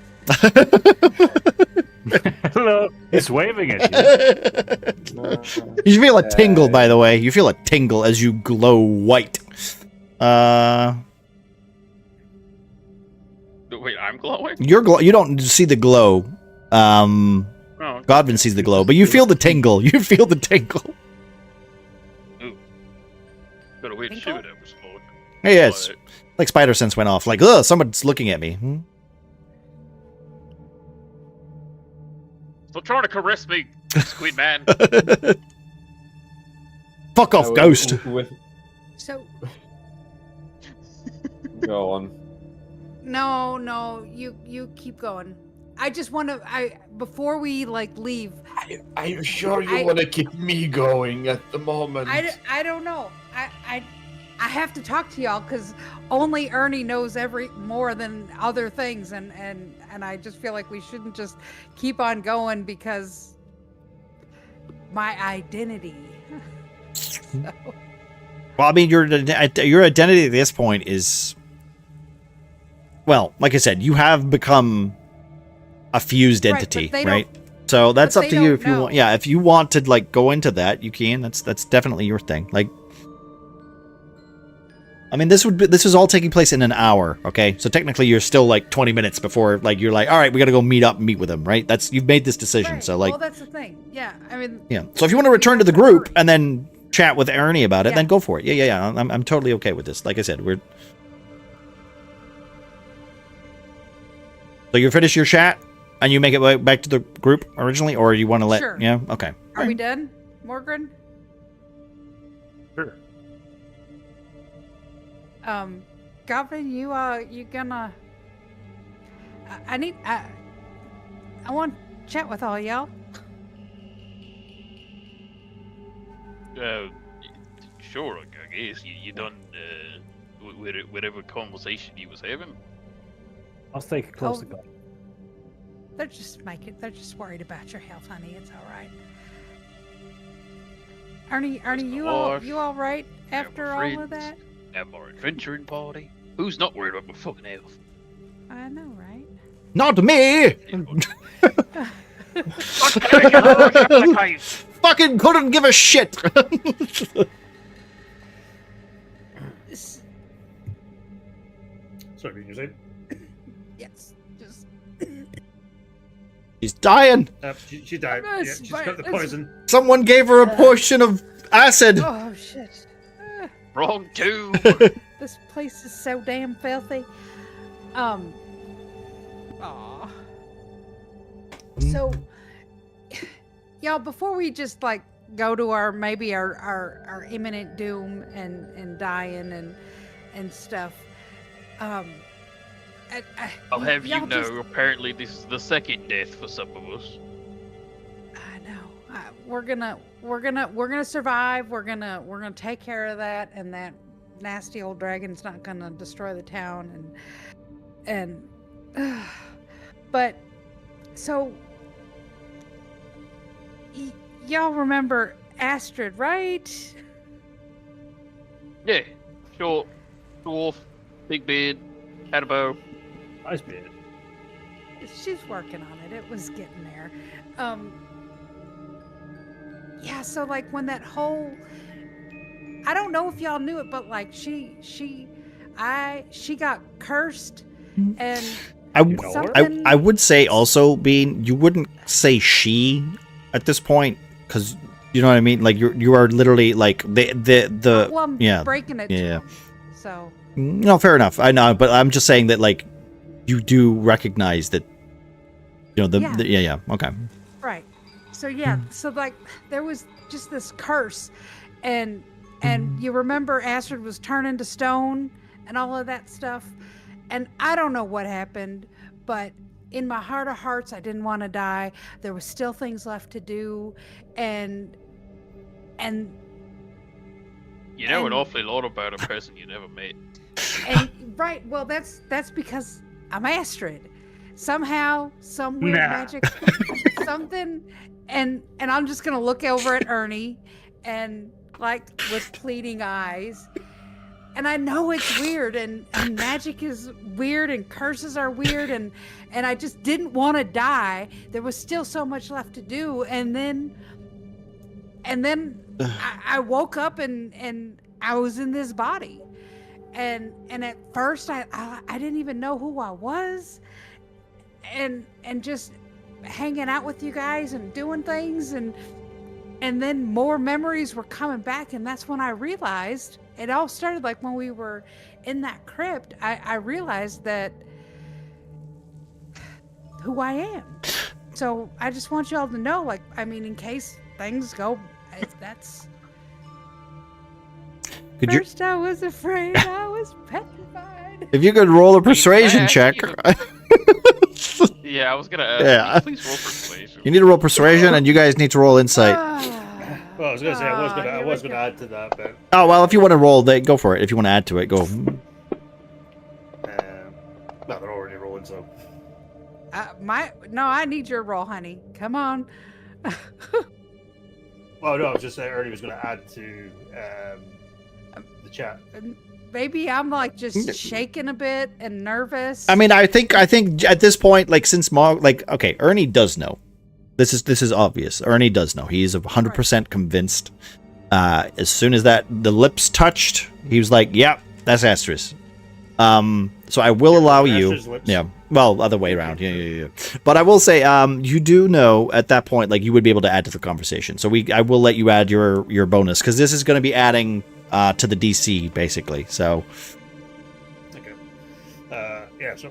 Speaker 6: Hello. He's waving at you.
Speaker 1: You feel a tingle, by the way. You feel a tingle as you glow white.
Speaker 8: Wait, I'm glowing?
Speaker 1: You don't see the glow. Godwin sees the glow, but you feel the tingle. You feel the tingle.
Speaker 8: Ooh. Got a weird shiver there for smoke.
Speaker 1: Hey, yes. Like spider sense went off. Like, ugh, someone's looking at me.
Speaker 8: Stop trying to caress me, squid man.
Speaker 1: Fuck off, ghost.
Speaker 7: So
Speaker 2: Go on.
Speaker 7: no, you keep going. I just want to. Before we leave.
Speaker 2: Are you sure you want to keep me going at the moment?
Speaker 7: I don't know. I have to talk to y'all because only Ernie knows more than other things, and I just feel like we shouldn't just keep on going because my identity. So,
Speaker 1: Well, I mean, your identity at this point is, well, like I said, you have become a fused
Speaker 7: Right,
Speaker 1: entity,
Speaker 7: but they
Speaker 1: right? So that's
Speaker 7: but
Speaker 1: up
Speaker 7: they
Speaker 1: to you
Speaker 7: don't
Speaker 1: if you want.
Speaker 7: know.
Speaker 1: Yeah, if you want to like go into that, you can. That's definitely your thing. Like, I mean, this is all taking place in an hour, okay? So technically, you're still like 20 minutes before like you're like, all right, we got to go meet up and meet with him, right? You've made this decision,
Speaker 7: Right.
Speaker 1: so like,
Speaker 7: well, that's the thing. Yeah, I mean,
Speaker 1: yeah. So if you want to return to the group and then chat with Ernie about it,
Speaker 7: Yeah.
Speaker 1: then go for it. Yeah. I'm totally okay with this. Like I said, we're. So you finish your chat and you make it back to the group originally, or you want to let?
Speaker 7: Sure.
Speaker 1: Yeah. Okay.
Speaker 7: are we done, Morgan?
Speaker 6: Sure.
Speaker 7: Goblin, you gonna? I want to chat with all y'all.
Speaker 8: Sure, I guess. You done whatever conversation you was having?
Speaker 6: I'll take a closer
Speaker 7: Oh.
Speaker 6: look.
Speaker 7: They're just worried about your health, honey. It's all right. Ernie,
Speaker 8: my
Speaker 7: you
Speaker 8: wife,
Speaker 7: all right
Speaker 8: my
Speaker 7: after all of
Speaker 8: friends.
Speaker 7: that?
Speaker 8: At our adventuring party? Who's not worried about my fucking health?
Speaker 7: I know, right?
Speaker 1: Not me.
Speaker 8: Fuck
Speaker 1: Fucking couldn't give a shit.
Speaker 7: S-
Speaker 4: Sorry, you saying?
Speaker 7: Yes, just
Speaker 1: She's dying.
Speaker 4: She died.
Speaker 7: Oh,
Speaker 4: Yeah, she's got the
Speaker 7: it's-
Speaker 4: poison.
Speaker 1: Someone gave her a potion of acid.
Speaker 7: oh shit.
Speaker 8: Wrong too.
Speaker 7: This place is so damn filthy. Aw. So, y'all, before we just like go to our imminent doom and dying and stuff,
Speaker 8: I'll have you
Speaker 7: y'all
Speaker 8: know,
Speaker 7: just-
Speaker 8: apparently this is the second death for some of us.
Speaker 7: I know. We're gonna survive. We're gonna take care of that, and that nasty old dragon's not gonna destroy the town. But so y'all remember Astrid, right?
Speaker 8: Yeah, short, dwarf, big beard, had a bow.
Speaker 6: Nice beard.
Speaker 7: She's working on it. It was getting there. Yeah, so like when that whole I don't know if y'all knew it, but like she got cursed and
Speaker 1: I would say also, Bean, you wouldn't say she at this point because you know what I mean. Like you are literally like the
Speaker 7: well, I'm
Speaker 1: yeah
Speaker 7: breaking it. to
Speaker 1: yeah.
Speaker 7: them, so
Speaker 1: No, fair enough. I know, but I'm just saying that like you do recognize that you know yeah okay.
Speaker 7: right. So yeah, so like there was just this curse, and you remember Astrid was turned into stone and all of that stuff, and I don't know what happened, but in my heart of hearts, I didn't want to die. There was still things left to do, and
Speaker 8: You know an
Speaker 7: And-
Speaker 8: awfully lot about a person you never met.
Speaker 7: right. Well, that's because I'm Astrid. Somehow, some weird
Speaker 6: Nah.
Speaker 7: magic, something, and I'm just gonna look over at Ernie, and like with pleading eyes. And I know it's weird, and magic is weird, and curses are weird, and I just didn't want to die. There was still so much left to do, and then I woke up and I was in this body, and at first I didn't even know who I was, and just hanging out with you guys and doing things, and then more memories were coming back, and that's when I realized it all started like when we were in that crypt. I realized that who I am. So I just want y'all to know, like, I mean, in case things go, that's.
Speaker 1: Could you,
Speaker 7: First I was afraid, I was petrified.
Speaker 1: if you could roll a persuasion
Speaker 8: ask
Speaker 1: check,
Speaker 8: you Yeah, I was gonna ask.
Speaker 1: Yeah.
Speaker 8: Please roll persuasion.
Speaker 1: you need to roll persuasion, and you guys need to roll insight.
Speaker 4: Well, I was gonna say I
Speaker 7: you're
Speaker 4: was gonna
Speaker 7: making-
Speaker 4: add to that, but
Speaker 1: Oh well, if you want to roll, go for it. If you want to add to it, go.
Speaker 4: well, they're already rolling, so
Speaker 7: No, I need your roll, honey. Come on.
Speaker 4: well, no, I was just saying Ernie was gonna add to the chat.
Speaker 7: Maybe I'm like just shaking a bit and nervous.
Speaker 1: I mean, I think at this point, like since Mog, like okay, Ernie does know. This is obvious. Ernie does know. He is 100% convinced. As soon as the lips touched, he was like, "Yeah, that's Astra's." So I will allow you. Yeah. Well, other way around. Yeah. But I will say, you do know at that point, like you would be able to add to the conversation. So I will let you add your bonus because this is going to be adding to the DC basically. So.
Speaker 4: Okay. Yeah. So.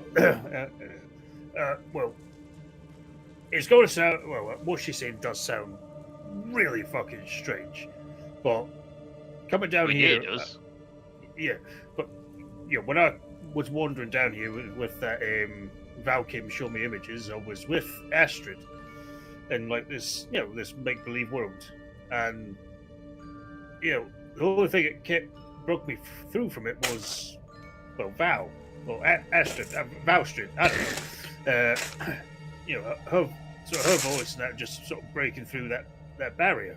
Speaker 4: Well. It's going to sound what she's saying does sound really fucking strange, but coming down here,
Speaker 8: Yeah, it does.
Speaker 4: yeah. But when I was wandering down here with that Val came show me images, I was with Astrid, and like this, this make believe world, and the only thing that broke me through from it was Val, Astrid, Valstrid. I don't know. Her voice and that just sort of breaking through that barrier,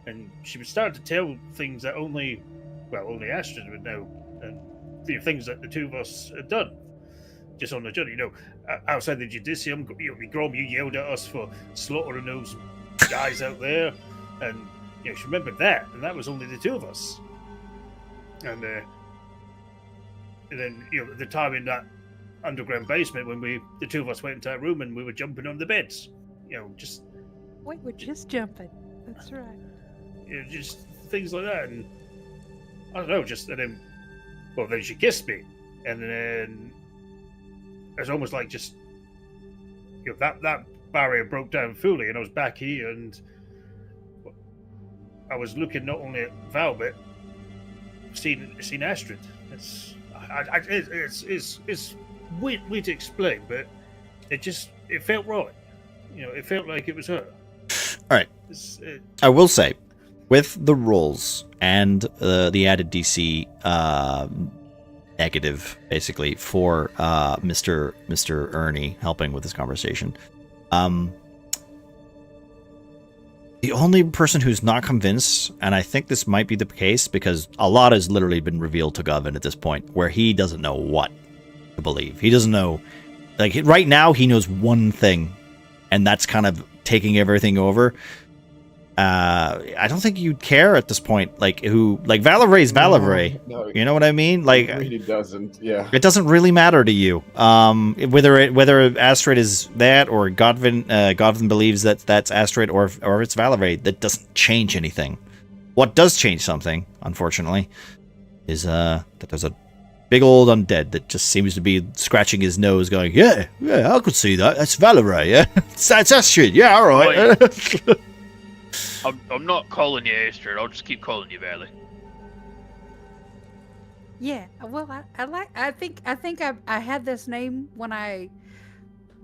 Speaker 4: and she would start to tell things that only Astrid would know, and things that the two of us had done just on the journey. Outside the Judicium, Grom, you yelled at us for slaughtering those guys out there, and she remembered that, and that was only the two of us, and then the time in that underground basement when the two of us went into that room and we were jumping on the beds, just
Speaker 7: wait, we're just jumping. That's right.
Speaker 4: Just things like that, and I don't know, and then she kissed me, and then it's almost like just that barrier broke down fully, and I was back here, and I was looking not only at Val but seeing Astrid. It's weird to explain, but it felt right. It felt like it was her.
Speaker 1: All right. I will say, with the rolls and the added DC negative, basically for Mr. Ernie helping with this conversation, the only person who's not convinced, and I think this might be the case because a lot has literally been revealed to Govan at this point, where he doesn't know what to believe. He doesn't know, like right now he knows one thing, and that's kind of taking everything over. I don't think you'd care at this point, like Valeray's Valeray.
Speaker 2: No,
Speaker 1: you know what I mean? Like
Speaker 2: it really doesn't. Yeah,
Speaker 1: it doesn't really matter to you. Whether Astrid is that or Godwin believes that that's Astrid or it's Valeray, that doesn't change anything. What does change something, unfortunately, is that there's a big old undead that just seems to be scratching his nose, going, "Yeah, I could see that. That's Valeray. Yeah, that's Astrid. Yeah, all right."
Speaker 8: I'm not calling you Astrid. I'll just keep calling you Valley.
Speaker 7: Yeah, well, I think I had this name when I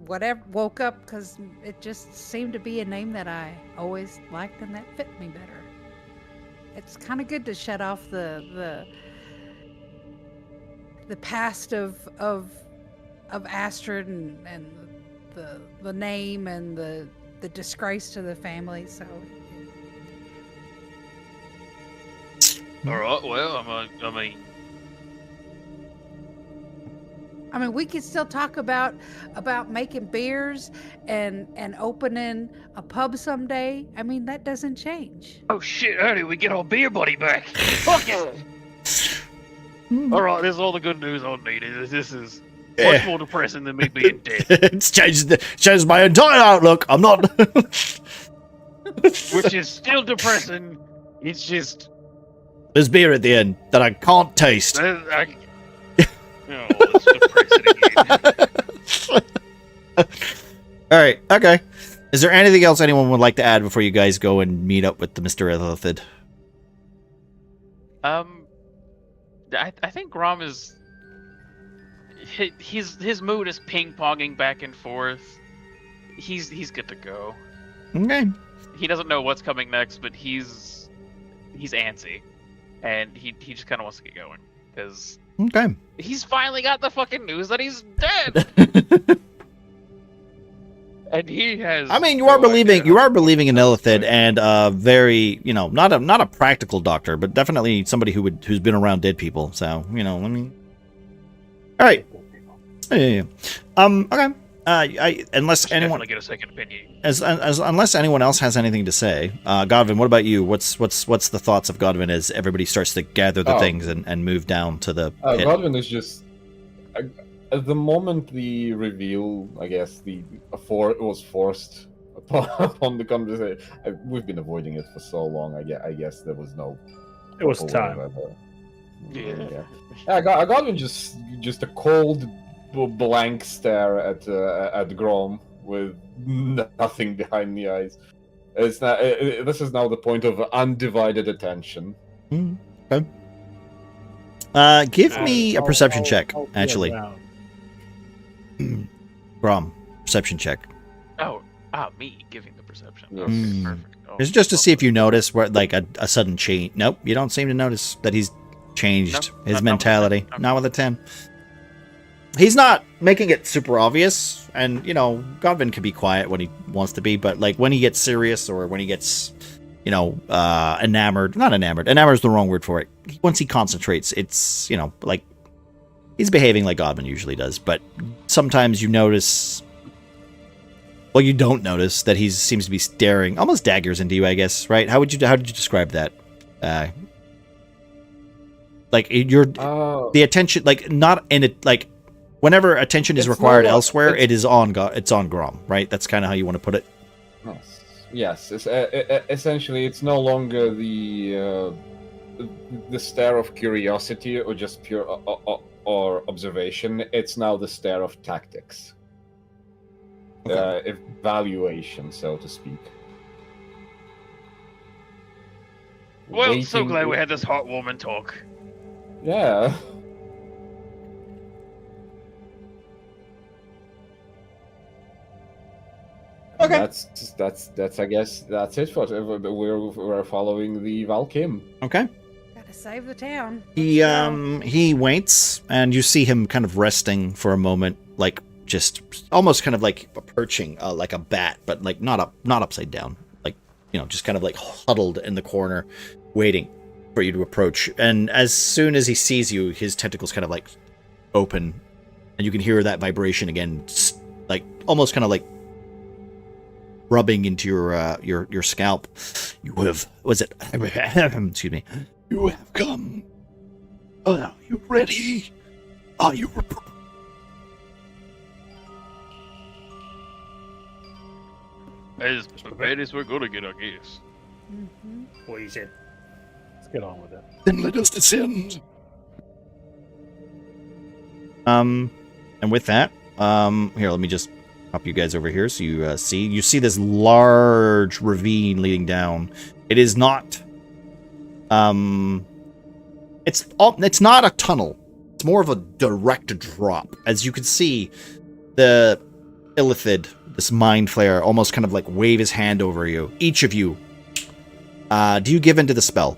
Speaker 7: woke up because it just seemed to be a name that I always liked and that fit me better. It's kind of good to shut off the past of Astrid and the name and the disgrace to the family. So.
Speaker 8: All right. Well,
Speaker 7: I mean, we could still talk about making beers and opening a pub someday. I mean, that doesn't change.
Speaker 8: Oh shit! How do we get our beer buddy back? Fuck it! All right, this is all the good news I need. This is much more depressing than me being dead.
Speaker 1: It's changed my entire outlook. I'm not.
Speaker 8: Which is still depressing. It's just.
Speaker 1: There's beer at the end that I can't taste.
Speaker 8: It's depressing again.
Speaker 1: Alright, okay. Is there anything else anyone would like to add before you guys go and meet up with the Mr. Elithid?
Speaker 5: I think Grom is... His mood is ping-ponging back and forth. He's good to go.
Speaker 1: Okay.
Speaker 5: He doesn't know what's coming next, but he's antsy. And he just kind of wants to get going. Because
Speaker 1: okay, he's
Speaker 5: finally got the fucking news that he's dead! And he has.
Speaker 1: I mean, you
Speaker 5: no
Speaker 1: are believing
Speaker 5: idea how-
Speaker 1: in Illithid, and very, not a practical doctor, but definitely somebody who's been around dead people. So, I mean, all right. Yeah. Okay. Unless
Speaker 5: Should
Speaker 1: anyone
Speaker 5: definitely get a second opinion.
Speaker 1: unless anyone else has anything to say, Godwin, what about you? What's the thoughts of Godwin as everybody starts to gather the things and move down to the pit?
Speaker 2: Godwin is just at the moment the reveal. I guess it was forced upon the conversation. We've been avoiding it for so long. I guess there was no.
Speaker 6: It was
Speaker 2: proper
Speaker 6: time.
Speaker 2: way of,
Speaker 5: Yeah.
Speaker 2: Godwin just a cold, blank stare at Grom with nothing behind the eyes. It's not. This is now the point of undivided attention.
Speaker 1: Okay. Give me a perception check,
Speaker 6: I'll be
Speaker 1: actually.
Speaker 6: around.
Speaker 1: Grom, perception check.
Speaker 5: Me giving the perception.
Speaker 2: Yes.
Speaker 5: Okay, perfect. Oh,
Speaker 1: It's just to see if you
Speaker 5: lovely.
Speaker 1: notice where like a sudden change. Nope, you don't seem to notice that he's changed
Speaker 5: Nope,
Speaker 1: his
Speaker 5: not with a
Speaker 1: mentality.
Speaker 5: 10. Okay.
Speaker 1: Not with a 10. He's not making it super obvious, and Godwin can be quiet when he wants to be, but like when he gets serious or when he gets, enamored. Not enamored. Enamored is the wrong word for it. Once he concentrates, it's like he's behaving like Godwin usually does, but sometimes you notice. Well, you don't notice that he seems to be staring, almost daggers into you, I guess, right? How did you describe that? Like the attention, like not in it, like whenever attention is
Speaker 2: It's
Speaker 1: required
Speaker 2: not a-
Speaker 1: elsewhere,
Speaker 2: it's-
Speaker 1: it is it's on Grom, right? That's kind of how you want to put it.
Speaker 2: Yes. It's, essentially, it's no longer the stare of curiosity or just pure or observation. It's now the stare of tactics. Evaluation, so to speak.
Speaker 8: Well, so
Speaker 2: Waiting-
Speaker 8: glad we had this heartwarming talk.
Speaker 2: Yeah.
Speaker 1: Okay.
Speaker 2: That's I guess that's it for we're following the Valkim.
Speaker 1: Okay.
Speaker 7: Gotta save the town.
Speaker 1: He waits, and you see him kind of resting for a moment, like just almost kind of like perching, like a bat, but like not upside down, like just kind of like huddled in the corner, waiting for you to approach. And as soon as he sees you, his tentacles kind of like open, and you can hear that vibration again, like almost kind of like rubbing into your scalp. You have excuse me. You have come. Are you ready? Are you
Speaker 8: As prepared as we're gonna get, I guess.
Speaker 7: Mm-hmm.
Speaker 4: What you said.
Speaker 6: Let's get on with it.
Speaker 1: Then let us descend. And with that, here, let me just pop you guys over here so you see this large ravine leading down. It is not, it's not a tunnel. It's more of a direct drop. As you can see, the Illithid, this mind flayer, almost kind of like wave his hand over you. Each of you, do you give into the spell?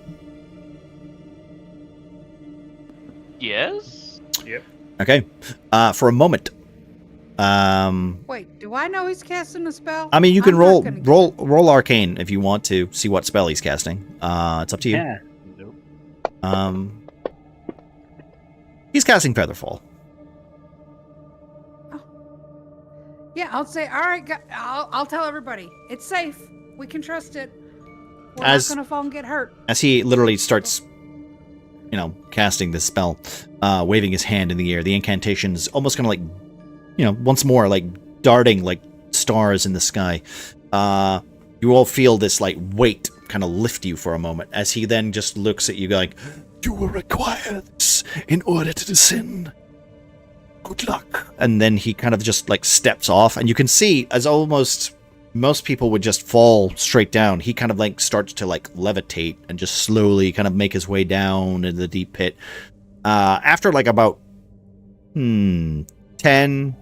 Speaker 5: Yes.
Speaker 4: Yep.
Speaker 1: Okay. For a moment.
Speaker 7: Wait, do I know he's casting a spell?
Speaker 1: I mean, you can
Speaker 7: I'm not
Speaker 1: roll
Speaker 7: gonna
Speaker 1: roll arcane if you want to see what spell he's casting. It's up to you.
Speaker 6: Yeah. Nope.
Speaker 1: He's casting Featherfall.
Speaker 7: Yeah, I'll say, all right, I'll tell everybody. It's safe. We can trust it. We're
Speaker 1: As-
Speaker 7: not going to fall and get hurt.
Speaker 1: As he literally starts, casting this spell, waving his hand in the air, the incantation is almost kind of like, once more, like darting like stars in the sky. You all feel this like weight kind of lift you for a moment as he then just looks at you going, "You will require this in order to descend. Good luck." And then he kind of just like steps off, and you can see as almost most people would just fall straight down. He kind of like starts to like levitate and just slowly kind of make his way down into the deep pit. After like about 10,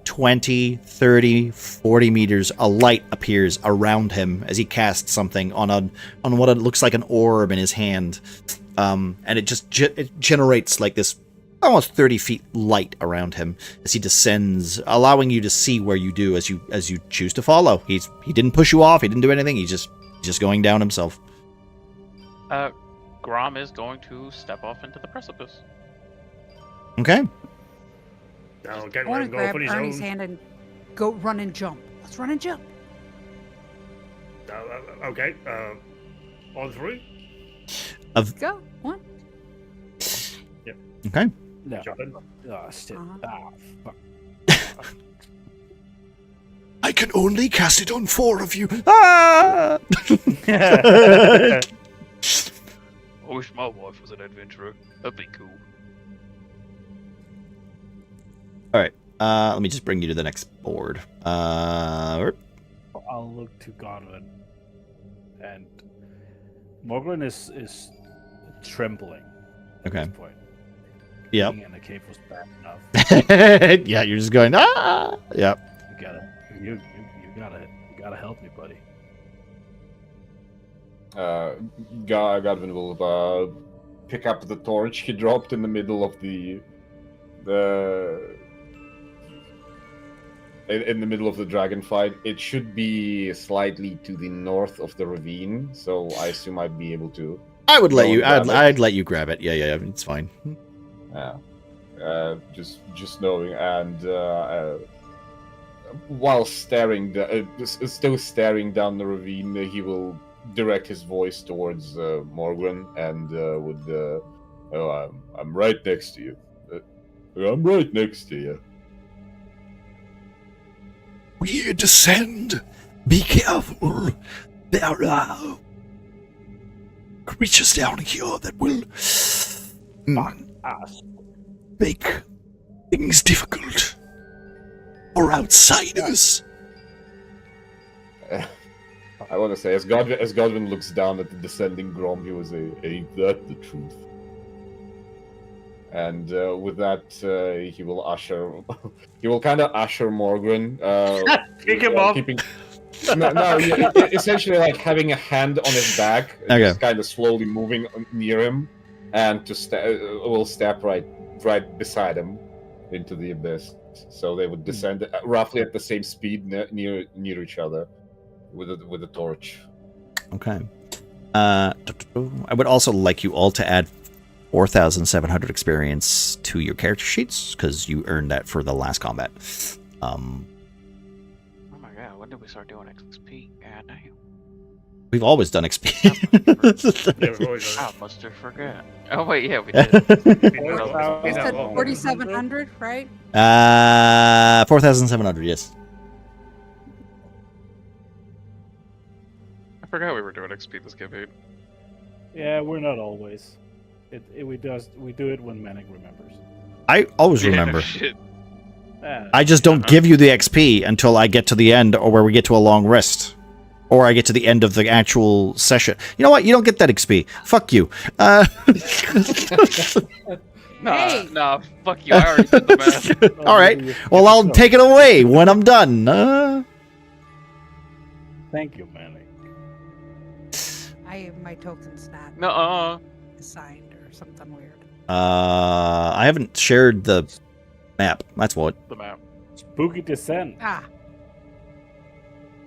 Speaker 1: 20, 30, 40 meters, a light appears around him as he casts something on what it looks like an orb in his hand. And it just it generates like this almost 30 feet light around him as he descends, allowing you to see where you do as you choose to follow. He didn't push you off. He didn't do anything. He's just going down himself.
Speaker 5: Grom is going to step off into the precipice.
Speaker 1: Okay.
Speaker 4: Now get
Speaker 7: I want
Speaker 4: ready
Speaker 7: to
Speaker 4: to go
Speaker 7: grab
Speaker 4: for his
Speaker 7: Ernie's
Speaker 4: own.
Speaker 7: hand and go run and jump. Let's run and jump.
Speaker 4: Okay. On three.
Speaker 7: Go. One.
Speaker 1: Okay.
Speaker 6: No.
Speaker 4: Jump in.
Speaker 6: Oh, shit.
Speaker 7: Uh-huh.
Speaker 6: Fuck.
Speaker 1: I can only cast it on 4 of you. Ah!
Speaker 8: I wish my wife was an adventurer. That'd be cool.
Speaker 1: All right. Let me just bring you to the next board.
Speaker 6: I'll look to Godwin, and Morgan is trembling at
Speaker 1: Okay.
Speaker 6: this point.
Speaker 1: Yep.
Speaker 6: Being in the cave was bad enough.
Speaker 1: Yeah, you're just going, ah! Yep.
Speaker 6: You gotta help me, buddy.
Speaker 2: Godwin will pick up the torch he dropped in the middle of in the middle of the dragon fight. It should be slightly to the north of the ravine, so I assume I'd be able to.
Speaker 1: I would let
Speaker 2: Go
Speaker 1: you.
Speaker 2: and grab it.
Speaker 1: I'd let you grab it. Yeah, it's fine.
Speaker 2: Yeah. Just knowing, and while staring, still staring down the ravine, he will direct his voice towards Morgan and would, "Oh, I'm right next to you. I'm right next to you."
Speaker 1: We descend. Be careful. There are creatures down here that will make things difficult for outsiders.
Speaker 2: I want to say, as Godwin looks down at the descending Grom, he was ain't that the truth? And with that, he will kind of usher Morgan.
Speaker 8: Kick him off.
Speaker 2: Essentially like having a hand on his back,
Speaker 1: Okay.
Speaker 2: just kind of slowly moving near him, and will step right beside him into the abyss. So they would descend roughly at the same speed near each other with a torch.
Speaker 1: Okay. I would also like you all to add 4,700 experience to your character sheets because you earned that for the last combat.
Speaker 5: Oh my god, when did we start doing XP? God damn.
Speaker 1: We've always done XP.
Speaker 4: Yeah, we've always
Speaker 5: I
Speaker 4: done
Speaker 5: must have forgot. Oh wait, yeah, we did.
Speaker 4: it.
Speaker 7: You said
Speaker 4: Long.
Speaker 7: 4,700, right?
Speaker 1: 4,700, yes.
Speaker 5: I forgot we were doing XP this campaign.
Speaker 6: Yeah, we're not always. We do it when Manic remembers.
Speaker 1: I always
Speaker 5: Yeah,
Speaker 1: remember.
Speaker 5: shit.
Speaker 1: I just don't give you the XP until I get to the end or where we get to a long rest. Or I get to the end of the actual session. You know what? You don't get that XP. Fuck you.
Speaker 7: Hey.
Speaker 5: Nah, fuck you. I already did the math.
Speaker 1: All right. Well, I'll take it away when I'm done.
Speaker 6: Thank you, Manic.
Speaker 7: My token's not
Speaker 5: Nuh-uh.
Speaker 7: assigned or something weird.
Speaker 1: I haven't shared the map. That's what.
Speaker 5: The map.
Speaker 6: Spooky Descent.
Speaker 7: Ah,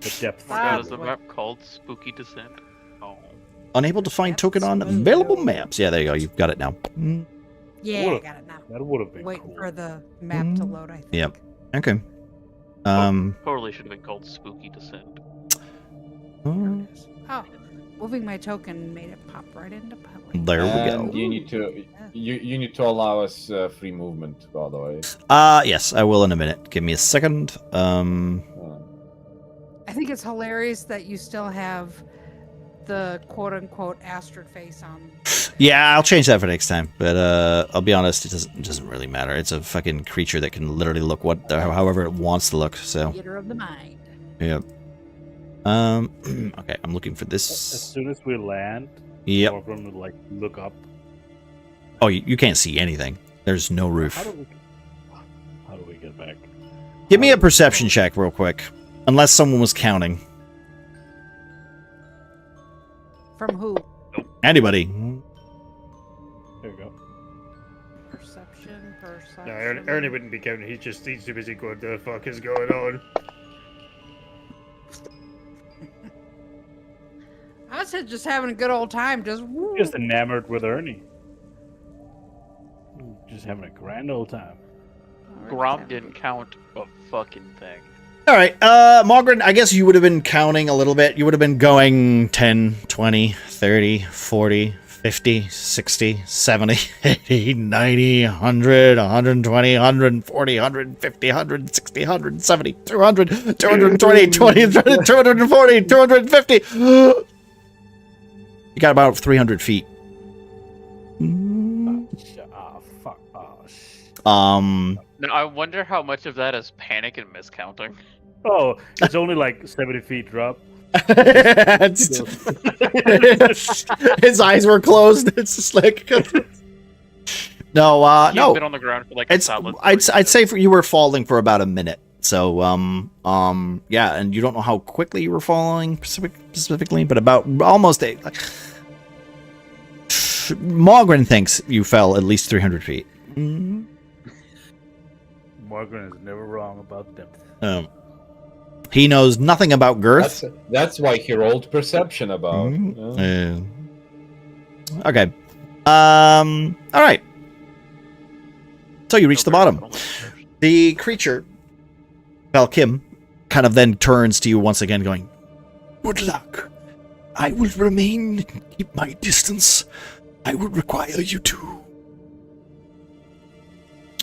Speaker 6: The depth.
Speaker 5: What is
Speaker 7: Ah,
Speaker 5: the
Speaker 7: what-
Speaker 5: map called? Spooky Descent? Oh.
Speaker 1: Unable to find
Speaker 7: That's
Speaker 1: token on
Speaker 7: smooth.
Speaker 1: available maps. Yeah, there you go. You've got it now.
Speaker 7: yeah, I
Speaker 6: Would've-
Speaker 7: got it now.
Speaker 6: That would have been
Speaker 7: Waiting
Speaker 6: cool.
Speaker 7: for the map to load, I think.
Speaker 1: Yep. Okay.
Speaker 5: Totally should have been called Spooky Descent.
Speaker 7: Oh, moving my token made it pop right into play.
Speaker 1: There we
Speaker 2: And
Speaker 1: go.
Speaker 2: you need to you need to allow us free movement, by the way.
Speaker 1: Yes, I will in a minute. Give me a second.
Speaker 7: I think it's hilarious that you still have the quote-unquote Astrid face on.
Speaker 1: Yeah, I'll change that for next time. But I'll be honest, it doesn't really matter. It's a fucking creature that can literally look however it wants to look. So,
Speaker 7: Theater of the mind.
Speaker 1: yep. Okay, I'm looking for
Speaker 6: As
Speaker 1: this.
Speaker 6: soon as we land,
Speaker 1: Yep.
Speaker 6: Morgan would like look up.
Speaker 1: Oh, you can't see anything. There's no
Speaker 6: How
Speaker 1: roof.
Speaker 6: do we get back?
Speaker 1: Give me a perception check real quick. Unless someone was counting.
Speaker 7: From who?
Speaker 1: Anybody.
Speaker 6: There you go.
Speaker 7: Perception.
Speaker 4: No, Ernie wouldn't be counting. He's too busy going, the fuck is going on?
Speaker 7: I said just having a good old time. Just woo.
Speaker 6: Just enamored with Ernie. Just having a grand old time.
Speaker 5: Gromp didn't count a fucking thing.
Speaker 1: All right, Margaret, I guess you would have been counting a little bit. You would have been going 10, 20, 30, 40, 50, 60, 70, 80, 90, 100, 120, 140, 150, 160, 170, 200, 220, 240, 250. You got about 300 feet.
Speaker 6: Fuck.
Speaker 5: Now, I wonder how much of that is panic and miscounting.
Speaker 6: Oh, it's only like 70 feet drop.
Speaker 1: His eyes were closed. It's just like no.
Speaker 5: You've been on the ground for like a solid
Speaker 1: I'd say you were falling for about a minute. So yeah, and you don't know how quickly you were falling specifically, but about almost a. Mogren thinks you fell at least 300 feet.
Speaker 6: Morgan is never wrong about depth.
Speaker 1: He knows nothing about girth.
Speaker 2: That's why he rolled perception about.
Speaker 1: Okay. All right. So you reach the bottom. The creature, Valkim, kind of then turns to you once again, going, "Good luck. I will remain and keep my distance. I will require you to,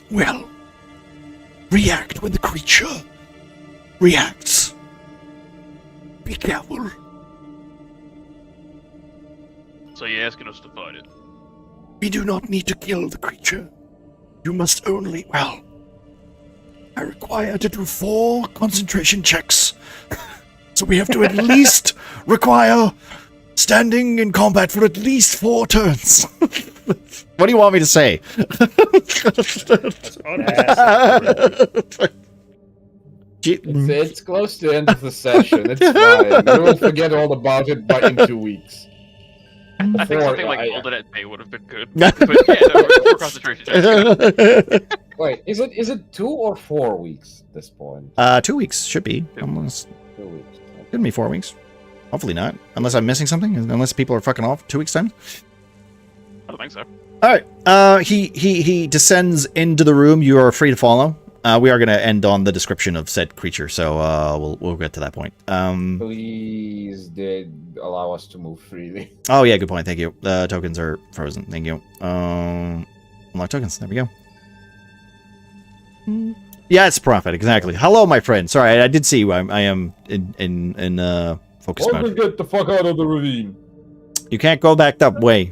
Speaker 1: well, react when the creature reacts. Be careful."
Speaker 8: So you're asking us to fight it?
Speaker 1: We do not need to kill the creature. You must only, well, I require to do 4 concentration checks. So we have to at least require standing in combat for at least 4 turns. What do you want me to say?
Speaker 2: It's close to the end of the session. It's fine. We will forget all about it in 2 weeks.
Speaker 5: I think
Speaker 2: Before,
Speaker 5: something like Golden at Bay would have been good.
Speaker 2: Yeah.
Speaker 5: But yeah, no, 4 concentration checks.
Speaker 2: Wait, is it 2 or 4 weeks at this point?
Speaker 1: 2 weeks should be. Almost.
Speaker 2: 2 weeks.
Speaker 1: Couldn't be 4 weeks. Hopefully not. Unless I'm missing something. Unless people are fucking off 2 weeks time.
Speaker 5: I don't think so.
Speaker 1: All right. He descends into the room. You are free to follow. We are going to end on the description of said creature, so we'll get to that point.
Speaker 2: Please, allow us to move freely.
Speaker 1: Oh yeah, good point. Thank you. Tokens are frozen. Thank you. Unlock tokens. There we go. Yeah, it's profit. Exactly. Hello, my friend. Sorry, I did see you. I am in focus
Speaker 2: Or we
Speaker 1: mode.
Speaker 2: get the fuck out of the ravine.
Speaker 1: You can't go back that way.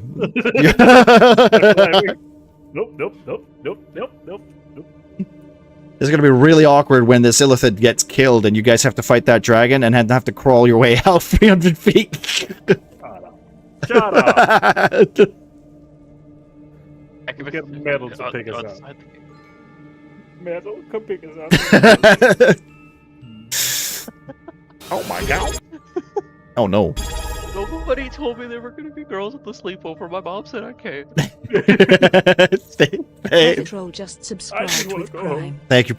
Speaker 6: Nope.
Speaker 1: It's going to be really awkward when this Illithid gets killed and you guys have to fight that dragon and have to crawl your way out 300 feet.
Speaker 6: Shut up.
Speaker 5: I can
Speaker 6: Get metal to pick us up. Metal, come pick us up.
Speaker 1: Oh my god. Oh no.
Speaker 5: Nobody told me there were going to be girls at the sleepover. My mom said I can't.
Speaker 9: Troll just subscribed with Prime.
Speaker 1: Thank you,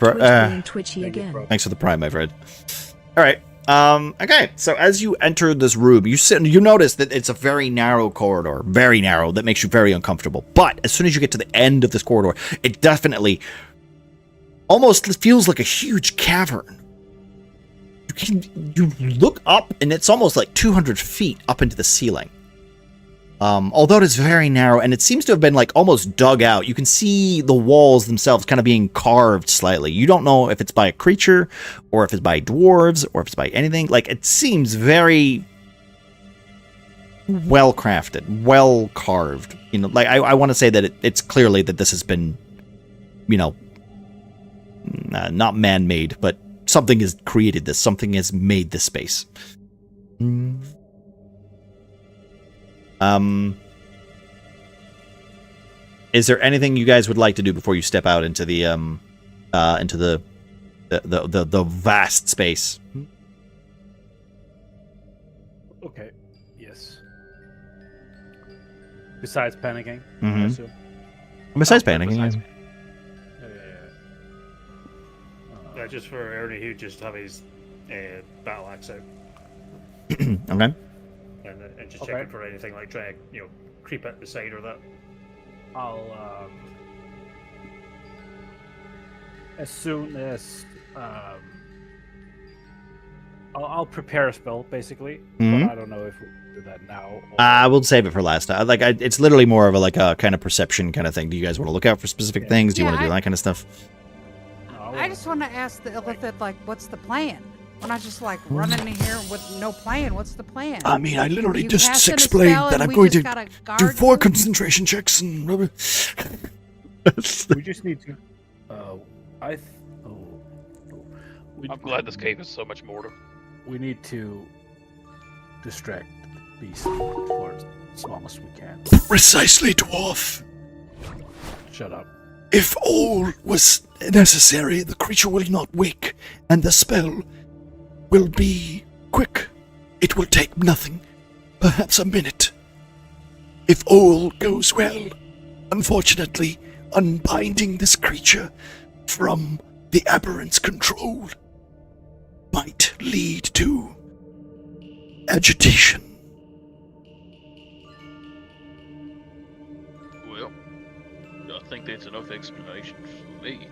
Speaker 9: Twitchy again.
Speaker 1: Thanks for the Prime, my friend. All right. Okay. So as you enter this room, you notice that it's a very narrow corridor, very narrow, that makes you very uncomfortable. But as soon as you get to the end of this corridor, it definitely almost feels like a huge cavern. You look up, and it's almost like 200 feet up into the ceiling. Although it is very narrow, and it seems to have been like almost dug out. You can see the walls themselves kind of being carved slightly. You don't know if it's by a creature, or if it's by dwarves, or if it's by anything. Like, it seems very well crafted, well carved. You know, like I want to say that it's clearly that this has been, you know, not man-made, but something has created this. Something has made this space. Is there anything you guys would like to do before you step out into the vast space?
Speaker 6: Okay. Yes. Besides panicking.
Speaker 1: Mhm.
Speaker 6: I assume.
Speaker 1: Besides panicking,
Speaker 4: just for Ernie, he'd just have his battle axe out
Speaker 1: Okay.
Speaker 4: and just
Speaker 6: Okay.
Speaker 4: checking for anything like trying to, creep at the side or that.
Speaker 6: I'll as soon as I'll prepare a spell basically,
Speaker 1: Mhm.
Speaker 6: but I don't know if we do that now.
Speaker 1: We'll save it for last time. It's literally more of a kind of perception kind of thing. Do you guys want to look out for specific
Speaker 6: Yeah.
Speaker 1: things? Do you
Speaker 7: Yeah,
Speaker 1: want to do that kind of stuff?
Speaker 7: I just want to ask the Illithid, like, what's the plan? We're not just like running in here with no plan. What's the plan?
Speaker 10: I mean, I literally
Speaker 7: You
Speaker 10: just
Speaker 7: casting a
Speaker 10: explained
Speaker 7: spell
Speaker 10: that
Speaker 7: and
Speaker 10: I'm
Speaker 7: we
Speaker 10: going
Speaker 7: just
Speaker 10: to
Speaker 7: gotta
Speaker 10: do
Speaker 7: guard
Speaker 10: 4
Speaker 7: you?
Speaker 10: concentration checks and.
Speaker 6: We just need to.
Speaker 8: I'm glad this cave is so much mortar.
Speaker 6: We need to distract the beast for as long as we can.
Speaker 10: Precisely, dwarf.
Speaker 6: Shut up.
Speaker 10: If all was necessary, the creature will not wake, and the spell will be quick. It will take nothing, perhaps a minute. If all goes well, unfortunately, unbinding this creature from the aberrant's control might lead to agitation.
Speaker 8: Well, I think that's enough explanation for me.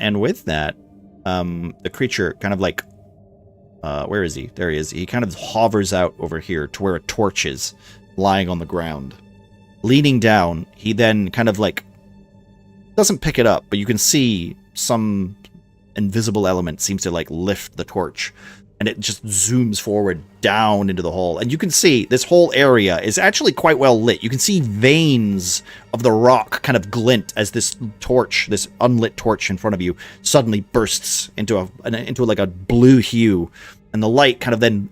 Speaker 1: And with that, the creature kind of like, where is he? There he is. He kind of hovers out over here to where a torch is lying on the ground. Leaning down, he then kind of like doesn't pick it up, but you can see some invisible element seems to like lift the torch, and it just zooms forward down into the hole. And you can see this whole area is actually quite well lit. You can see veins of the rock kind of glint as this torch, this unlit torch in front of you, suddenly bursts into like a blue hue, and the light kind of then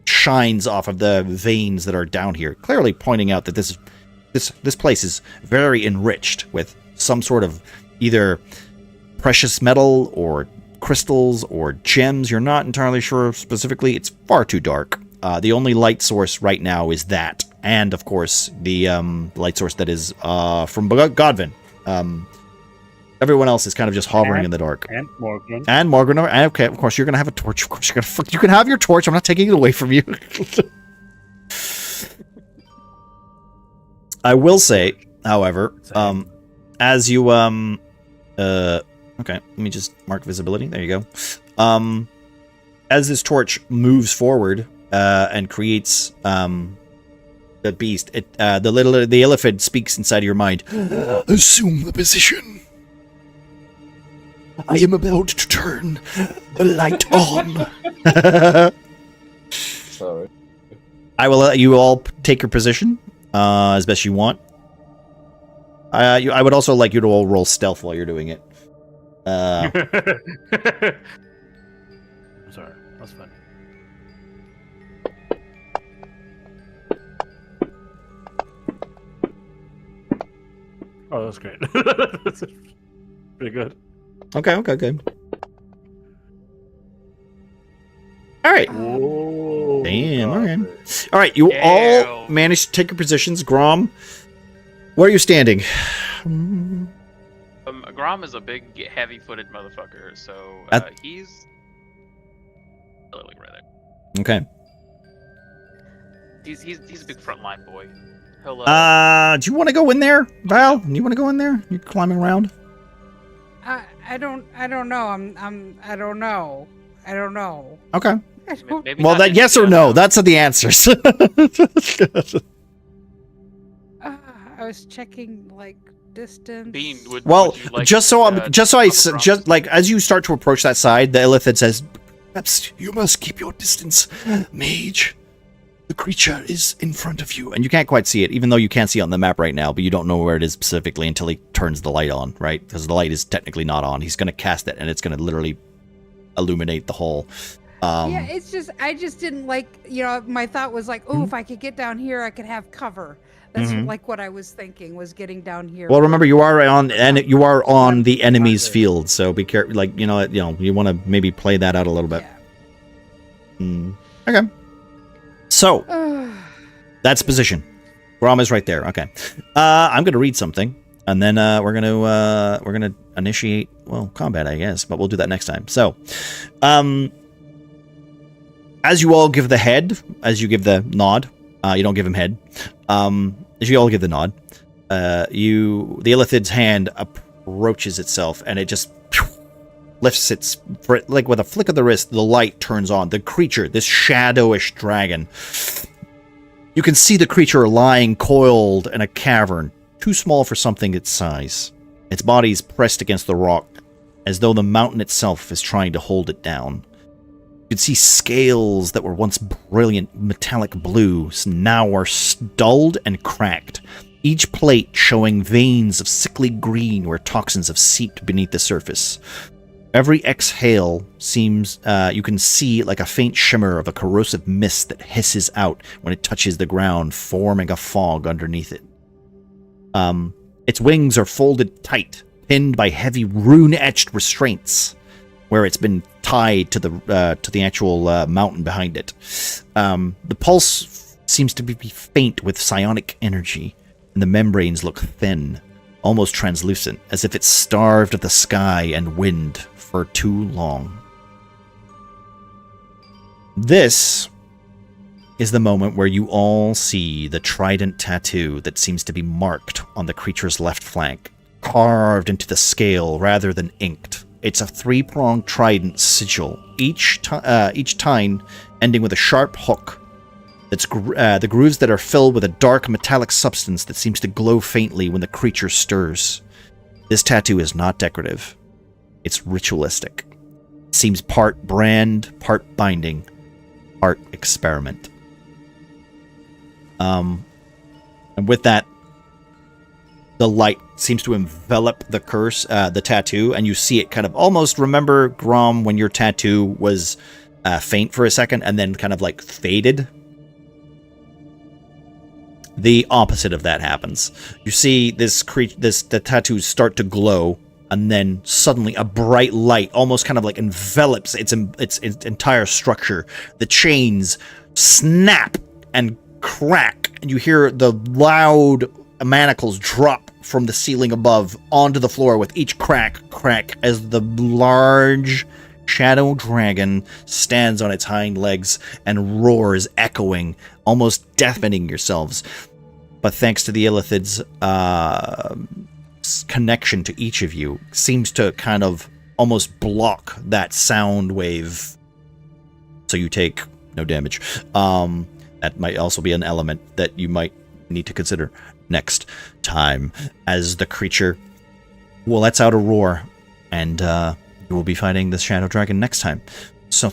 Speaker 1: shines off of the veins that are down here, clearly pointing out that this place is very enriched with some sort of either precious metal or crystals or gems. You're not entirely sure specifically. It's far too dark. The only light source right now is that, and of course the light source that is from Godvin. Everyone else is kind of just hovering in the dark.
Speaker 6: And Morgan.
Speaker 1: And Morgan, okay, of course you're gonna have a torch. Of course you can have your torch. I'm not taking it away from you. I will say, however, as you okay, let me just mark visibility. There you go. As this torch moves forward and creates the beast, the Illithid speaks inside of your mind.
Speaker 10: Assume the position. I am about to turn the light on.
Speaker 2: Sorry.
Speaker 1: I will let you all take your position as best you want. I would also like you to all roll stealth while you're doing it.
Speaker 6: I'm sorry. That's funny. Oh, that's great. That's pretty good.
Speaker 1: Okay, good. All right.
Speaker 6: Whoa.
Speaker 1: Damn, okay. All right, you all managed to take your positions. Grom, where are you standing?
Speaker 5: Grom is a big, heavy-footed motherfucker, so he's like right there.
Speaker 1: Okay.
Speaker 5: He's a big frontline boy. He'll,
Speaker 1: do you want to go in there, Val? Do you want to go in there? You're climbing around.
Speaker 7: I don't know. I don't know.
Speaker 1: Okay.
Speaker 5: maybe
Speaker 1: Well,
Speaker 5: not
Speaker 1: that
Speaker 5: in
Speaker 1: yes
Speaker 5: the,
Speaker 1: or no. That's the answers.
Speaker 7: I was checking like distance.
Speaker 5: Bean, would
Speaker 1: Well,
Speaker 5: you like,
Speaker 1: just so
Speaker 5: Grom?
Speaker 1: like as you start to approach that side, the Illithid says,
Speaker 10: Perhaps you must keep your distance, mage. The creature is in front of you.
Speaker 1: and you can't quite see it, even though you can't see it on the map right now, but you don't know where it is specifically until he turns the light on, right? Because the light is technically not on. He's going to cast it, and it's going to literally illuminate the whole.
Speaker 7: Yeah, it's just I just didn't like. My thought was like, oh, if I could get down here, I could have cover. That's like what I was thinking was getting down here.
Speaker 1: Well, remember you are on the enemy's field, so be careful. Like you want to maybe play that out a little bit.
Speaker 7: Yeah.
Speaker 1: Okay. So that's position. Grom is right there. Okay. I'm gonna read something, and then we're gonna initiate combat, I guess, but we'll do that next time. So, as you all give the head, as you give the nod, you don't give him head. As you all give the nod, the Illithid's hand approaches itself, and it just lifts its, like with a flick of the wrist, the light turns on. The creature, this shadowish dragon, you can see the creature lying coiled in a cavern, too small for something its size. Its body's pressed against the rock, as though the mountain itself is trying to hold it down. You can see scales that were once brilliant metallic blue now are dulled and cracked, each plate showing veins of sickly green where toxins have seeped beneath the surface. Every exhale seems, you can see like a faint shimmer of a corrosive mist that hisses out when it touches the ground, forming a fog underneath it. Its wings are folded tight, pinned by heavy rune-etched restraints, where it's been tied to the actual mountain behind it. The pulse seems to be faint with psionic energy, and the membranes look thin, almost translucent, as if it's starved of the sky and wind for too long. This is the moment where you all see the trident tattoo that seems to be marked on the creature's left flank, carved into the scale rather than inked. It's a 3-pronged trident sigil, each tine ending with a sharp hook. That's the grooves that are filled with a dark metallic substance that seems to glow faintly when the creature stirs. This tattoo is not decorative. It's ritualistic. It seems part brand, part binding, part experiment. And with that, the light seems to envelop the curse, the tattoo, and you see it kind of almost remember, Grom, when your tattoo was faint for a second and then kind of like faded. The opposite of that happens. You see the tattoos start to glow, and then suddenly a bright light almost kind of like envelops its entire structure. The chains snap and crack, and you hear the loud manacles drop from the ceiling above onto the floor with each crack as the large shadow dragon stands on its hind legs and roars, echoing, almost deafening yourselves. But thanks to the Illithid's connection to each of you, seems to kind of almost block that sound wave, so you take no damage. That might also be an element that you might need to consider next time, as the creature lets out a roar, and you will be fighting the Shadow Dragon next time. So,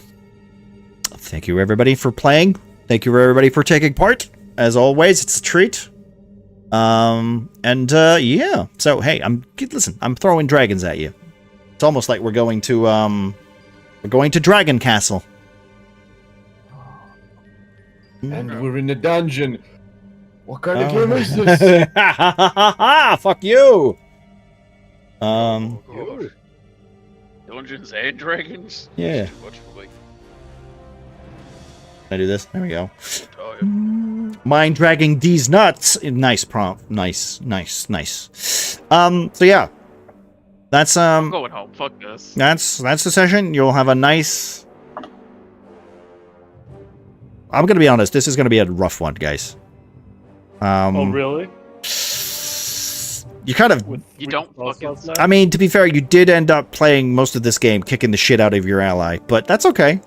Speaker 1: thank you everybody for playing. Thank you everybody for taking part. As always, it's a treat. Yeah. So, hey, I'm throwing dragons at you. It's almost like we're going to Dragon Castle.
Speaker 2: And we're in the dungeon. What kind of game is this?
Speaker 1: Fuck you.
Speaker 8: Dungeons and Dragons?
Speaker 1: Yeah.
Speaker 8: Too much for me.
Speaker 1: Can I do this? There we go. Mind dragging these nuts. Nice prompt. Nice. So yeah. That's
Speaker 8: I'm going home. Fuck this.
Speaker 1: That's the session. You'll have a nice. I'm gonna be honest. This is gonna be a rough one, guys.
Speaker 6: Oh really?
Speaker 1: You kind of.
Speaker 8: You don't fucking.
Speaker 1: I mean, to be fair, you did end up playing most of this game, kicking the shit out of your ally, but that's okay.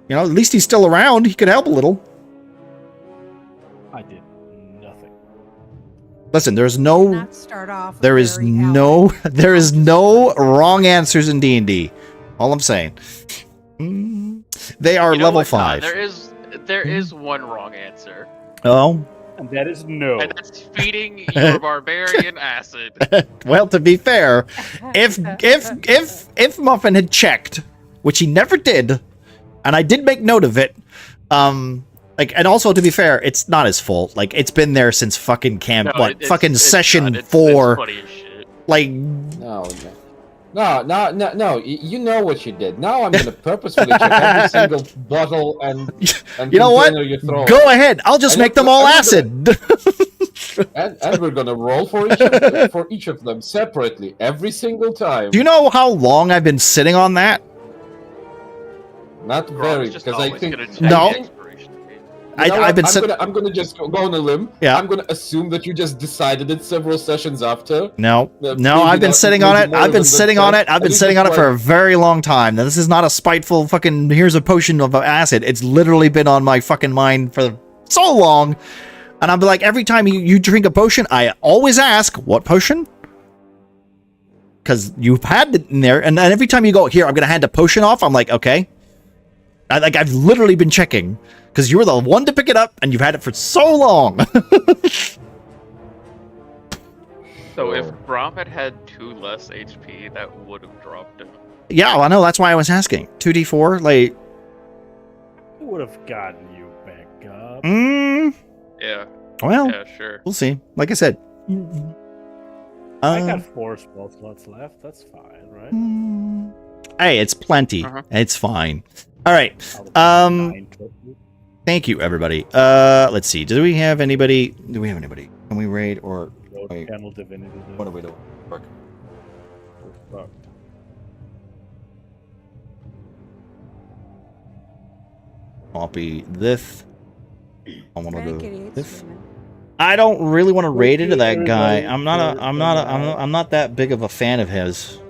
Speaker 1: You know, at least he's still around. He could help a little.
Speaker 6: I did nothing.
Speaker 1: Listen, there's no.
Speaker 7: Not start off
Speaker 1: There is
Speaker 7: very
Speaker 1: no.
Speaker 7: ally.
Speaker 1: There is no wrong answers in D&D. All I'm saying. They are
Speaker 8: You know
Speaker 1: level
Speaker 8: what, Todd?
Speaker 1: 5.
Speaker 8: There is one wrong answer.
Speaker 1: Oh.
Speaker 6: And that is no.
Speaker 8: And that's feeding your barbarian acid.
Speaker 1: Well, to be fair, if Muffin had checked, which he never did, and I did make note of it, and also to be fair, it's not his fault. Like, it's been there since fucking it's session 4.
Speaker 8: It's funny as shit.
Speaker 1: Like,
Speaker 2: No. You know what you did. Now I'm gonna purposefully check every single bottle and
Speaker 1: you know what?
Speaker 2: container you throw.
Speaker 1: Go ahead. I'll just make them all acid.
Speaker 2: And we're gonna roll for each of them separately every single time.
Speaker 1: Do you know how long I've been sitting on that?
Speaker 2: Not very, because I think
Speaker 1: No. I've been
Speaker 2: I'm gonna just go on a limb.
Speaker 1: Yeah.
Speaker 2: I'm gonna assume that you just decided it several sessions after.
Speaker 1: No,
Speaker 2: Maybe
Speaker 1: I've been
Speaker 2: not-
Speaker 1: sitting on
Speaker 2: maybe
Speaker 1: it.
Speaker 2: more
Speaker 1: I've been
Speaker 2: than
Speaker 1: sitting
Speaker 2: that.
Speaker 1: on it. I've
Speaker 2: I
Speaker 1: been
Speaker 2: think
Speaker 1: sitting
Speaker 2: it's
Speaker 1: on it for a
Speaker 2: like-
Speaker 1: very long time. Now, this is not a spiteful fucking, here's a potion of acid. It's literally been on my fucking mind for so long. And I'm like, every time you drink a potion, I always ask, what potion? Because you've had it in there. And then every time you go, here, I'm going to hand a potion off. I'm like, okay. I've literally been checking. Because you were the one to pick it up, and you've had it for so long.
Speaker 5: So if Grom had 2 less HP, that would have dropped him.
Speaker 1: Yeah, well, I know. That's why I was asking. 2d4, like...
Speaker 6: It would have gotten you back up.
Speaker 5: Yeah.
Speaker 1: Well,
Speaker 5: Yeah, sure.
Speaker 1: we'll see. Like I said.
Speaker 6: I got 4 spell slots left. That's fine, right?
Speaker 1: Hey, it's plenty. It's fine. All right. Thank you, everybody. Let's see. Do we have anybody? Can we raid or wait?
Speaker 6: Channel Divinity.
Speaker 1: What are we doing? Work. Copy this. I want to do this. I don't really want to raid into that guy. I'm not that big of a fan of his.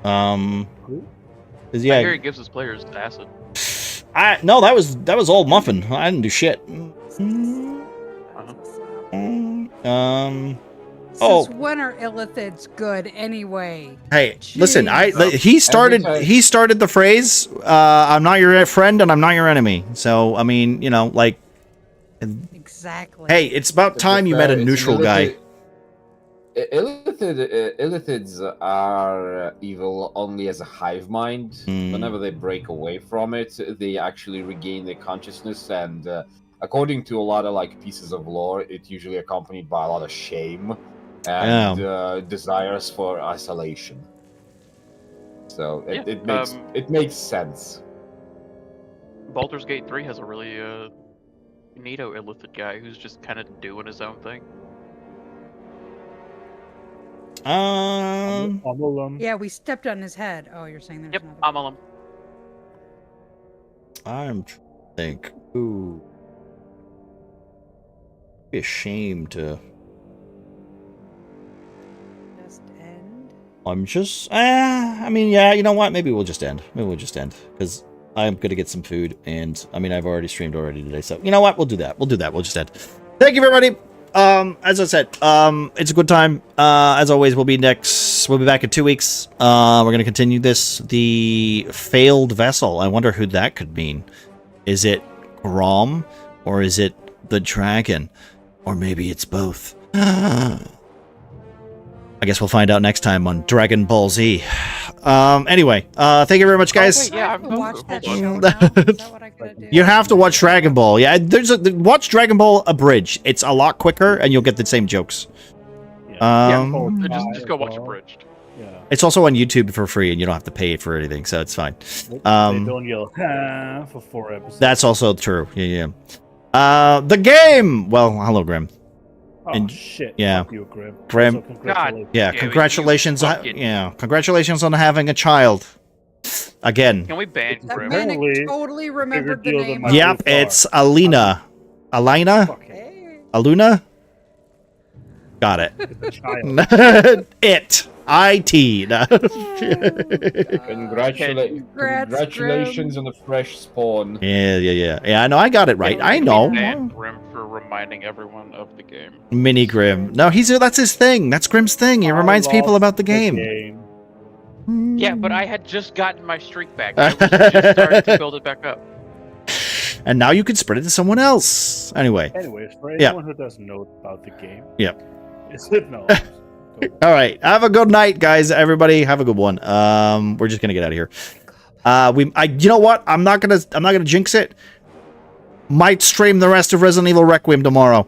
Speaker 1: 'cause, yeah.
Speaker 5: I hear he gives his players acid.
Speaker 1: No, that was old Muffin. I didn't do shit.
Speaker 7: Since when are illithids good anyway?
Speaker 1: Hey, listen,
Speaker 7: Jeez.
Speaker 1: he started the phrase, I'm not your friend and I'm not your enemy. So, I mean, you know, like,
Speaker 7: exactly.
Speaker 1: Hey, it's about time you met a neutral guy.
Speaker 2: Illithids are evil only as a hive mind. Whenever they break away from it, they actually regain their consciousness, and according to a lot of like pieces of lore, it's usually accompanied by a lot of shame and desires for isolation. So it makes sense.
Speaker 5: Baldur's Gate 3 has a really neato illithid guy who's just kind of doing his own thing.
Speaker 7: Yeah, we stepped on his head. Oh, you're saying there's
Speaker 5: Yep,
Speaker 7: another.
Speaker 5: I'm on him.
Speaker 1: I'm trying to think. Ooh. Be ashamed to.
Speaker 7: Just end.
Speaker 1: I'm just. I mean, yeah. You know what? Maybe we'll just end. Because I'm gonna get some food, and I mean, I've already streamed already today. So you know what? We'll do that. We'll just end. Thank you, everybody. As I said, it's a good time. As always, we'll be back in 2 weeks. We're gonna continue this. The failed vessel. I wonder who that could mean. Is it Grom, or is it the dragon, or maybe it's both? I guess we'll find out next time on Dragon Ball Z. Anyway, thank you very much, guys.
Speaker 5: Yeah,
Speaker 7: I'm gonna watch that show now. Is that what I gotta do?
Speaker 1: You have to watch Dragon Ball. Yeah, watch Dragon Ball abridged. It's a lot quicker, and you'll get the same jokes.
Speaker 5: Just go watch Abridged.
Speaker 6: Yeah.
Speaker 1: It's also on YouTube for free, and you don't have to pay for anything, so it's fine.
Speaker 6: They don't yell for 4 episodes.
Speaker 1: That's also true. Yeah. The game. Well, hello, Grim.
Speaker 6: Oh shit!
Speaker 1: Yeah,
Speaker 6: Fuck you, Grim.
Speaker 1: Grim.
Speaker 6: Also, congratulations.
Speaker 1: Yeah, congratulations. Congratulations on having a child. Again.
Speaker 5: Can we ban
Speaker 7: That
Speaker 5: Grim?
Speaker 7: man totally remembered the name. of
Speaker 1: Yep, it's Alina. Alina? Aluna? Got it. It. I-T.
Speaker 2: Congratulations on the fresh spawn.
Speaker 1: Yeah, I know, I got it right. I know.
Speaker 5: Ban Grim for reminding everyone of the game.
Speaker 1: Mini Grim. No, that's his thing. That's Grim's thing. He reminds people about the game.
Speaker 5: Yeah, but I had just gotten my streak back. I was just starting to build it back up.
Speaker 1: And now you can spread it to someone else. Anyways,
Speaker 6: for anyone who doesn't know about the game.
Speaker 1: Yep.
Speaker 6: Is it no?
Speaker 1: All right. Have a good night, guys. Everybody, have a good one. We're just gonna get out of here. You know what? I'm not gonna jinx it. Might stream the rest of Resident Evil Requiem tomorrow.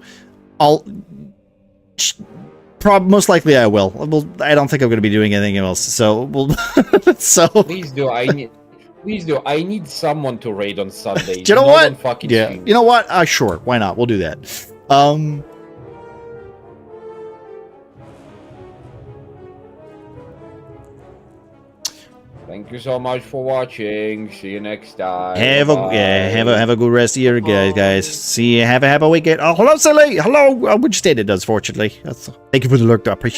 Speaker 1: Most likely I will. I don't think I'm gonna be doing anything else. So
Speaker 2: Please do. I need someone to raid on Sunday.
Speaker 1: Do you know what?
Speaker 2: Fucking
Speaker 1: yeah.
Speaker 2: stream.
Speaker 1: You know what? Sure. Why not? We'll do that.
Speaker 2: Thank you so much for watching. See you next time.
Speaker 1: Have a good rest of your guys. See you. Have a weekend. Oh, hello, Silly. Hello. Which state it does, fortunately. Thank you for the lurk. I appreciate it.